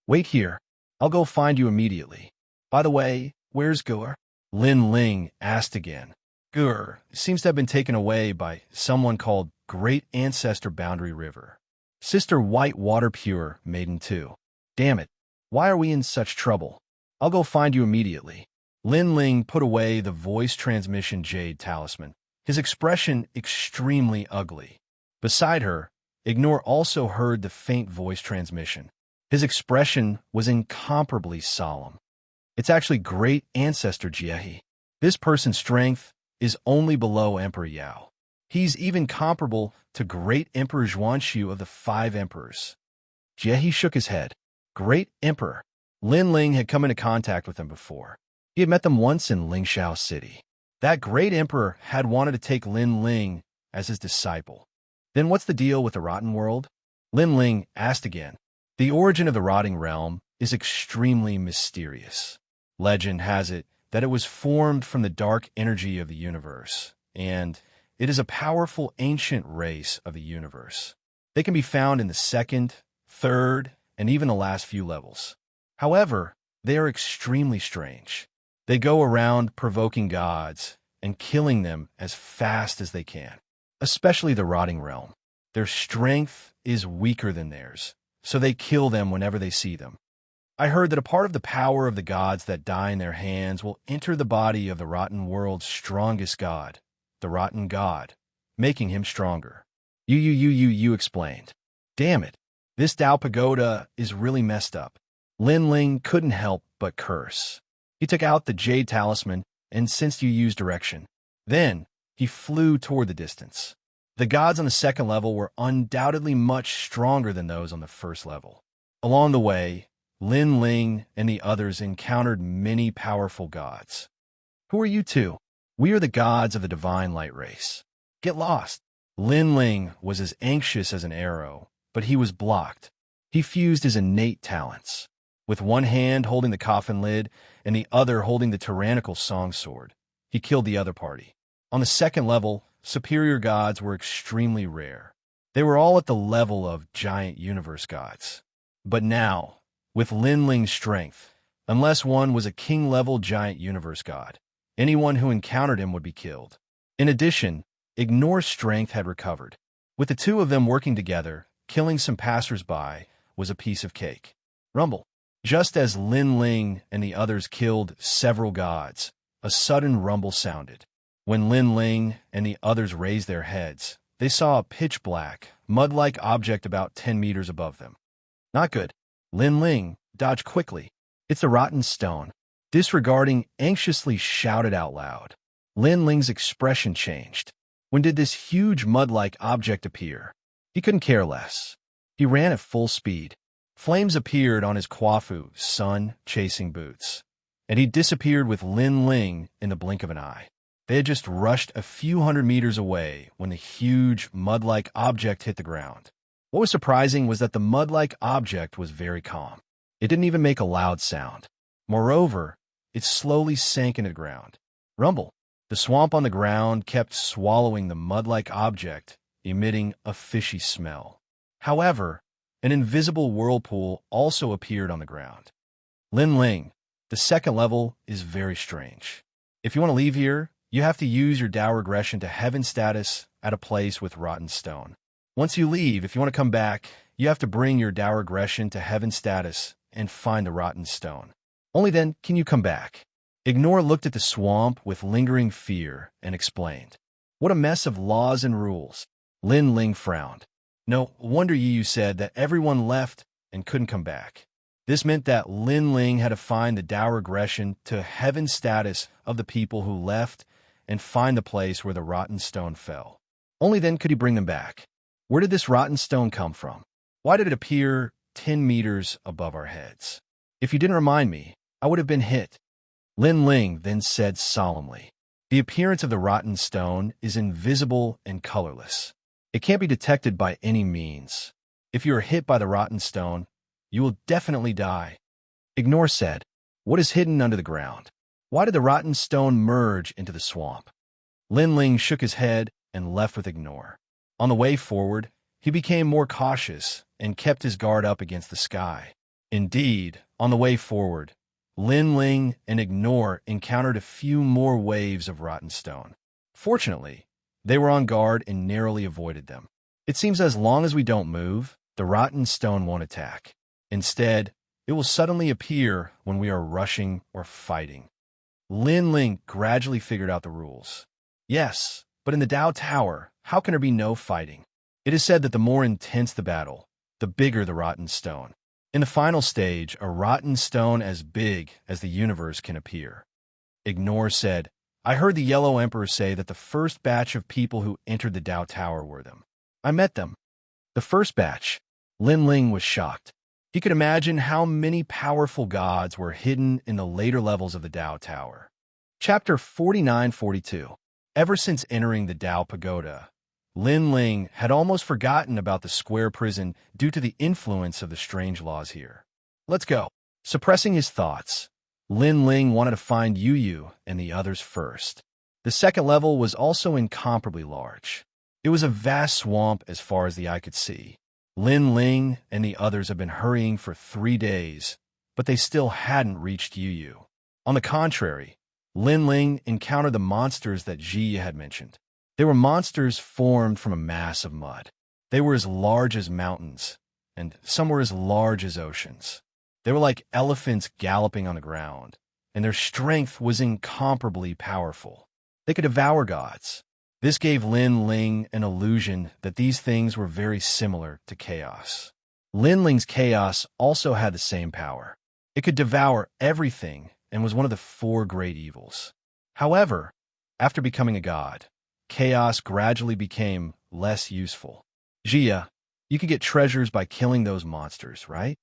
Speaker 1: Wait here. I'll go find you immediately. By the way, where's Gur? Lin Ling asked again. Gur seems to have been taken away by someone called Great Ancestor Boundary River. Sister White Water Pure Maiden too. Damn it. Why are we in such trouble? I'll go find you immediately. Lin Ling put away the voice transmission jade talisman, his expression extremely ugly. Beside her, Ignore also heard the faint voice transmission. His expression was incomparably solemn. It's actually Great Ancestor Jiehi. This person's strength is only below Emperor Yao. He's even comparable to Great Emperor Xianxia of the Five Emperors. Jiehi shook his head. Great Emperor. Lin Ling had come into contact with him before. He had met them once in Lingxiao City. That great emperor had wanted to take Lin Ling as his disciple. Then what's the deal with the Rotten World? Lin Ling asked again. The origin of the Rotting Realm is extremely mysterious. Legend has it that it was formed from the dark energy of the universe, and it is a powerful ancient race of the universe. They can be found in the second, third, and even the last few levels. However, they are extremely strange. They go around provoking gods and killing them as fast as they can, especially the rotting realm. Their strength is weaker than theirs, so they kill them whenever they see them. I heard that a part of the power of the gods that die in their hands will enter the body of the rotten world's strongest god, the rotten god, making him stronger. You explained. Damn it, this Tao Pagoda is really messed up. Lin Ling couldn't help but curse. He took out the jade talisman and sensed Yu's direction. Then, he flew toward the distance. The gods on the second level were undoubtedly much stronger than those on the first level. Along the way, Lin Ling and the others encountered many powerful gods. Who are you two? We are the gods of the divine light race. Get lost. Lin Ling was as anxious as an arrow, but he was blocked. He fused his innate talents. With one hand holding the coffin lid and the other holding the tyrannical song sword, he killed the other party. On the second level, superior gods were extremely rare. They were all at the level of giant universe gods. But now, with Lin Ling's strength, unless one was a king-level giant universe god, anyone who encountered him would be killed. In addition, Ignore's strength had recovered. With the two of them working together, killing some passers-by was a piece of cake. Rumble. Just as Lin Ling and the others killed several gods, a sudden rumble sounded. When Lin Ling and the others raised their heads, they saw a pitch-black, mud-like object about 10 meters above them. Not good. Lin Ling dodged quickly. It's a rotten stone. Disregarding, anxiously shouted out loud. Lin Ling's expression changed. When did this huge mud-like object appear? He couldn't care less. He ran at full speed. Flames appeared on his Quafu, sun-chasing boots, and he disappeared with Lin Ling in the blink of an eye. They had just rushed a few hundred meters away when the huge, mud-like object hit the ground. What was surprising was that the mud-like object was very calm. It didn't even make a loud sound. Moreover, it slowly sank into the ground. Rumble. The swamp on the ground kept swallowing the mud-like object, emitting a fishy smell. However, an invisible whirlpool also appeared on the ground. Lin Ling, the second level is very strange. If you want to leave here, you have to use your Tao regression to heaven status at a place with rotten stone. Once you leave, if you want to come back, you have to bring your Tao regression to heaven status and find the rotten stone. Only then can you come back. Ignore looked at the swamp with lingering fear and explained. What a mess of laws and rules. Lin Ling frowned. No wonder Yu said that everyone left and couldn't come back. This meant that Lin Ling had to find the Tao regression to heaven status of the people who left and find the place where the rotten stone fell. Only then could he bring them back. Where did this rotten stone come from? Why did it appear 10 meters above our heads? If you didn't remind me, I would have been hit. Lin Ling then said solemnly, the appearance of the rotten stone is invisible and colorless. It can't be detected by any means. If you are hit by the rotten stone, you will definitely die. Ignore said, what is hidden under the ground? Why did the rotten stone merge into the swamp? Lin Ling shook his head and left with Ignore. On the way forward, he became more cautious and kept his guard up against the sky. Indeed, on the way forward, Lin Ling and Ignore encountered a few more waves of rotten stone. Fortunately, they were on guard and narrowly avoided them. It seems as long as we don't move, the rotten stone won't attack. Instead, it will suddenly appear when we are rushing or fighting. Lin Ling gradually figured out the rules. Yes, but in the Tao Tower, how can there be no fighting? It is said that the more intense the battle, the bigger the rotten stone. In the final stage, a rotten stone as big as the universe can appear. Ignore said, I heard the Yellow Emperor say that the first batch of people who entered the Tao Tower were them. I met them. The first batch. Lin Ling was shocked. He could imagine how many powerful gods were hidden in the later levels of the Tao Tower. Chapter 49-42. Ever since entering the Tao Pagoda, Lin Ling had almost forgotten about the square prison due to the influence of the strange laws here. Let's go. Suppressing his thoughts, Lin Ling wanted to find Yu and the others first. The second level was also incomparably large. It was a vast swamp as far as the eye could see. Lin Ling and the others had been hurrying for 3 days, but they still hadn't reached Yu. On the contrary, Lin Ling encountered the monsters that Xianxia had mentioned. They were monsters formed from a mass of mud. They were as large as mountains, and some were as large as oceans. They were like elephants galloping on the ground, and their strength was incomparably powerful. They could devour gods. This gave Lin Ling an illusion that these things were very similar to chaos. Lin Ling's chaos also had the same power. It could devour everything and was one of the 4 great evils. However, after becoming a god, chaos gradually became less useful. Xianxia, you could get treasures by killing those monsters, right?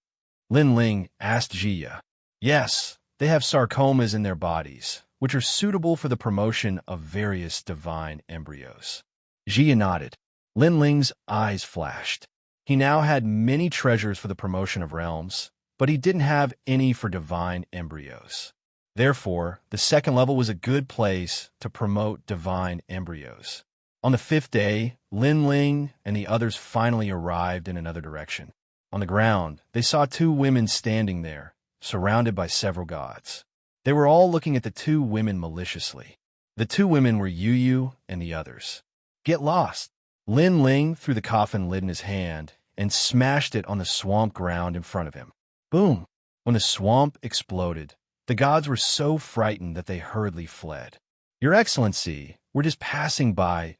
Speaker 1: Lin Ling asked Xianxia. Yes, they have sarcomas in their bodies, which are suitable for the promotion of various divine embryos. Xianxia nodded. Lin Ling's eyes flashed. He now had many treasures for the promotion of realms, but he didn't have any for divine embryos. Therefore, the 2nd level was a good place to promote divine embryos. On the 5th day, Lin Ling and the others finally arrived in another direction. On the ground, they saw 2 women standing there, surrounded by several gods. They were all looking at the 2 women maliciously. The 2 women were Yu and the others. Get lost! Lin Ling threw the coffin lid in his hand and smashed it on the swamp ground in front of him. Boom! When the swamp exploded, the gods were so frightened that they hurriedly fled. Your Excellency, we're just passing by,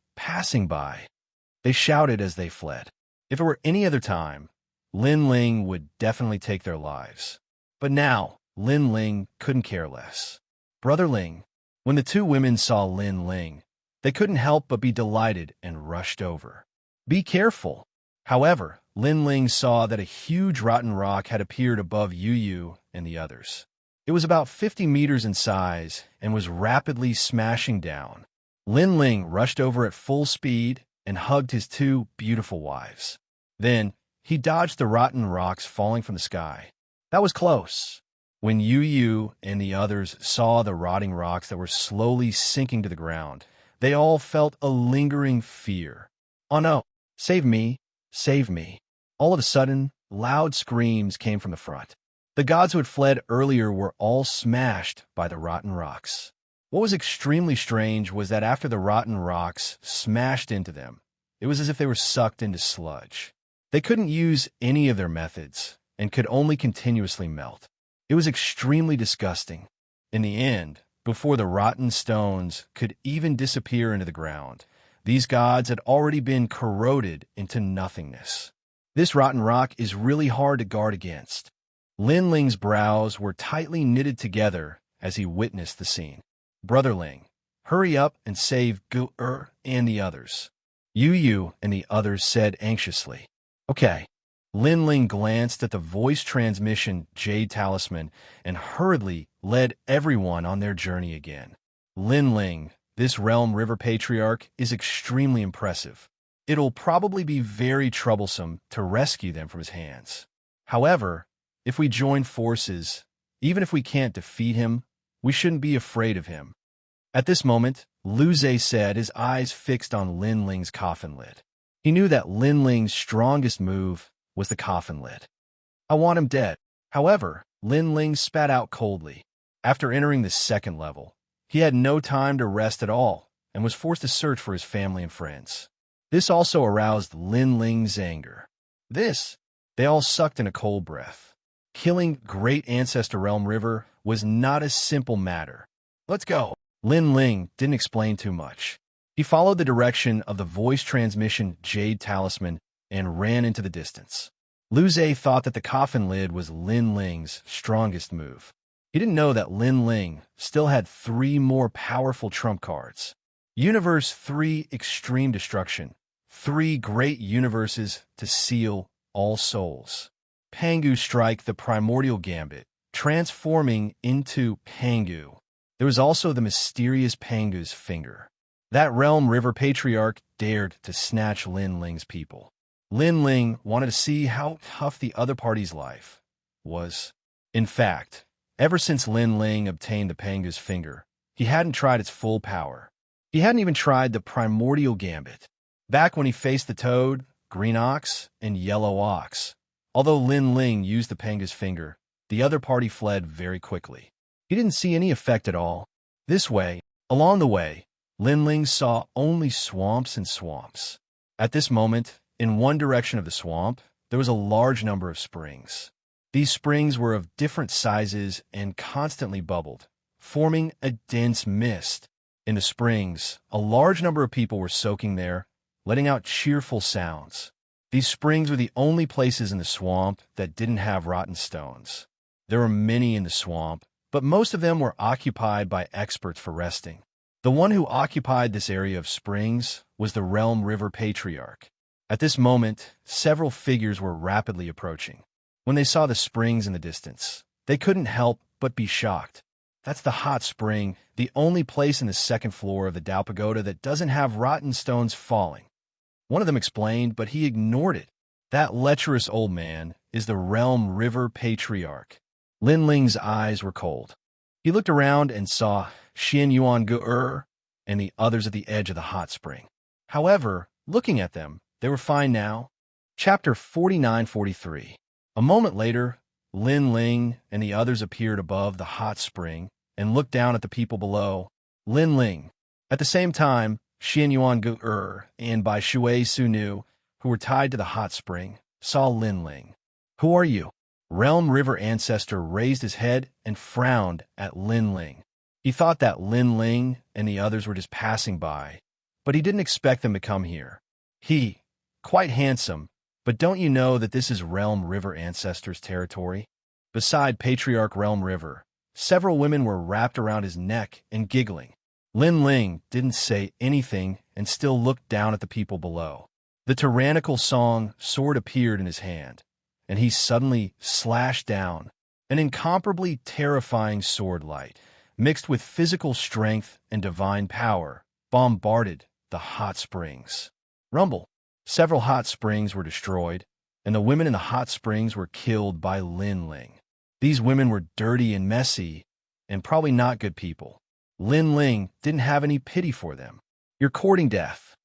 Speaker 1: they shouted as they fled. If it were any other time, Lin Ling would definitely take their lives. But now, Lin Ling couldn't care less. Brother Ling, when the 2 women saw Lin Ling, they couldn't help but be delighted and rushed over. Be careful. However, Lin Ling saw that a huge rotten rock had appeared above Yu and the others. It was about 50 meters in size and was rapidly smashing down. Lin Ling rushed over at full speed and hugged his 2 beautiful wives. Then, he dodged the rotten rocks falling from the sky. That was close. When Yu and the others saw the rotting rocks that were slowly sinking to the ground, they all felt a lingering fear. Oh no, save me, save me. All of a sudden, loud screams came from the front. The gods who had fled earlier were all smashed by the rotten rocks. What was extremely strange was that after the rotten rocks smashed into them, it was as if they were sucked into sludge. They couldn't use any of their methods and could only continuously melt. It was extremely disgusting. In the end, before the rotten stones could even disappear into the ground, these gods had already been corroded into nothingness. This rotten rock is really hard to guard against. Lin Ling's brows were tightly knitted together as he witnessed the scene. Brother Ling, hurry up and save Gu and the others. Yu and the others said anxiously. Okay. Lin Ling glanced at the voice transmission Jade Talisman and hurriedly led everyone on their journey again. Lin Ling, this realm river patriarch, is extremely impressive. It'll probably be very troublesome to rescue them from his hands. However, if we join forces, even if we can't defeat him, we shouldn't be afraid of him. At this moment, Lu Zhe said, his eyes fixed on Lin Ling's coffin lid. He knew that Lin Ling's strongest move was the coffin lid. I want him dead. However, Lin Ling spat out coldly. After entering the 2nd level, he had no time to rest at all and was forced to search for his family and friends. This also aroused Lin Ling's anger. They all sucked in a cold breath. Killing Great Ancestor Realm River was not a simple matter. Let's go. Lin Ling didn't explain too much. He followed the direction of the voice transmission Jade Talisman and ran into the distance. Lu Zhe thought that the coffin lid was Lin Ling's strongest move. He didn't know that Lin Ling still had 3 more powerful trump cards. Universe 3 Extreme Destruction. 3 great universes to seal all souls. Pangu Strike, the Primordial Gambit, transforming into Pangu. There was also the mysterious Pangu's Finger. That realm river patriarch dared to snatch Lin Ling's people. Lin Ling wanted to see how tough the other party's life was. In fact, ever since Lin Ling obtained the Pangu's Finger, he hadn't tried its full power. He hadn't even tried the Primordial Gambit. Back when he faced the Toad, Green Ox, and Yellow Ox, although Lin Ling used the Pangu's Finger, the other party fled very quickly. He didn't see any effect at all. This way, along the way, Linling saw only swamps and swamps. At this moment, in one direction of the swamp, there was a large number of springs. These springs were of different sizes and constantly bubbled, forming a dense mist. In the springs, a large number of people were soaking there, letting out cheerful sounds. These springs were the only places in the swamp that didn't have rotten stones. There were many in the swamp, but most of them were occupied by experts for resting. The one who occupied this area of springs was the Realm River Patriarch. At this moment, several figures were rapidly approaching. When they saw the springs in the distance, they couldn't help but be shocked. That's the hot spring, the only place in the second floor of the Dao Pagoda that doesn't have rotten stones falling. One of them explained, but he ignored it. That lecherous old man is the Realm River Patriarch. Linling's eyes were cold. He looked around and saw Xianxia and the others at the edge of the hot spring. However, looking at them, they were fine now. Chapter 49-43. A moment later, Linling and the others appeared above the hot spring and looked down at the people below. Linling. At the same time, Xianxia and Bai Shui Sunu, who were tied to the hot spring, saw Linling. Who are you? Realm River Ancestor raised his head and frowned at Linling. He thought that Linling and the others were just passing by, but he didn't expect them to come here. Quite handsome, but don't you know that this is Realm River Ancestor's territory? Beside Patriarch Realm River, several women were wrapped around his neck and giggling. Linling didn't say anything and still looked down at the people below. The tyrannical song sword appeared in his hand, and he suddenly slashed down. An incomparably terrifying sword light, mixed with physical strength and divine power, bombarded the hot springs. Rumble. Several hot springs were destroyed, and the women in the hot springs were killed by Linling. These women were dirty and messy, and probably not good people. Linling didn't have any pity for them. You're courting death.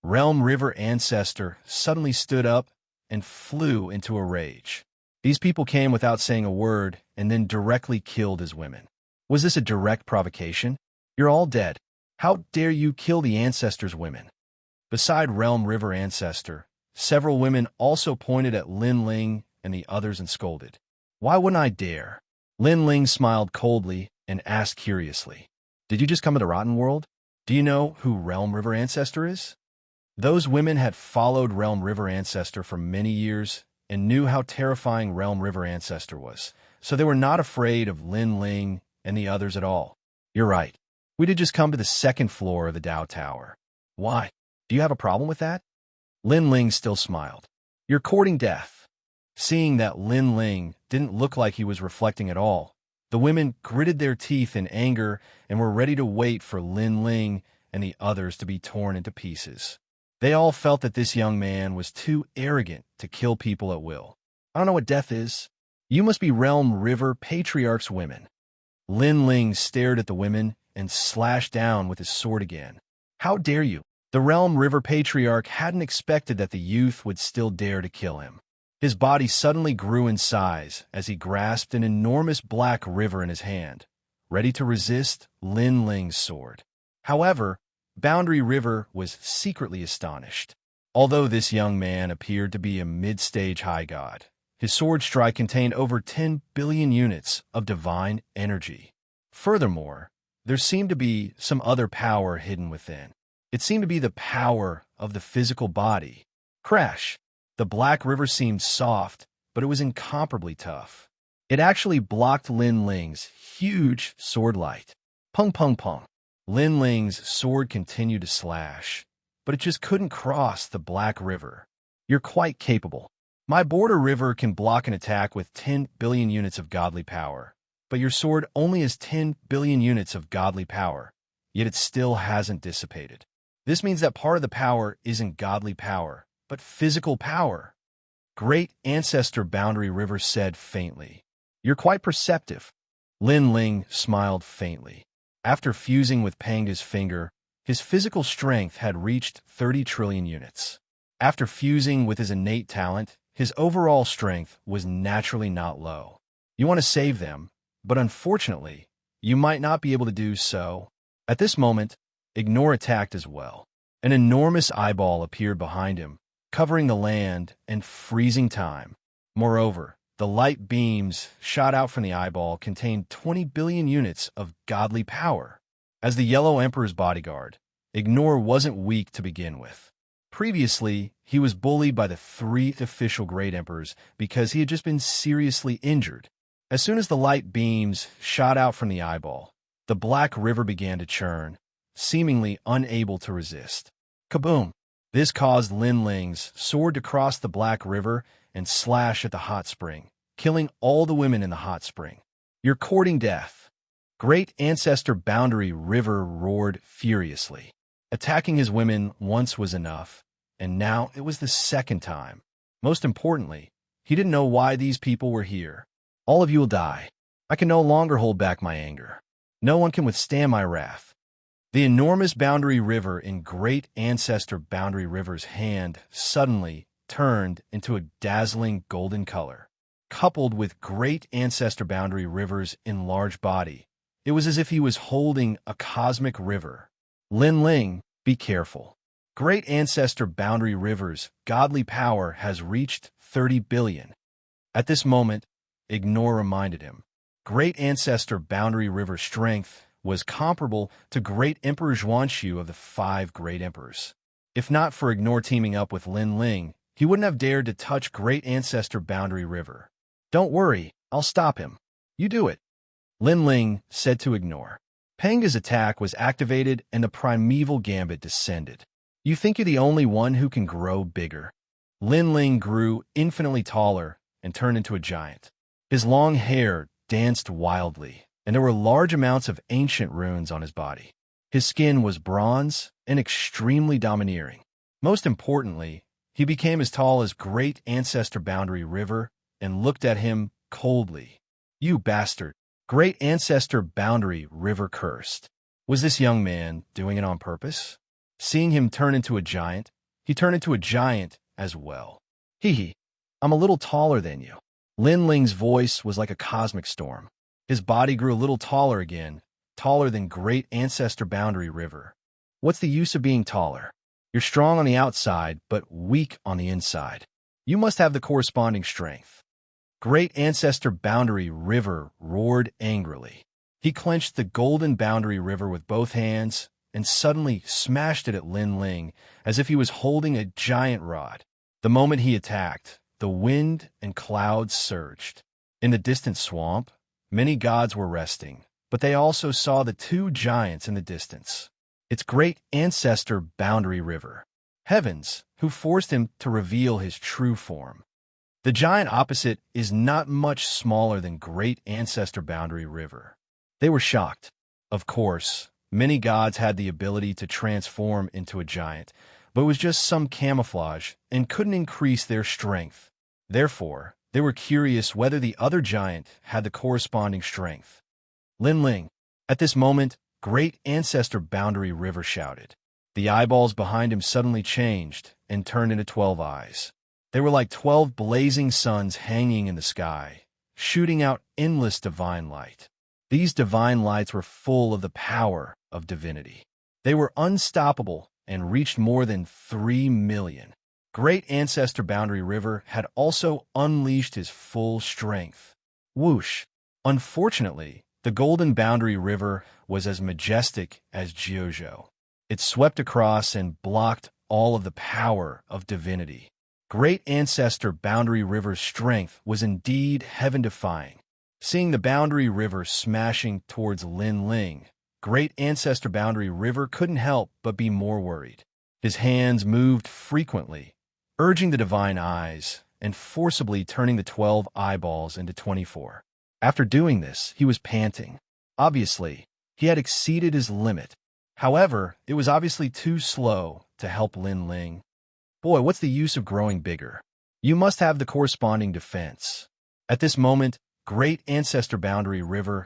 Speaker 1: Realm River Ancestor suddenly stood up and flew into a rage. These people came without saying a word and then directly killed his women. Was this a direct provocation? You're all dead. How dare you kill the Ancestor's women? Beside Realm River Ancestor, several women also pointed at Linling and the others and scolded. Why wouldn't I dare? Linling smiled coldly and asked curiously, did you just come to the Rotten World? Do you know who Realm River Ancestor is? Those women had followed Realm River Ancestor for many years and knew how terrifying Realm River Ancestor was, so they were not afraid of Linling and the others at all. You're right. We did just come to the second floor of the Dao Tower. Why? Do you have a problem with that? Linling still smiled. You're courting death. Seeing that Linling didn't look like he was reflecting at all, the women gritted their teeth in anger and were ready to wait for Linling and the others to be torn into pieces. They all felt that this young man was too arrogant to kill people at will. I don't know what death is. You must be Realm River Patriarch's women. Linling stared at the women and slashed down with his sword again. How dare you? The Realm River Patriarch hadn't expected that the youth would still dare to kill him. His body suddenly grew in size as he grasped an enormous black river in his hand, ready to resist Linling's sword. However, Boundary River was secretly astonished. Although this young man appeared to be a mid-stage high god, his sword strike contained over 10 billion units of divine energy. Furthermore, there seemed to be some other power hidden within. It seemed to be the power of the physical body. Crash! The black river seemed soft, but it was incomparably tough. It actually blocked Linling's huge sword light. Pung pung pung. Linling's sword continued to slash, but it just couldn't cross the black river. You're quite capable. My border river can block an attack with 10 billion units of godly power, but your sword only has 10 billion units of godly power, yet it still hasn't dissipated. This means that part of the power isn't godly power, but physical power. Great Ancestor Boundary River said faintly. You're quite perceptive. Linling smiled faintly. After fusing with Panga's finger, his physical strength had reached 30 trillion units. After fusing with his innate talent, his overall strength was naturally not low. You want to save them, but unfortunately, you might not be able to do so. At this moment, Ignore attacked as well. An enormous eyeball appeared behind him, covering the land and freezing time. Moreover, the light beams shot out from the eyeball contained 20 billion units of godly power. As the Yellow Emperor's bodyguard, Ignore wasn't weak to begin with. Previously, he was bullied by the 3 official Great Emperors because he had just been seriously injured. As soon as the light beams shot out from the eyeball, the Black River began to churn, seemingly unable to resist. Kaboom! This caused Lin Ling's sword to cross the Black River and slash at the hot spring, killing all the women in the hot spring. "You're courting death." Great Ancestor Boundary River roared furiously. Attacking his women once was enough, and now it was the second time. Most importantly, he didn't know why these people were here. "All of you will die. I can no longer hold back my anger. No one can withstand my wrath." The enormous Boundary River in Great Ancestor Boundary River's hand suddenly turned into a dazzling golden color. Coupled with Great Ancestor Boundary River's enlarged body, it was as if he was holding a cosmic river. "Lin Ling, be careful. Great Ancestor Boundary River's godly power has reached 30 billion. At this moment, Ignore reminded him. Great Ancestor Boundary River's strength was comparable to Great Emperor Xianxia of the 5 Great Emperors. If not for Ignore teaming up with Lin Ling, he wouldn't have dared to touch Great Ancestor Boundary River. "Don't worry, I'll stop him. You do it," Lin Ling said to Ignore. Panga's attack was activated and the primeval gambit descended. "You think you're the only one who can grow bigger?" Lin Ling grew infinitely taller and turned into a giant. His long hair danced wildly, and there were large amounts of ancient runes on his body. His skin was bronze and extremely domineering. Most importantly, he became as tall as Great Ancestor Boundary River and looked at him coldly. "You bastard!" Great Ancestor Boundary River cursed. Was this young man doing it on purpose? Seeing him turn into a giant, he turned into a giant as well. "Hee, I'm a little taller than you." Lin Ling's voice was like a cosmic storm. His body grew a little taller again, taller than Great Ancestor Boundary River. "What's the use of being taller? You're strong on the outside, but weak on the inside. You must have the corresponding strength." Great Ancestor Boundary River roared angrily. He clenched the golden Boundary River with both hands and suddenly smashed it at Lin Ling as if he was holding a giant rod. The moment he attacked, the wind and clouds surged. In the distant swamp, many gods were resting, but they also saw the 2 giants in the distance. It's Great Ancestor Boundary River. Heavens, who forced him to reveal his true form. The giant opposite is not much smaller than Great Ancestor Boundary River. They were shocked. Of course, many gods had the ability to transform into a giant, but it was just some camouflage and couldn't increase their strength. Therefore, they were curious whether the other giant had the corresponding strength. "Lin Ling." At this moment, Great Ancestor Boundary River shouted. The eyeballs behind him suddenly changed and turned into 12 eyes. They were like 12 blazing suns hanging in the sky, shooting out endless divine light. These divine lights were full of the power of divinity. They were unstoppable and reached more than 3 million. Great Ancestor Boundary River had also unleashed his full strength. Whoosh! Unfortunately, the Golden Boundary River was as majestic as Jiuzhou. It swept across and blocked all of the power of divinity. Great Ancestor Boundary River's strength was indeed heaven-defying. Seeing the Boundary River smashing towards Lin Ling, Great Ancestor Boundary River couldn't help but be more worried. His hands moved frequently, urging the divine eyes and forcibly turning the 12 eyeballs into 24. After doing this, he was panting. Obviously, he had exceeded his limit. However, it was obviously too slow to help Lin Ling. "Boy, what's the use of growing bigger? You must have the corresponding defense." At this moment, Great Ancestor Boundary River